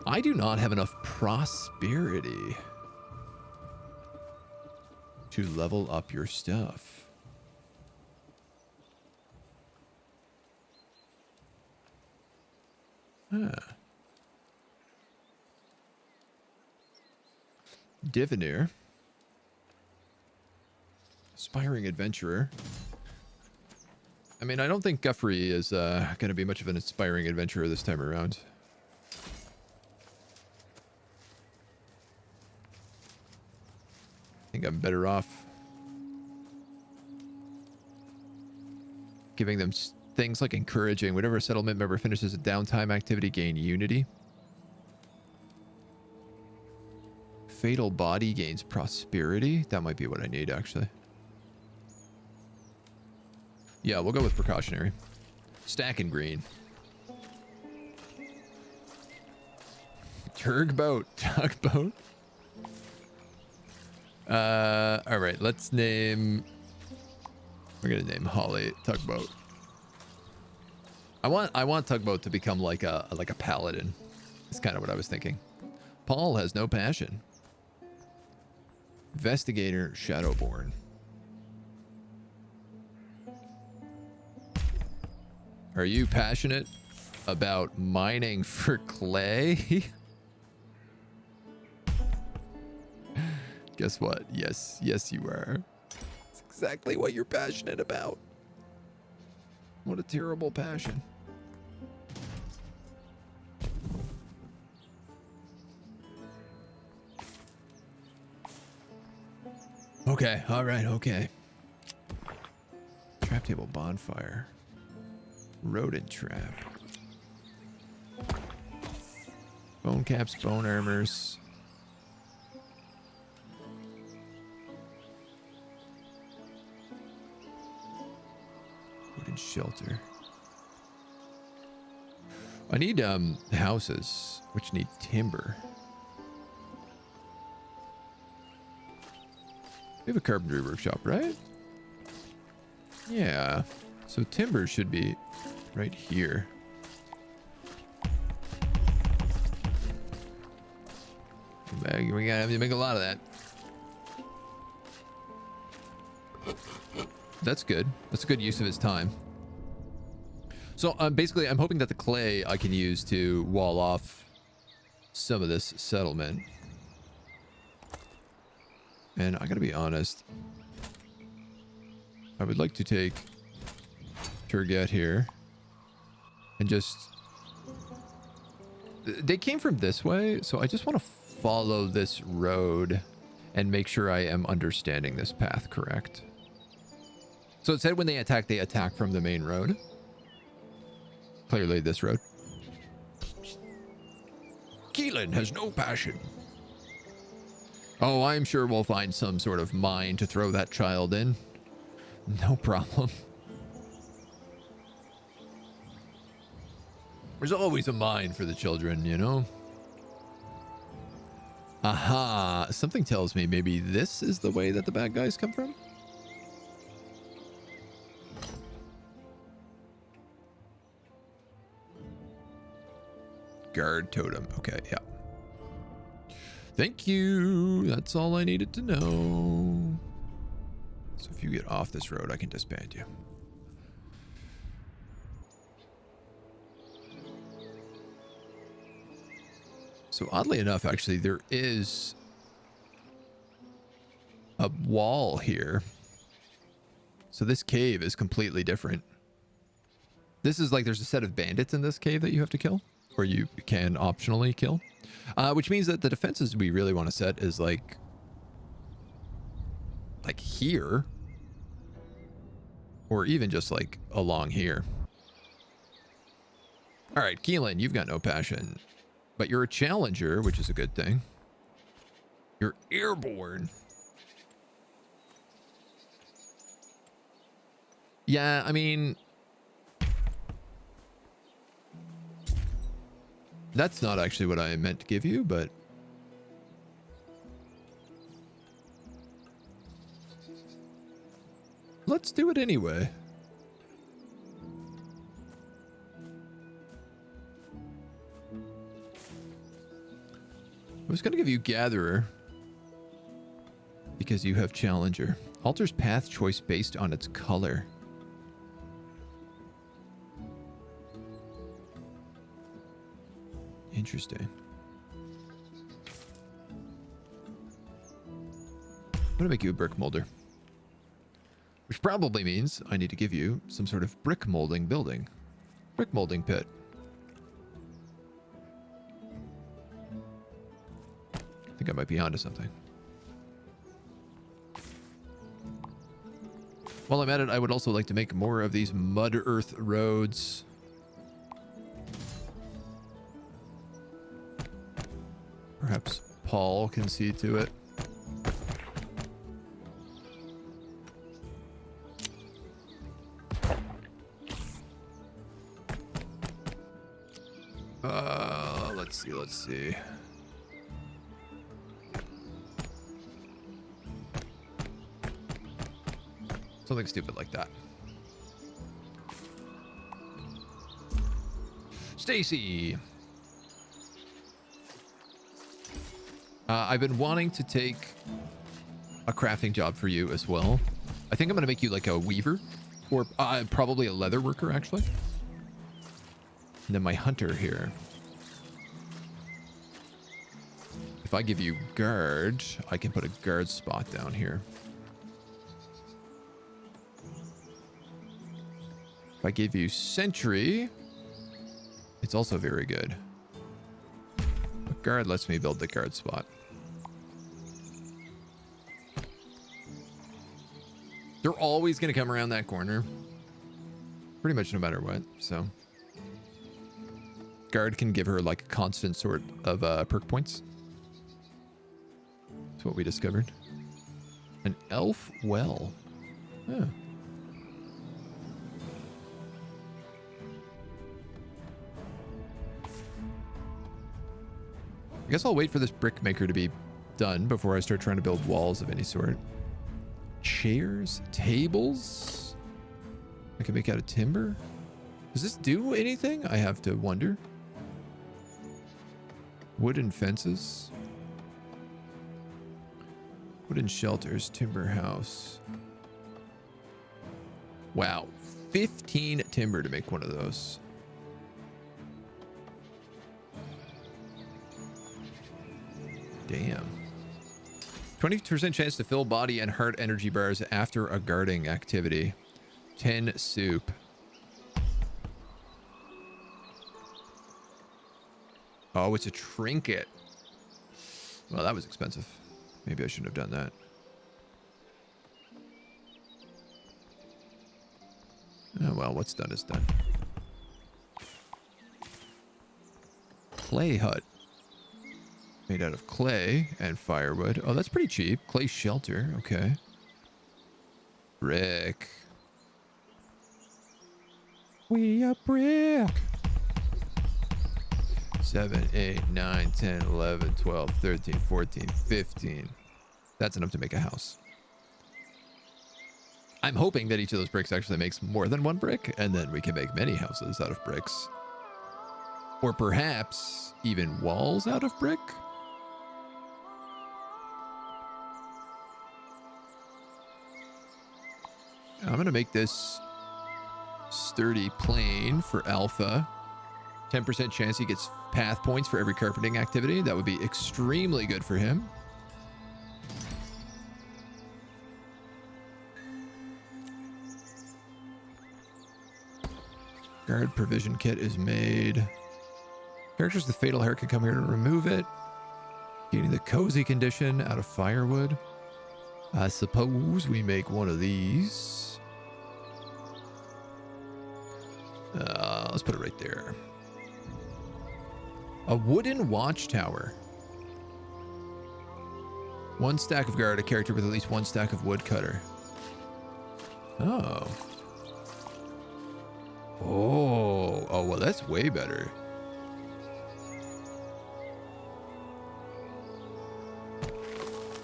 I do not have enough prosperity to level up your stuff. Huh. Diviner. Aspiring adventurer. I mean, I don't think Guffrey is going to be much of an inspiring adventurer this time around. I think I'm better off giving them things like encouraging. Whenever a settlement member finishes a downtime activity, gain unity. Fatal body gains prosperity. That might be what I need, actually. Yeah, we'll go with precautionary. Stack and green. Tugboat. Tugboat. All right, let's name. We're gonna name Holly Tugboat. I want Tugboat to become like a paladin. That's kind of what I was thinking. Paul has no passion. Investigator Shadowborn. Are you passionate about mining for clay? Guess what? Yes, you are. It's exactly what you're passionate about. What a terrible passion. Okay, all right, okay. Trap table bonfire. Rodent trap. Bone caps, bone armors. Wooden shelter. I need houses which need timber. We have a carpentry workshop, right? Yeah. So timber should be right here. We gotta have to make a lot of that. That's good. That's a good use of his time. So basically, I'm hoping that the clay I can use to wall off some of this settlement. And I gotta be honest, I would like to take Turget here and just... They came from this way, so I just want to follow this road and make sure I am understanding this path correct. So it said when they attack from the main road. Clearly this road. Keelan has no passion. Oh, I'm sure we'll find some sort of mine to throw that child in. No problem. There's always a mine for the children, you know? Aha! Something tells me maybe this is the way that the bad guys come from? Guard totem. Okay, yeah. Thank you. That's all I needed to know. So if you get off this road, I can disband you. So oddly enough, actually, there is a wall here. So this cave is completely different. This is like there's a set of bandits in this cave that you have to kill, or you can optionally kill, which means that the defenses we really want to set is like here, or even just like along here. All right, Keelan, you've got no passion. But you're a challenger, which is a good thing. You're airborne. Yeah, I mean... That's not actually what I meant to give you, but... Let's do it anyway. I was going to give you Gatherer because you have Challenger. Alters path choice based on its color. Interesting. I'm going to make you a brick molder. Which probably means I need to give you some sort of brick molding building. Brick molding pit. I think I might be onto something. While I'm at it, I would also like to make more of these mud earth roads. Perhaps Paul can see to it. Let's see. Something stupid like that. Stacy. I've been wanting to take a crafting job for you as well. I think I'm going to make you like a weaver, or probably a leather worker, actually. And then my hunter here. If I give you guard, I can put a guard spot down here. If I give you sentry, it's also very good. But guard lets me build the guard spot. They're always going to come around that corner. Pretty much no matter what, so. Guard can give her like a constant sort of perk points. That's what we discovered. An elf well. Yeah. I guess I'll wait for this brick maker to be done before I start trying to build walls of any sort. Chairs, tables. I can make out of timber. Does this do anything? I have to wonder. Wooden fences. Wooden shelters, timber house. Wow. 15 timber to make one of those. Damn. 20% chance to fill body and heart energy bars after a guarding activity. 10 soup. Oh, it's a trinket. Well, that was expensive. Maybe I shouldn't have done that. Oh, well, what's done is done. Clay hut. Made out of clay and firewood. Oh, that's pretty cheap. Clay shelter. Okay. Brick. We a brick. 7, 8, 9, 10, 11, 12, 13, 14, 15. That's enough to make a house. I'm hoping that each of those bricks actually makes more than one brick, and then we can make many houses out of bricks. Or perhaps even walls out of brick? I'm going to make this sturdy plane for Alpha. 10% chance he gets path points for every carpeting activity. That would be extremely good for him. Guard provision kit is made. Characters with fatal hair can come here to remove it. Getting the cozy condition out of firewood. I suppose we make one of these. Let's put it right there. A wooden watchtower. 1 stack of guard, a character with at least 1 stack of woodcutter. Oh. Oh, well, that's way better.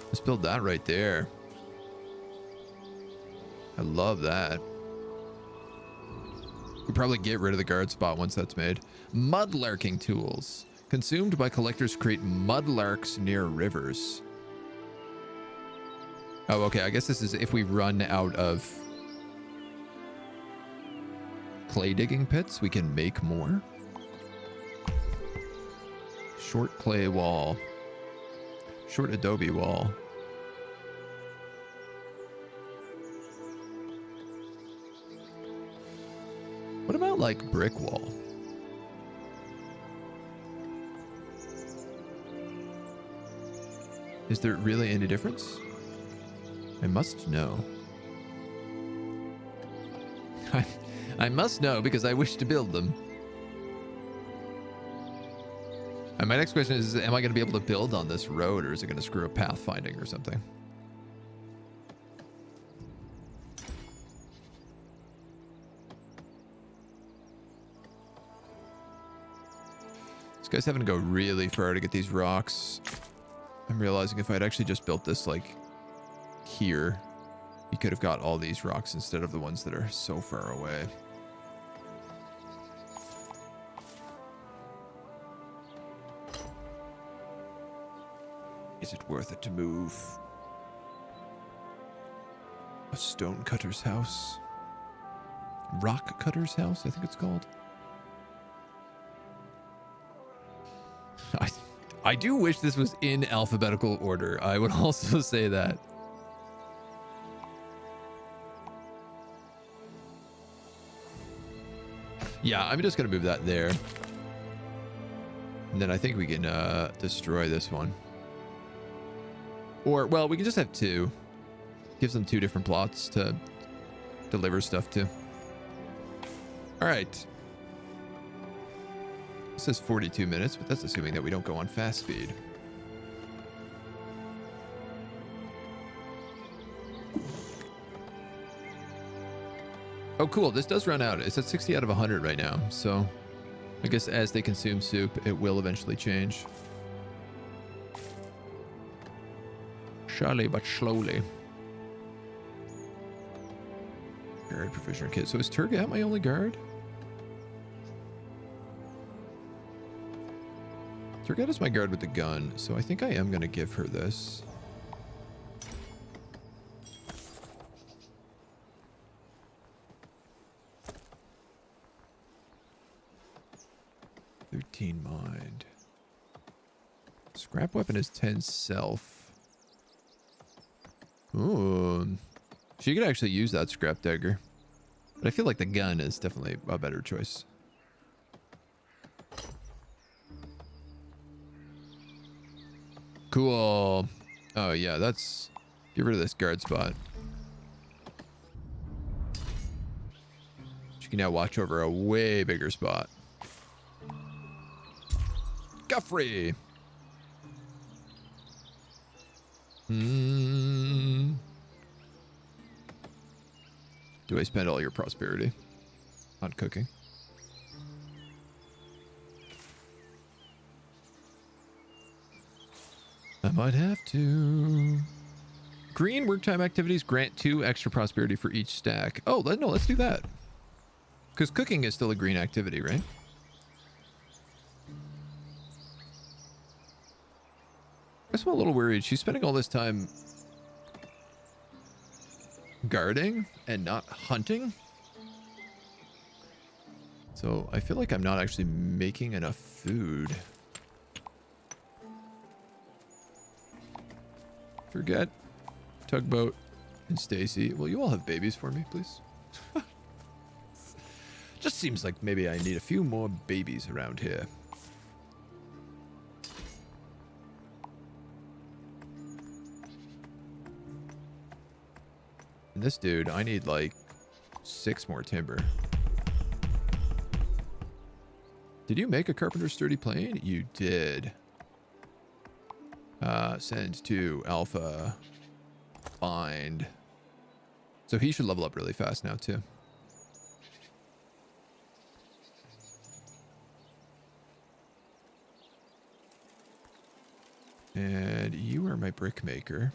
Let's build that right there. I love that. We'll probably get rid of the guard spot once that's made. Mudlarking tools. Consumed by collectors create mudlarks near rivers. Oh, okay. I guess this is if we run out of clay digging pits, we can make more. Short clay wall. Short adobe wall. What about like brick wall? Is there really any difference? I must know. I must know because I wish to build them. And my next question is, am I going to be able to build on this road, or is it going to screw up pathfinding or something? This guy's having to go really far to get these rocks. I'm realizing if I'd actually just built this like here, he could have got all these rocks instead of the ones that are so far away. Is it worth it to move? A stone cutter's house? Rock cutter's house, I think it's called. I do wish this was in alphabetical order. I would also say that. Yeah, I'm just going to move that there. And then I think we can destroy this one. Or, well, we can just have 2. Gives them 2 different plots to deliver stuff to. All right. It says 42 minutes, but that's assuming that we don't go on fast speed. Oh, cool. This does run out. It's at 60 out of 100 right now. So I guess as they consume soup, it will eventually change. Surely, but slowly. Guard provisioner kit. So is Turgat my only guard? Turgat is my guard with the gun, so I think I am going to give her this. Scrap weapon is 10 self. Ooh. She could actually use that scrap dagger. But I feel like the gun is definitely a better choice. Cool. Oh, yeah, that's... Get rid of this guard spot. She can now watch over a way bigger spot. Guffrey! Do I spend all your prosperity on cooking? I might have to. Green work time activities grant 2 extra prosperity for each stack. Oh, no, let's do that. Because cooking is still a green activity, right? I guess I'm a little worried. She's spending all this time guarding and not hunting. So I feel like I'm not actually making enough food. Forget Tugboat and Stacy. Will you all have babies for me, please? Just seems like maybe I need a few more babies around here. And this dude, I need like 6 more timber. Did you make a carpenter's sturdy plane? You did. Send to Alpha. Bind. So he should level up really fast now too. And you are my brick maker.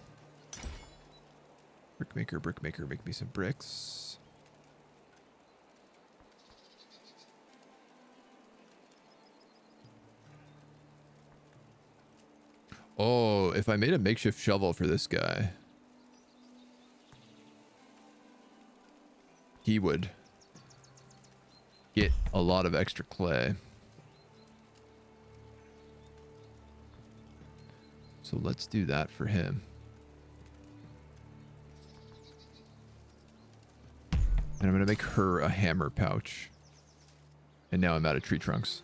Brick maker, make me some bricks. Oh, if I made a makeshift shovel for this guy, he would get a lot of extra clay. So let's do that for him. And I'm going to make her a hammer pouch. And now I'm out of tree trunks.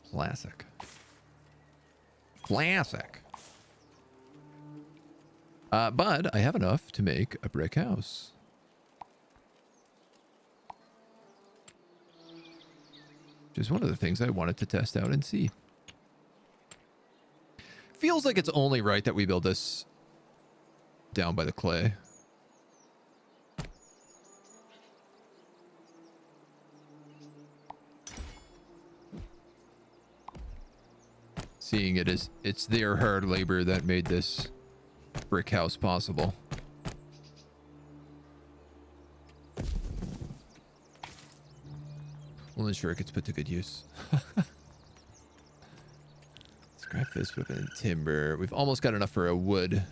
Classic. Classic. But I have enough to make a brick house. Which is one of the things I wanted to test out and see. Feels like it's only right that we build this down by the clay. Seeing it as it's their hard labor that made this brick house possible. We'll ensure it gets put to good use. Scrap this with a timber. We've almost got enough for a wood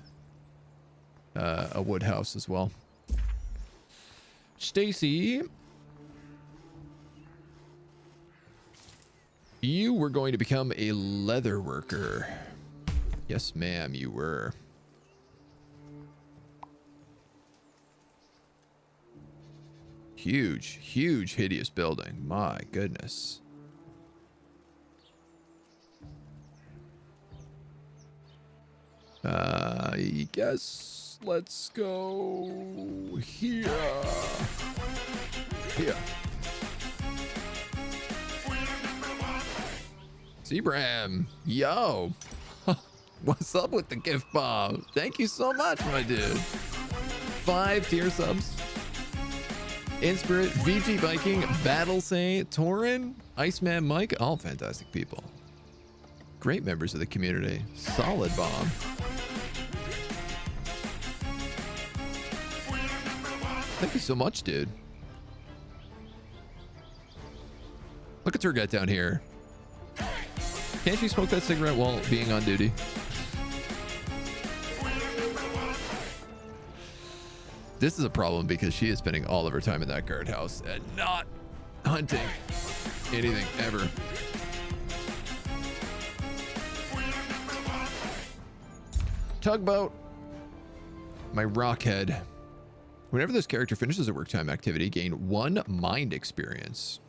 house as well. Stacy, you were going to become a leather worker. Yes, ma'am, you were. Huge, huge, hideous building. My goodness. I guess let's go here. Here. Zebram, yo. What's up with the gift bomb? Thank you so much, my dude. 5 tier subs. Inspirit, VG Viking, Battle Say, Torin, Iceman Mike, all fantastic people. Great members of the community. Solid bomb. Thank you so much, dude. Look at Turgot down here. Can't she smoke that cigarette while being on duty? This is a problem because she is spending all of her time in that guardhouse and not hunting anything ever. tugboat. My rock head. Whenever this character finishes a work time activity, gain 1 mind experience.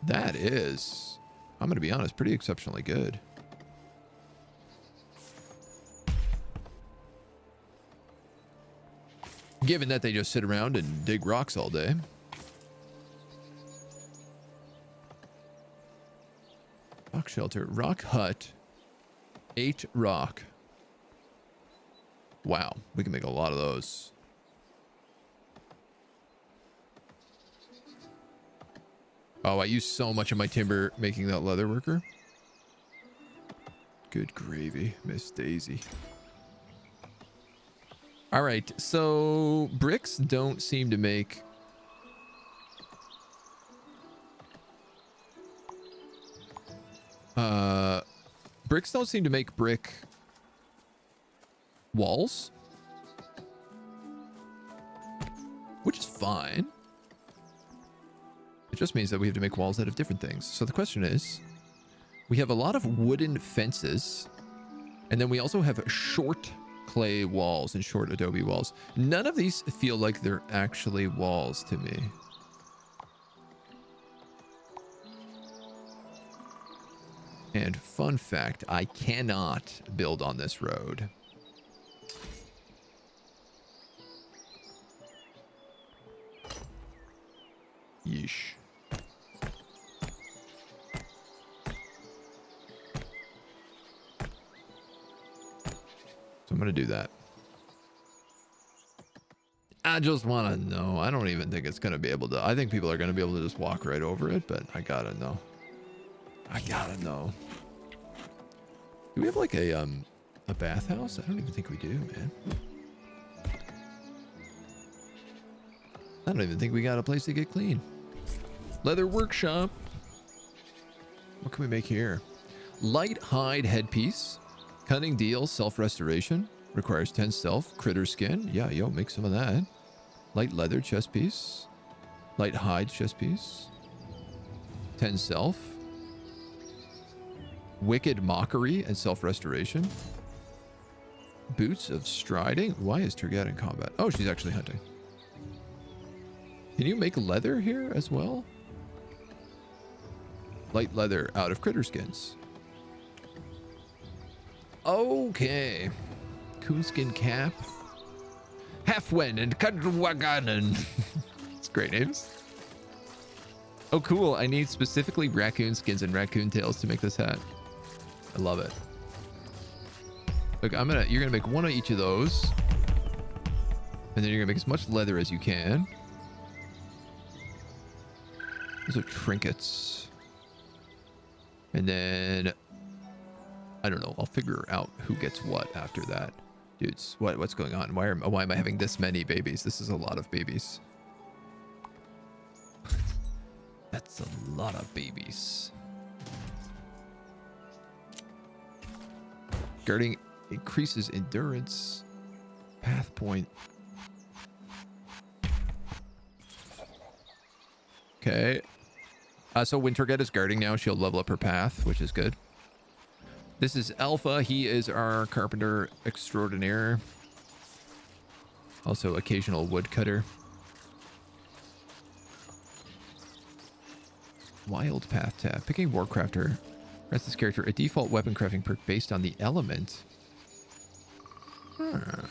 That is, I'm going to be honest, pretty exceptionally good. Given that they just sit around and dig rocks all day. Rock shelter, rock hut, 8 rock. Wow, we can make a lot of those. Oh, I used so much of my timber making that leather worker. Good gravy, Miss Daisy. All right, so bricks don't seem to make... bricks don't seem to make brick walls. Which is fine. It just means that we have to make walls out of different things. So the question is, we have a lot of wooden fences, and then we also have short clay walls and short adobe walls. None of these feel like they're actually walls to me. And fun fact, I cannot build on this road. Yeesh. So I'm going to do that. I just want to know. I don't even think it's going to be able to. I think people are going to be able to just walk right over it, but I got to know. I got to know. Do we have like a bathhouse? I don't even think we do, man. I don't even think we got a place to get clean. Leather workshop. What can we make here? Light hide headpiece. Cunning deal, self-restoration. Requires 10 stealth. Critter skin. Yeah, yo, make some of that. Light leather chest piece. Light hide chest piece. 10 self. Wicked mockery and self-restoration. Boots of striding. Why is Turgat in combat? Oh, she's actually hunting. Can you make leather here as well? Light leather out of critter skins. Okay. Coonskin cap. Halfwen and Kadwaganen. It's great names. Oh, cool. I need specifically raccoon skins and raccoon tails to make this hat. I love it. Look, you're gonna make one of each of those. And then you're gonna make as much leather as you can. Those are trinkets. And then I don't know. I'll figure out who gets what after that. Dudes, what's going on? Why am I having this many babies? This is a lot of babies. That's a lot of babies. Guarding increases endurance. Path point. Okay. So when Turget is guarding now, she'll level up her path, which is good. This is Alpha. He is our carpenter extraordinaire. Also occasional woodcutter. Wild path tab. Picking Warcrafter grants this character a default weapon crafting perk based on the element. Huh.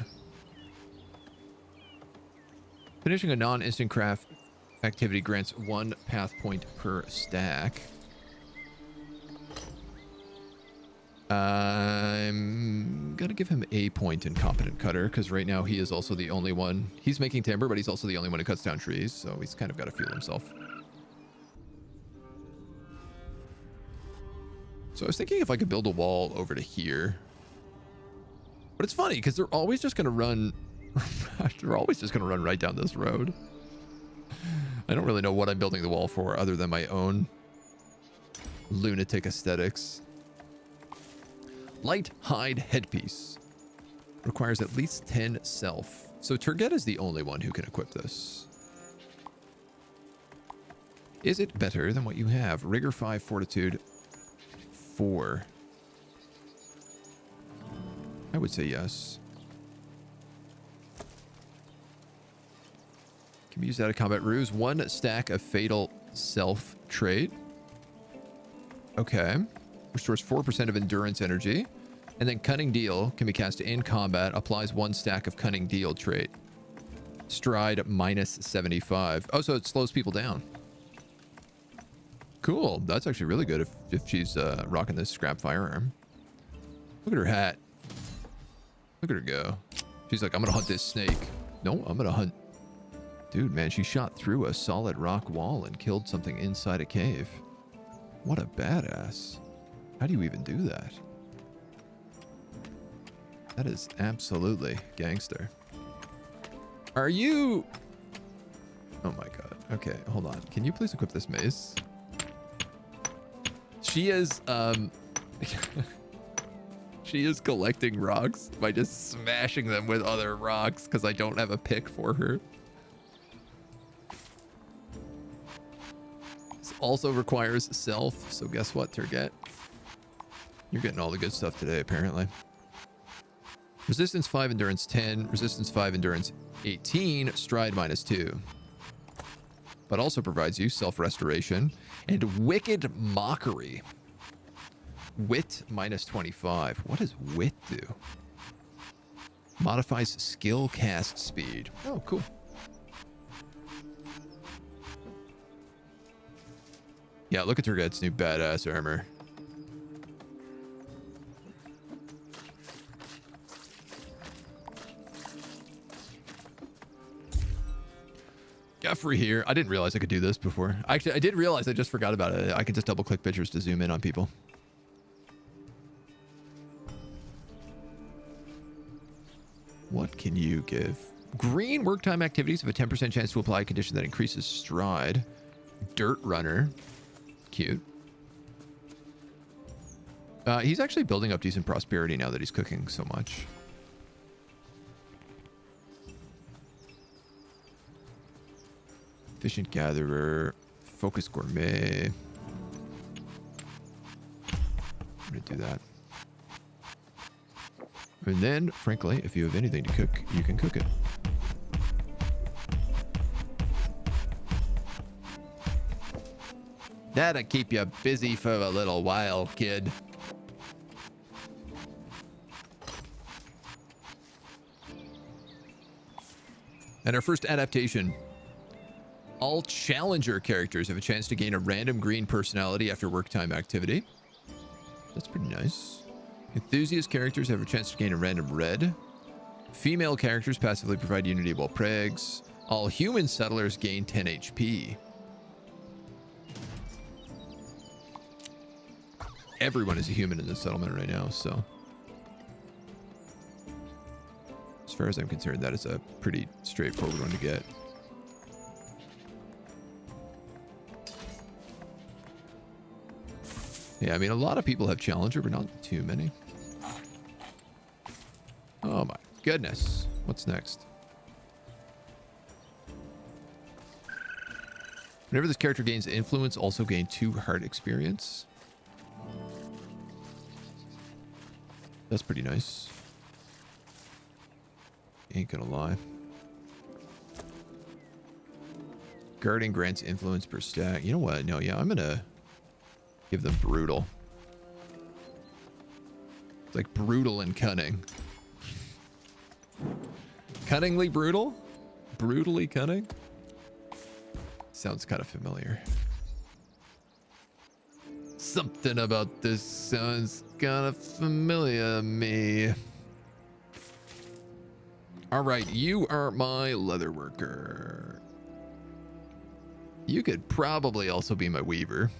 Finishing a non-instant craft activity grants 1 path point per stack. I'm gonna give him a point in competent cutter because right now he is also the only one. He's making timber, but he's also the only one who cuts down trees, so he's kind of got to fuel himself. So I was thinking if I could build a wall over to here. But it's funny because they're always just gonna run they're always just gonna run right down this road. I don't really know what I'm building the wall for other than my own lunatic aesthetics. Light hide headpiece. Requires at least 10 self. So Turget is the only one who can equip this. Is it better than what you have? Rigor 5, Fortitude 4. I would say yes. Can be used out of combat ruse. 1 stack of fatal self trait. Okay. Restores 4% of endurance energy. And then Cunning Deal can be cast in combat. Applies 1 stack of Cunning Deal trait. Stride minus 75. Oh, so it slows people down. Cool. That's actually really good if she's rocking this scrap firearm. Look at her hat. Look at her go. She's like, I'm gonna hunt this snake. No, I'm gonna hunt. Dude, man, she shot through a solid rock wall and killed something inside a cave. What a badass. How do you even do that? That is absolutely gangster. Are you... Oh my god. Okay, hold on. Can you please equip this mace? She is, she is collecting rocks by just smashing them with other rocks because I don't have a pick for her. This also requires self, so guess what, Turget? You're getting all the good stuff today, apparently. Resistance 5, Endurance 10, Resistance 5, Endurance 18, Stride minus 2. But also provides you self-restoration and Wicked Mockery. Wit minus 25. What does Wit do? Modifies skill cast speed. Oh, cool. Yeah, look at Turget's new badass armor. Jeffrey here. I didn't realize I could do this before. Actually, I did realize. I just forgot about it. I could just double click pictures to zoom in on people. What can you give? Green work time activities have a 10% chance to apply a condition that increases stride. Dirt runner. Cute. He's actually building up decent prosperity now that he's cooking so much. Efficient gatherer. Focus gourmet. I'm gonna do that. And then, frankly, if you have anything to cook, you can cook it. That'll keep you busy for a little while, kid. And our first adaptation. All challenger characters have a chance to gain a random green personality after work time activity. That's pretty nice. Enthusiast characters have a chance to gain a random red. Female characters passively provide unity while pregs. All human settlers gain 10 HP. Everyone is a human in this settlement right now, so. As far as I'm concerned, that is a pretty straightforward one to get. Yeah, I mean, a lot of people have Challenger, but not too many. Oh my goodness. What's next? Whenever this character gains influence, also gain 2 heart experience. That's pretty nice. Ain't gonna lie. Guarding grants influence per stack. You know what? No, yeah, I'm gonna give them brutal. It's like brutal and cunning. Cunningly brutal? Brutally cunning? Sounds kind of familiar. Something about this sounds kind of familiar to me. All right, you are my leather worker. You could probably also be my weaver.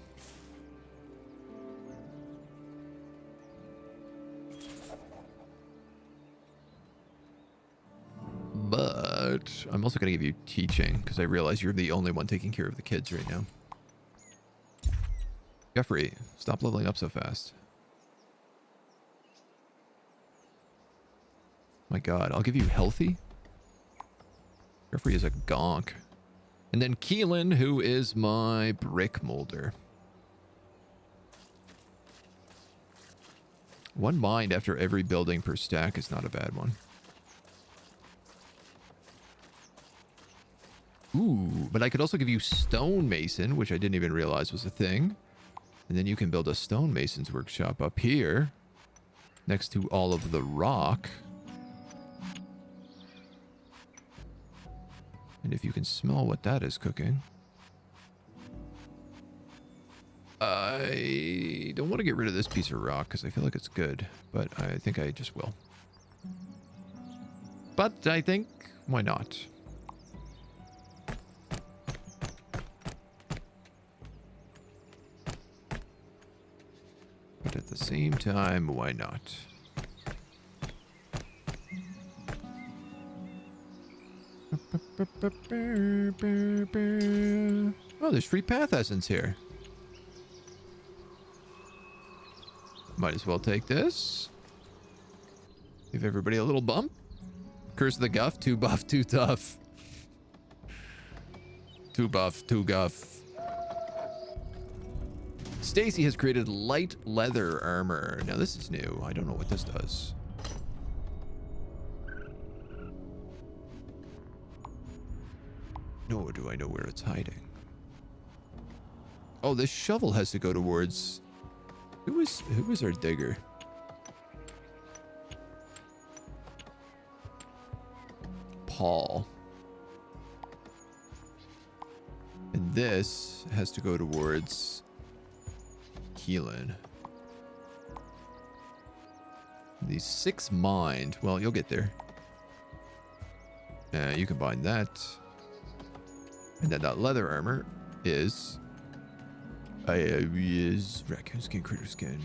But I'm also going to give you teaching because I realize you're the only one taking care of the kids right now. Jeffrey, stop leveling up so fast. My god, I'll give you healthy. Jeffrey is a gonk. And then Keelan, who is my brick molder. 1 mind after every building per stack is not a bad one. Ooh, but I could also give you stonemason, which I didn't even realize was a thing. And then you can build a stonemason's workshop up here, next to all of the rock. And if you can smell what that is cooking. I don't want to get rid of this piece of rock because I feel like it's good, but I think I just will. But I think, why not? But at the same time, why not? Oh, there's free path essence here. Might as well take this. Give everybody a little bump. Curse of the Guff, too buff, too tough. Too buff, too guff. Stacy has created light leather armor. Now this is new. I don't know what this does. Nor do I know where it's hiding. Oh, this shovel has to go towards... Who is our digger? Paul. And this has to go towards Keelan. These 6 mind. Well, you'll get there. You combine that. And then that leather armor is raccoon skin, critter skin,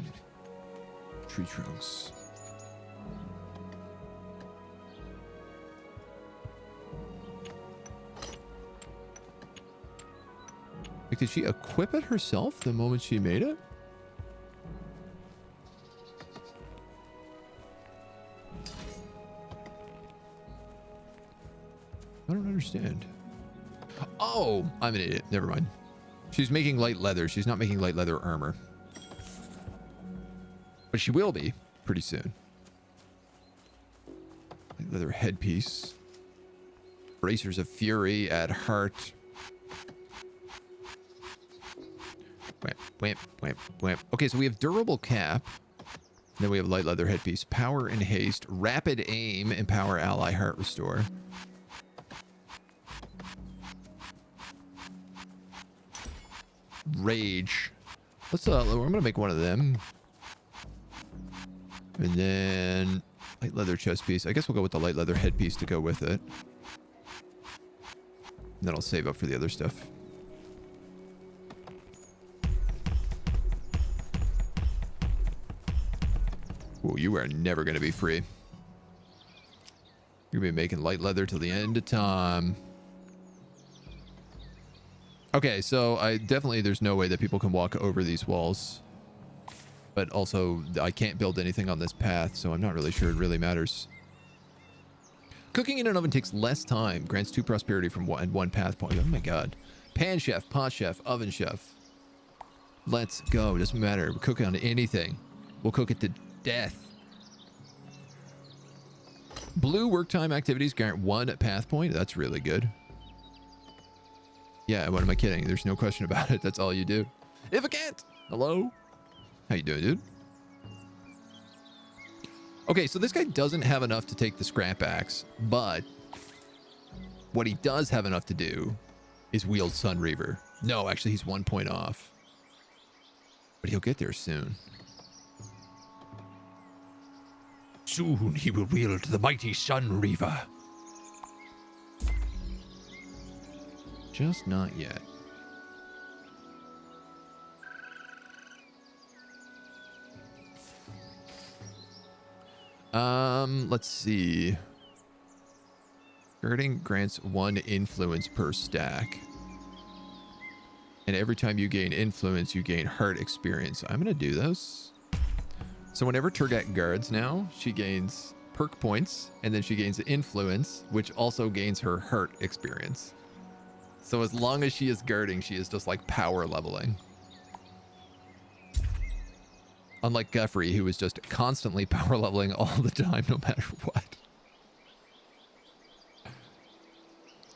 tree trunks. Like, did she equip it herself the moment she made it? I don't understand. Oh, I'm an idiot. Never mind. She's making light leather. She's not making light leather armor. But she will be pretty soon. Light leather headpiece. Bracers of Fury at heart. Wham, wham, wham, wham. Okay, so we have durable cap. Then we have light leather headpiece. Power and haste. Rapid aim. Empower ally heart restore. Rage. Let's I'm gonna make one of them. And then light leather chest piece. I guess we'll go with the light leather headpiece to go with it. And then I'll save up for the other stuff. Whoa, you are never gonna be free. You're gonna be making light leather till the end of time. Okay, so there's no way that people can walk over these walls. But also, I can't build anything on this path, so I'm not really sure it really matters. Cooking in an oven takes less time. Grants 2 prosperity from one path point. Oh my god. Pan chef, pot chef, oven chef. Let's go. Doesn't matter. We cook on anything. We'll cook it to death. Blue work time activities grant 1 path point. That's really good. Yeah, what am I kidding? There's no question about it. That's all you do. If I can't. Hello? How you doing, dude? Okay, so this guy doesn't have enough to take the scrap axe, but what he does have enough to do is wield Sun Reaver. No, actually, he's 1 point off. But he'll get there soon. Soon he will wield the mighty Sun Reaver. Just not yet. Let's see. Girding grants 1 influence per stack. And every time you gain influence, you gain heart experience. I'm gonna do this. So whenever Turgat guards now, she gains perk points, and then she gains influence, which also gains her heart experience. So as long as she is guarding, she is just like power leveling. Unlike Guffrey, who was just constantly power leveling all the time, no matter what.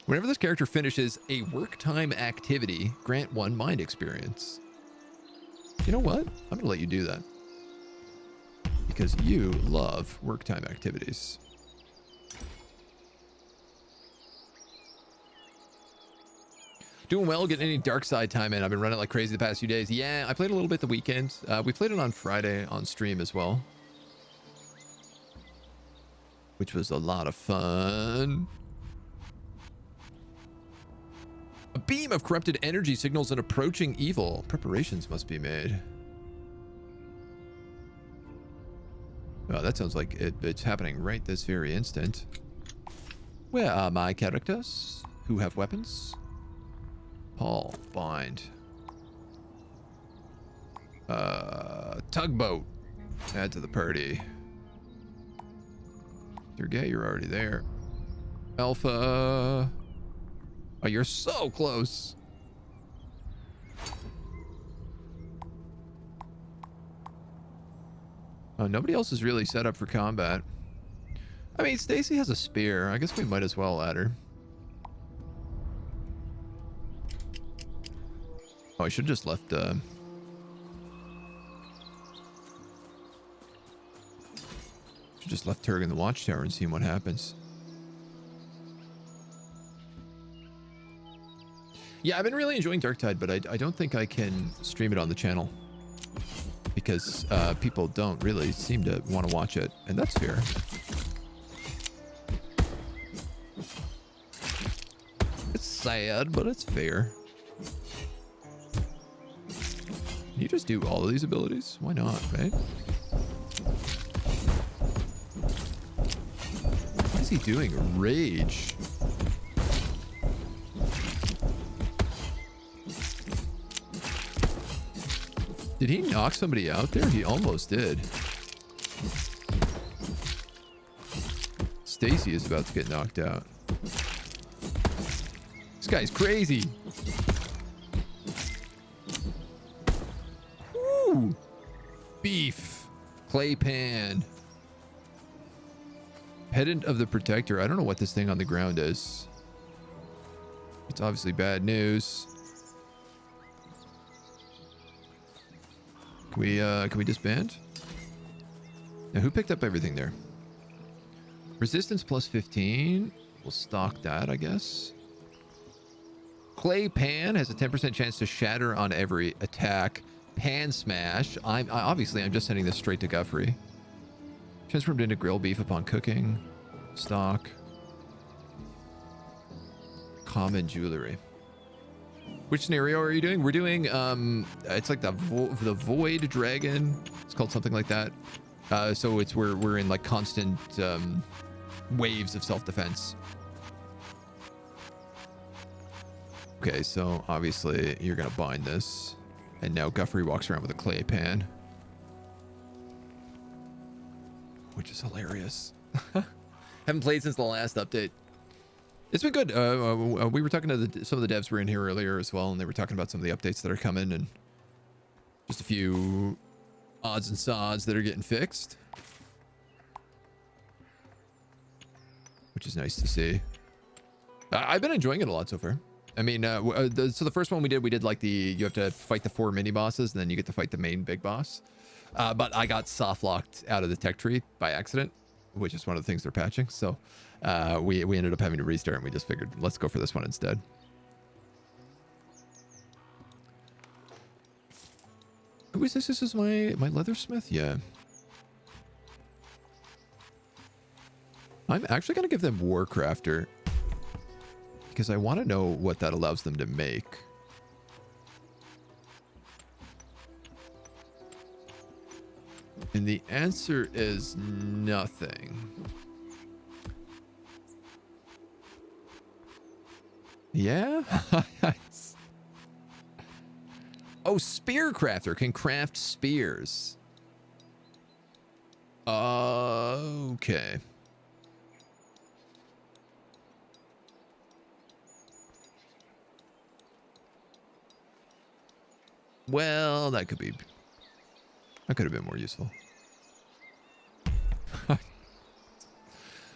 Whenever this character finishes a work time activity, grant 1 mind experience. You know what? I'm going to let you do that. Because you love work time activities. Doing well, getting any dark side time in. I've been running like crazy the past few days. Yeah, I played a little bit the weekend. We played it on Friday on stream as well, which was a lot of fun. A beam of corrupted energy signals an approaching evil. Preparations must be made. Oh, that sounds like it's happening right this very instant. Where are my characters who have weapons? Paul, bind. Tugboat. Add to the party. You're gay, you're already there. Alpha. Oh, you're so close. Oh, nobody else is really set up for combat. I mean, Stacy has a spear. I guess we might as well add her. Oh, I should have just left, Turg in the watchtower and seen what happens. Yeah, I've been really enjoying Darktide, but I don't think I can stream it on the channel. Because people don't really seem to want to watch it, and that's fair. It's sad, but it's fair. Can you just do all of these abilities? Why not, right? What is he doing? Rage. Did he knock somebody out there? He almost did. Stacy is about to get knocked out. This guy's crazy. Woo! Beef. Clay pan. Pedant of the Protector. I don't know what this thing on the ground is. It's obviously bad news. Can we disband? Now, who picked up everything there? Resistance plus 15. We'll stock that, I guess. Clay pan has a 10% chance to shatter on every attack. Pan smash. Obviously, I'm just sending this straight to Guffrey. Transformed into grill beef upon cooking. Stock. Common jewelry. Which scenario are you doing? We're doing, it's like the Void Dragon. It's called something like that. So it's we're in like constant waves of self-defense. Okay, so obviously you're gonna bind this. And now Guffrey walks around with a clay pan. Which is hilarious. Haven't played since the last update. It's been good. We were talking to some of the devs were in here earlier as well, and they were talking about some of the updates that are coming and just a few odds and sods that are getting fixed, which is nice to see. I've been enjoying it a lot so far. I mean, so the first one we did like you have to fight the 4 mini bosses, and then you get to fight the main big boss. But I got soft locked out of the tech tree by accident, which is one of the things they're patching. So we ended up having to restart, and we just figured let's go for this one instead. Who is this? This is my leathersmith? Yeah. I'm actually going to give them Warcrafter because I want to know what that allows them to make. And the answer is nothing. Yeah? Oh, Spear Crafter can craft spears. Okay. Well, that could be That could have been more useful.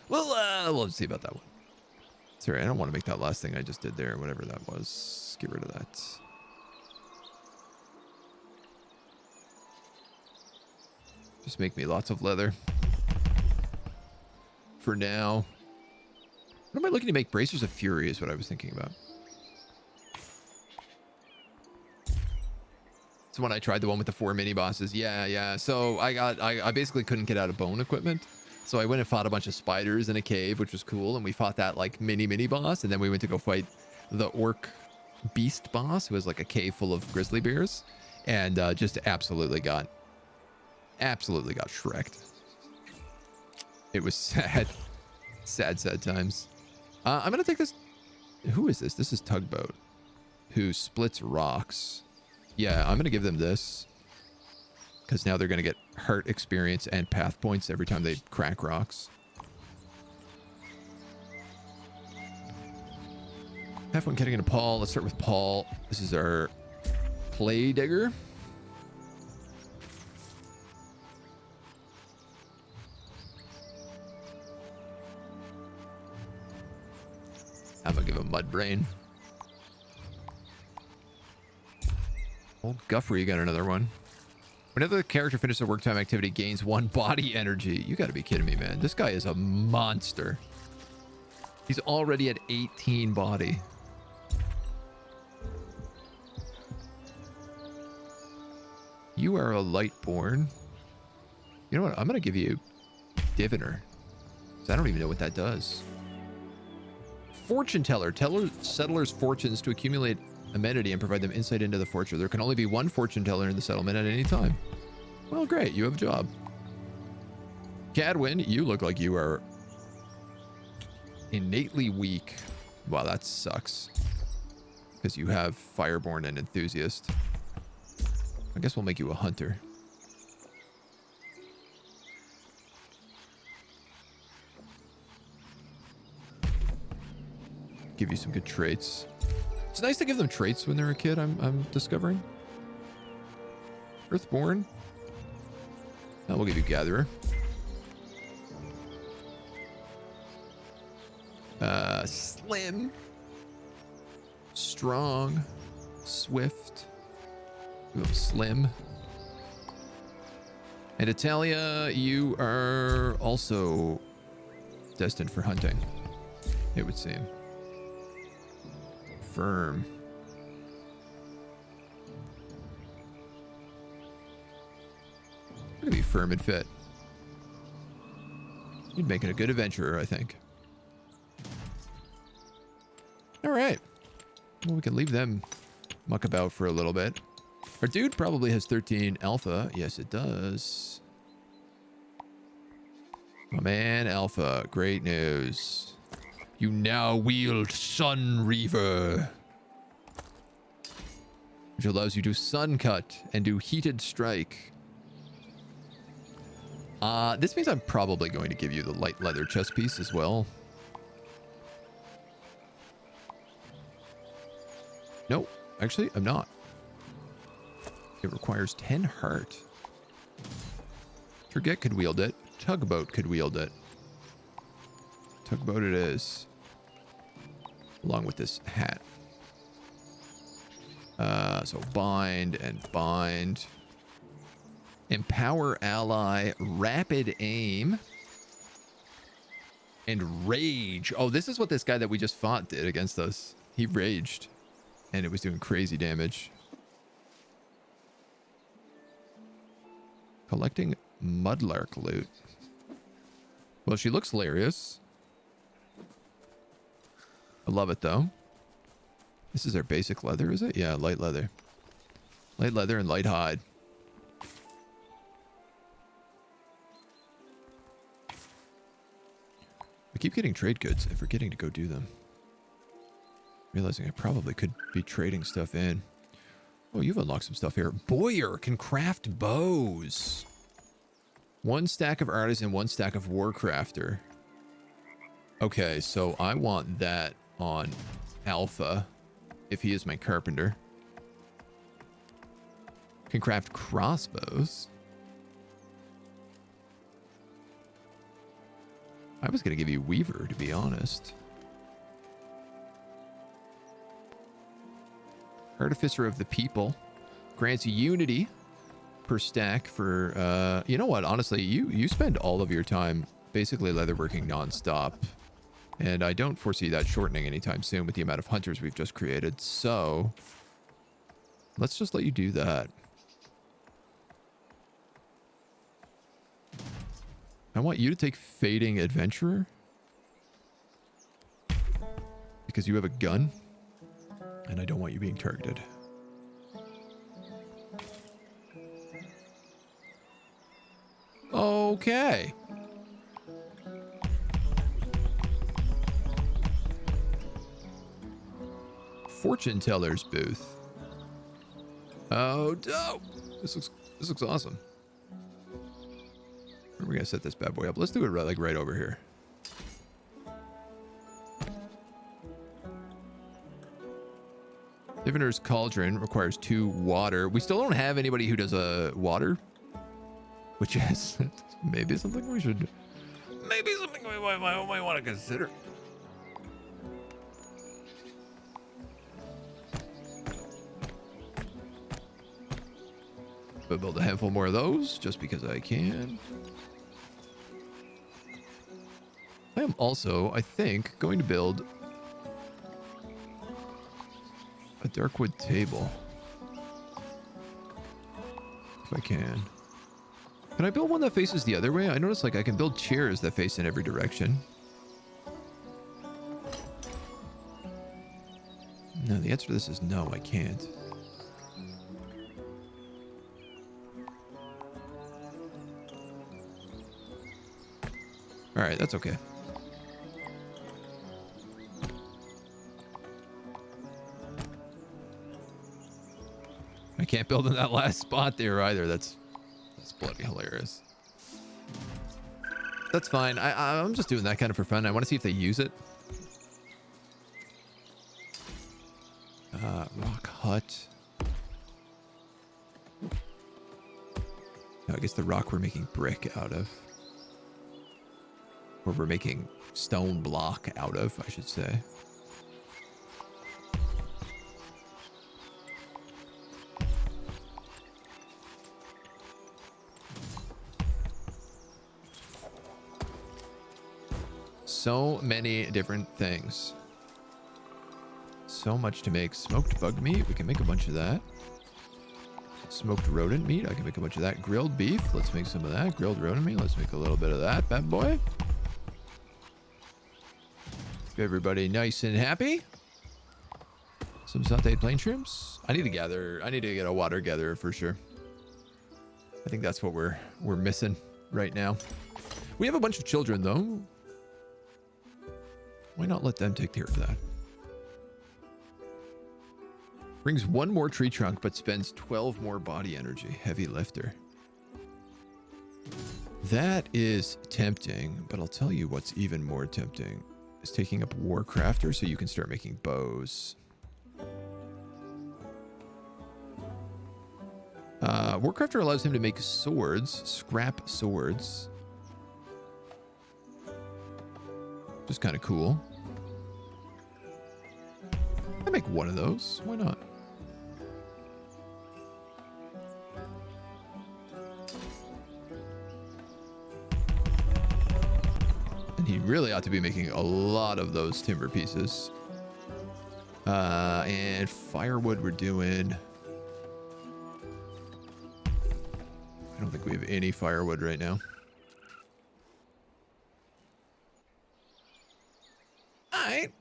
Well, we'll see about that one. Sorry, I don't want to make that last thing I just did there, whatever that was. Get rid of that. Just make me lots of leather. For now. What am I looking to make? Bracers of Fury is what I was thinking about. So when I tried the one with the 4 mini bosses, yeah. So I basically couldn't get out of bone equipment. So I went and fought a bunch of spiders in a cave, which was cool. And we fought that like mini boss. And then we went to go fight the orc beast boss, who was like a cave full of grizzly bears. And just absolutely got shreked. It was sad. Sad times. I'm going to take this. Who is this? This is Tugboat, who splits rocks. Yeah, I'm going to give them this. Because now they're going to get heart experience and path points every time they crack rocks. Have one getting into Paul. Let's start with Paul. This is our clay digger. I'm going to give him Mud Brain. Old Guffrey got another one. Whenever the character finishes a work time activity, gains 1 body energy. You got to be kidding me, man. This guy is a monster. He's already at 18 body. You are a Lightborn. You know what? I'm going to give you Diviner. I don't even know what that does. Fortune Teller. Teller settlers' fortunes to accumulate amenity and provide them insight into the fortune. There can only be 1 fortune teller in the settlement at any time. Well, great. You have a job. Cadwin, you look like you are innately weak. Wow, that sucks. Because you have Fireborn and Enthusiast. I guess we'll make you a hunter. Give you some good traits. It's nice to give them traits when they're a kid, I'm discovering. Earthborn. Now we'll give you Gatherer. Slim. Strong. Swift. You have Slim. And Italia, you are also destined for hunting, it would seem. Firm. Gonna be firm and fit. You'd make it a good adventurer, I think. All right. Well, we can leave them muck about for a little bit. Our dude probably has 13 alpha. Yes, it does. My man, Alpha. Great news. You now wield Sun Reaver, which allows you to Sun Cut and do Heated Strike. This means I'm probably going to give you the light leather chest piece as well. Nope, actually, I'm not. It requires 10 heart. Forget could wield it. Tugboat could wield it. Tugboat it is. Along with this hat. So bind and bind. Empower ally. Rapid aim. And rage. Oh, this is what this guy that we just fought did against us. He raged. And it was doing crazy damage. Collecting Mudlark loot. Well, she looks hilarious. I love it, though. This is our basic leather, is it? Yeah, light leather. Light leather and light hide. I keep getting trade goods and forgetting to go do them. Realizing I probably could be trading stuff in. Oh, you've unlocked some stuff here. Boyer can craft bows. 1 stack of Artisan, 1 stack of Warcrafter. Okay, so I want that on Alpha, if he is my carpenter. Can craft crossbows. I was going to give you Weaver, to be honest. Artificer of the People. Grants unity per stack for, you know what? Honestly, you spend all of your time basically leatherworking nonstop. And I don't foresee that shortening anytime soon with the amount of hunters we've just created. So let's just let you do that. I want you to take Fading Adventurer. Because you have a gun. And I don't want you being targeted. Okay. Fortune teller's booth. Oh, dope. This looks awesome. Where are we gonna set this bad boy up? Let's do it right over here. Diviner's Cauldron requires 2 water. We still don't have anybody who does a water, which is maybe something we should, maybe something we might want to consider. But build a handful more of those just because I can. I am also, I think, going to build a darkwood table. If I can. Can I build one that faces the other way? I noticed like I can build chairs that face in every direction. No, the answer to this is no, I can't. All right, that's okay. I can't build in that last spot there either. That's bloody hilarious. That's fine. I'm just doing that kind of for fun. I want to see if they use it. Rock hut. No, I guess the rock we're making brick out of. Or we're making stone block out of, I should say. So many different things. So much to make. Smoked bug meat. We can make a bunch of that. Smoked rodent meat. I can make a bunch of that. Grilled beef. Let's make some of that. Grilled rodent meat. Let's make a little bit of that, bad boy. Keep everybody nice and happy. Some sauteed plain shrimps. I need to get a water gatherer for sure. I think that's what we're missing right now. We have a bunch of children though. Why not let them take care of that? Brings 1 more tree trunk, but spends 12 more body energy. Heavy lifter. That is tempting, but I'll tell you what's even more tempting is taking up Warcrafter so you can start making bows. Warcrafter allows him to make swords, scrap swords. Just kind of cool. I make 1 of those. Why not? And he really ought to be making a lot of those timber pieces. And firewood we're doing. I don't think we have any firewood right now. Alright.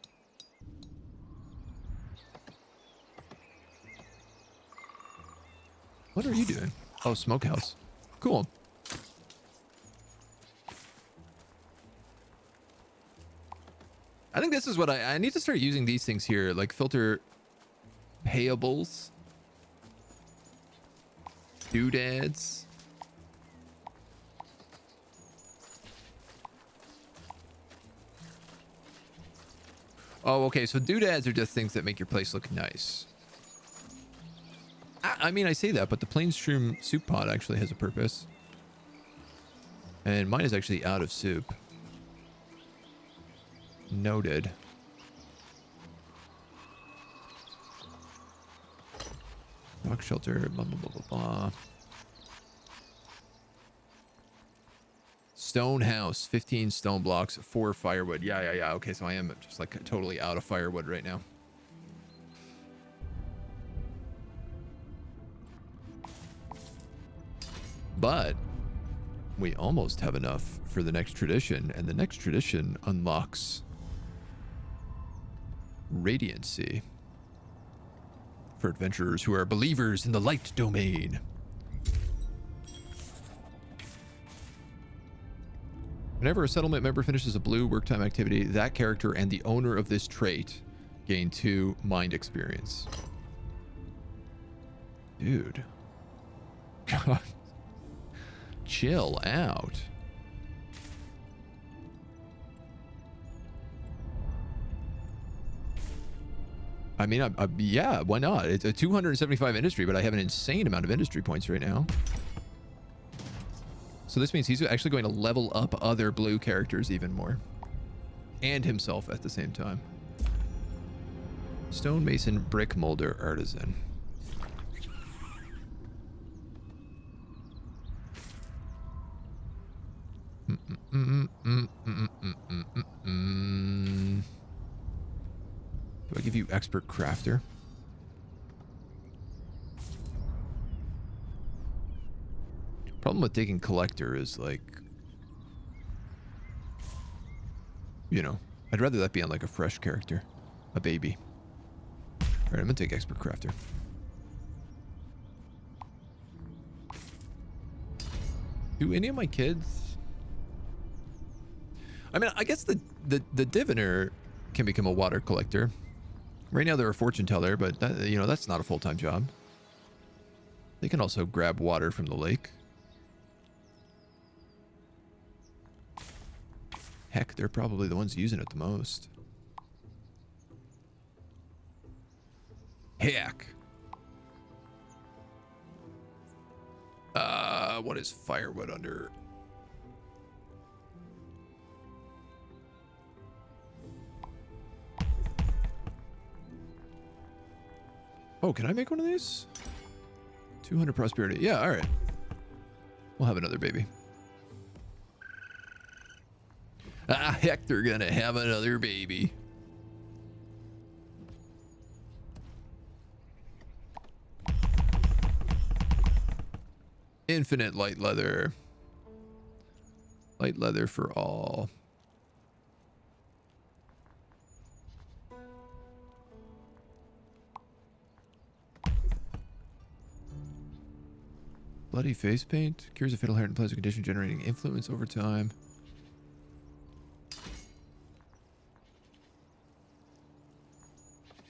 What are you doing? Oh, smokehouse. Cool. I think this is what I need to start using these things here, like filter payables, doodads. Oh, okay. So doodads are just things that make your place look nice. I mean, I say that, but the plain shroom soup pot actually has a purpose. And mine is actually out of soup. Noted. Rock shelter, blah, blah, blah, blah, blah. Stone house, 15 stone blocks, 4 firewood. Yeah. Okay, so I am just like totally out of firewood right now. But we almost have enough for the next tradition, and the next tradition unlocks Radiancy for adventurers who are believers in the light domain. Whenever a settlement member finishes a blue work time activity, that character and the owner of this trait gain 2 mind experience. Dude. God. Chill out. I mean, yeah, why not? It's a 275 industry, but I have an insane amount of industry points right now. So this means he's actually going to level up other blue characters even more. And himself at the same time. Stonemason, brick molder, artisan. Do I give you expert crafter? Problem with taking collector is like, you know, I'd rather that be on like a fresh character, a baby. All right, I'm gonna take expert crafter. Do any of my kids? I mean, I guess the diviner can become a water collector. Right now they're a fortune teller, but that, you know, that's not a full-time job. They can also grab water from the lake. Heck, they're probably the ones using it the most. Heck. What is firewood under? Oh, can I make one of these? 200 prosperity. Yeah, all right. We'll have another baby. Ah, heck, they're gonna have another baby. Infinite light leather. Light leather for all. Bloody face paint. Cures a fatal heart and pleasant condition, generating influence over time.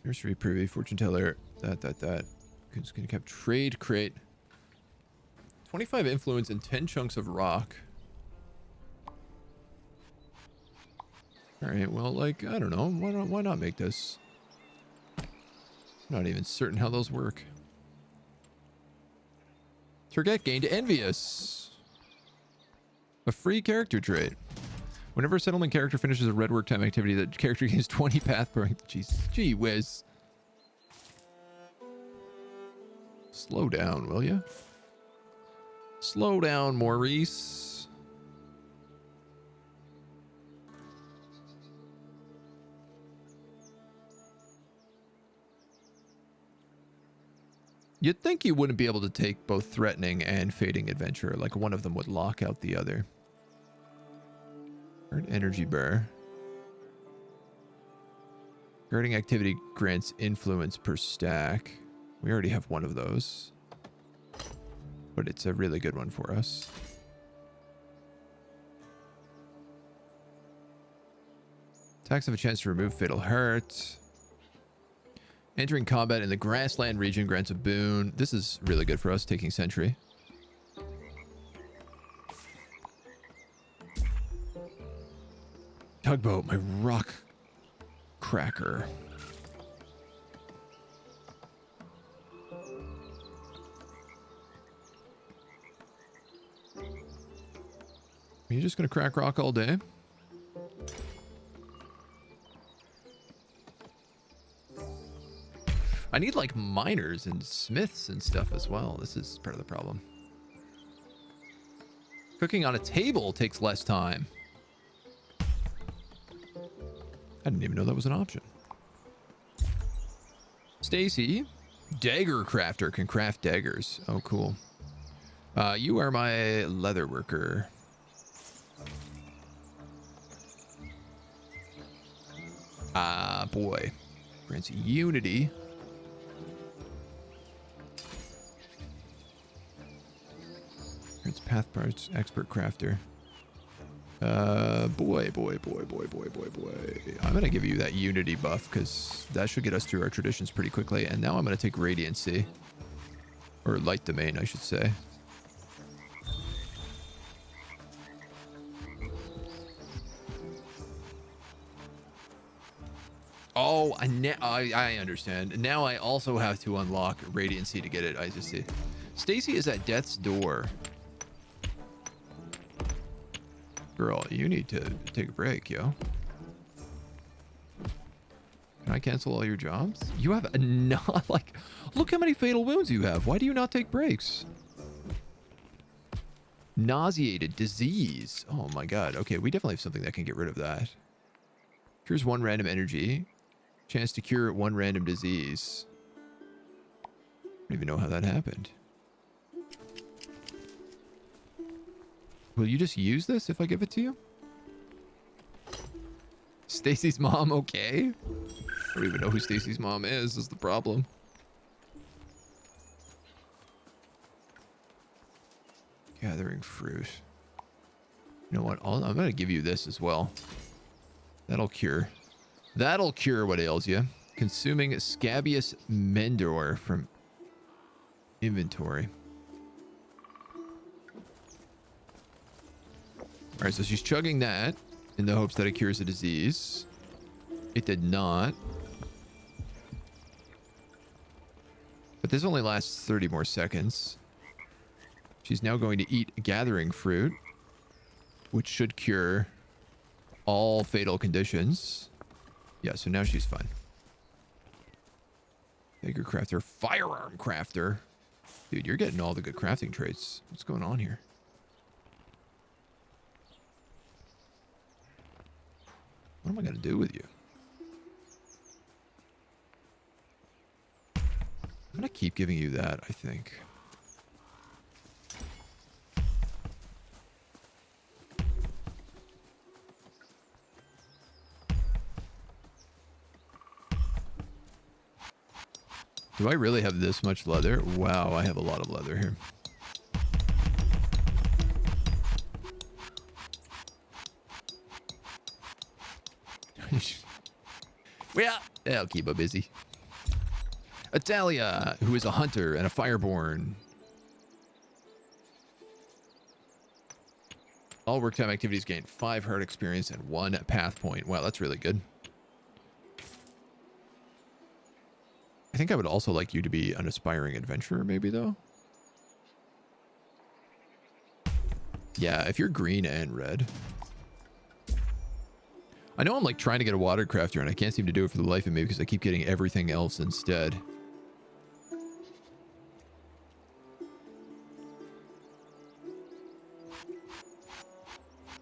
Nursery privy, fortune teller, that. It's gonna keep trade crate. 25 influence and 10 chunks of rock. Alright, well, like, I don't know. Why not make this? Not even certain how those work. Target gained envious. A free character trait. Whenever a settlement character finishes a red work time activity, that character gains 20 path point. Jeez, gee whiz. Slow down, will you? Slow down, Maurice. You'd think you wouldn't be able to take both threatening and fading adventure. Like one of them would lock out the other. Earn energy bar. Guarding activity grants influence per stack. We already have one of those. But it's a really good one for us. Attacks have a chance to remove fatal hurt. Entering combat in the grassland region grants a boon. This is really good for us, taking sentry. Tugboat, my rock cracker. Are you just gonna crack rock all day? I need like miners and smiths and stuff as well. This is part of the problem. Cooking on a table takes less time. I didn't even know that was an option. Stacy, dagger crafter, can craft daggers. Oh, cool. You are my leather worker. Ah, boy. Grants unity. Grants path parts, expert crafter. Boy. I'm going to give you that unity buff because that should get us through our traditions pretty quickly. And now I'm going to take radiancy. Or light domain, I should say. Oh, I understand. Now I also have to unlock radiancy to get it. I just see. Stacy is at death's door. Girl, you need to take a break, yo. Can I cancel all your jobs? You have not like, look how many fatal wounds you have. Why do you not take breaks? Nauseated, disease. Oh my god. Okay, we definitely have something that can get rid of that. Cures 1 random energy. Chance to cure 1 random disease. I don't even know how that happened. Will you just use this if I give it to you? Stacy's mom okay? I don't even know who Stacy's mom is the problem. Gathering fruit. You know what? I'm going to give you this as well. That'll cure. That'll cure what ails you. Consuming scabious mendor from inventory. All right, so she's chugging that in the hopes that it cures the disease. It did not. But this only lasts 30 more seconds. She's now going to eat gathering fruit, which should cure all fatal conditions. Yeah, so now she's fine. Dagger crafter, firearm crafter. Dude, you're getting all the good crafting traits. What's going on here? What am I going to do with you? I'm going to keep giving you that, I think. Do I really have this much leather? Wow, I have a lot of leather here. Well, I'll keep her busy. Italia, who is a hunter and a fireborn. All work time activities gain 5 hard experience and 1 path point. Wow, that's really good. I think I would also like you to be an aspiring adventurer, maybe, though. Yeah, if you're green and red. I know I'm like trying to get a water crafter and I can't seem to do it for the life of me because I keep getting everything else instead.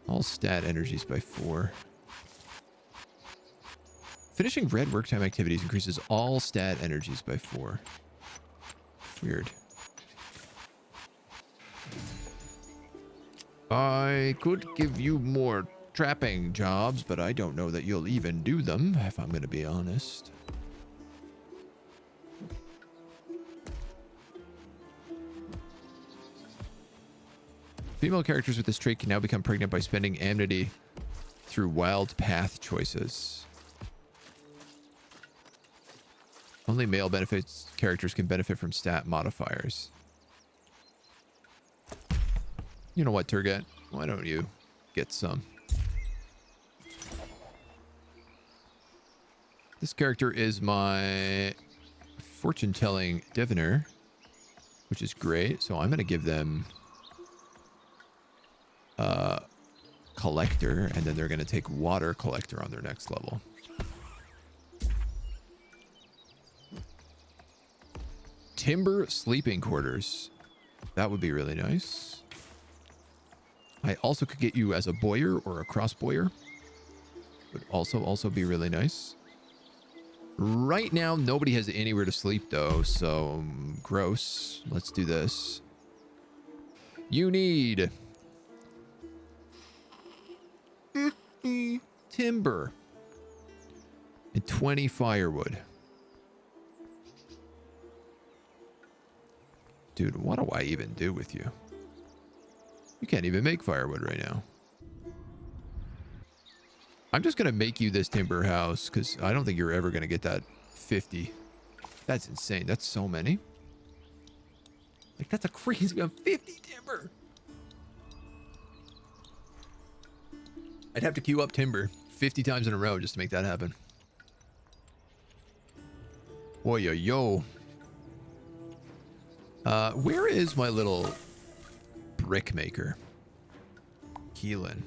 All stat energies by 4. Finishing red work time activities increases all stat energies by 4. Weird. I could give you more trapping jobs, but I don't know that you'll even do them, if I'm going to be honest. Female characters with this trait can now become pregnant by spending amity through wild path choices. Only male benefits characters can benefit from stat modifiers. You know what, Turget? Why don't you get some? This character is my fortune-telling diviner, which is great. So I'm going to give them collector, and then they're going to take water collector on their next level. timber sleeping quarters. That would be really nice. I also could get you as a boyer or a cross boyer. Would also be really nice. Right now, nobody has anywhere to sleep though, so gross. Let's do this. You need 50 timber and 20 firewood. Dude, what do I even do with you? You can't even make firewood right now. I'm just going to make you this timber house because I don't think you're ever going to get that 50. That's insane. That's so many. Like, that's a crazy amount. 50 timber. I'd have to queue up timber 50 times in a row just to make that happen. Boy, yo. Where is my little brick maker? Keelan.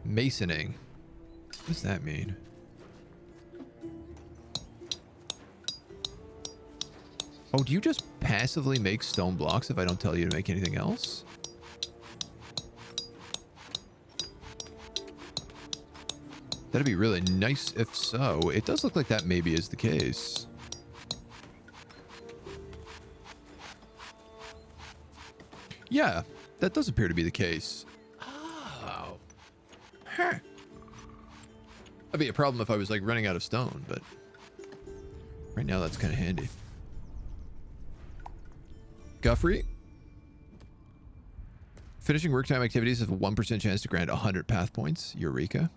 Masoning. What does that mean? Oh, do you just passively make stone blocks if I don't tell you to make anything else? That'd be really nice if so. It does look like that maybe is the case. Yeah, that does appear to be the case. Oh. Huh. That'd be a problem if I was like running out of stone, but right now that's kind of handy. Guffrey. Finishing work time activities have a 1% chance to grant 100 path points. Eureka.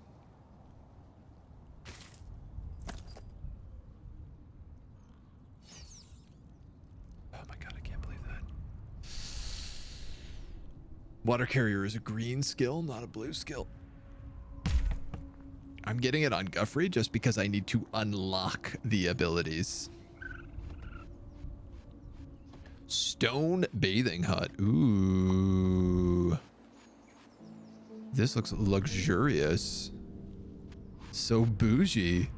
Water carrier is a green skill, not a blue skill. I'm getting it on Guffrey just because I need to unlock the abilities. Stone bathing hut. Ooh. This looks luxurious. So bougie.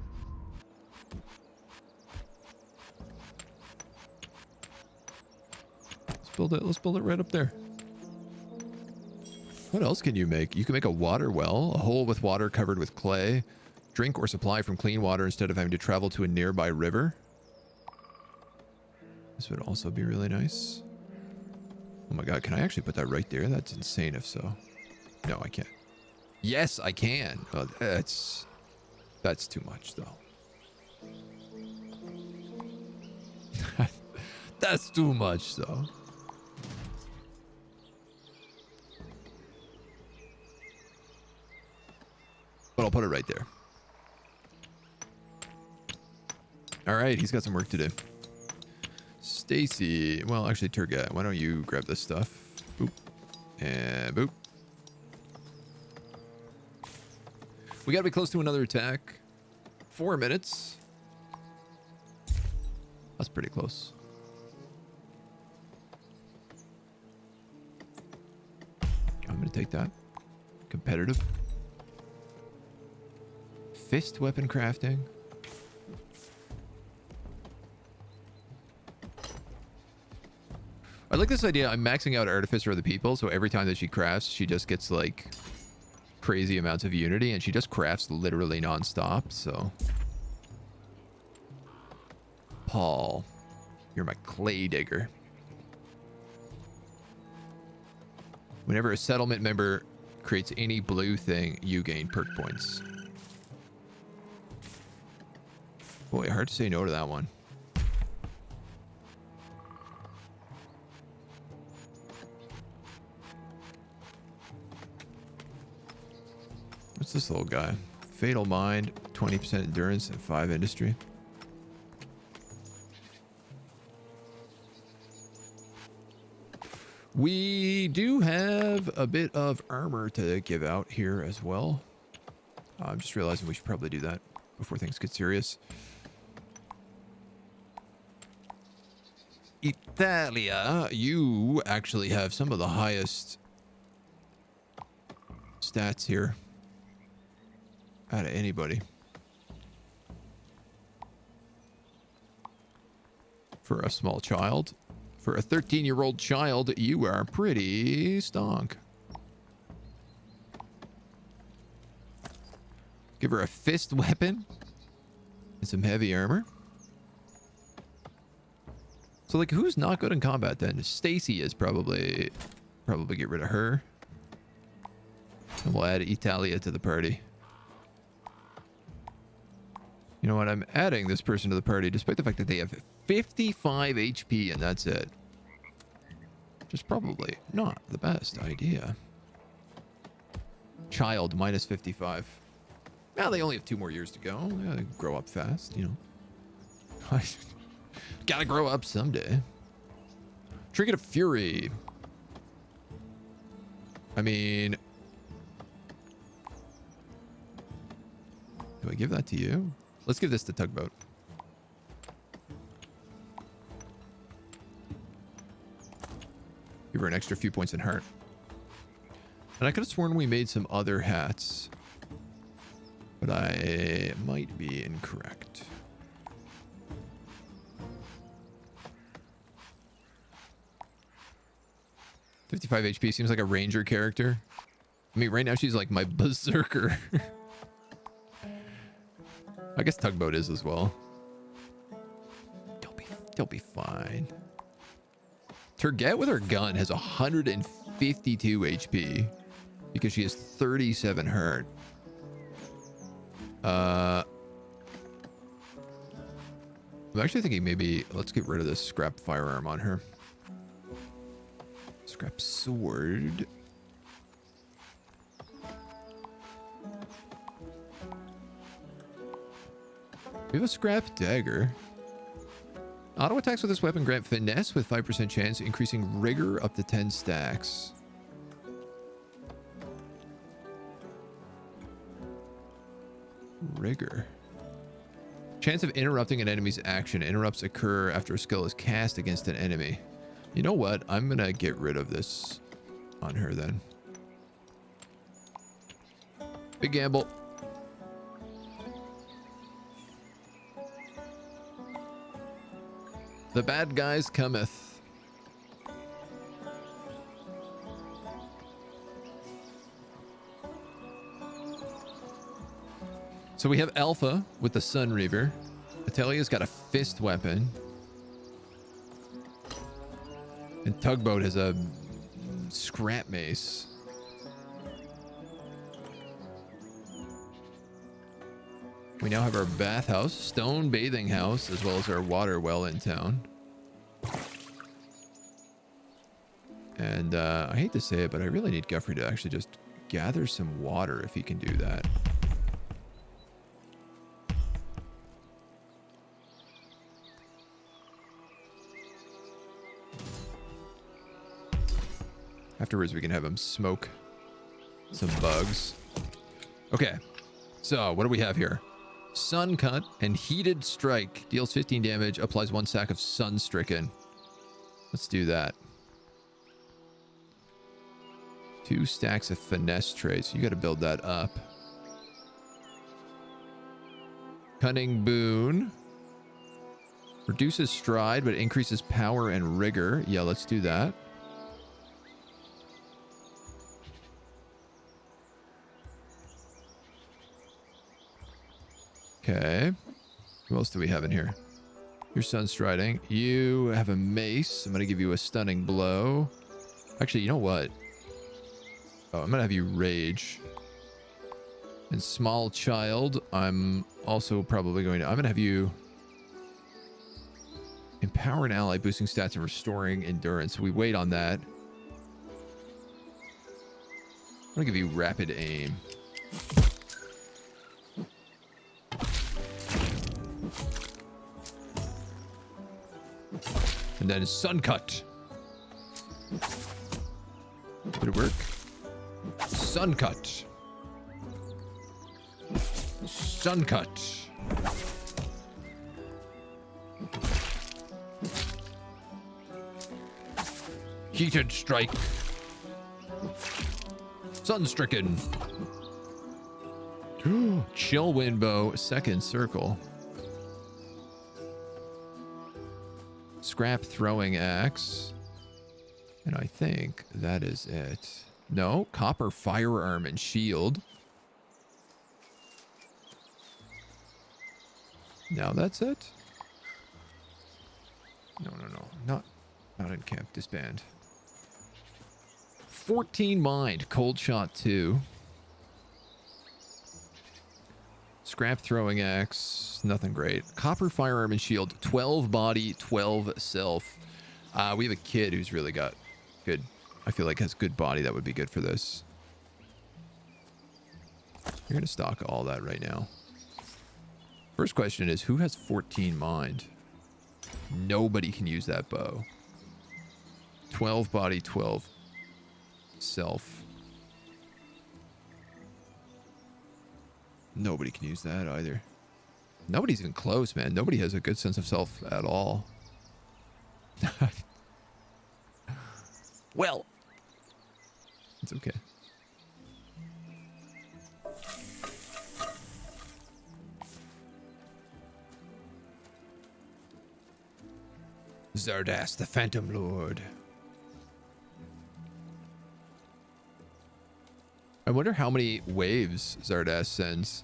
Let's build it. Let's build it right up there. What else can you make? You can make a water well, a hole with water covered with clay, drink or supply from clean water instead of having to travel to a nearby river. This would also be really nice. Oh my god, can I actually put that right there? That's insane if so. No, I can't. Yes, I can. Oh, that's too much though. That's too much though. But I'll put it right there. All right, he's got some work to do. Stacy, well, actually, Turgat, why don't you grab this stuff? Boop. And boop. We gotta be close to another attack. 4 minutes. That's pretty close. I'm gonna take that. Competitive. Fist weapon crafting. I like this idea. I'm maxing out Artifice for other people, so every time that she crafts, she just gets like crazy amounts of unity, and she just crafts literally non-stop, so. Paul, you're my clay digger. Whenever a settlement member creates any blue thing, you gain perk points. Boy, hard to say no to that one. What's this little guy? Fatal Mind, 20% endurance, and 5 industry. We do have a bit of armor to give out here as well. I'm just realizing we should probably do that before things get serious. Italia, you actually have some of the highest stats here out of anybody. for a small child. For a 13-year-old child, you are pretty stonk. Give her a fist weapon and some heavy armor. So, like, who's not good in combat then? Stacy is probably get rid of her. And we'll add Italia to the party. You know what? I'm adding this person to the party despite the fact that they have 55 HP and that's it. Which is probably not the best idea. Child, minus 55. Now they only have 2 more years to go. They gotta grow up fast, you know. Gotta grow up someday. Trinket of Fury. I mean... Do I give that to you? Let's give this to Tugboat. Give her an extra few points in heart. And I could have sworn we made some other hats. But I might be incorrect. $55 HP seems like a ranger character. I mean, right now she's like my berserker. I guess Tugboat is as well. They'll be fine. Turget with her gun has 152 HP because she has 37 heart. I'm actually thinking maybe let's get rid of this scrap firearm on her. Scrap sword. We have a scrap dagger. Auto attacks with this weapon grant finesse with 5% chance, increasing rigor up to 10 stacks. Rigor. Chance of interrupting an enemy's action. Interrupts occur after a skill is cast against an enemy. You know what? I'm gonna get rid of this on her then. Big gamble. The bad guys cometh. So we have Alpha with the Sun Reaver. Atelia's got a fist weapon. And Tugboat has a scrap mace. We now have our bathhouse, stone bathing house, as well as our water well in town. And I hate to say it, but I really need Guffrey to actually just gather some water if he can do that. Afterwards, we can have him smoke some bugs. Okay, so what do we have here? Sun Cut and Heated Strike. Deals 15 damage, applies 1 stack of Sun Stricken. Let's do that. 2 stacks of Finesse traits. You got to build that up. Cunning Boon. Reduces stride, but increases power and rigor. Yeah, let's do that. Okay. Who else do we have in here? You're Sunstriding. You have a mace. I'm going to give you a stunning blow. Actually, you know what? Oh, I'm going to have you rage. And small child, I'm also probably going to... I'm going to have you empower an ally, boosting stats and restoring endurance. We wait on that. I'm going to give you rapid aim. And then Sun Cut. Did it work? Sun Cut. Sun Cut. Heated Strike. Sunstricken. Chill Wind Bow, second circle. scrap throwing axe. And I think that is it. No, copper firearm and shield. Now that's it? No. Not in camp. Disband. 14 mind. Cold shot 2. Scrap throwing axe. Nothing great. Copper firearm and shield. 12 body, 12 self. We have a kid who's really got good, I feel like has good body. That would be good for this. You're going to stock all that right now. First question is, who has 14 mind? Nobody can use that bow. 12 body, 12 self. Nobody can use that either. Nobody's even close, man. Nobody has a good sense of self at all. Well, it's okay. Zardas, the Phantom Lord. I wonder how many waves Zardas sends.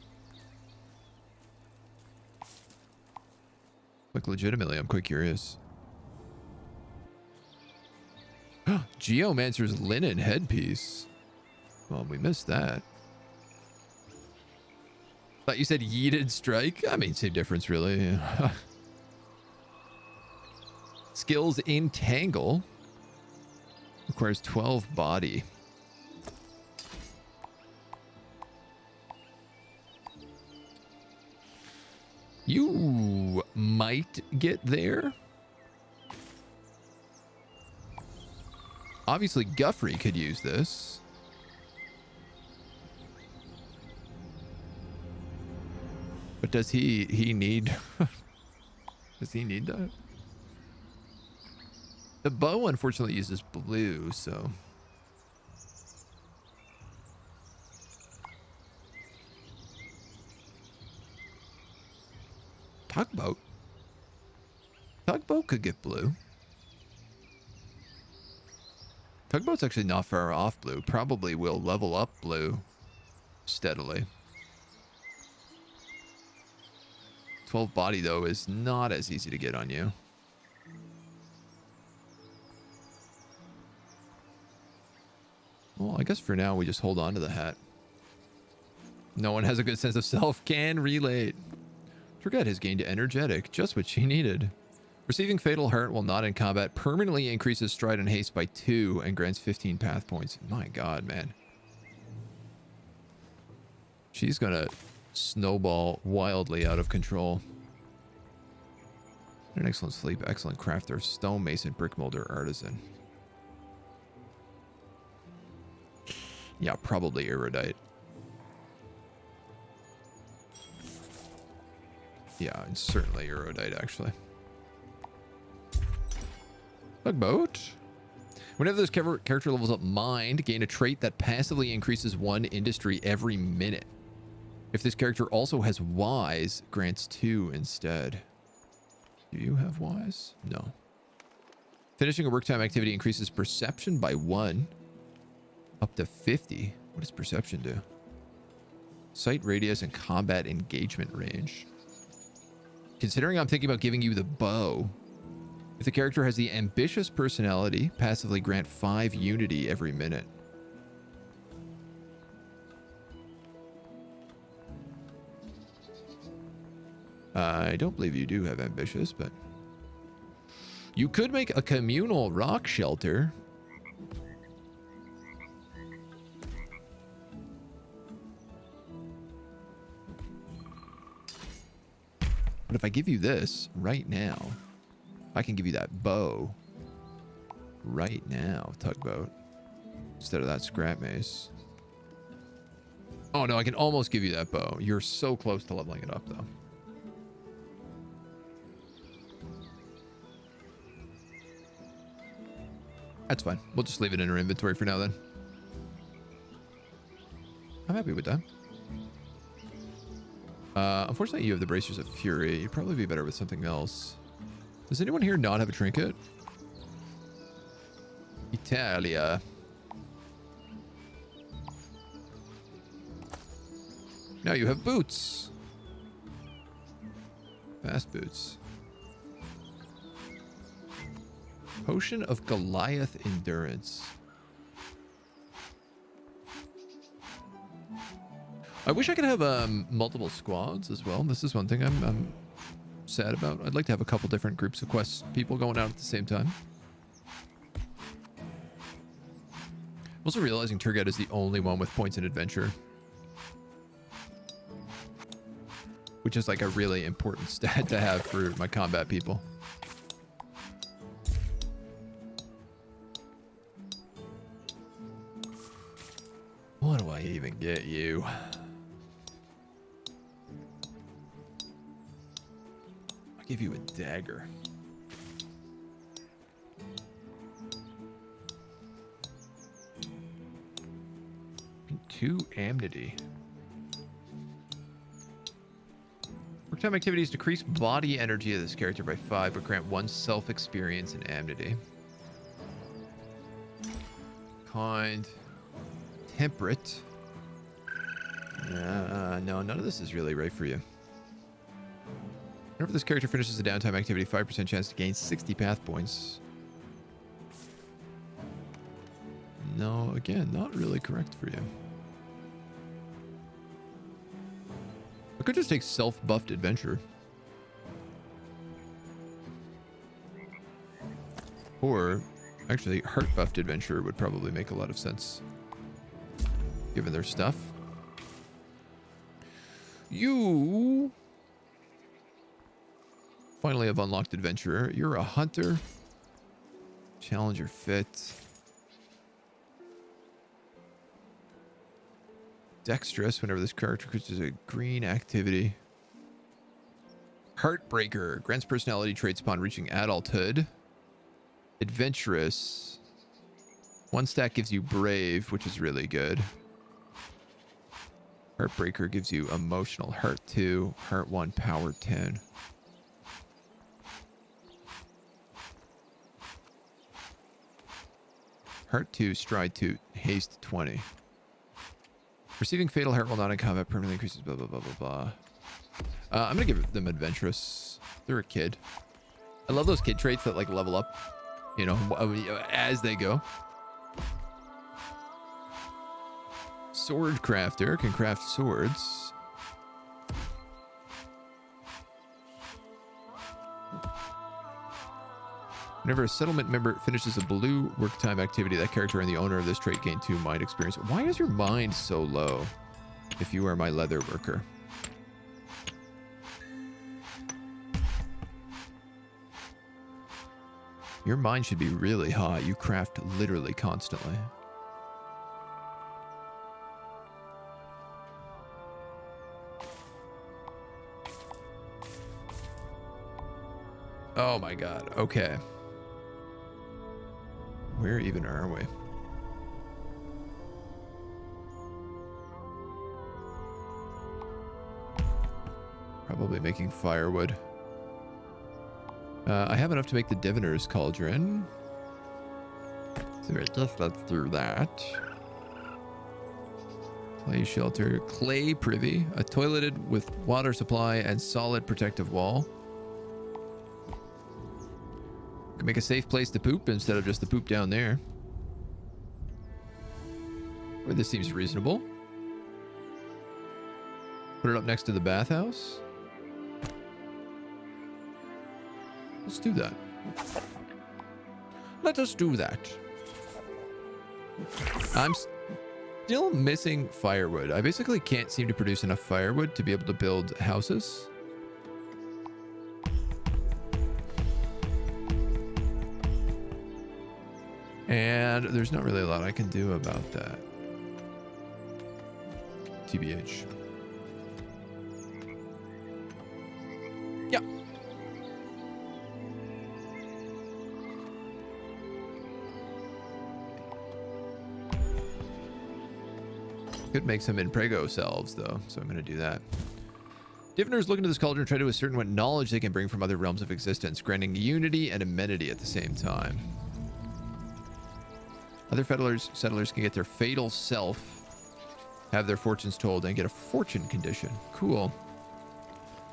Like, legitimately, I'm quite curious. Geomancer's linen headpiece. Well, we missed that. Thought you said yeeted strike? I mean, same difference, really. Skills entangle. Requires 12 body. You might get there. Obviously, Guffrey could use this. But does he need... does he need that? The bow, unfortunately, uses blue, so... Tugboat? Tugboat could get blue. Tugboat's actually not far off blue. Probably will level up blue steadily. 12 body, though, is not as easy to get on you. Well, I guess for now we just hold on to the hat. No one has a good sense of self. Can relate. Forget has gained energetic. Just what she needed. Receiving Fatal Heart while not in combat permanently increases stride and haste by 2 and grants 15 path points. My god, man. She's gonna snowball wildly out of control. An excellent sleep, excellent crafter, stonemason, brick molder, artisan. Yeah, probably erudite. Yeah, and certainly erudite, actually. Tugboat. Whenever this character levels up mind, gain a trait that passively increases 1 industry every minute. If this character also has wise, grants 2 instead. Do you have wise? No. Finishing a work time activity increases perception by 1. Up to 50. What does perception do? Sight radius and combat engagement range. Considering I'm thinking about giving you the bow, if the character has the ambitious personality, passively grant 5 unity every minute. I don't believe you do have ambitious, but you could make a communal rock shelter. But if I give you this right now, I can give you that bow right now, Tugboat, instead of that scrap mace. Oh no, I can almost give you that bow. You're so close to leveling it up, though. That's fine. We'll just leave it in our inventory for now, then. I'm happy with that. Unfortunately, you have the Bracers of Fury. You'd probably be better with something else. Does anyone here not have a trinket? Italia. Now you have boots. Fast boots. Potion of Goliath Endurance. I wish I could have multiple squads as well. This is one thing I'm sad about. I'd like to have a couple different groups of quest people going out at the same time. I'm also realizing Turgot is the only one with points in adventure, which is like a really important stat to have for my combat people. What do I even get you? I'll give you a dagger. Two amnesty. Work time activities decrease body energy of this character by 5, but grant 1 self-experience in amnesty. Kind. Temperate. No, none of this is really right for you. Whenever this character finishes a downtime activity, 5% chance to gain 60 path points. No, again, not really correct for you. I could just take self-buffed adventure. Or, actually, heart-buffed adventure would probably make a lot of sense, given their stuff. You finally have unlocked adventurer. You're a hunter. Challenger fit. Dexterous whenever this character creates a green activity. Heartbreaker grants personality traits upon reaching adulthood. Adventurous. 1 stat gives you brave, which is really good. Heartbreaker gives you emotional. Heart 2, heart 1, power 10. Heart 2, stride 2, haste 20. Receiving fatal hurt while not in combat permanently increases blah blah blah blah blah. I'm gonna give them adventurous. They're a kid. I love those kid traits that like level up, you know, as they go. Sword crafter can craft swords. Whenever a settlement member finishes a blue work time activity, that character and the owner of this trait gain 2 mind experience. Why is your mind so low if you are my leather worker? Your mind should be really high. You craft literally constantly. Oh my god. Okay. Where even are we? Probably making firewood. I have enough to make the Diviner's Cauldron. So I guess let's do that. Clay shelter, clay privy, a toileted with water supply and solid protective wall. Can make a safe place to poop instead of just the poop down there. Well, this seems reasonable. Put it up next to the bathhouse. Let's do that. Let us do that. I'm still missing firewood. I basically can't seem to produce enough firewood to be able to build houses. And there's not really a lot I can do about that. TBH. Yeah. Could make some Imprego selves though, so I'm gonna do that. Diviners look into this cauldron and try to ascertain what knowledge they can bring from other realms of existence, granting unity and amenity at the same time. Other settlers can get their fatal self, have their fortunes told, and get a fortune condition. Cool.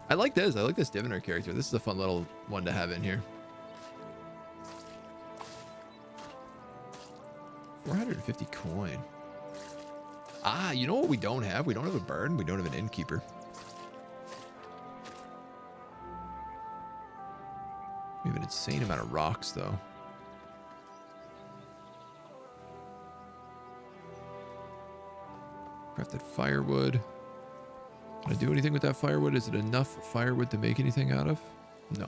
I like this. I like this diviner character. This is a fun little one to have in here. 450 coin. Ah, you know what we don't have? We don't have a bard and we don't have an innkeeper. We have an insane amount of rocks, though. Crafted firewood. Can I do anything with that firewood? Is it enough firewood to make anything out of? No.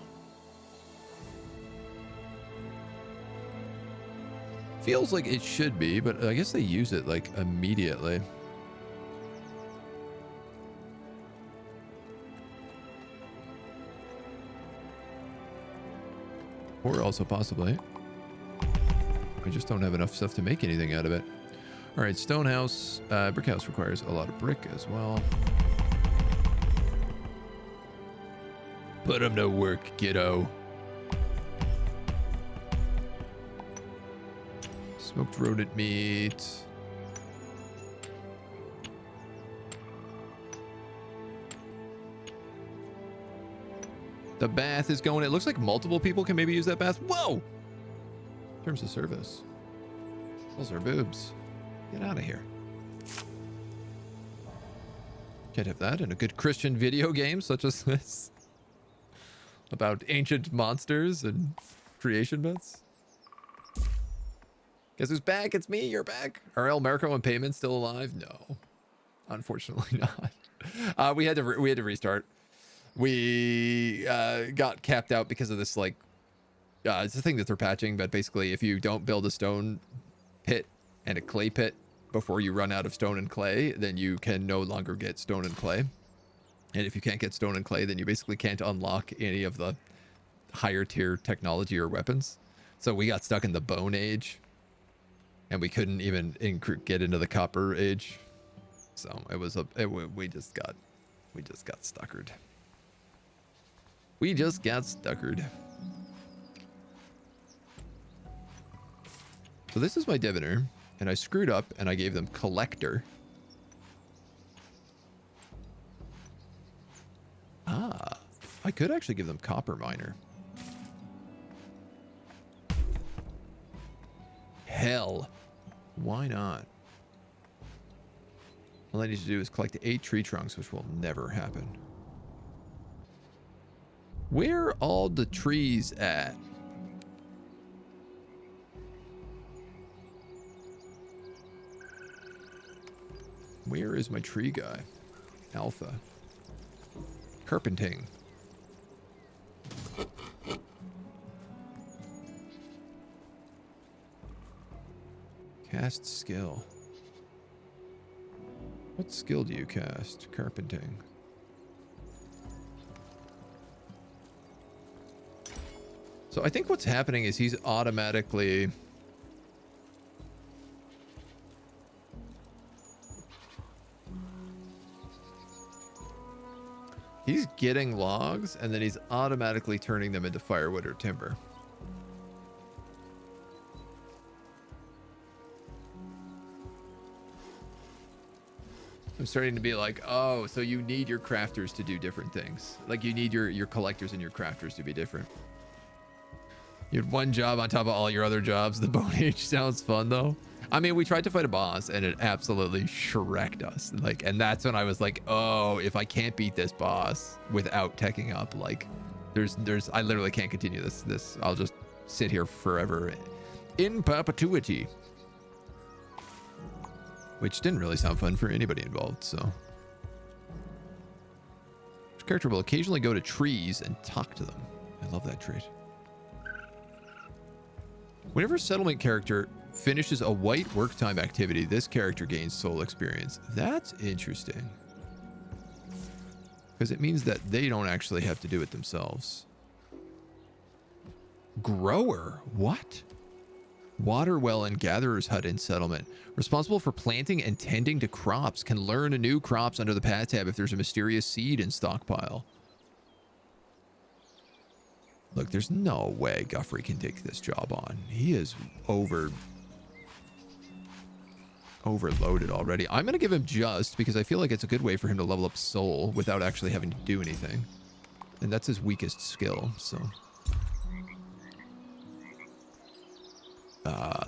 Feels like it should be, but I guess they use it like immediately. Or also possibly, I just don't have enough stuff to make anything out of it. All right, stone house. Brick house requires a lot of brick as well. Put 'em to work, kiddo. Smoked rodent meat. The bath is going. It looks like multiple people can maybe use that bath. Whoa! Terms of service. Those are boobs. Get out of here. Can't have that in a good Christian video game such as this. About ancient monsters and creation myths. Guess who's back? It's me. You're back. Are El Marco and Payment still alive? No, unfortunately not. We had to restart. We got capped out because of this, like, it's a thing that they're patching, but basically if you don't build a stone pit and a clay pit before you run out of stone and clay, then you can no longer get stone and clay. And if you can't get stone and clay, then you basically can't unlock any of the higher tier technology or weapons. So we got stuck in the bone age, and we couldn't even get into the copper age. So it was we just got stuckered. We just got stuckered. So this is my diviner, and I screwed up and I gave them collector. Ah, I could actually give them copper miner. Hell, why not? All I need to do is collect 8 tree trunks, which will never happen. Where are all the trees at? Where is my tree guy? Alpha. Carpenting. Cast skill. What skill do you cast? Carpenting. So I think what's happening is he's automatically... He's getting logs, and then he's automatically turning them into firewood or timber. I'm starting to be like, oh, so you need your crafters to do different things. Like you need your collectors and your crafters to be different. You had one job on top of all your other jobs. The Bone Age sounds fun though. I mean, we tried to fight a boss and it absolutely shreked us. Like, and that's when I was like, oh, if I can't beat this boss without teching up, like I literally can't continue this. I'll just sit here forever in perpetuity. Which didn't really sound fun for anybody involved, so. This character will occasionally go to trees and talk to them. I love that trait. Whenever a settlement character finishes a white work time activity, this character gains soul experience. That's interesting. Because it means that they don't actually have to do it themselves. Grower? What? Water well and gatherer's hut in settlement. Responsible for planting and tending to crops. Can learn new crops under the path tab if there's a mysterious seed in stockpile. Look, there's no way Guffrey can take this job on. He is overloaded already. I'm going to give him just because I feel like it's a good way for him to level up soul without actually having to do anything. And that's his weakest skill, so.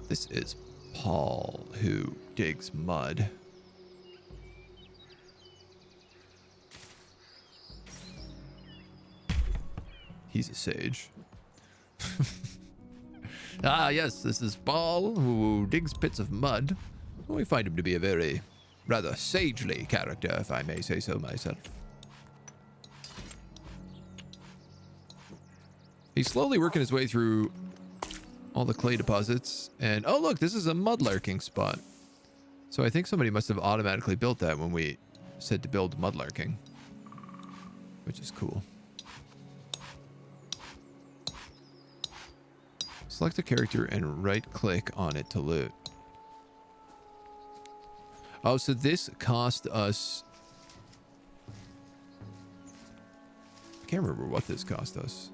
This is Paul, who digs mud. He's a sage. Ah, yes, this is Paul, who digs pits of mud. We find him to be a very, rather sagely character, if I may say so myself. He's slowly working his way through all the clay deposits. And, oh, look, this is a mudlarking spot. So I think somebody must have automatically built that when we said to build mudlarking, which is cool. Select a character and right-click on it to loot. Oh, so this cost us... I can't remember what this cost us.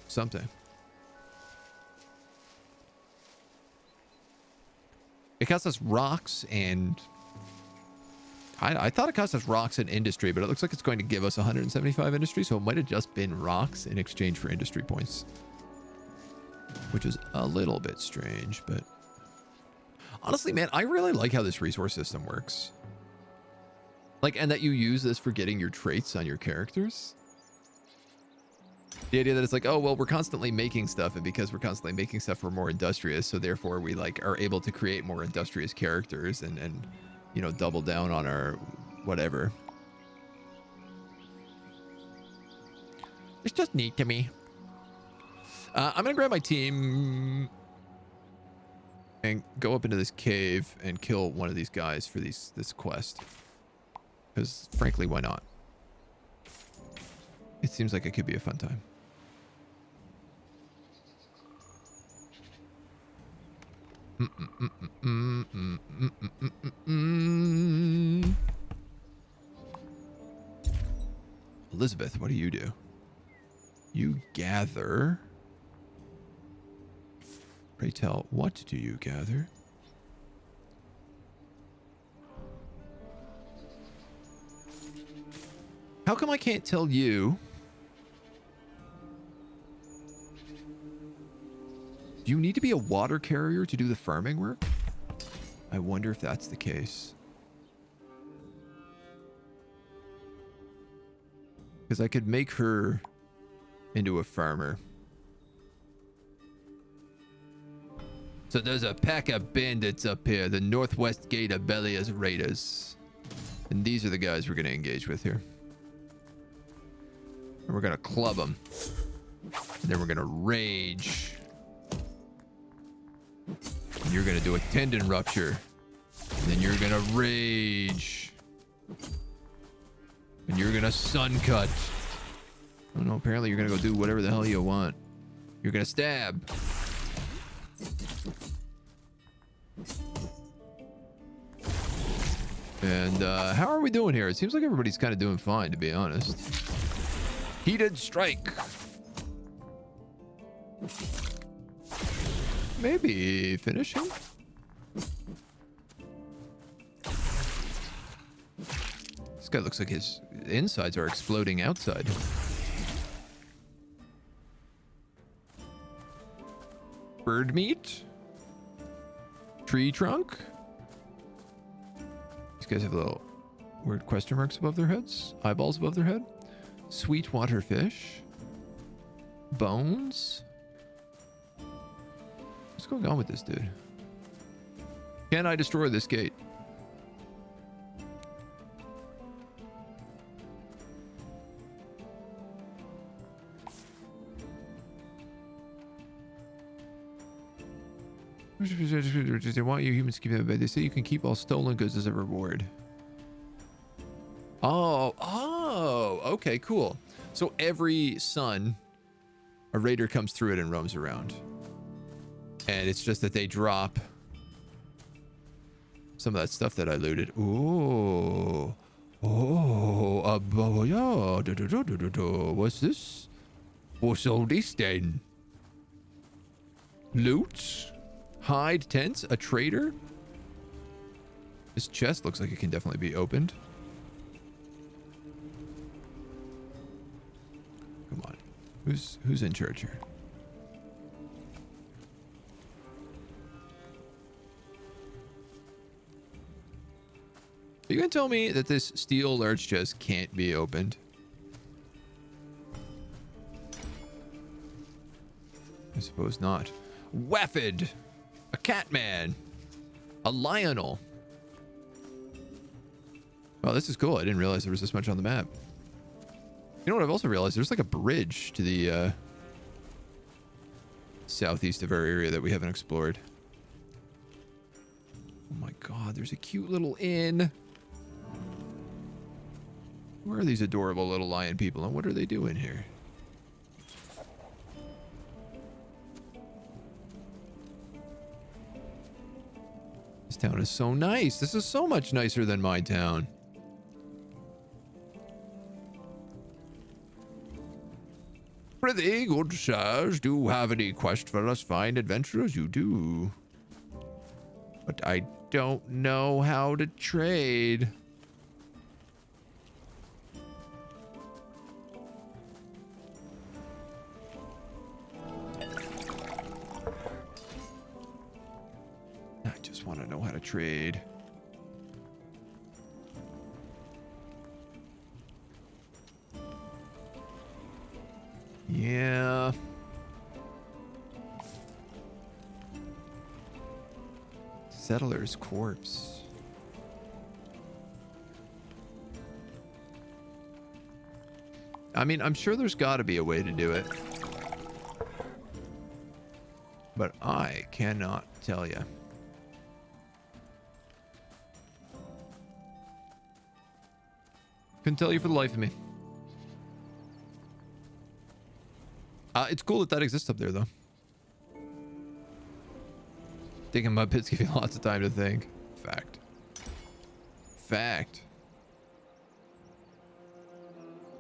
Something. It cost us rocks and... I thought it cost us rocks and industry, but it looks like it's going to give us 175 industry, so it might have just been rocks in exchange for industry points. Which is a little bit strange, but... Honestly, man, I really like how this resource system works. Like, and that you use this for getting your traits on your characters. The idea that it's like, oh, well, we're constantly making stuff, and because we're constantly making stuff, we're more industrious, so therefore we, like, are able to create more industrious characters and you know, double down on our whatever. It's just neat to me. I'm gonna grab my team and go up into this cave and kill one of these guys for this quest. Because frankly, why not? It seems like it could be a fun time. Elizabeth, what do you do? You gather. Pray tell, what do you gather? How come I can't tell you? Do you need to be a water carrier to do the farming work? I wonder if that's the case. Because I could make her into a farmer. So there's a pack of bandits up here, the northwest gate of Belia's Raiders. And these are the guys we're going to engage with here. And we're going to club them. And then we're going to rage. And you're going to do a tendon rupture. And then you're going to rage. And you're going to sun cut. Oh no, apparently you're going to go do whatever the hell you want. You're going to stab. And how are we doing here? It seems like everybody's kind of doing fine, to be honest. Heated strike. Maybe finish him? This guy looks like his insides are exploding outside. Bird meat? Tree trunk? These guys have little weird question marks above their heads. Eyeballs above their head. Sweetwater fish. Bones. What's going on with this dude? Can I destroy this gate? They want you humans to keep them, but they say you can keep all stolen goods as a reward. Oh, okay, cool. So every son a raider comes through it and roams around. And it's just that they drop some of that stuff that I looted. Ooh. Oh, yeah. What's this? What's all this then? Loot? Hide tents? A trader? This chest looks like it can definitely be opened. Come on. Who's in charge here? Are you gonna tell me that this steel large chest can't be opened? I suppose not. Waffid! A catman! A lionel! Wow, this is cool. I didn't realize there was this much on the map. You know what I've also realized? There's like a bridge to the southeast of our area that we haven't explored. Oh my god, there's a cute little inn. Where are these adorable little lion people and what are they doing here? This town is so nice. This is so much nicer than my town. Prithee, good sirs, do you have any quest for us fine adventurers? You do. But I don't know how to trade. I just want to know how to trade. Yeah. Settler's corpse. I mean, I'm sure there's got to be a way to do it. But I cannot tell you. Couldn't tell you for the life of me. It's cool that exists up there, though. Digging mud pits give you lots of time to think. Fact. Fact.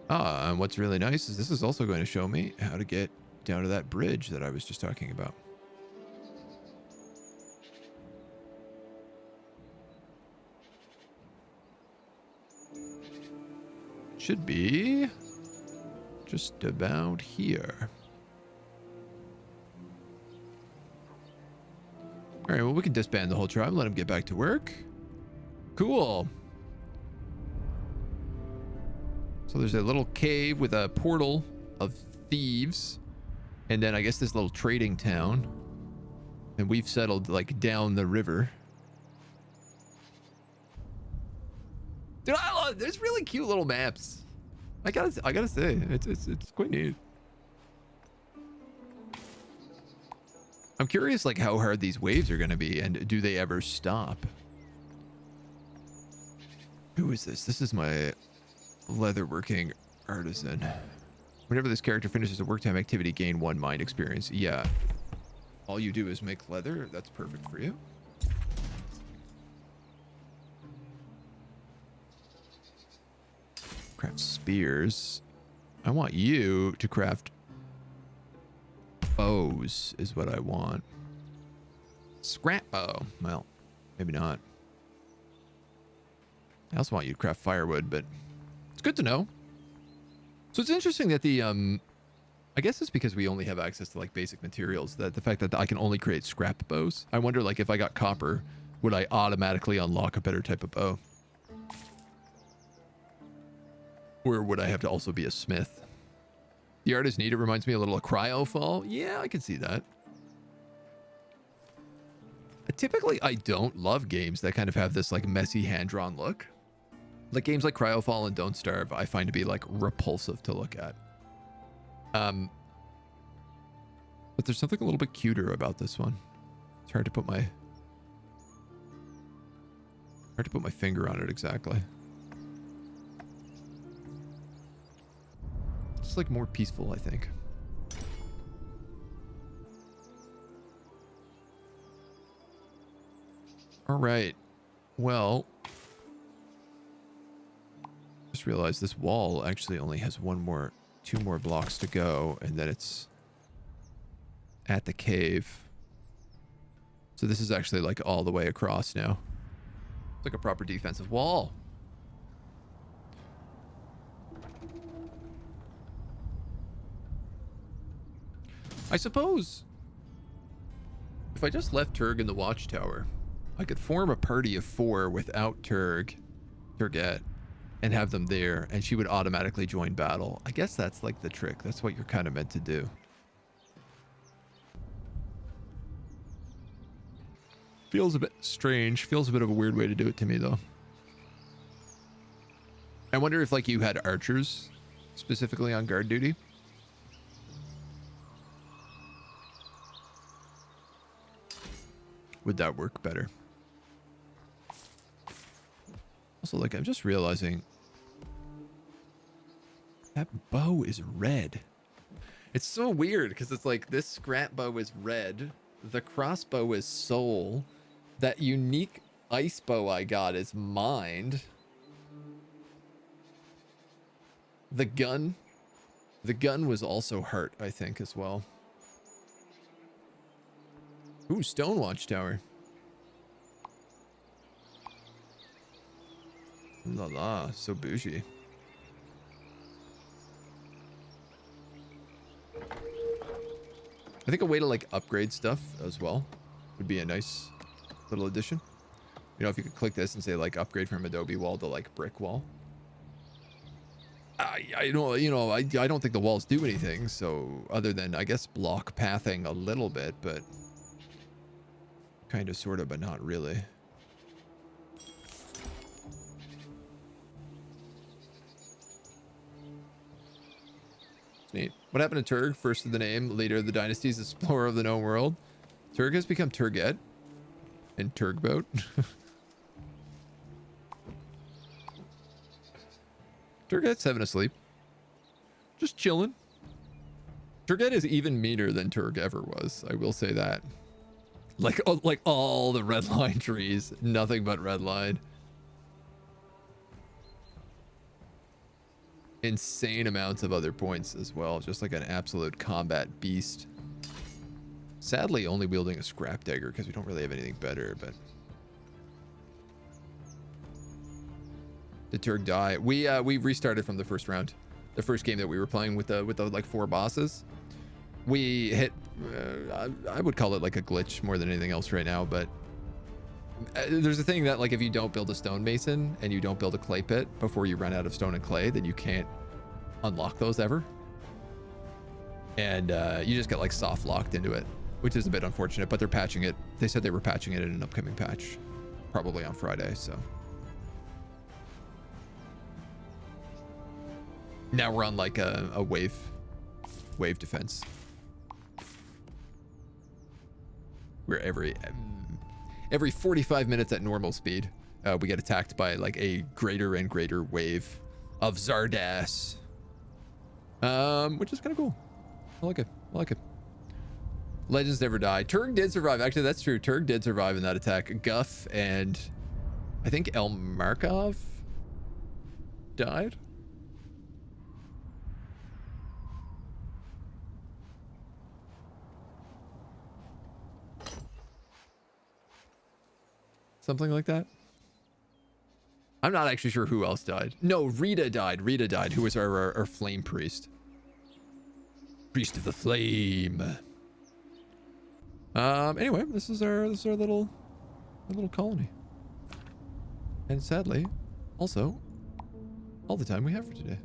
And what's really nice is this is also going to show me how to get down to that bridge that I was just talking about. Should be just about here. All right, well, we can disband the whole tribe, let them get back to work. Cool. So there's a little cave with a portal of thieves. And then I guess this little trading town. And we've settled like down the river. Dude, there's really cute little maps. I gotta say, it's quite neat. I'm curious, like, how hard these waves are going to be, and do they ever stop? Who is this? This is my leatherworking artisan. Whenever this character finishes a work time activity, gain 1 mind experience. Yeah. All you do is make leather. That's perfect for you. Craft spears. I want you to craft bows is what I want. Scrap bow. Well, maybe not. I also want you to craft firewood, but it's good to know. So it's interesting that the I guess it's because we only have access to like basic materials, that the fact that I can only create scrap bows. I wonder, like, if I got copper, would I automatically unlock a better type of bow? Or would I have to also be a smith? The art is neat. It reminds me a little of Cryofall. Yeah, I can see that. Typically, I don't love games that kind of have this like messy hand-drawn look. Like games like Cryofall and Don't Starve, I find to be like repulsive to look at. But there's something a little bit cuter about this one. It's hard to put my finger on it exactly. It's like more peaceful, I think. All right. Well, just realized this wall actually only has two more blocks to go, and then it's at the cave. So this is actually like all the way across now. It's like a proper defensive wall. I suppose if I just left Turg in the watchtower, I could form a party of 4 without Turget, and have them there, and she would automatically join battle. I guess that's like the trick. That's what you're kind of meant to do. Feels a bit strange. Feels a bit of a weird way to do it to me, though. I wonder if, like, you had archers specifically on guard duty. Would that work better? Also, like, I'm just realizing that bow is red. It's so weird because it's like this scrap bow is red, the crossbow is soul, that unique ice bow I got is mined. The gun was also heart, I think, as well. Ooh, stone watchtower. La la, so bougie. I think a way to like upgrade stuff as well would be a nice little addition. You know, if you could click this and say like upgrade from adobe wall to like brick wall. I don't, you know, I don't think the walls do anything. So other than I guess block pathing a little bit, but kind of, sort of, but not really. Neat. What happened to Turg? First of the name, leader of the dynasties, explorer of the known world. Turg has become Turget and Turgboat. Turget's having a sleep. Just chilling. Turget is even meaner than Turg ever was. I will say that. Like all the red line trees, nothing but red line. Insane amounts of other points as well, just like an absolute combat beast. Sadly, only wielding a scrap dagger because we don't really have anything better. But did Turg die? We restarted from the first round, the first game that we were playing with the like 4 bosses. We hit, I would call it like a glitch more than anything else right now, but there's a thing that like if you don't build a stonemason and you don't build a clay pit before you run out of stone and clay, then you can't unlock those ever. And you just get like soft locked into it, which is a bit unfortunate, but they're patching it. They said they were patching it in an upcoming patch, probably on Friday, so. Now we're on like a wave defense. Where every 45 minutes at normal speed, we get attacked by like a greater and greater wave of Zardas. Which is kind of cool. I like it. I like it. Legends never die. Turg did survive. Actually, that's true. Turg did survive in that attack. Guff and I think El Markov died. Something like that. I'm not actually sure who else died. No, Rita died. Rita died, who was our flame priest. Priest of the flame. Anyway, this is our little colony. And sadly, also, all the time we have for today.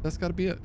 That's gotta be it.